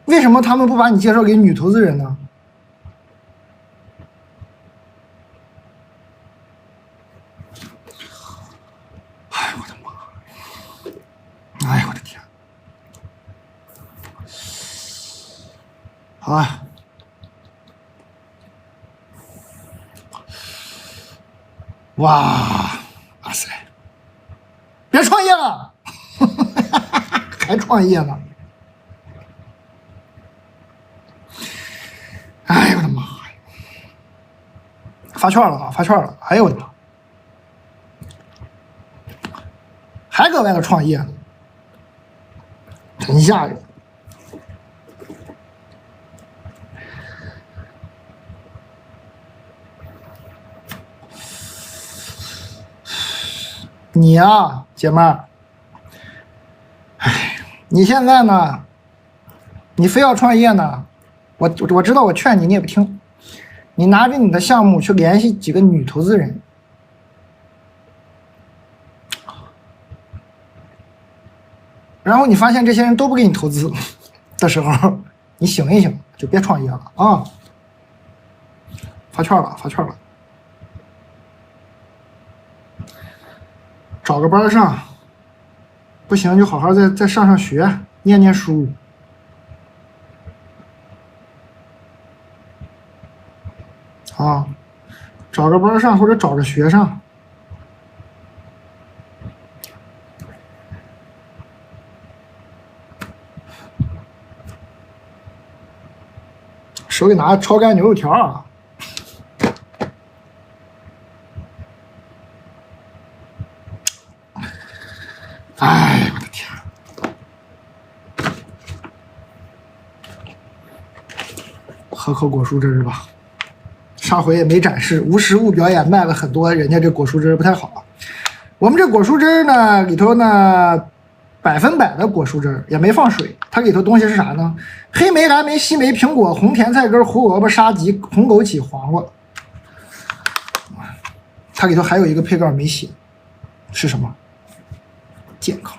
为什么他们不把你介绍给女投资人呢？哎我的妈！哎我的天！好啊。哇塞！别创业了，还创业呢！哎呦我的妈呀！发券了啊！发券了！哎呦我的妈！还搁外头创业呢，真吓人！你呀，姐妹儿，哎，你现在呢？你非要创业呢？我知道，我劝你，你也不听。你拿着你的项目去联系几个女投资人，然后你发现这些人都不给你投资的时候，你醒一醒，就别创业了啊！发券了，发券了。找个班上，不行就好好再上上学，念念书。啊，找个班上或者找个学上。手里拿着超干牛肉条啊！哎，我的天！喝口果蔬汁儿吧。上回也没展示，无实物表演卖了很多，人家这果蔬汁儿不太好。我们这果蔬汁儿呢，里头呢100%的果蔬汁儿，也没放水。它里头东西是啥呢？黑莓、蓝莓、西莓、苹果、红甜菜根、胡萝卜、沙棘、红枸杞、黄瓜。它里头还有一个配料没写，是什么？健康。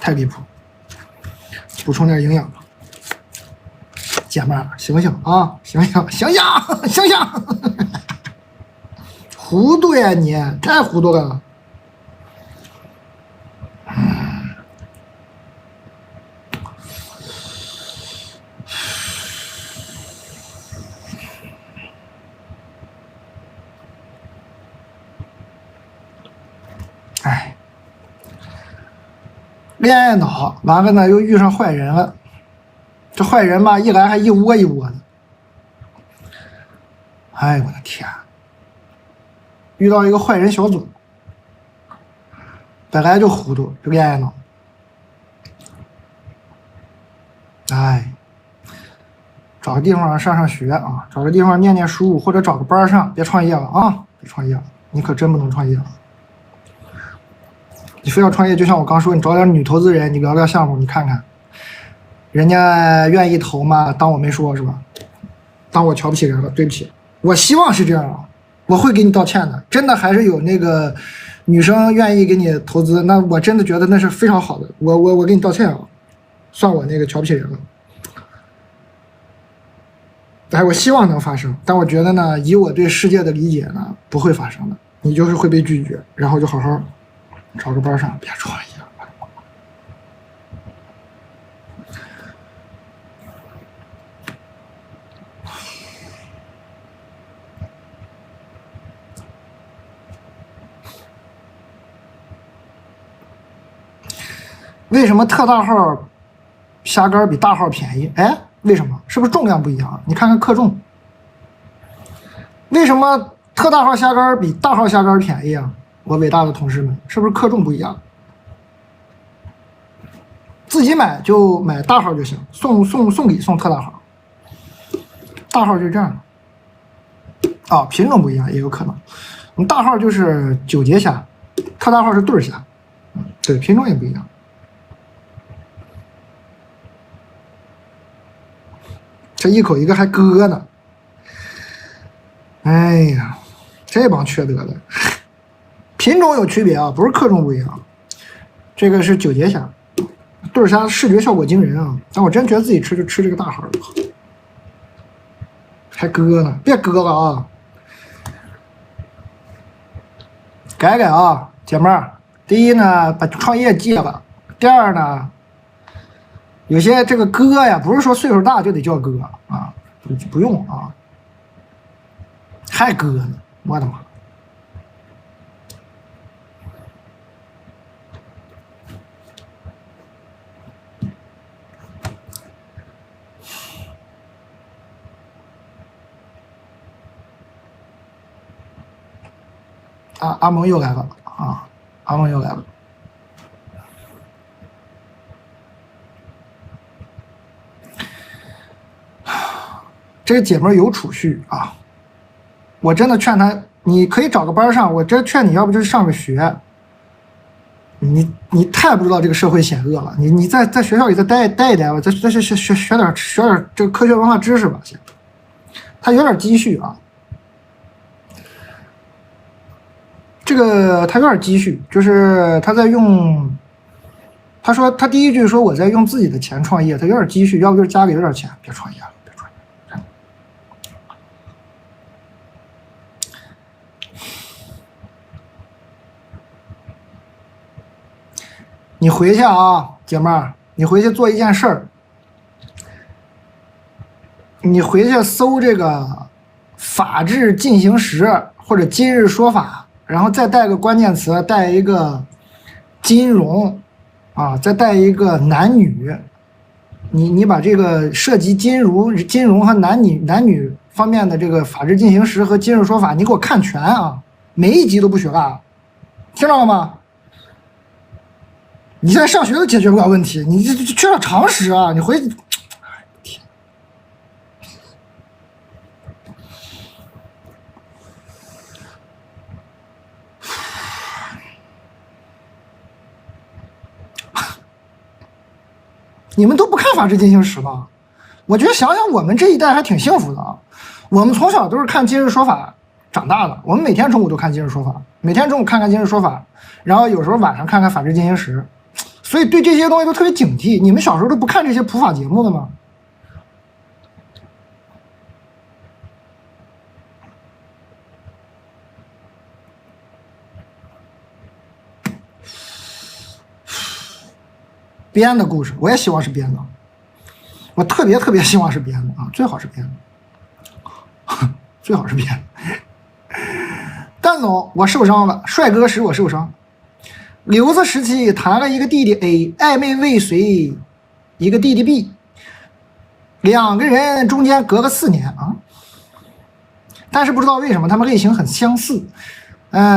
太离谱，补充点营养吧，姐妹儿，醒醒啊，醒醒，醒醒，醒醒！糊涂呀你，太糊涂了。哎，恋爱脑，完了呢又遇上坏人了，这坏人吧一来还一窝一窝的，哎我的天，遇到一个坏人小组，本来就糊涂，这恋爱脑，哎，找个地方上学啊，找个地方念书，或者找个班上，别创业了啊，别创业了，你可真不能创业了。你非要创业，就像我刚说，你找点女投资人，你聊聊项目，你看看，人家愿意投吗？当我没说是吧？当我瞧不起人了，对不起，我希望是这样啊，我会给你道歉的。真的还是有那个女生愿意给你投资，那我真的觉得那是非常好的，我给你道歉啊，算我那个瞧不起人了。哎，我希望能发生，但我觉得呢，以我对世界的理解呢，不会发生的，你就是会被拒绝，然后就好好找个班上，别创业了。为什么特大号虾干比大号便宜？哎，为什么？是不是重量不一样？你看看克重。为什么特大号虾干比大号虾干便宜啊？我伟大的同事们，是不是克重不一样？自己买就买大号就行，送礼送特大号。大号就是这样的。啊，品种不一样也有可能。我们大号就是九节虾，特大号是对虾。对，品种也不一样。这一口一个还割呢，哎呀，这帮缺德的，品种有区别啊，不是克重不一样。这个是九节虾，对虾视觉效果惊人啊！但我真觉得自己吃就吃这个大号的，还割呢，别割了啊！改改啊，姐妹儿，第一呢，把创业戒了；第二呢，有些这个哥呀，不是说岁数大就得叫哥啊，不用啊，还哥呢，我的妈！啊，阿蒙又来了啊，阿蒙又来了。这个姐妹有储蓄啊，我真的劝她，你可以找个班上，我真劝你要不就是上个学。你太不知道这个社会险恶了，你在学校里再待一待吧，再学点这个科学文化知识吧，先。他有点积蓄啊，这个他有点积蓄，就是他在用。他说他第一句说我在用自己的钱创业，他有点积蓄，要不就是家里有点钱，别创业了。你回去啊，姐妹儿，你回去做一件事儿，你回去搜这个法治进行时或者今日说法，然后再带个关键词，带一个金融啊，再带一个男女，你把这个涉及金融和男女方面的这个法治进行时和今日说法，你给我看全啊，每一集都不许落，听到了吗？你现在上学都解决不了问题，你这缺少常识啊！你回，天，你们都不看法制进行时吗？我觉得想想我们这一代还挺幸福的啊！我们从小都是看今日说法长大的，我们每天中午都看今日说法，每天中午看看今日说法，然后有时候晚上看看法制进行时。所以对这些东西都特别警惕。你们小时候都不看这些普法节目的吗？编的故事，我也希望是编的，我特别希望是编的啊，最好是编的，最好是编的。蛋总，我受伤了，帅哥使我受伤。留子时期谈了一个弟弟 A， 暧昧未遂一个弟弟 B， 两个人中间隔个4年啊。但是不知道为什么他们类型很相似，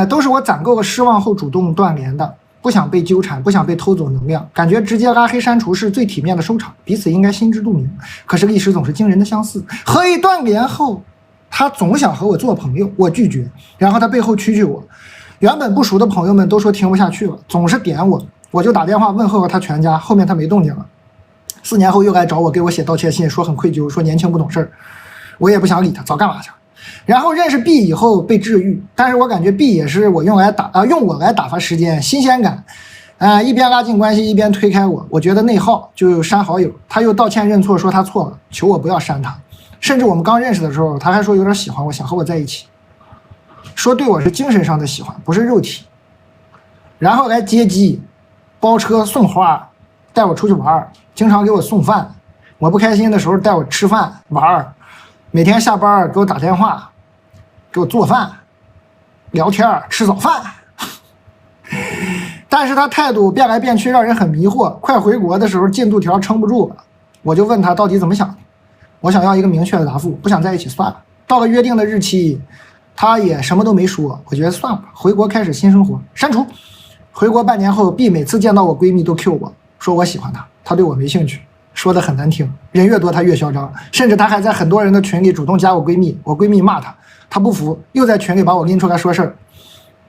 都是我攒够了失望后主动断联的，不想被纠缠，不想被偷走能量，感觉直接拉黑删除是最体面的收场，彼此应该心知肚明。可是历史总是惊人的相似，和一断联后，他总想和我做朋友，我拒绝，然后他背后蛐我。原本不熟的朋友们都说听不下去了，总是点我，我就打电话问候了他全家，后面他没动静了。4年后又来找我，给我写道歉信，说很愧疚，说年轻不懂事儿，我也不想理他，早干嘛去了。然后认识 B 以后被治愈，但是我感觉 B 也是我用我来打发时间，新鲜感，一边拉近关系一边推开我，我觉得内耗，就删好友。他又道歉认错，说他错了，求我不要删他。甚至我们刚认识的时候，他还说有点喜欢我，想和我在一起，说对我是精神上的喜欢，不是肉体。然后来接机，包车送花，带我出去玩，经常给我送饭，我不开心的时候带我吃饭玩，每天下班给我打电话，给我做饭、聊天、吃早饭。但是他态度变来变去，让人很迷惑。快回国的时候，进度条撑不住了，我就问他到底怎么想的。我想要一个明确的答复，不想在一起算了。到了约定的日期，他也什么都没说。我觉得算了，回国开始新生活，删除。回国半年后 ，B 每次见到我闺蜜都 Q 我说我喜欢他，他对我没兴趣，说的很难听。人越多他越嚣张，甚至他还在很多人的群里主动加我闺蜜，我闺蜜骂他，他不服，又在群里把我拎出来说事儿。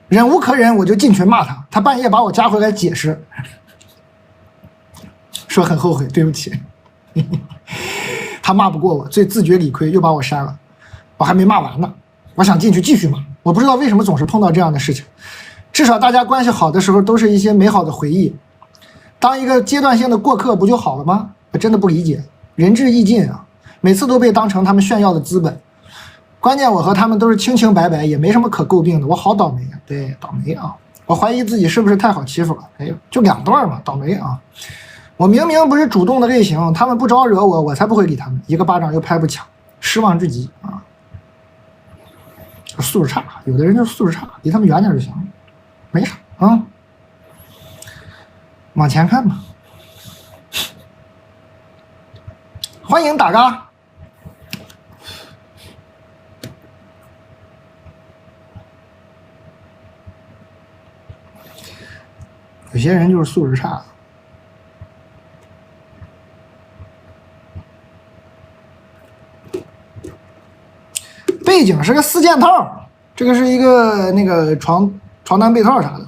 忍无可忍，我就进群骂他，他半夜把我加回来解释，说很后悔，对不起。他骂不过我，最自觉理亏，又把我删了。我还没骂完呢，我想进去继续骂。我不知道为什么总是碰到这样的事情，至少大家关系好的时候都是一些美好的回忆，当一个阶段性的过客不就好了吗？我真的不理解，仁至义尽啊，每次都被当成他们炫耀的资本。关键我和他们都是清清白白，也没什么可诟病的，我好倒霉啊！对，倒霉啊！我怀疑自己是不是太好欺负了？哎呦，就2段嘛，倒霉啊！我明明不是主动的类型，他们不招惹我，我才不会理他们，一个巴掌又拍不响，失望至极啊！素质差，有的人就素质差，离他们远点就行了，没啥啊。往前看吧，欢迎大家。有些人就是素质差。背景是个4件套，这个是一个那个床单被套啥的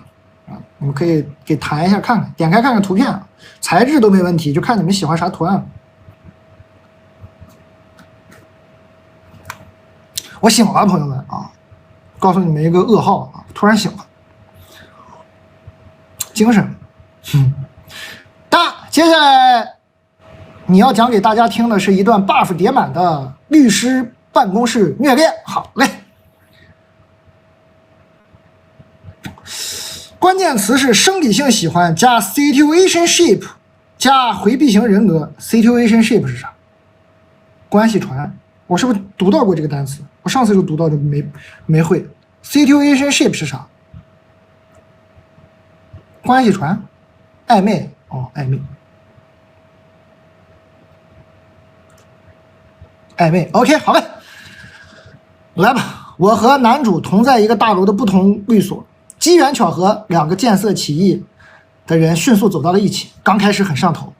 啊，你们可以给弹一下看看，点开看看图片，材质都没问题，就看你们喜欢啥图案。我醒了，朋友们啊，告诉你们一个噩耗啊，突然醒了，精神。但接下来你要讲给大家听的是一段 buff 叠满的律师办公室虐恋。好嘞，关键词是生理性喜欢加 situationship 加回避型人格。situationship 是啥？关系传。我是不是读到过这个单词？我上次就读到就没会。situationship 是啥？关系传，暧昧哦，暧昧 OK 好嘞，来吧。我和男主同在一个大楼的不同律所，机缘巧合，2个见色起意的人迅速走到了一起。刚开始很上头，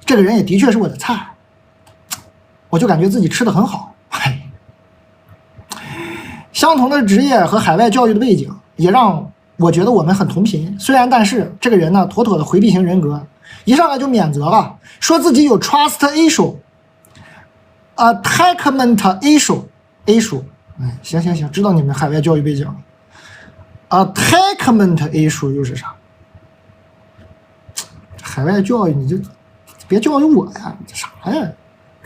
这个人也的确是我的菜，我就感觉自己吃的很好。相同的职业和海外教育的背景也让我觉得我们很同频。虽然但是这个人呢，妥妥的回避型人格，一上来就免责了，说自己有 trust issue、attachment issue。行，知道你们海外教育背景了。attachment issue 又是啥？海外教育你就别教育我呀，这啥呀？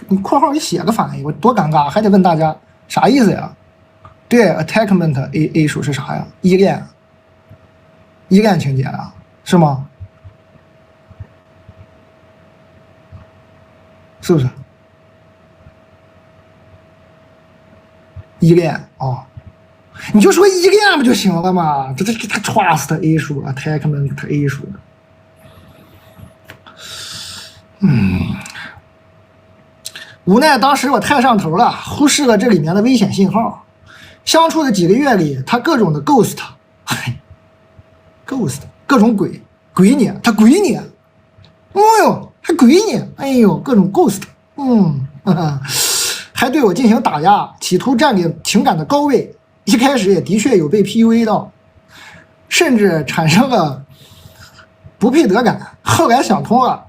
你括号里写个翻译，我多尴尬，还得问大家啥意思呀？对 ，attachment issue 是啥呀？依恋情节啊，是吗？是不是？依恋哦，你就说一个眼不就行了吗？这他 trust A 数啊 ，attachment A 数。无奈当时我太上头了，忽视了这里面的危险信号。相处的几个月里，他各种的 ghost， 各种鬼你，他鬼你，哎呦还鬼你，哎呦各种 ghost， 还对我进行打压，企图占领情感的高位。一开始也的确有被 PUA 到，甚至产生了不配得感。后来想通了，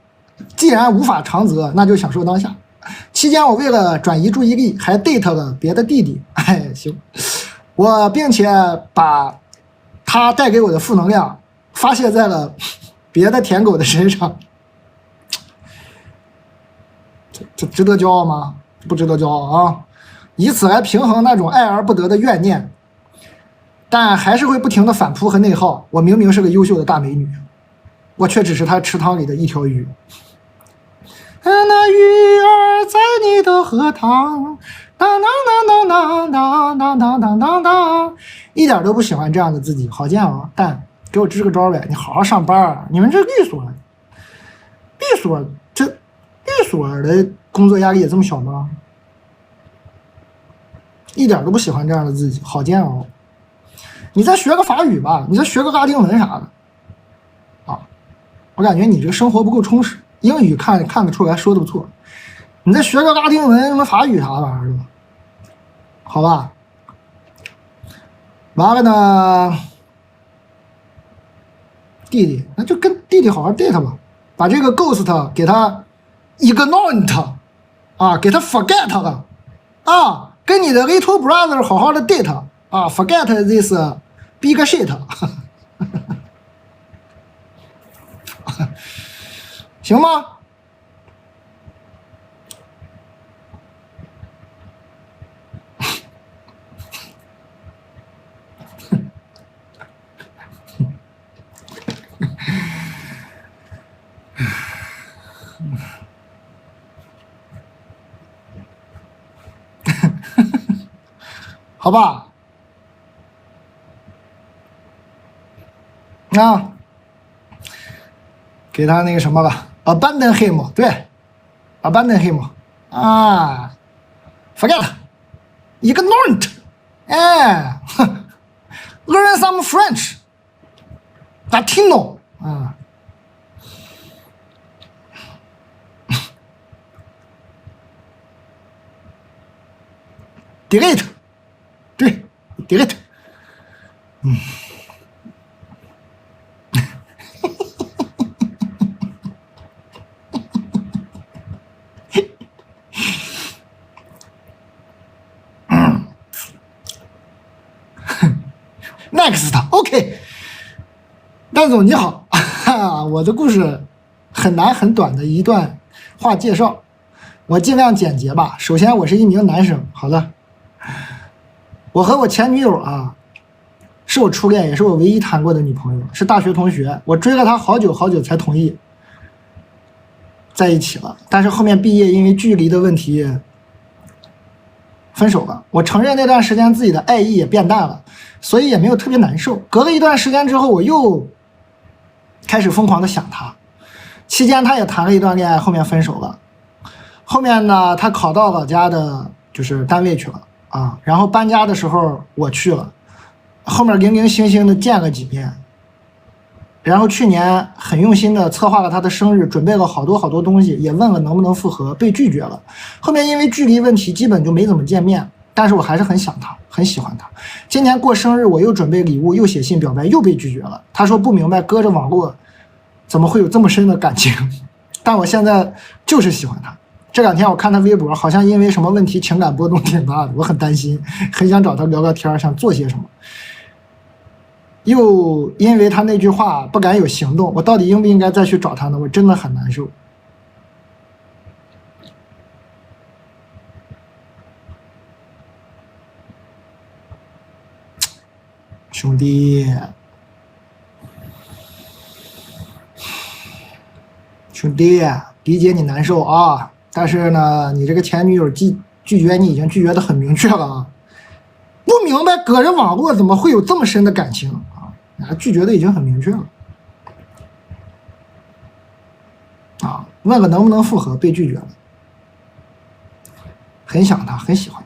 既然无法长择，那就享受当下。期间我为了转移注意力，还 date 了别的弟弟。哎，行，我并且把他带给我的负能量发泄在了别的舔狗的身上。这值得骄傲吗？不值得骄傲啊！以此来平衡那种爱而不得的怨念，但还是会不停的反扑和内耗。我明明是个优秀的大美女，我却只是她池塘里的一条鱼。那鱼儿在你的荷塘，当当当当当当当当当当，一点都不喜欢这样的自己。好煎熬，但给我支个招呗！你好好上班啊！你们这律所的工作压力也这么小吗？一点都不喜欢这样的自己，好煎熬。你再学个法语吧，你再学个拉丁文啥的啊！我感觉你这个生活不够充实。英语看得出来说的不错，你再学个拉丁文什么法语啥玩意儿的，好吧？完了呢，弟弟那就跟弟弟好好 date 吧，把这个 ghost 给他 ignore 啊，给他 forget 了啊，跟你的 little brother 好好的 date 啊 ，forget this big shit 行吗？好吧，啊，给他那个什么吧。Abandon him， 对 ，abandon him， 啊 ，forget， ignore it， 哎，learn some French，Latino， 啊，delete， 对 ，delete， Next，OK， 蛋总你好，我的故事很难很短的一段话介绍，我尽量简洁吧。首先，我是一名男生，好的，我和我前女友啊，是我初恋，也是我唯一谈过的女朋友，是大学同学，我追了她好久好久才同意在一起了，但是后面毕业因为距离的问题分手了。我承认那段时间自己的爱意也变淡了，所以也没有特别难受。隔了一段时间之后，我又开始疯狂的想她。期间她也谈了一段恋爱，后面分手了。后面呢，她考到老家的就是单位去了啊，然后搬家的时候我去了，后面零零星星的见了几面。然后去年很用心的策划了他的生日，准备了好多好多东西，也问了能不能复合，被拒绝了。后面因为距离问题，基本就没怎么见面。但是我还是很想他，很喜欢他。今年过生日，我又准备礼物，又写信表白，又被拒绝了。他说不明白，隔着网络怎么会有这么深的感情？但我现在就是喜欢他。这两天我看他微博，好像因为什么问题情感波动挺大的，我很担心，很想找他聊聊天，想做些什么。又因为他那句话不敢有行动，我到底应不应该再去找他呢？我真的很难受。兄弟，理解你难受啊，但是呢，你这个前女友拒绝你已经拒绝的很明确了啊，不明白个人网络怎么会有这么深的感情啊？拒绝的已经很明确了啊！问个能不能复合，被拒绝了。很想他，很喜欢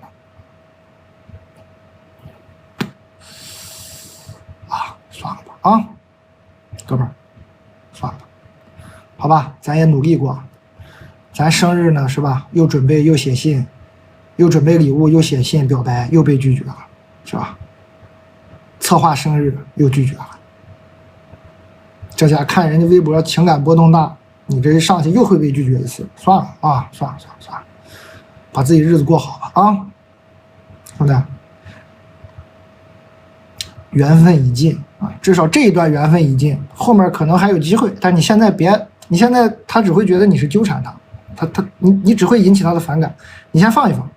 他啊！算了吧啊，哥们儿，算了吧，好吧，咱也努力过，咱生日呢是吧？又准备又写信，又准备礼物，又写信表白，又被拒绝了，是吧？策划生日又拒绝了，这下看人家微博情感波动大，你这一上去又会被拒绝一次，算了啊，算了，把自己日子过好吧啊，兄弟，缘分已尽啊，至少这一段缘分已尽，后面可能还有机会，但你现在别，你现在他只会觉得你是纠缠你只会引起他的反感，你先放一放。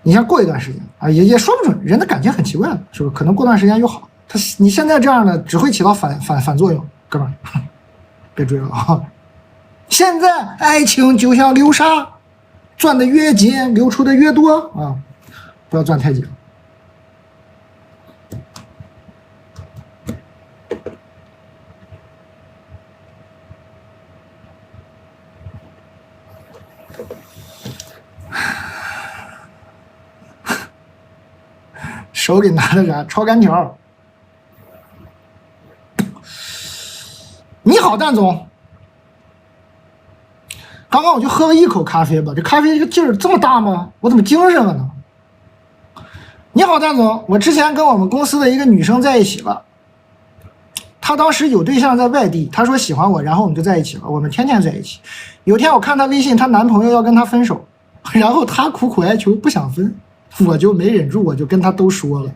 你先过一段时间啊，也说不准，人的感情很奇怪的，是不是？可能过段时间又好。你现在这样的只会起到反作用，哥们儿，别追了啊！现在爱情就像流沙，钻得越紧，流出的越多啊！不要钻太紧。手里拿着啥？炒干条。你好，蛋总。刚刚我就喝了一口咖啡吧，这咖啡这个劲儿这么大吗？我怎么精神了呢？你好，蛋总，我之前跟我们公司的一个女生在一起了，她当时有对象在外地，她说喜欢我，然后我们就在一起了，我们天天在一起。有天我看她微信，她男朋友要跟她分手，然后她苦苦哀求不想分。我就没忍住，我就跟他都说了。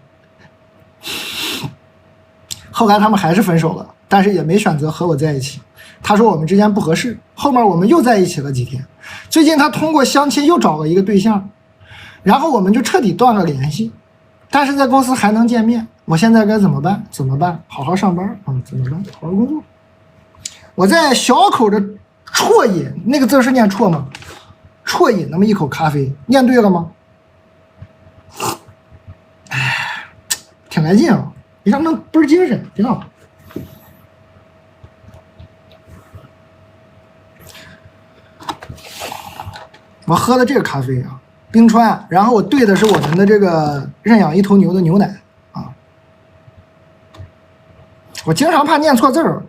后来他们还是分手了，但是也没选择和我在一起。他说我们之间不合适，后面我们又在一起了几天。最近他通过相亲又找了一个对象，然后我们就彻底断了联系。但是在公司还能见面，我现在该怎么办？怎么办？好好上班啊！怎么办？好好工作。我在小口的啜饮，那个字是念啜吗？啜饮那么一口咖啡，念对了吗？挺来劲啊，一上能倍儿精神，挺好。我喝的这个咖啡啊，冰川，然后我兑的是我们的这个认养一头牛的牛奶啊。我经常怕念错字儿，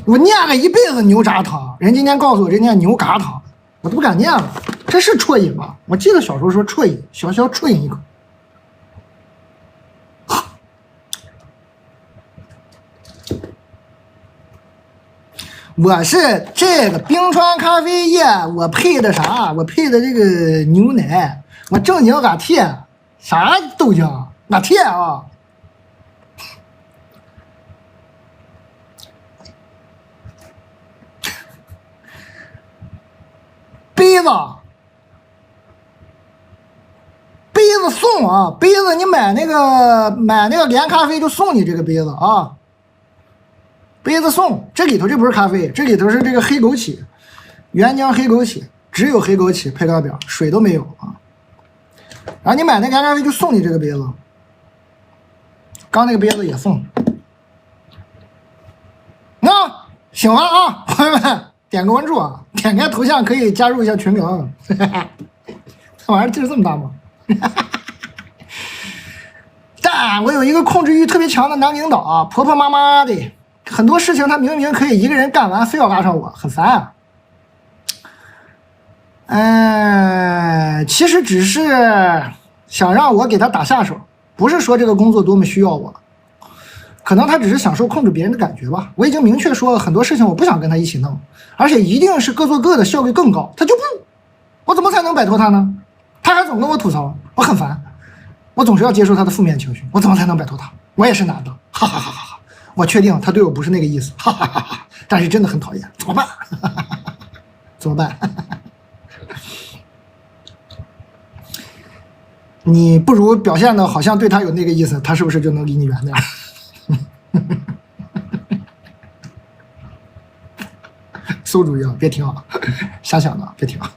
我念了一辈子牛轧糖，人今天告诉我这念牛轧糖，我都不敢念了。这是啜饮吧？我记得小时候说啜饮，小小啜饮一口。我是这个冰川咖啡液，我配的啥？我配的这个牛奶，我正经拿铁，啥豆浆拿铁啊？杯子送啊！杯子你买那个连咖啡就送你这个杯子啊！杯子送，这里头这不是咖啡，这里头是这个黑枸杞，原浆黑枸杞，只有黑枸杞配料表，水都没有啊。然后你买那连咖啡就送你这个杯子，刚那个杯子也送。那喜欢啊，朋友们点个关注啊，点开头像可以加入一下群聊。这玩意儿劲儿这么大吗？但我有一个控制欲特别强的男领导啊，婆婆妈妈的。很多事情他明明可以一个人干完，非要拉上我，很烦啊。其实只是想让我给他打下手，不是说这个工作多么需要我，可能他只是享受控制别人的感觉吧。我已经明确说了很多事情我不想跟他一起弄，而且一定是各做各的，效率更高。他就不，我怎么才能摆脱他呢？他还总跟我吐槽，我很烦，我总是要接受他的负面情绪，我怎么才能摆脱他？我也是男的，哈哈哈哈。我确定他对我不是那个意思，哈哈哈哈！但是真的很讨厌，怎么办？怎么办？你不如表现的好像对他有那个意思，他是不是就能离你远点？馊主意啊，别听啊，瞎想的，别听啊。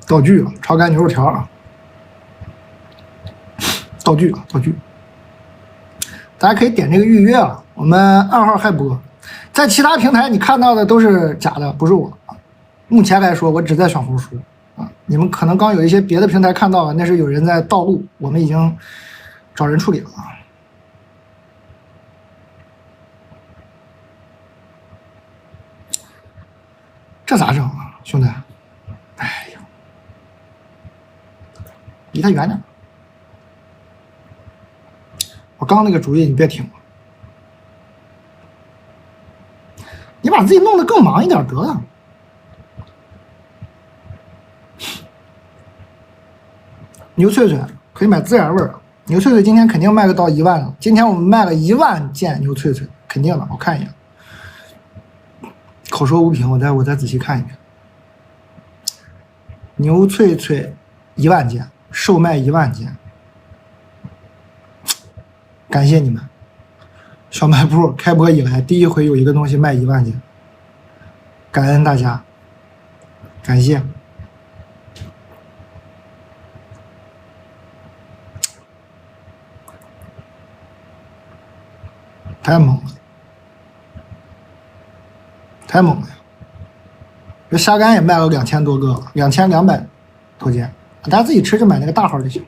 道具了，炒干牛肉条啊，道具了，道具。大家可以点这个预约啊，我们2号还播，在其他平台你看到的都是假的，不是我。目前来说，我只在小红书啊，你们可能刚有一些别的平台看到了，那是有人在盗录，我们已经找人处理了啊。这咋整啊，兄弟？哎呀，离他远点。我刚那个主意你别听了，你把自己弄得更忙一点得了。牛脆脆可以买孜然味儿，牛脆脆今天肯定卖个到1万了。今天我们卖了1万件牛脆脆，肯定的。我看一眼，口说无凭，我再仔细看一遍。牛脆脆1万件，售卖1万件，感谢你们！小卖部开播以来第一回有一个东西卖1万件，感恩大家，感谢。太猛了，太猛了呀！这虾干也卖了2000多个，2200多件，大家自己吃就买那个大号就行。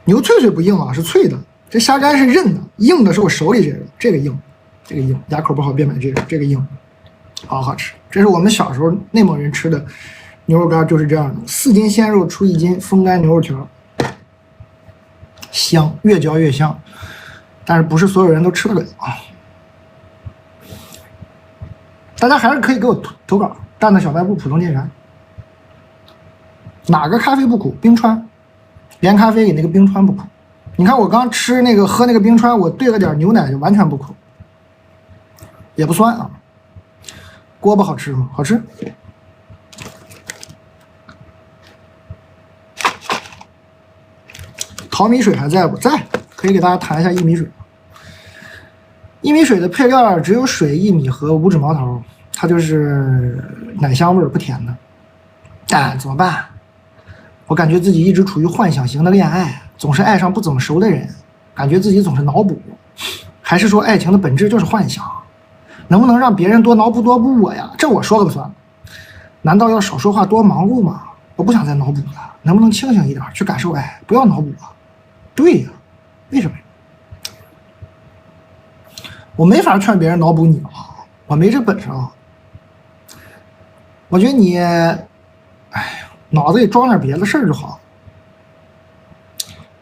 牛脆脆不硬啊，是脆的。这虾干是韧的，硬的是我手里这个硬，这个硬，牙口不好别买这个硬，好好吃。这是我们小时候内蒙人吃的牛肉干，就是这样的，4斤鲜肉出1斤风干牛肉条，香，越嚼越香。但是不是所有人都吃得了啊？大家还是可以给我投稿，蛋蛋小卖部普通店员。哪个咖啡不苦？冰川，连咖啡里那个冰川不苦。你看我刚吃那个喝那个冰川，我兑了点牛奶就完全不苦，也不酸啊。锅巴好吃吗？好吃。淘米水还在不在？可以给大家谈一下薏米水。薏米水的配料只有水、薏米和五指毛桃，它就是奶香味不甜的。但怎么办？我感觉自己一直处于幻想型的恋爱，总是爱上不怎么熟的人，感觉自己总是脑补。还是说爱情的本质就是幻想？能不能让别人多脑补多补我呀？这我说了不算。难道要少说话多忙碌吗？我不想再脑补了，能不能清醒一点去感受爱？不要脑补了。对呀，为什么？我没法劝别人脑补你啊，我没这本事啊。我觉得你，哎呀，脑子里装点别的事儿就好。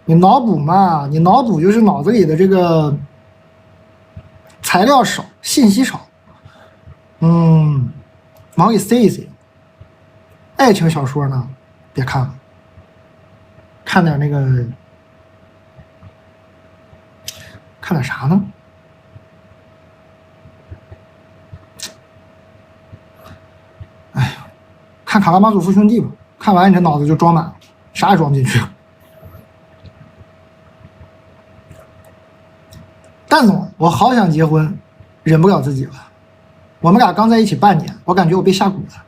你脑补嘛，你脑补就是脑子里的这个材料少，信息少。往里塞一塞。爱情小说呢，别看了，看点那个，看点啥呢？哎呀，看《卡拉马佐夫兄弟》吧，看完你这脑子就装满了，啥也装不进去。蛋总，我好想结婚，忍不了自己了。我们俩刚在一起半年，我感觉我被下蛊了。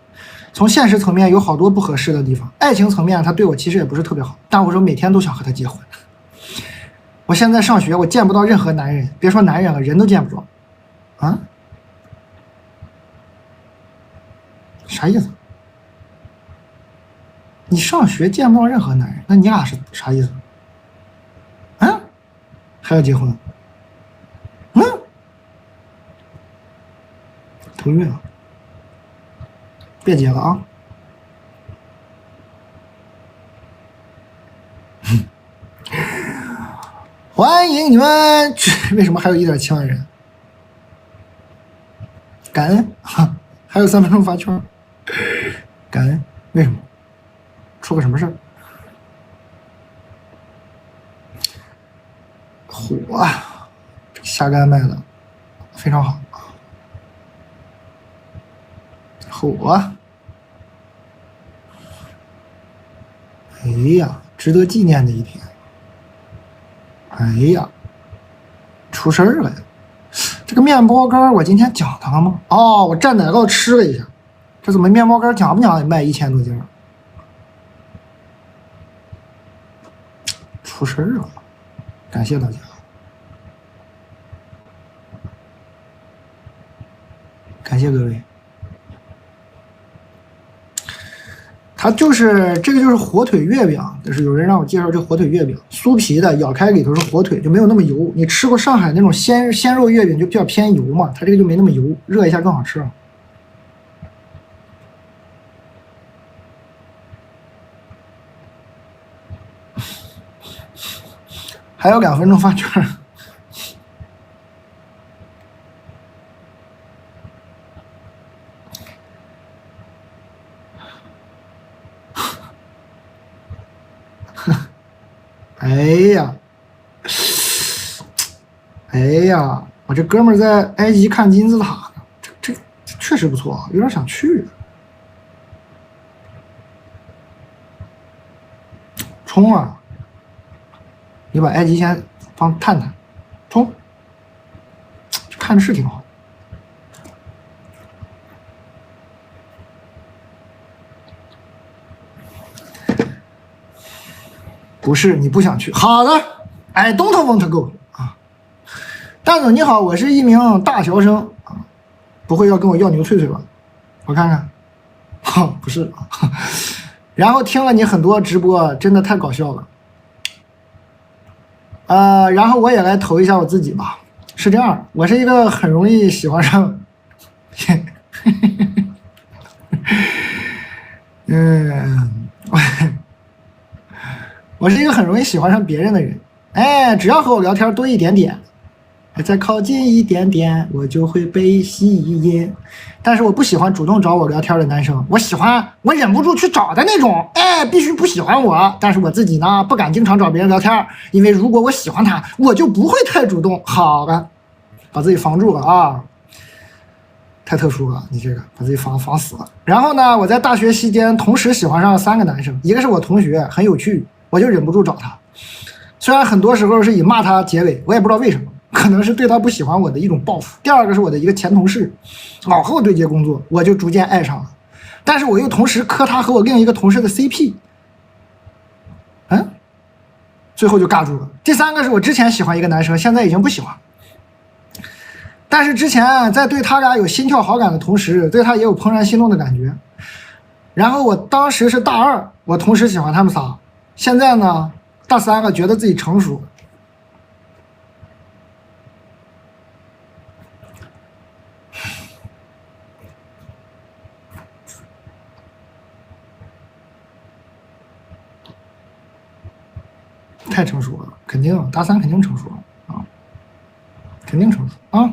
从现实层面有好多不合适的地方，爱情层面他对我其实也不是特别好，但我每天都想和他结婚。我现在上学，我见不到任何男人，别说男人了，人都见不着。啊？啥意思？你上学见不到任何男人，那你俩是啥意思？啊？还要结婚？头晕了，别结了啊！欢迎你们！为什么还有1.7万人？感恩，还有3分钟发圈。感恩，为什么？出个什么事儿？火啊！这个虾干卖的非常好。火啊！哎呀，值得纪念的一天。哎呀，出事儿了呀！这个面包干我今天讲它了吗？哦，我蘸奶酪吃了一下，这怎么面包干讲不讲也卖1000多斤？出事儿了！感谢大家，感谢各位。它就是这个，就是火腿月饼，就是有人让我介绍这火腿月饼，酥皮的，咬开里头是火腿，就没有那么油。你吃过上海那种鲜肉月饼就比较偏油嘛，它这个就没那么油，热一下更好吃。还有2分钟发券。哎呀，哎呀，我这哥们儿在埃及看金字塔呢，这确实不错，有点想去。冲啊！你把埃及先放探探，冲！看着是挺好。不是你不想去，好的 ，I don't want to go 啊。蛋总你好，我是一名大学生啊，不会要跟我要牛脆脆吧？我看看，哈，不是啊。然后听了你很多直播，真的太搞笑了。然后我也来投一下我自己吧。是这样，我是一个很容易喜欢上，我是一个很容易喜欢上别人的人。哎，只要和我聊天多一点点，再靠近一点点，我就会被吸引。但是我不喜欢主动找我聊天的男生，我喜欢我忍不住去找的那种。哎，必须不喜欢我，但是我自己呢不敢经常找别人聊天，因为如果我喜欢他，我就不会太主动。好的，把自己防住了啊，太特殊了，你这个把自己防死了。然后呢，我在大学期间同时喜欢上了3个男生，一个是我同学，很有趣，我就忍不住找他。虽然很多时候是以骂他结尾，我也不知道为什么，可能是对他不喜欢我的一种报复。第二个是我的一个前同事，老和我对接工作，我就逐渐爱上了。但是我又同时磕他和我另一个同事的 CP， 最后就尬住了。第3个是我之前喜欢一个男生，现在已经不喜欢，但是之前在对他俩有心跳好感的同时，对他也有怦然心动的感觉。然后我当时是大2，我同时喜欢他们仨，现在呢大3个觉得自己成熟了。太成熟了，肯定大3肯定成熟了啊，肯定成熟啊。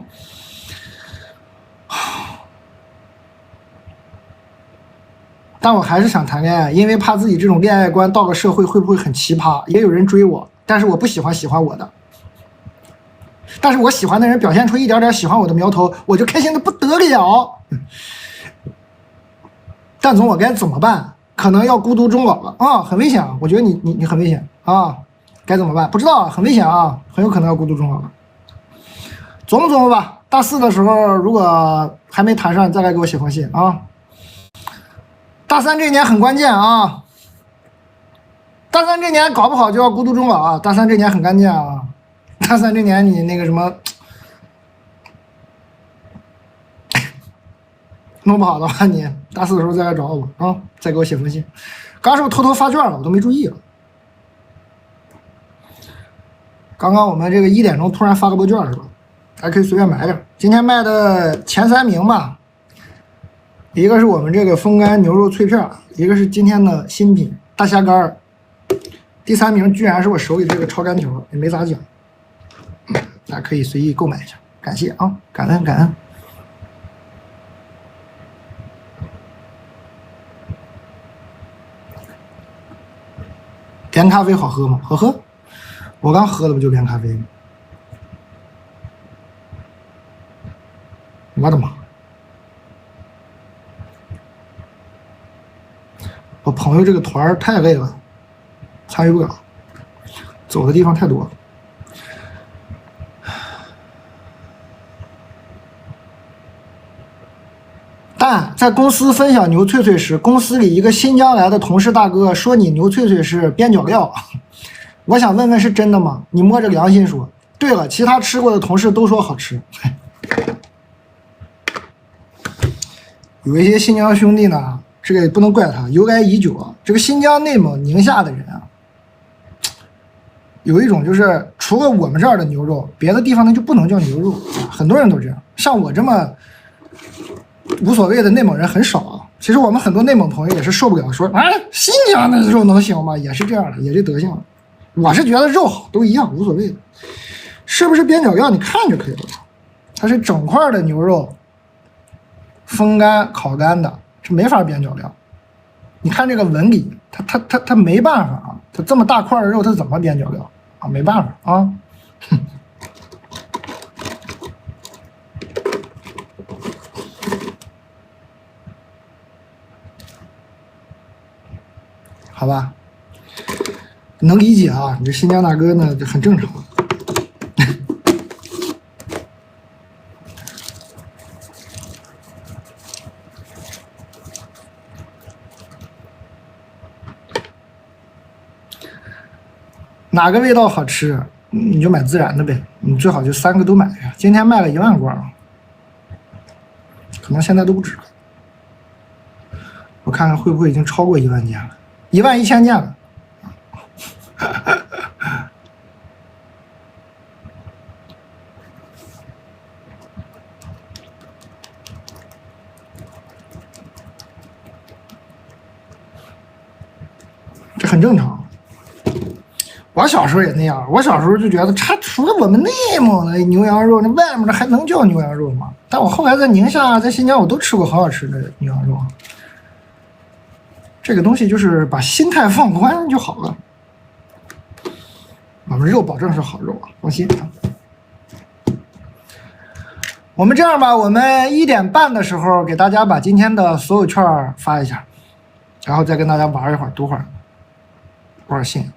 但我还是想谈恋爱，因为怕自己这种恋爱观到了社会会不会很奇葩，也有人追我，但是我不喜欢喜欢我的，但是我喜欢的人表现出一点点喜欢我的苗头，我就开心的不得了。蛋总，我该怎么办？可能要孤独终老了啊，很危险啊！我觉得你很危险啊，该怎么办？不知道，很危险啊，很有可能要孤独终老了。琢磨琢磨吧，大4的时候如果还没谈上，你再来给我写封信啊。大3这年很关键啊，大3这年搞不好就要孤独终老啊，大3这年很关键啊，大3这年你那个什么弄不好的话，你大4的时候再来找我啊，再给我写封信。刚是不是偷偷发券了？我都没注意了。刚刚我们这个1点钟突然发个波券是吧？还可以随便买点。今天卖的前3名吧，一个是我们这个风干牛肉脆片，一个是今天的新品大虾干，第3名居然是我手里这个超干条，也没咋讲。大家可以随意购买一下，感谢啊，感恩感恩。连咖啡好喝吗？好喝，我刚喝的不就连咖啡吗？我的妈！我朋友这个团太累了，参与不了，走的地方太多了。但在公司分享牛脆脆时，公司里一个新疆来的同事大哥说你牛脆脆是边角料。我想问问是真的吗？你摸着良心说。对了，其他吃过的同事都说好吃。有一些新疆兄弟呢，这个也不能怪他，由来已久啊。这个新疆、内蒙、宁夏的人啊，有一种就是除了我们这儿的牛肉，别的地方那就不能叫牛肉，很多人都这样。像我这么无所谓的内蒙人很少啊。其实我们很多内蒙朋友也是受不了，说哎，新疆的肉能行吗？也是这样的，也这德行。我是觉得肉好都一样，无所谓的，是不是边角料你看就可以了。它是整块的牛肉，风干烤干的，这没法边角料。你看这个纹理，它没办法啊，它这么大块的肉，它怎么边角料啊？没办法啊。好吧，能理解啊，你这新疆大哥呢，这很正常。哪个味道好吃，你就买自然的呗，你最好就3个都买呀。今天卖了1万罐，可能现在都不止。我看看会不会已经超过1万件了，11000件了。这很正常。我小时候也那样，我小时候就觉得，它除了我们内蒙的牛羊肉，那外面的还能叫牛羊肉吗？但我后来在宁夏、在新疆，我都吃过很好吃的牛羊肉。这个东西就是把心态放宽就好了。我们肉保证是好肉啊，放心。我们这样吧，我们1点半的时候给大家把今天的所有券发一下，然后再跟大家玩一会儿，读会儿信。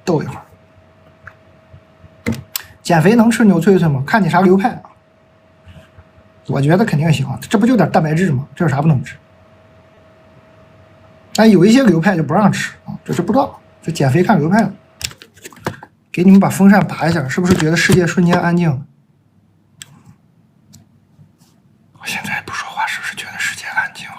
逗一会儿，减肥能吃牛脆脆吗？看你啥流派啊。我觉得肯定行，这不就点蛋白质吗？这有啥不能吃？但有一些流派就不让吃啊，这是不知道，这减肥看流派了。给你们把风扇拔一下，是不是觉得世界瞬间安静？我现在不说话，是不是觉得世界安静了？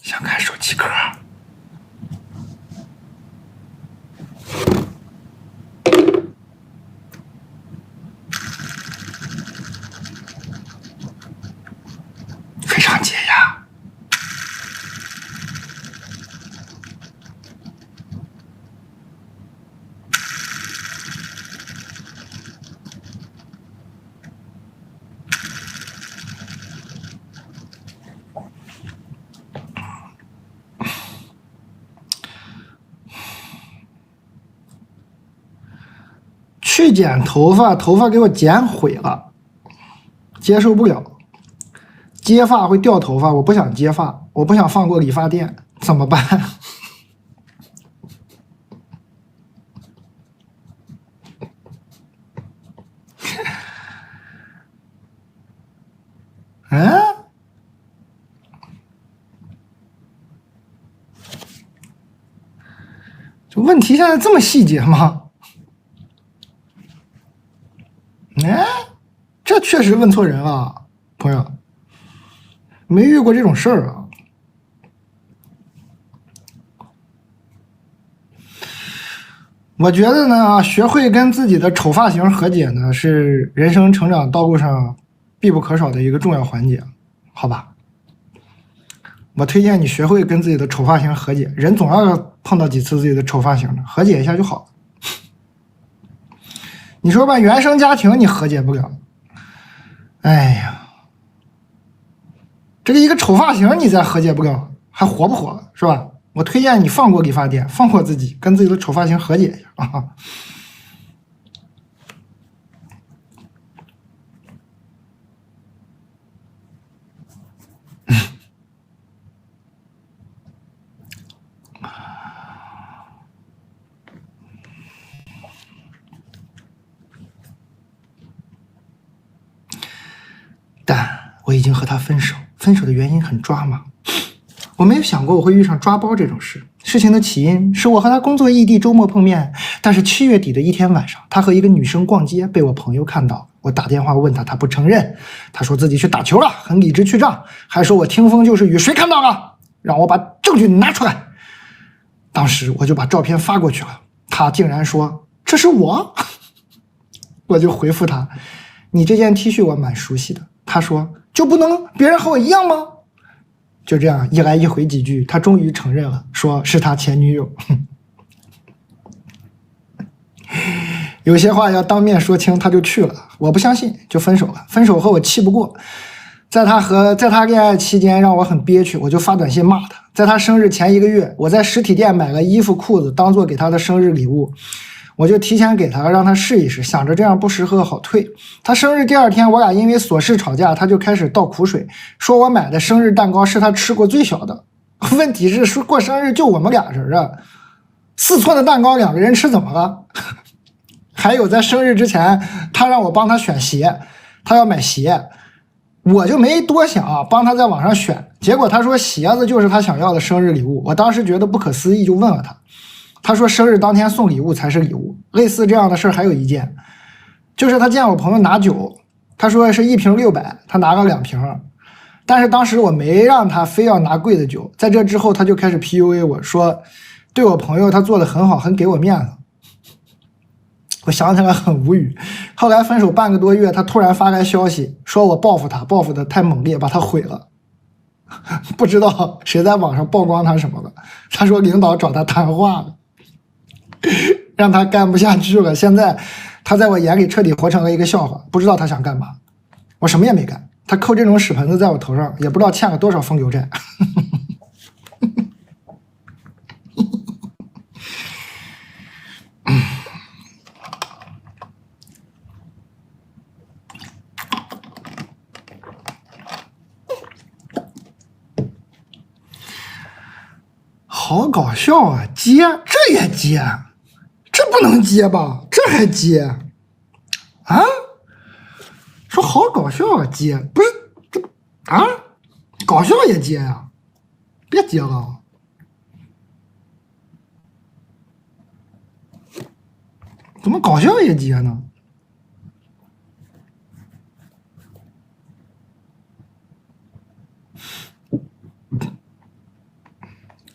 想看手机壳。非常解压。去剪头发，头发给我剪毁了，接受不了。接发会掉头发，我不想接发，我不想放过理发店，怎么办？嗯？这问题现在这么细节吗？哎，这确实问错人了，朋友，没遇过这种事儿啊。我觉得呢，学会跟自己的丑发型和解呢，是人生成长道路上必不可少的一个重要环节，好吧？我推荐你学会跟自己的丑发型和解，人总要碰到几次自己的丑发型的，和解一下就好了。你说吧，原生家庭你和解不了，哎呀，这个一个丑发型你再和解不了，还活不活了，是吧？我推荐你放过理发店，放过自己，跟自己的丑发型和解一下啊。但我已经和他分手，分手的原因很抓马。我没有想过我会遇上抓包这种事。事情的起因是我和他工作异地，周末碰面，但是7月底的一天晚上，他和一个女生逛街，被我朋友看到。我打电话问他，他不承认，他说自己去打球了，很理直气壮，还说我听风就是雨，谁看到了？让我把证据拿出来。当时我就把照片发过去了，他竟然说这是我。我就回复他，你这件 T 恤我蛮熟悉的。他说就不能别人和我一样吗？就这样一来一回几句，他终于承认了，说是他前女友。有些话要当面说清，他就去了，我不相信，就分手了。分手后我气不过，在他恋爱期间让我很憋屈，我就发短信骂他。在他生日前1个月，我在实体店买了衣服裤子当做给他的生日礼物，我就提前给他，让他试一试，想着这样不适合好退。他生日第2天，我俩因为琐事吵架，他就开始倒苦水，说我买的生日蛋糕是他吃过最小的。问题是说过生日就我们俩人啊，4寸的蛋糕2个人吃怎么了？还有在生日之前，他让我帮他选鞋，他要买鞋，我就没多想，帮他在网上选。结果他说鞋子就是他想要的生日礼物，我当时觉得不可思议，就问了他。他说生日当天送礼物才是礼物。类似这样的事儿还有一件，就是他见我朋友拿酒，他说是1瓶600，他拿了2瓶，但是当时我没让他非要拿贵的酒。在这之后他就开始 PUA 我，说对我朋友他做的很好，很给我面子。我想起来很无语。后来分手半个多月，他突然发来消息说我报复他，报复的太猛烈，把他毁了。不知道谁在网上曝光他什么了。他说领导找他谈话了，让他干不下去了。现在他在我眼里彻底活成了一个笑话，不知道他想干嘛。我什么也没干，他扣这种屎盆子在我头上，也不知道欠了多少风流债。好搞笑啊！接这也接，这不能接吧？这还接啊？说好搞笑啊！接不是这啊？搞笑也接呀？别接了！怎么搞笑也接呢？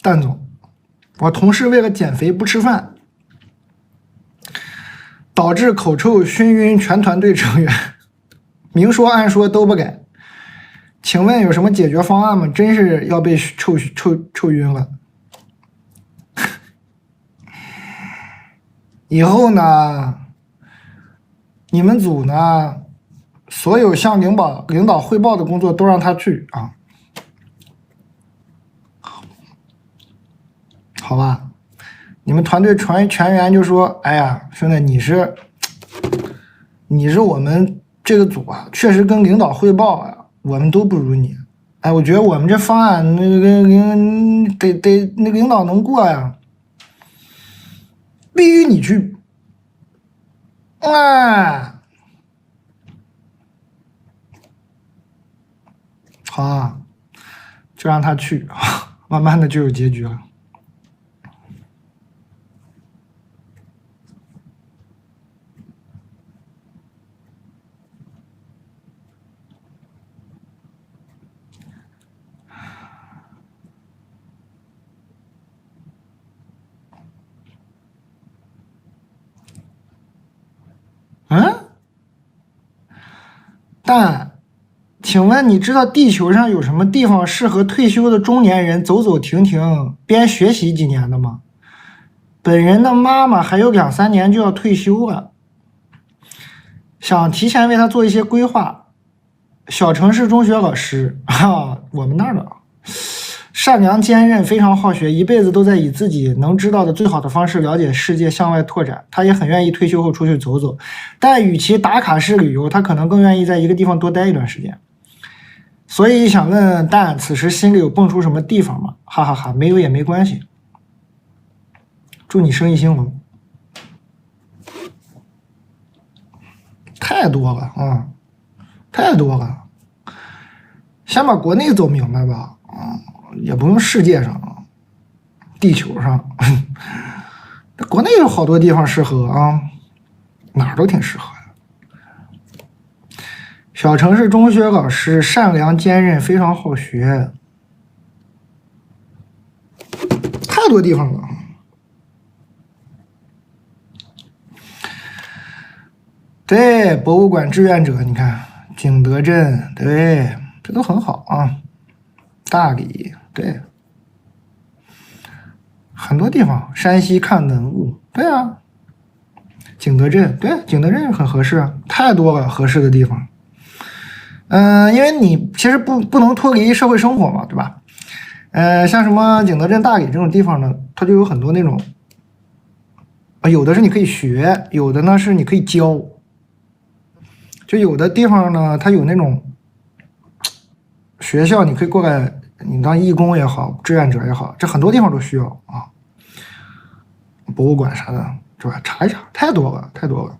蛋总，我同事为了减肥不吃饭，导致口臭熏晕全团队成员，明说暗说都不改。请问有什么解决方案吗？真是要被臭晕了。以后呢，你们组呢，所有向领导汇报的工作都让他去啊。好吧，你们团队全员就说：“哎呀，兄弟，你是我们这个组啊，确实跟领导汇报啊，我们都不如你。哎，我觉得我们这方案那个得那个领导能过呀，必须你去。啊，好啊，就让他去，慢慢的就有结局了。”嗯，但请问你知道地球上有什么地方适合退休的中年人走走停停边学习几年的吗？本人的妈妈还有2、3年就要退休了，想提前为她做一些规划。小城市中学老师啊，我们那儿的善良坚韧，非常好学，一辈子都在以自己能知道的最好的方式了解世界，向外拓展。他也很愿意退休后出去走走，但与其打卡式旅游，他可能更愿意在一个地方多待一段时间。所以想问蛋，此时心里有蹦出什么地方吗？哈哈哈，没有也没关系。祝你生意兴隆。太多了啊，太多了。先把国内走明白吧，也不用世界上，地球上，国内有好多地方适合啊，哪儿都挺适合的。小城市中学老师，善良坚韧，非常好学，太多地方了。对，博物馆志愿者，你看景德镇，对，这都很好啊。大理，对，很多地方，山西看文物，对啊。景德镇，对，景德镇很合适啊，太多了合适的地方。因为你其实不能脱离社会生活嘛，对吧？像什么景德镇、大理这种地方呢，它就有很多那种，有的是你可以学，有的呢是你可以教。就有的地方呢，它有那种学校，你可以过来，你当义工也好，志愿者也好，这很多地方都需要啊。博物馆啥的，是吧？查一查，太多了，太多了。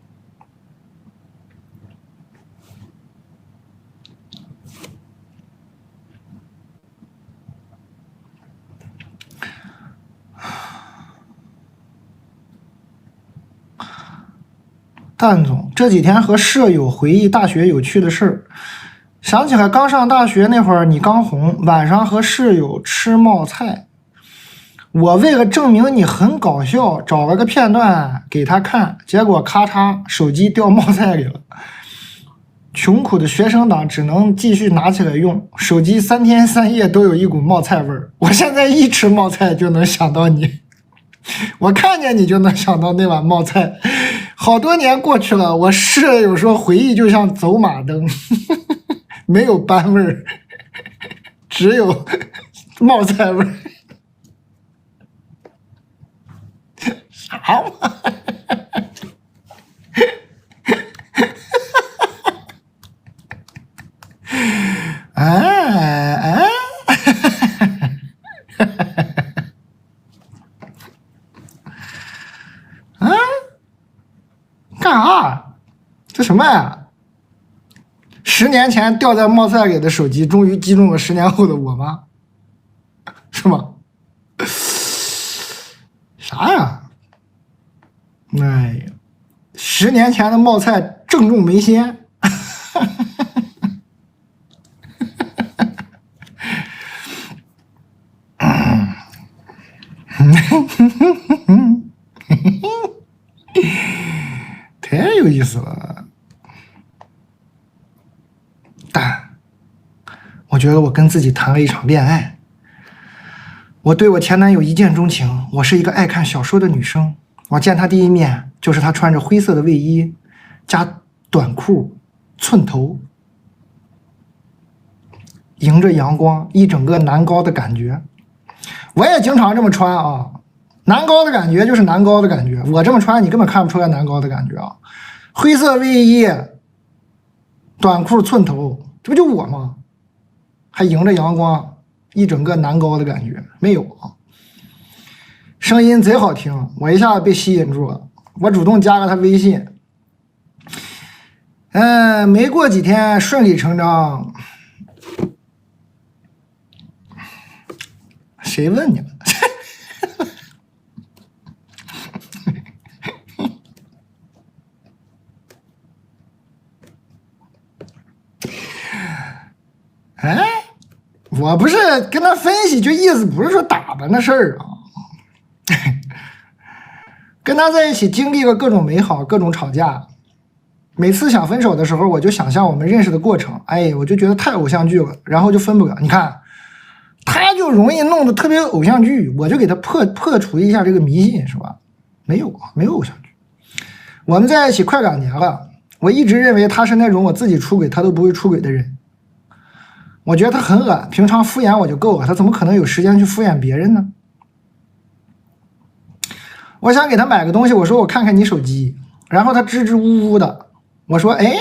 蛋总这几天和舍友回忆大学有趣的事儿，想起来刚上大学那会儿你刚红，晚上和室友吃冒菜，我为了证明你很搞笑，找了个片段给他看，结果咔嚓手机掉冒菜里了，穷苦的学生党只能继续拿起来用，手机3天3夜都有一股冒菜味儿，我现在一吃冒菜就能想到你，我看见你就能想到那碗冒菜。好多年过去了，我舍友说回忆就像走马灯，没有斑味儿，只有冒菜味儿。啥嘛？干啥？这什么呀？10年前掉在冒菜里的手机，终于击中了10年后的我吗？是吗？啥呀？哎呀，10年前的冒菜正中眉心。太有意思了，但我觉得我跟自己谈了一场恋爱。我对我前男友一见钟情，我是一个爱看小说的女生。我见他第一面，就是他穿着灰色的卫衣加短裤，寸头，迎着阳光，一整个男高的感觉。我也经常这么穿啊。男高的感觉就是男高的感觉，我这么穿你根本看不出来男高的感觉啊！灰色卫衣，短裤寸头，这不就我吗？还迎着阳光，一整个男高的感觉没有啊？声音贼好听，我一下子被吸引住了，我主动加了他微信。没过几天顺理成章，谁问你了？哎，我不是跟他分析，就意思不是说打扮的事儿啊。跟他在一起经历了各种美好，各种吵架。每次想分手的时候，我就想象我们认识的过程，哎，我就觉得太偶像剧了，然后就分不了。你看，他就容易弄得特别偶像剧，我就给他破除一下这个迷信，是吧？没有偶像剧。我们在一起快2年了，我一直认为他是那种我自己出轨他都不会出轨的人。我觉得他很恶，平常敷衍我就够了，他怎么可能有时间去敷衍别人呢？我想给他买个东西，我说我看看你手机，然后他支支吾吾的，我说哎，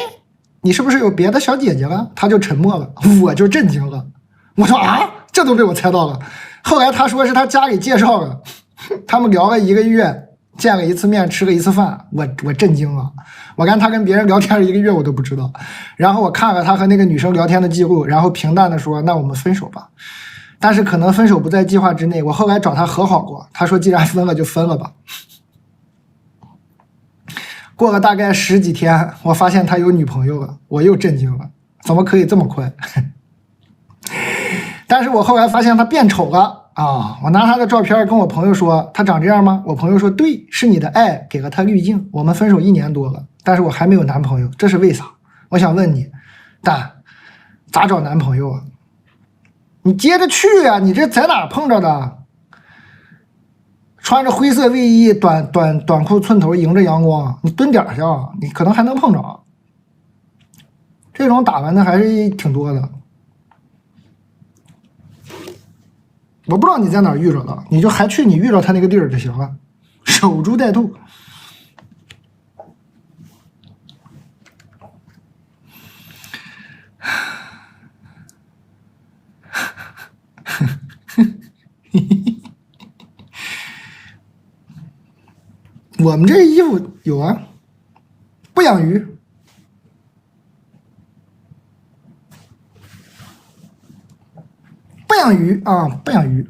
你是不是有别的小姐姐了？他就沉默了，我就震惊了，我说啊，这都被我猜到了。后来他说是他家里介绍了，他们聊了1个月，见了1次面，吃了1次饭，我震惊了。我看他跟别人聊天1个月我都不知道，然后我看了他和那个女生聊天的记录，然后平淡的说那我们分手吧。但是可能分手不在计划之内，我后来找他和好过，他说既然分了就分了吧。过了大概10几天，我发现他有女朋友了，我又震惊了，怎么可以这么快？但是我后来发现他变丑了啊！我拿他的照片跟我朋友说，他长这样吗？我朋友说对，是你的爱给了他滤镜。我们分手1年多了，但是我还没有男朋友，这是为啥？我想问你，蛋，咋找男朋友啊？你接着去啊！你这在哪碰着的？穿着灰色卫衣、短裤寸头，迎着阳光，你蹲点去啊！你可能还能碰着。这种打扮的还是挺多的。我不知道你在哪儿遇着的，你就还去你遇着他那个地儿就行了，守株待兔。我们这衣服有啊，不养鱼，不养鱼啊，不养鱼。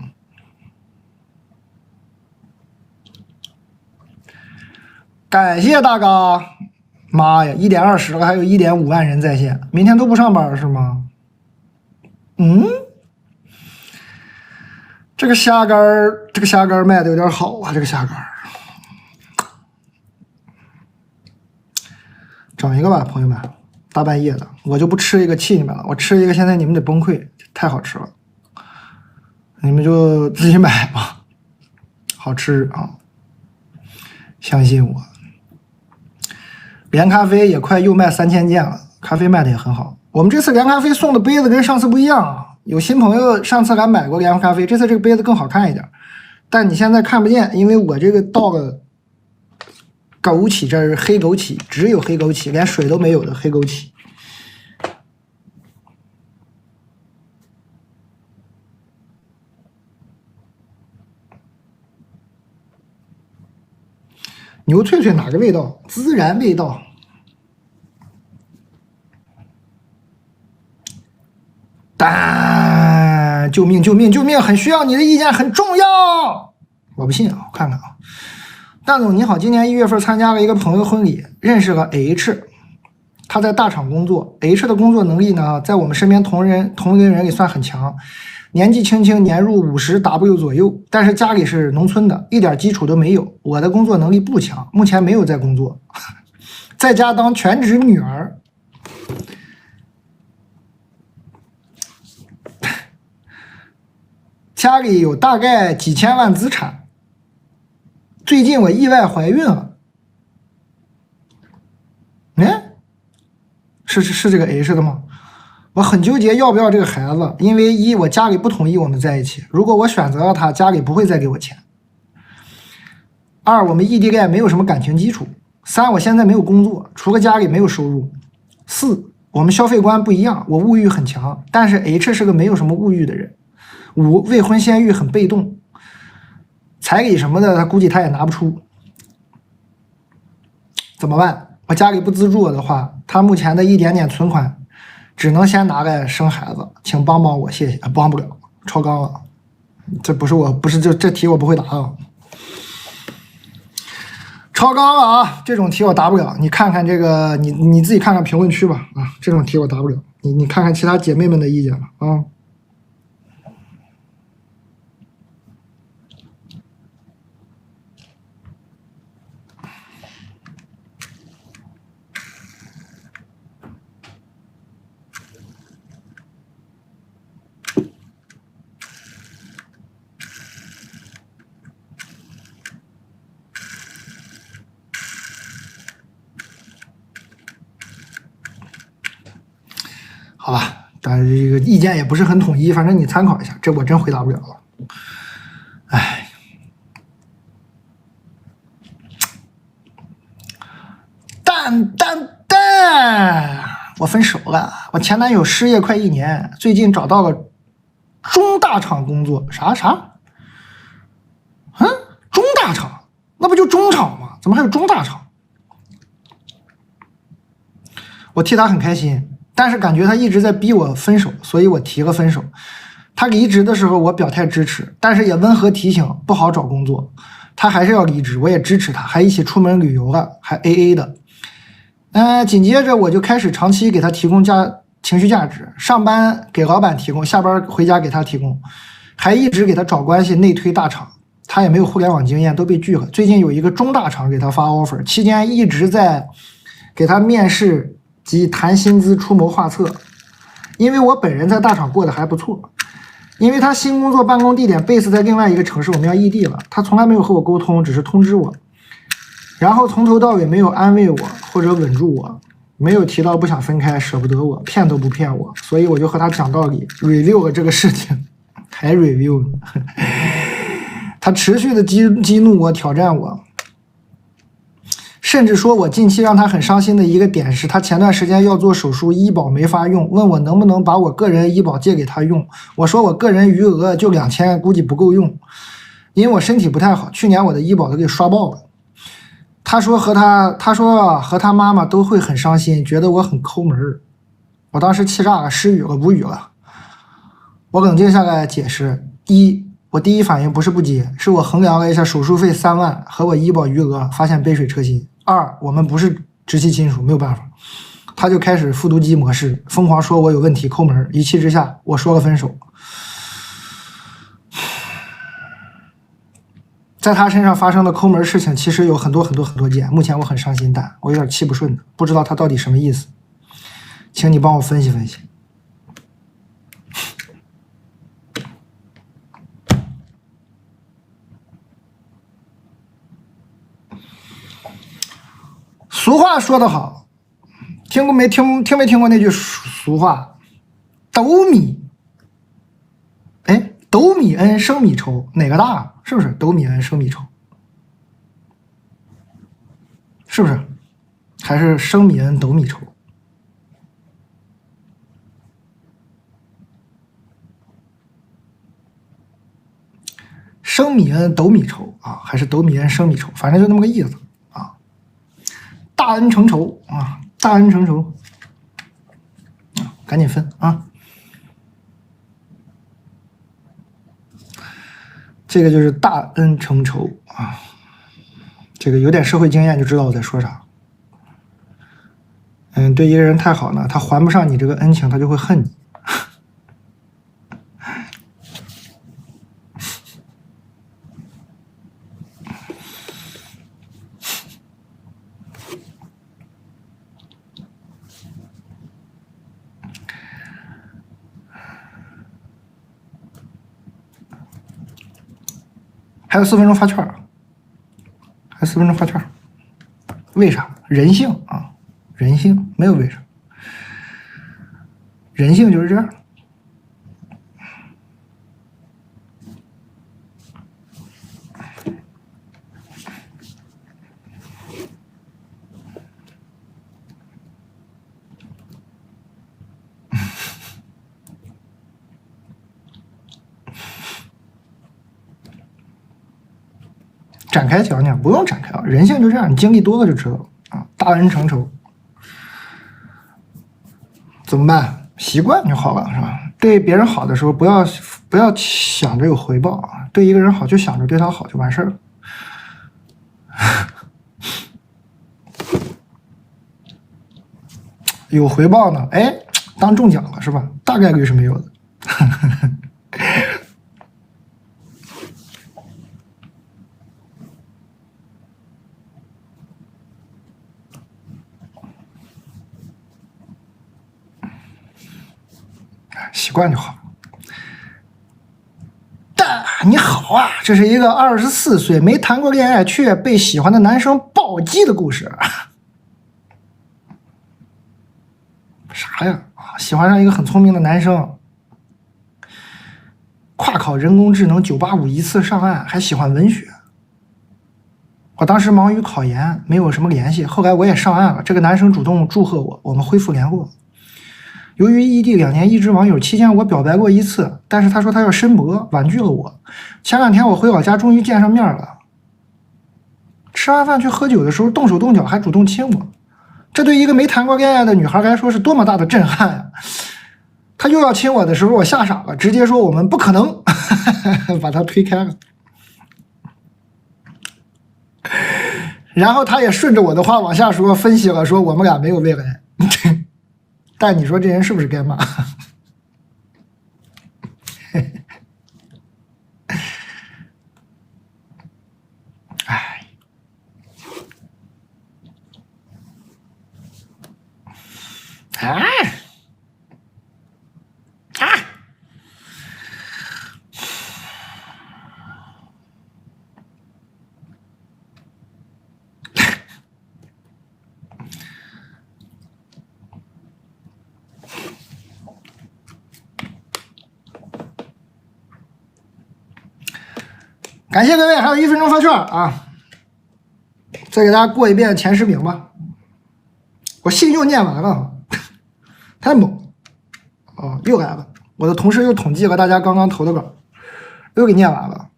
感谢大哥，妈呀，1点20了，还有1.5万人在线，明天都不上班是吗？这个虾干卖的有点好啊，这个虾干。整一个吧，朋友们，大半夜的，我就不吃一个气你们了，我吃一个现在你们得崩溃，太好吃了，你们就自己买吧，好吃啊，相信我。连咖啡也快又卖3000件了，咖啡卖的也很好。我们这次连咖啡送的杯子跟上次不一样啊，有新朋友上次来买过连咖啡，这次这个杯子更好看一点，但你现在看不见，因为我这个倒了枸杞汁儿，黑枸杞，只有黑枸杞，连水都没有的黑枸杞。牛脆脆哪个味道？孜然味道。但救命救命救命！很需要你的意见，很重要。我不信啊，我看看啊。蛋总你好，今年1月份参加了一个朋友婚礼，认识了 H， 他在大厂工作。H 的工作能力呢，在我们身边同龄人里算很强，年纪轻轻，年入50W 左右，但是家里是农村的，一点基础都没有。我的工作能力不强，目前没有在工作，在家当全职女儿。家里有大概几千万资产，最近我意外怀孕了。是这个 H 的吗？我很纠结要不要这个孩子，因为1我家里不同意我们在一起，如果我选择了他，家里不会再给我钱。2我们异地恋没有什么感情基础。3我现在没有工作，除了家里没有收入。4我们消费观不一样，我物欲很强，但是 H 是个没有什么物欲的人。5未婚先育很被动，彩礼什么的他估计他也拿不出，怎么办？我家里不资助我的话，他目前的一点点存款只能先拿来生孩子，请帮帮我，谢谢。帮不了，超纲了，这不是这题我不会答啊，超纲了啊，这种题我答不了。你看看这个，你自己看看评论区吧啊，这种题我答不了，你看看其他姐妹们的意见吧啊。好吧，但是这个意见也不是很统一，反正你参考一下，这我真回答不了了。哎，蛋，我分手了，我前男友失业快1年，最近找到了中大厂工作。啥？中大厂？那不就中厂吗？怎么还有中大厂？我替他很开心，但是感觉他一直在逼我分手，所以我提了分手。他离职的时候，我表态支持，但是也温和提醒不好找工作。他还是要离职，我也支持他，还一起出门旅游了，还 AA 的。紧接着我就开始长期给他提供情绪价值，上班给老板提供，下班回家给他提供，还一直给他找关系，内推大厂。他也没有互联网经验，都被拒了。最近有一个中大厂给他发 offer， 期间一直在给他面试及谈薪资出谋划策。因为我本人在大厂过得还不错，因为他新工作办公地点 base 在另外一个城市，我们要异地了，他从来没有和我沟通，只是通知我，然后从头到尾没有安慰我或者稳住我，没有提到不想分开，舍不得我，骗都不骗我，所以我就和他讲道理 review 了这个事情，还 review 呢。他持续的激怒我，挑战我，甚至说我近期让他很伤心的一个点是，他前段时间要做手术，医保没法用，问我能不能把我个人医保借给他用。我说我个人余额就2000，估计不够用，因为我身体不太好，去年我的医保都给刷爆了。他说和他妈妈都会很伤心，觉得我很抠门。我当时气炸了，失语了，无语了。我冷静下来解释：我第一反应不是不接，是我衡量了一下手术费3万和我医保余额，发现杯水车薪。2，我们不是直系亲属，没有办法。他就开始复读机模式，疯狂说我有问题，抠门。一气之下，我说了分手。在他身上发生的抠门事情，其实有很多件。目前我很伤心，但我有点气不顺的，不知道他到底什么意思，请你帮我分析分析。俗话说得好，听没听过那句俗话？斗米恩，生米仇，哪个大？是不是？斗米恩，生米仇，是不是？还是生米恩，斗米仇？生米恩，斗米仇啊，还是斗米恩，生米仇？反正就那么个意思。大恩成仇啊！大恩成仇啊！赶紧分啊！这个就是大恩成仇啊！这个有点社会经验就知道我在说啥。对一个人太好呢，他还不上你这个恩情，他就会恨你。还有4分钟发券，还有4分钟发券，为啥？人性啊，人性没有为啥，人性就是这样。展开讲讲，不用展开啊，人性就这样，你经历多了就知道了啊。大恩成仇，怎么办？习惯就好了，是吧？对别人好的时候，不要想着有回报啊。对一个人好，就想着对他好就完事儿了。有回报呢，哎，当中奖了是吧？大概率是没有的。习惯就好。你好啊，这是一个24岁没谈过恋爱却被喜欢的男生暴击的故事。啥呀？喜欢上一个很聪明的男生，跨考人工智能985一次上岸，还喜欢文学。我当时忙于考研，没有什么联系。后来我也上岸了，这个男生主动祝贺我，我们恢复联络。由于异地2年一直网友，期间我表白过1次，但是他说他要申博，婉拒了我。前2天我回老家，终于见上面了。吃完饭去喝酒的时候，动手动脚，还主动亲我。这对一个没谈过恋爱的女孩来说是多么大的震撼呀！他又要亲我的时候，我吓傻了，直接说我们不可能，把他推开了。然后他也顺着我的话往下说，分析了，说我们俩没有未来。但你说这人是不是该骂？哎，感谢各位，还有1分钟发券啊！再给大家过一遍前10名吧。我信又念完了，太猛哦！又来了，我的同事又统计了大家刚刚投的稿，又给念完了。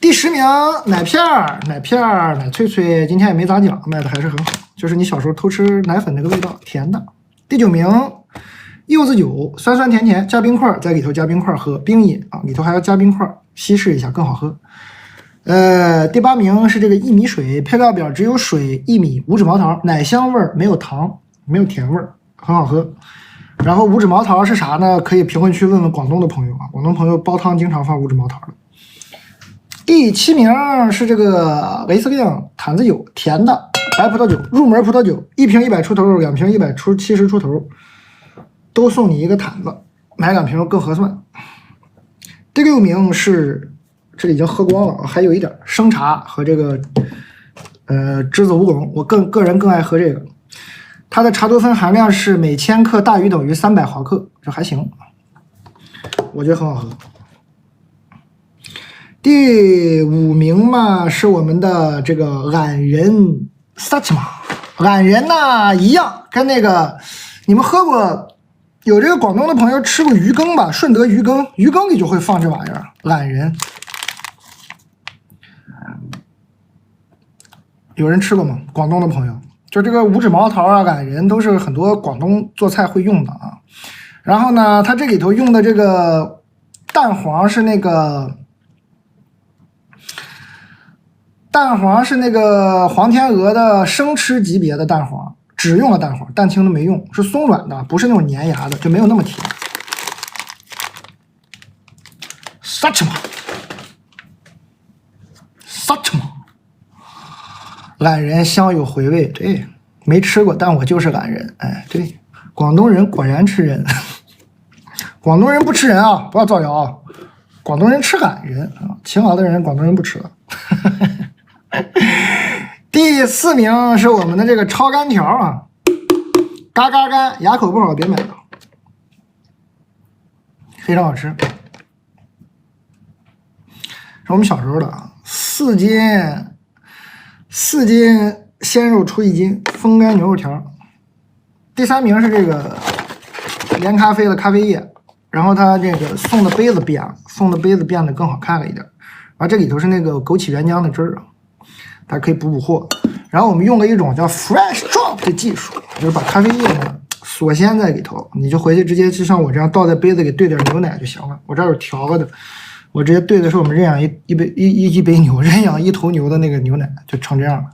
第10名，奶片儿，奶脆脆，今天也没咋讲，卖的还是很好，就是你小时候偷吃奶粉那个味道，甜的。第9名。柚子酒，酸酸甜甜，加冰块，在里头加冰块喝，冰饮啊，里头还要加冰块，稀释一下更好喝。第8名是这个薏米水，配料表只有水、薏米、五指毛桃，奶香味儿，没有糖，没有甜味儿，很好喝。然后五指毛桃是啥呢？可以评论区问问广东的朋友啊，广东朋友煲汤经常放五指毛桃的。第7名是这个雷司令坛子酒，甜的白葡萄酒，入门葡萄酒，1瓶100出头，2瓶170出头。都送你一个毯子，买2瓶更合算。第6名是这里已经喝光了，还有一点生茶和这个栀子乌龙，我个人更爱喝这个。它的茶多酚含量是每1000克大于等于300毫克，这还行，我觉得很好喝。第5名嘛是我们的这个懒人萨奇玛，懒人呢一样，跟那个你们喝过。有这个广东的朋友吃过鱼羹吧？顺德鱼羹，鱼羹里就会放这玩意儿。懒人，有人吃过吗？广东的朋友，就这个五指毛桃啊，懒人都是很多广东做菜会用的啊。然后呢，它这里头用的这个蛋黄是那个黄天鹅的生吃级别的蛋黄。只用了蛋黄，蛋清都没用，是松软的，不是那种粘牙的，就没有那么甜。萨奇玛，懒人香有回味，对，没吃过，但我就是懒人。哎，对，广东人果然吃人，广东人不吃人啊，不要造谣啊，广东人吃懒人啊，勤劳的人广东人不吃了。第4名是我们的这个超干条啊，嘎嘎干，牙口不好别买了，非常好吃。是我们小时候的啊，4斤鲜肉出1斤，风干牛肉条。第3名是这个连咖啡的咖啡液，然后它这个送的杯子变了，变得更好看了一点。然后这里头是那个枸杞原浆的汁儿，大家可以补货。然后我们用了一种叫 Fresh Drop 的技术，就是把咖啡液呢锁鲜在里头，你就回去直接就像我这样倒在杯子里兑点牛奶就行了。我这儿有调了的，我直接兑的是我们认养一杯牛，认养1头牛的那个牛奶，就成这样了。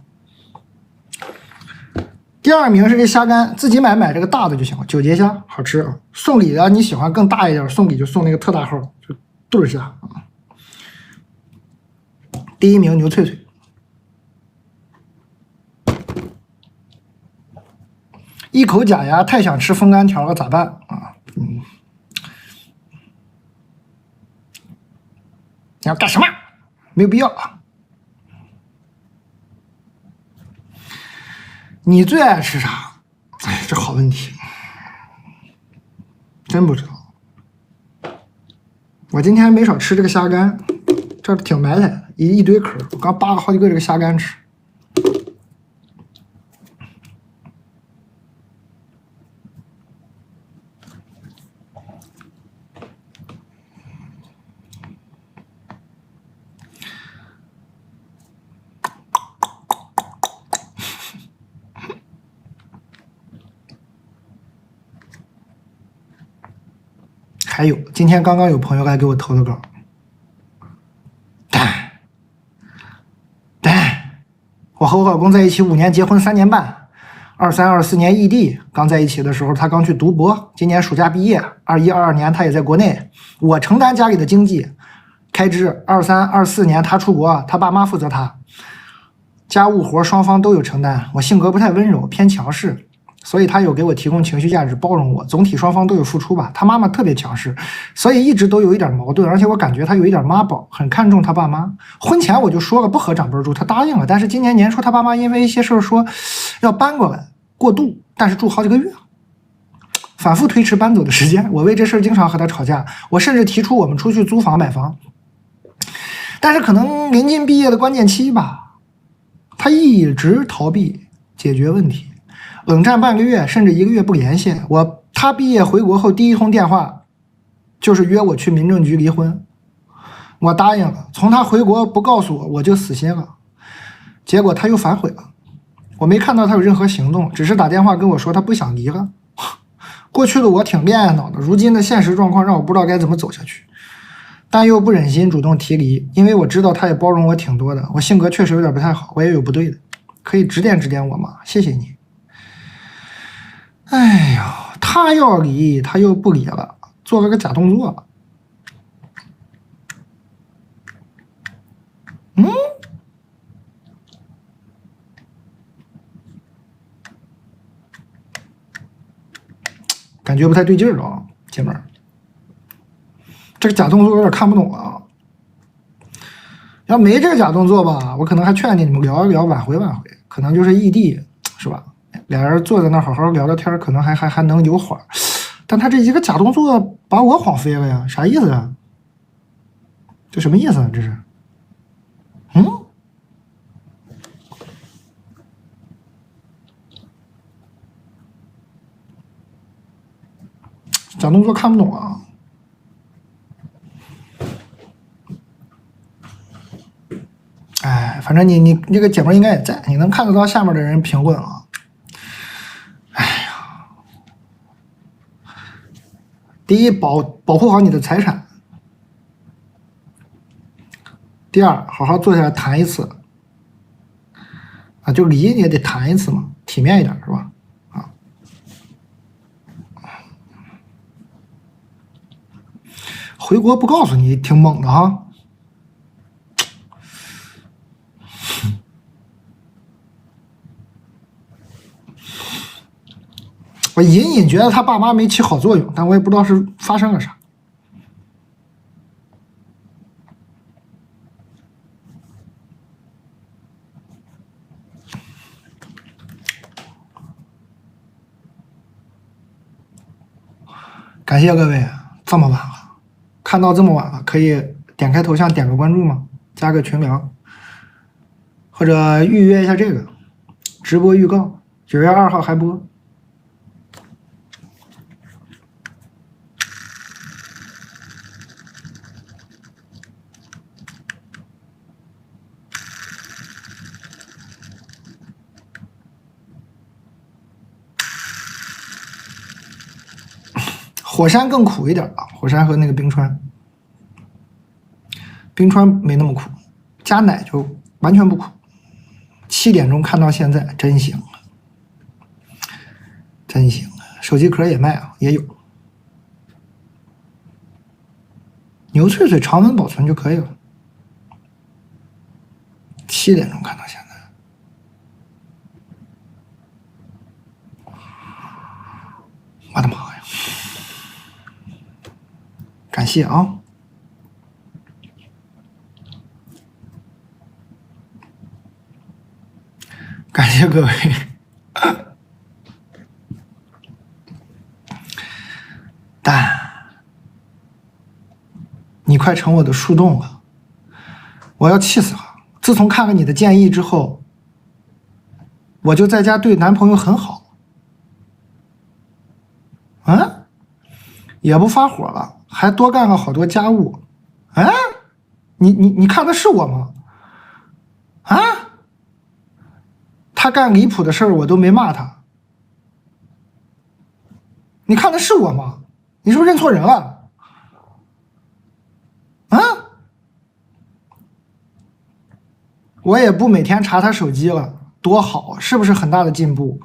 第2名是这虾干，自己买这个大的就行了，9节虾好吃啊。送礼的你喜欢更大一点，送礼就送那个特大号，就对虾啊。第1名牛脆脆。一口假牙，太想吃风干条了，咋办啊？你要干什么？没有必要啊！你最爱吃啥？哎，这好问题，真不知道。我今天没少吃这个虾干，这挺埋汰的，一堆壳，我刚扒了好几个这个虾干吃。还有，今天刚刚有朋友来给我投的稿，我和我老公在一起5年，结婚3年半，23、24年异地。刚在一起的时候，他刚去读博，今年暑假毕业。21、22年他也在国内，我承担家里的经济开支。23、24年他出国，他爸妈负责他家务活，双方都有承担。我性格不太温柔，偏强势。所以他有给我提供情绪价值，包容我，总体双方都有付出吧。他妈妈特别强势，所以一直都有一点矛盾，而且我感觉他有一点妈宝，很看重他爸妈。婚前我就说了不和长辈住，他答应了，但是今年年初他爸妈因为一些事儿说要搬过来过渡，但是住好几个月，反复推迟搬走的时间。我为这事经常和他吵架，我甚至提出我们出去租房买房，但是可能临近毕业的关键期吧，他一直逃避解决问题。冷战半个月，甚至1个月不联系。他毕业回国后第一通电话就是约我去民政局离婚，我答应了。从他回国不告诉我，我就死心了。结果他又反悔了，我没看到他有任何行动，只是打电话跟我说他不想离了。过去的我挺恋爱脑的，如今的现实状况让我不知道该怎么走下去，但又不忍心主动提离，因为我知道他也包容我挺多的。我性格确实有点不太好，我也有不对的，可以指点指点我吗？谢谢你。哎呦，他要离，他又不离了，做了个假动作。感觉不太对劲了啊，姐妹儿，这个假动作有点看不懂啊。要没这个假动作吧，我可能还劝你们聊一聊，挽回挽回，可能就是异地，是吧？俩人坐在那好好聊聊天，可能还能有缓。但他这一个假动作把我晃飞了呀，啥意思啊？这什么意思啊？这是？假动作看不懂啊。哎，反正你这个姐妹应该也在，你能看得到下面的人评论啊。哎呀，第一，保护好你的财产；第二，好好坐下来谈一次啊，就离你也得谈一次嘛，体面一点是吧？啊，回国不告诉你，挺猛的哈。我隐隐觉得他爸妈没起好作用，但我也不知道是发生了啥。感谢各位，这么晚了，看到这么晚了，可以点开头像点个关注吗？加个群聊，或者预约一下这个直播预告，9月2号还播。火山更苦一点啊，火山和那个冰川，冰川没那么苦，加奶就完全不苦。7点钟看到现在，真行了，真行了。手机壳也卖啊，也有。牛脆脆常温保存就可以了。7点钟看到现在，我的妈呀！感谢啊！感谢各位。但你快成我的树洞了，我要气死了。自从看了你的建议之后，我就在家对男朋友很好，也不发火了，还多干了好多家务。你看的是我吗？他干离谱的事儿我都没骂他，你看的是我吗？你是不是认错人了？我也不每天查他手机了，多好，是不是很大的进步？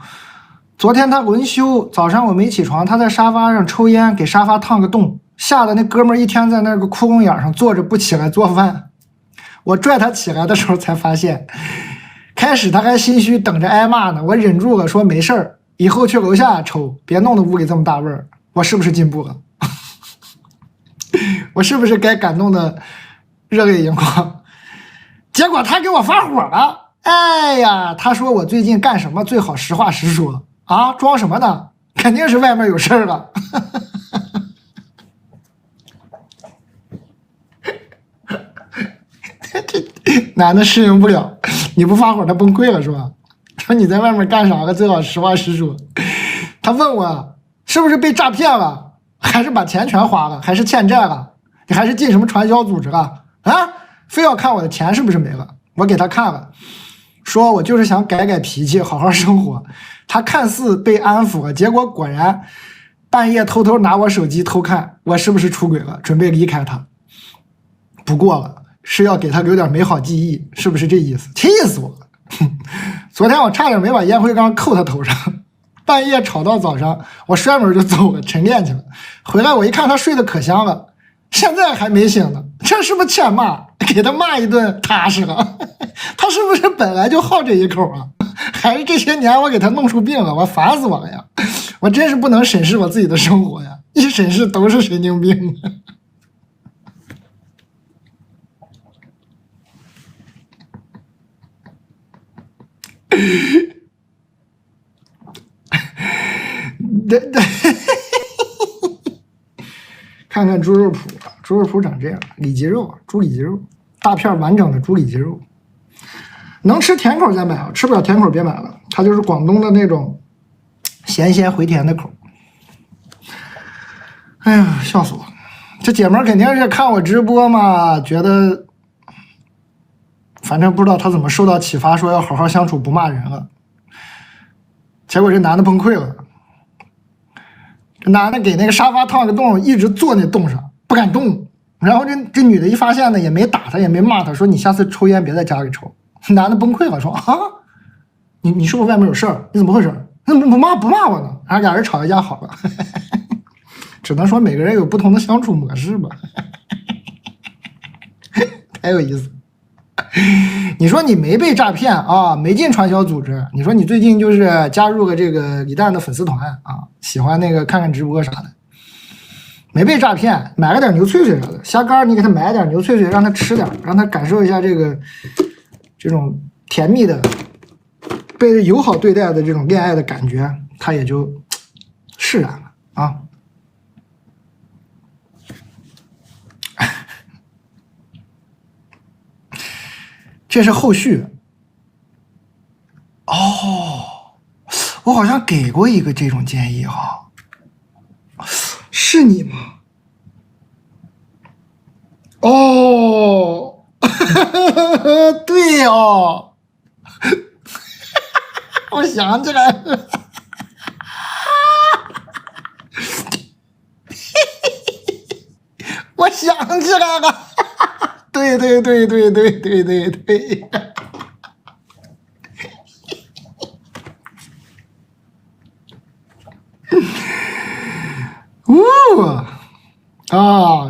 昨天他轮休，早上我没起床，他在沙发上抽烟，给沙发烫个洞，吓得那哥们儿一天在那个窟窿眼上坐着不起来做饭。我拽他起来的时候才发现，开始他还心虚等着挨骂呢，我忍住了说没事儿，以后去楼下抽，别弄得屋里这么大味儿。我是不是进步了？我是不是该感动的热泪盈眶？结果他给我发火了，哎呀，他说我最近干什么最好实话实说啊，装什么呢？肯定是外面有事儿了。这男的适应不了，你不发火他崩溃了是吧？说你在外面干啥了，最好实话实说。他问我是不是被诈骗了，还是把钱全花了，还是欠债了，你还是进什么传销组织了非要看我的钱是不是没了。我给他看了，说我就是想改改脾气，好好生活。他看似被安抚了，结果果然半夜偷偷拿我手机偷看，我是不是出轨了，准备离开他。不过了，是要给他留点美好记忆，是不是这意思？气死我了。昨天我差点没把烟灰缸扣他头上，半夜吵到早上，我摔门就走了，晨练去了。回来我一看他睡得可香了，现在还没醒呢，这是不是欠骂？给他骂一顿踏实了。他是不是本来就好这一口啊？还是这些年我给他弄出病了？我烦死我了呀！我真是不能审视我自己的生活呀，一审视都是神经病。看看猪肉脯，猪肉脯长这样，里脊肉，猪里脊肉，大片完整的猪里脊肉，能吃甜口再买啊，吃不了甜口别买了。它就是广东的那种咸鲜回甜的口。哎呀，笑死我了！这姐们儿肯定是看我直播嘛，觉得反正不知道她怎么受到启发，说要好好相处，不骂人了。结果这男的崩溃了。这男的给那个沙发烫个洞，一直坐那洞上不敢动。然后这女的一发现呢，也没打他，也没骂他，说你下次抽烟别在家里抽。男的崩溃了，说你是不是外面有事儿？你怎么回事？你怎么不骂我呢？然后俩人吵一架好了。只能说每个人有不同的相处模式吧。太有意思。你说你没被诈骗啊，没进传销组织，你说你最近就是加入了这个李诞的粉丝团啊，喜欢那个看看直播啥的，没被诈骗，买了点牛脆脆啥的，虾干你给他买点牛脆脆，让他吃点，让他感受一下这种甜蜜的被友好对待的这种恋爱的感觉，他也就释然了啊。这是后续哦，我好像给过一个这种建议哈，是你吗？哦，对哦，我想起来了，我想起来了。对，这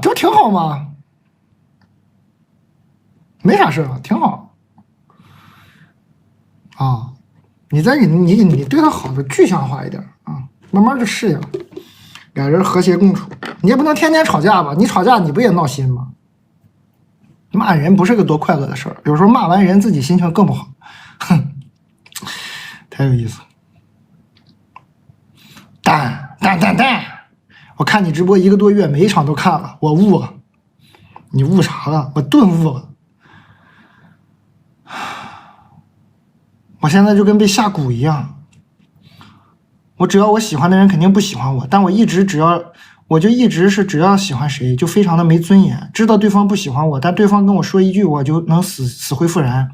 不挺好吗？没啥事啊，挺好啊。你对他好的具象化一点啊，慢慢就适应，俩人和谐共处。你也不能天天吵架吧？你吵架你不也闹心吗？骂人不是个多快乐的事儿，有时候骂完人自己心情更不好。哼，太有意思。蛋，我看你直播1个多月，每一场都看了，我悟了。你悟啥了？我顿悟了。我现在就跟被下蛊一样。我只要我喜欢的人肯定不喜欢我，但我一直只要喜欢谁就非常的没尊严，知道对方不喜欢我，但对方跟我说一句我就能死灰复燃。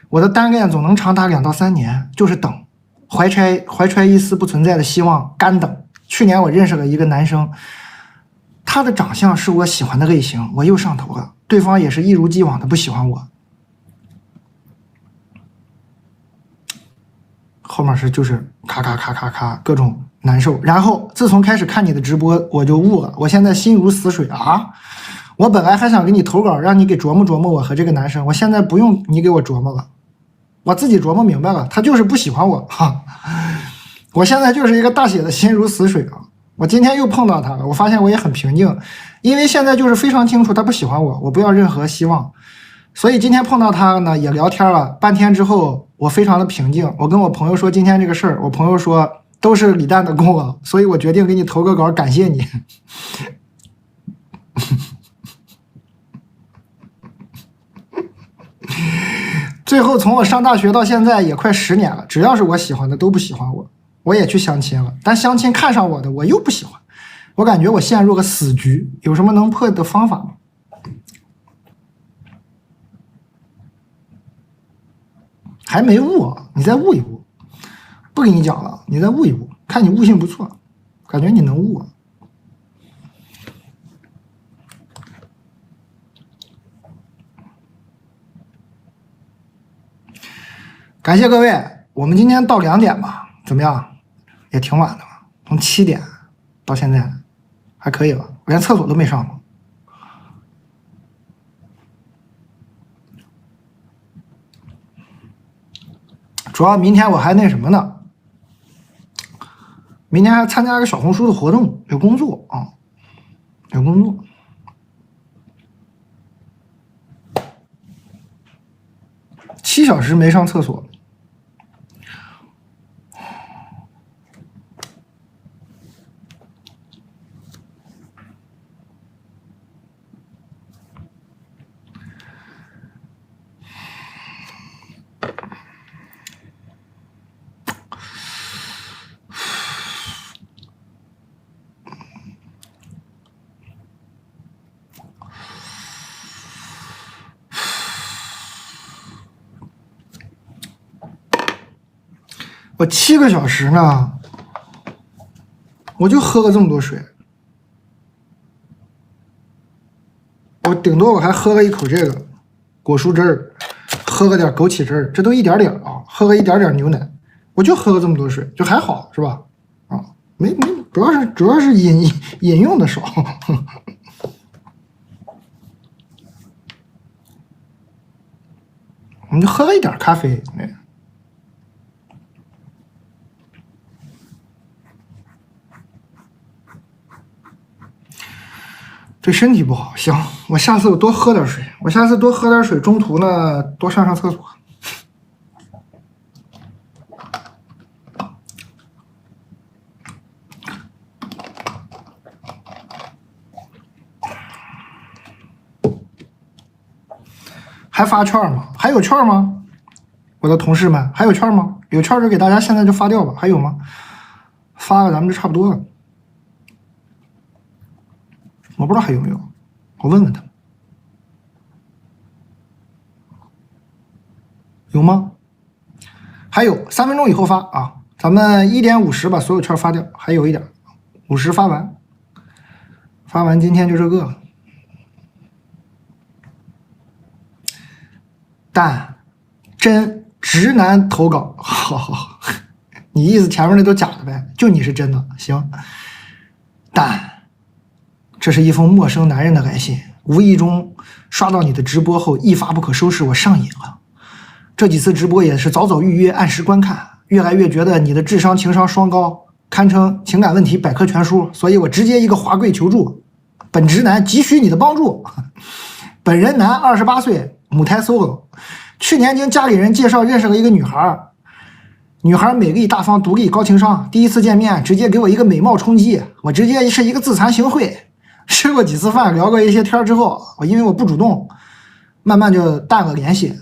我的单恋总能长达2到3年，就是等，怀揣一丝不存在的希望，干等。去年我认识了一个男生，他的长相是我喜欢的类型，我又上头了，对方也是一如既往的不喜欢我。后面就是咔咔咔咔咔各种难受。然后自从开始看你的直播，我就悟了，我现在心如死水啊！我本来还想给你投稿，让你给琢磨琢磨我和这个男生，我现在不用你给我琢磨了，我自己琢磨明白了，他就是不喜欢我哈。我现在就是一个大写的心如死水啊！我今天又碰到他了，我发现我也很平静，因为现在就是非常清楚他不喜欢我，我不要任何希望。所以今天碰到他呢，也聊天了半天之后，我非常的平静。我跟我朋友说今天这个事儿，我朋友说都是李诞的功劳，所以我决定给你投个稿，感谢你。最后从我上大学到现在也快10年了，只要是我喜欢的都不喜欢我，我也去相亲了，但相亲看上我的我又不喜欢，我感觉我陷入个死局，有什么能破的方法吗？还没悟啊，你再悟一悟，不给你讲了，你再悟一悟，看你悟性不错，感觉你能悟啊。感谢各位，我们今天到2点吧，怎么样？也挺晚的了，从7点到现在还可以了，我连厕所都没上过。主要明天我还那什么呢？明天还参加个小红书的活动，有工作啊，有工作。7小时没上厕所。我7个小时呢，我就喝了这么多水，我顶多我还喝了一口这个果蔬汁儿，喝了点枸杞汁儿，这都一点点啊，喝了一点点牛奶，我就喝了这么多水，就还好是吧？啊，没，主要是饮用的少。我们就喝了一点咖啡。对身体不好，行，我下次多喝点水，中途呢多上厕所。还发券吗？还有券吗？我的同事们，还有券吗？有券就给大家现在就发掉吧，还有吗？发了咱们就差不多了。我不知道还有没有，我问问他，有吗？还有3分钟以后发啊，咱们1点50把所有券发掉，还有一点，50发完，今天就这个了。但真直男投稿，好，你意思前面那都假的呗？就你是真的，行。但这是一封陌生男人的来信，无意中刷到你的直播后一发不可收拾，我上瘾了。这几次直播也是早早预约，按时观看，越来越觉得你的智商情商双高，堪称情感问题百科全书，所以我直接一个滑跪求助，本直男急需你的帮助。本人男，28岁，母胎 solo，去年经家里人介绍认识了一个女孩，女孩美丽大方、独立、高情商，第一次见面直接给我一个美貌冲击，我直接是一个自惭形秽。吃过几次饭，聊过一些天之后，因为我不主动，慢慢就淡了联系。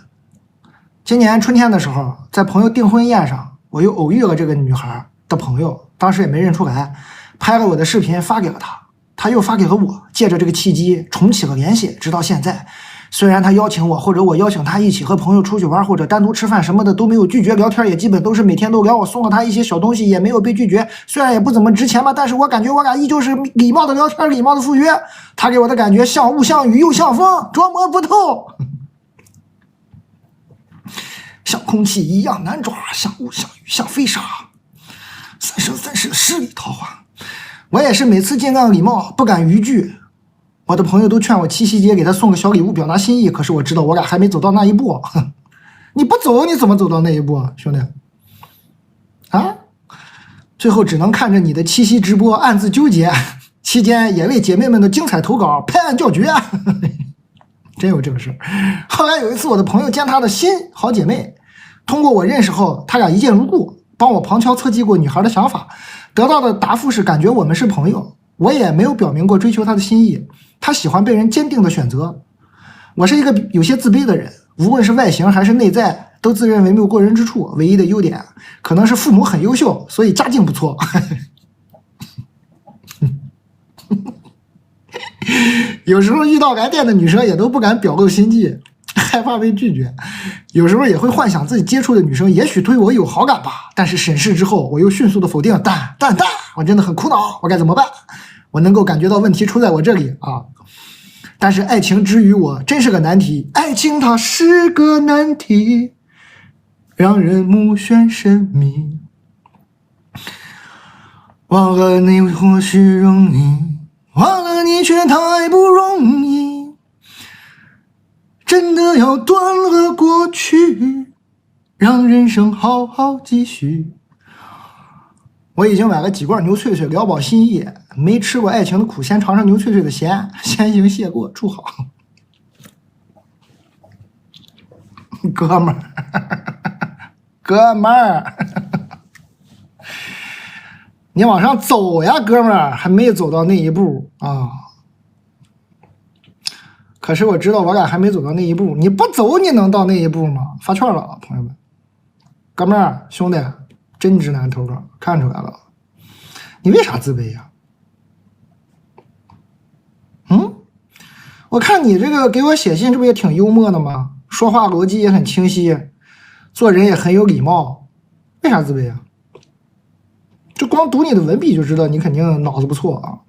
今年春天的时候，在朋友订婚宴上，我又偶遇了这个女孩的朋友，当时也没认出来，拍了我的视频发给了她，她又发给了我，借着这个契机重启了联系，直到现在。虽然他邀请我，或者我邀请他一起和朋友出去玩，或者单独吃饭什么的都没有拒绝，聊天也基本都是每天都聊。我送了他一些小东西，也没有被拒绝。虽然也不怎么值钱吧，但是我感觉我俩依旧是礼貌的聊天，礼貌的赴约。他给我的感觉像雾像雨又像风，捉摸不透，像空气一样难抓，像雾像雨像飞沙，三生三世十里桃花。我也是每次尽量礼貌，不敢逾矩。我的朋友都劝我七夕节给他送个小礼物表达心意，可是我知道我俩还没走到那一步。你不走你怎么走到那一步啊，兄弟啊？最后只能看着你的七夕直播暗自纠结，期间也为姐妹们的精彩投稿拍案叫绝。真有这个事。后来有一次我的朋友见他的新好姐妹，通过我认识后他俩一见如故，帮我旁敲侧击过女孩的想法，得到的答复是感觉我们是朋友。我也没有表明过追求他的心意，他喜欢被人坚定的选择。我是一个有些自卑的人，无论是外形还是内在，都自认为没有过人之处。唯一的优点可能是父母很优秀，所以家境不错。有时候遇到来电的女生也都不敢表露心迹，害怕被拒绝。有时候也会幻想自己接触的女生也许对我有好感吧，但是审视之后我又迅速的否定。但我真的很苦恼，我该怎么办？我能够感觉到问题出在我这里啊！但是爱情之于我真是个难题，爱情它是个难题，让人目眩神迷。忘了你或许容易，忘了你却太不容易。真的要断了过去，让人生好好继续。我已经买了几罐牛脆脆聊饱心意，没吃过爱情的苦，先尝尝牛脆脆的咸，先行谢过，祝好。哥们儿，哥们儿，你往上走呀，哥们儿，还没走到那一步啊。可是我知道我俩还没走到那一步，你不走你能到那一步吗？发券了啊，朋友们，哥们儿，兄弟，真直男投稿，看出来了，你为啥自卑呀？我看你这个给我写信，这不也挺幽默的吗？说话逻辑也很清晰，做人也很有礼貌，为啥自卑呀？就光读你的文笔就知道你肯定脑子不错啊。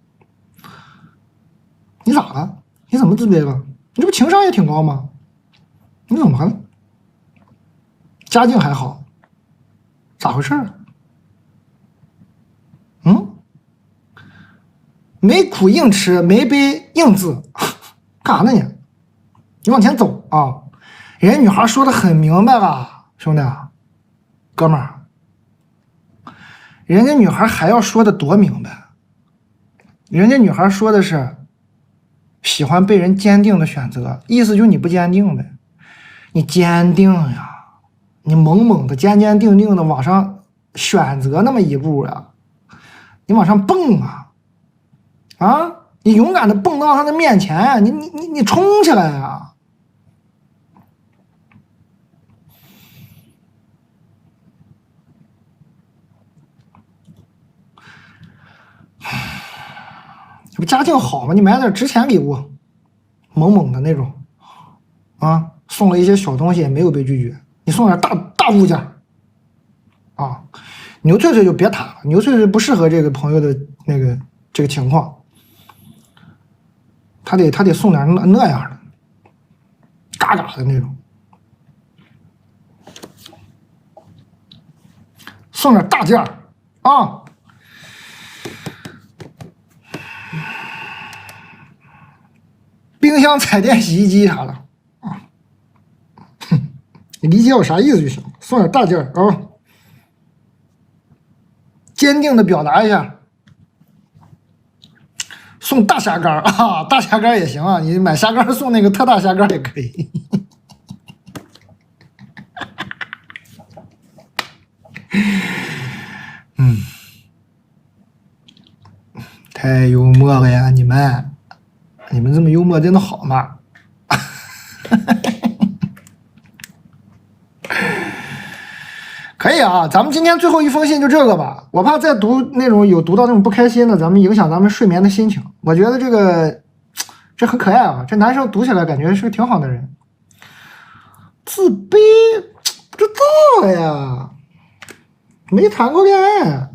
你咋了？你怎么自卑了？你这不情商也挺高吗？你怎么了？家境还好，咋回事？没苦硬吃，没背硬字，干啥呢你？你往前走啊！人家女孩说的很明白了，兄弟，哥们儿，人家女孩还要说的多明白？人家女孩说的是喜欢被人坚定的选择，意思就是你不坚定呗。你坚定呀，你猛猛的坚坚定定的往上选择那么一步呀，你往上蹦啊！啊！你勇敢的蹦到他的面前啊！你冲起来啊！这不家境好吗？你买点值钱礼物，猛猛的那种啊！送了一些小东西也没有被拒绝，你送点大物件啊！牛脆脆就别谈了，牛脆脆不适合这个朋友的这个情况。他得送点那样的，嘎嘎的那种，送点大件啊！冰箱、彩电、洗衣机啥的啊，你理解我啥意思就行。送点大件啊，坚定的表达一下。送大虾干啊，大虾干也行啊，你买虾干送那个特大虾干也可以。太幽默了呀！你们这么幽默真的好吗？可以啊，咱们今天最后一封信就这个吧。我怕再读那种读到那种不开心的，咱们影响咱们睡眠的心情。我觉得这很可爱啊，这男生读起来感觉是个挺好的人。自卑不知道呀，没谈过恋爱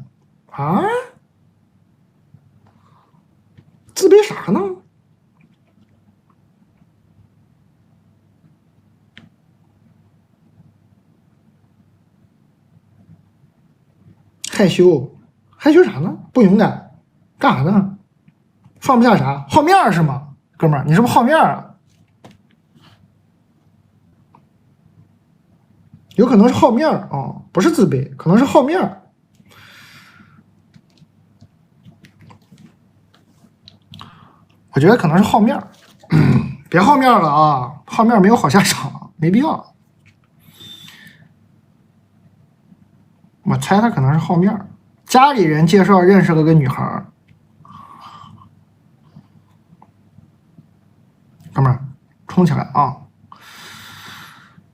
啊，自卑啥呢？害羞啥呢？不勇敢，干啥呢？放不下啥？好面是吗？哥们儿，你是不是好面啊？有可能是好面哦，不是自卑，可能是好面。我觉得可能是好面别好面了啊！好面没有好下场，没必要。我猜他可能是好面家里人介绍认识了个女孩哥们儿，冲起来啊！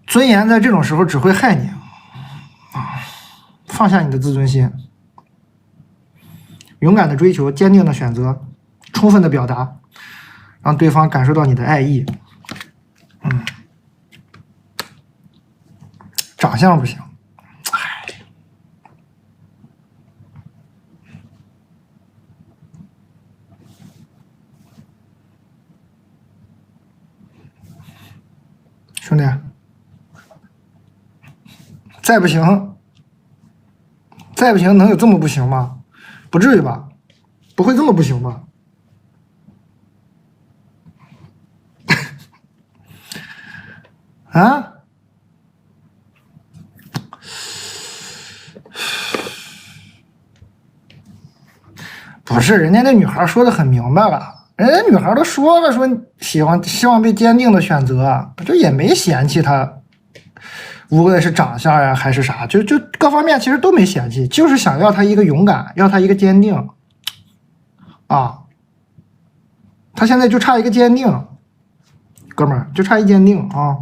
尊严在这种时候只会害你啊！放下你的自尊心，勇敢的追求，坚定的选择，充分的表达，让对方感受到你的爱意。长相不行，兄弟，再不行能有这么不行吗？不至于吧？不会这么不行吧？啊？不是，人家那女孩说的很明白了，人家女孩都说了，说希望被坚定的选择，这也没嫌弃他，无论是长相呀还是啥，就各方面其实都没嫌弃，就是想要他一个勇敢，要他一个坚定，啊，他现在就差一个坚定，哥们儿就差一坚定啊。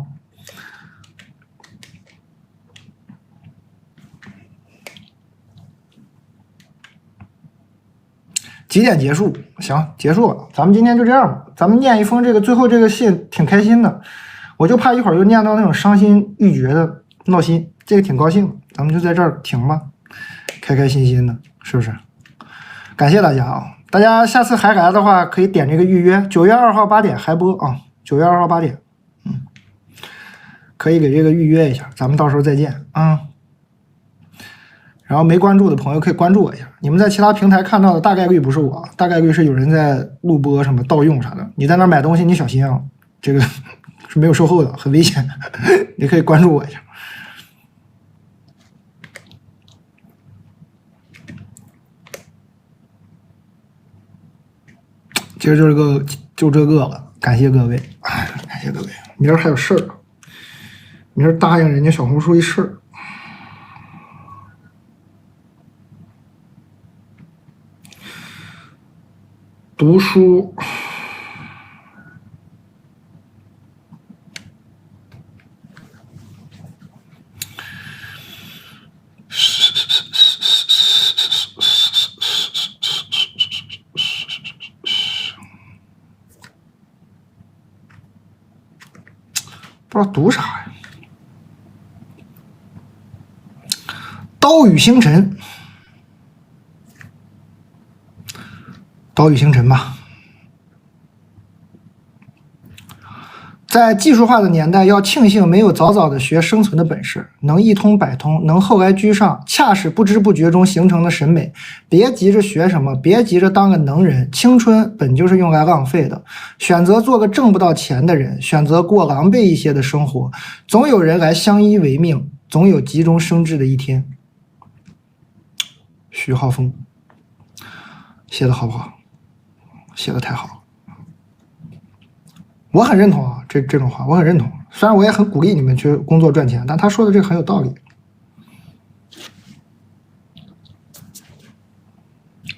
几点结束？行，结束了。咱们今天就这样吧。咱们念一封最后这个信挺开心的，我就怕一会儿又念到那种伤心欲绝的闹心。这个挺高兴的，咱们就在这儿停吧，开开心心的，是不是？感谢大家啊！大家下次还来的话，可以点这个预约，9月2号8点还播啊，9月2号8点，可以给这个预约一下，咱们到时候再见啊。然后没关注的朋友可以关注我一下。你们在其他平台看到的大概率不是我，大概率是有人在录播什么盗用啥的。你在那买东西你小心啊，这个是没有售后的，很危险。你可以关注我一下。其实就这个了，感谢各位，感谢各位。明儿还有事儿，明儿答应人家小红书一事儿。读书，不知道读啥呀？刀与星辰。岛屿星辰吧。在技术化的年代，要庆幸没有早早的学生存的本事，能一通百通，能后来居上，恰是不知不觉中形成的审美。别急着学什么，别急着当个能人，青春本就是用来浪费的。选择做个挣不到钱的人，选择过狼狈一些的生活，总有人来相依为命，总有急中生智的一天。徐浩峰写的好不好？写的太好了，我很认同啊，这种话我很认同。虽然我也很鼓励你们去工作赚钱，但他说的这个很有道理。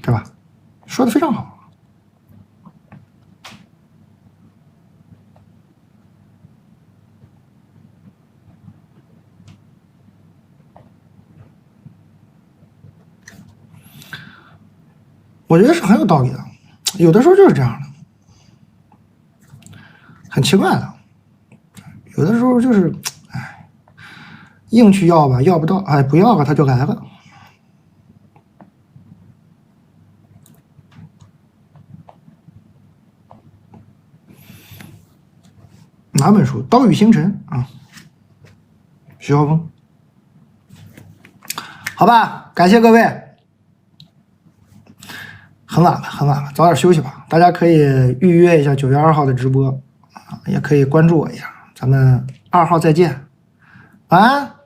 对吧？说的非常好。我觉得是很有道理的，有的时候就是这样的，很奇怪的，有的时候就是，哎，硬去要吧，要不到，哎，不要吧，他就来了。哪本书？《岛屿星辰》啊，徐浩峰。好吧，感谢各位。很晚了，很晚了，早点休息吧。大家可以预约一下9月2号的直播，也可以关注我一下。咱们2号再见，晚安。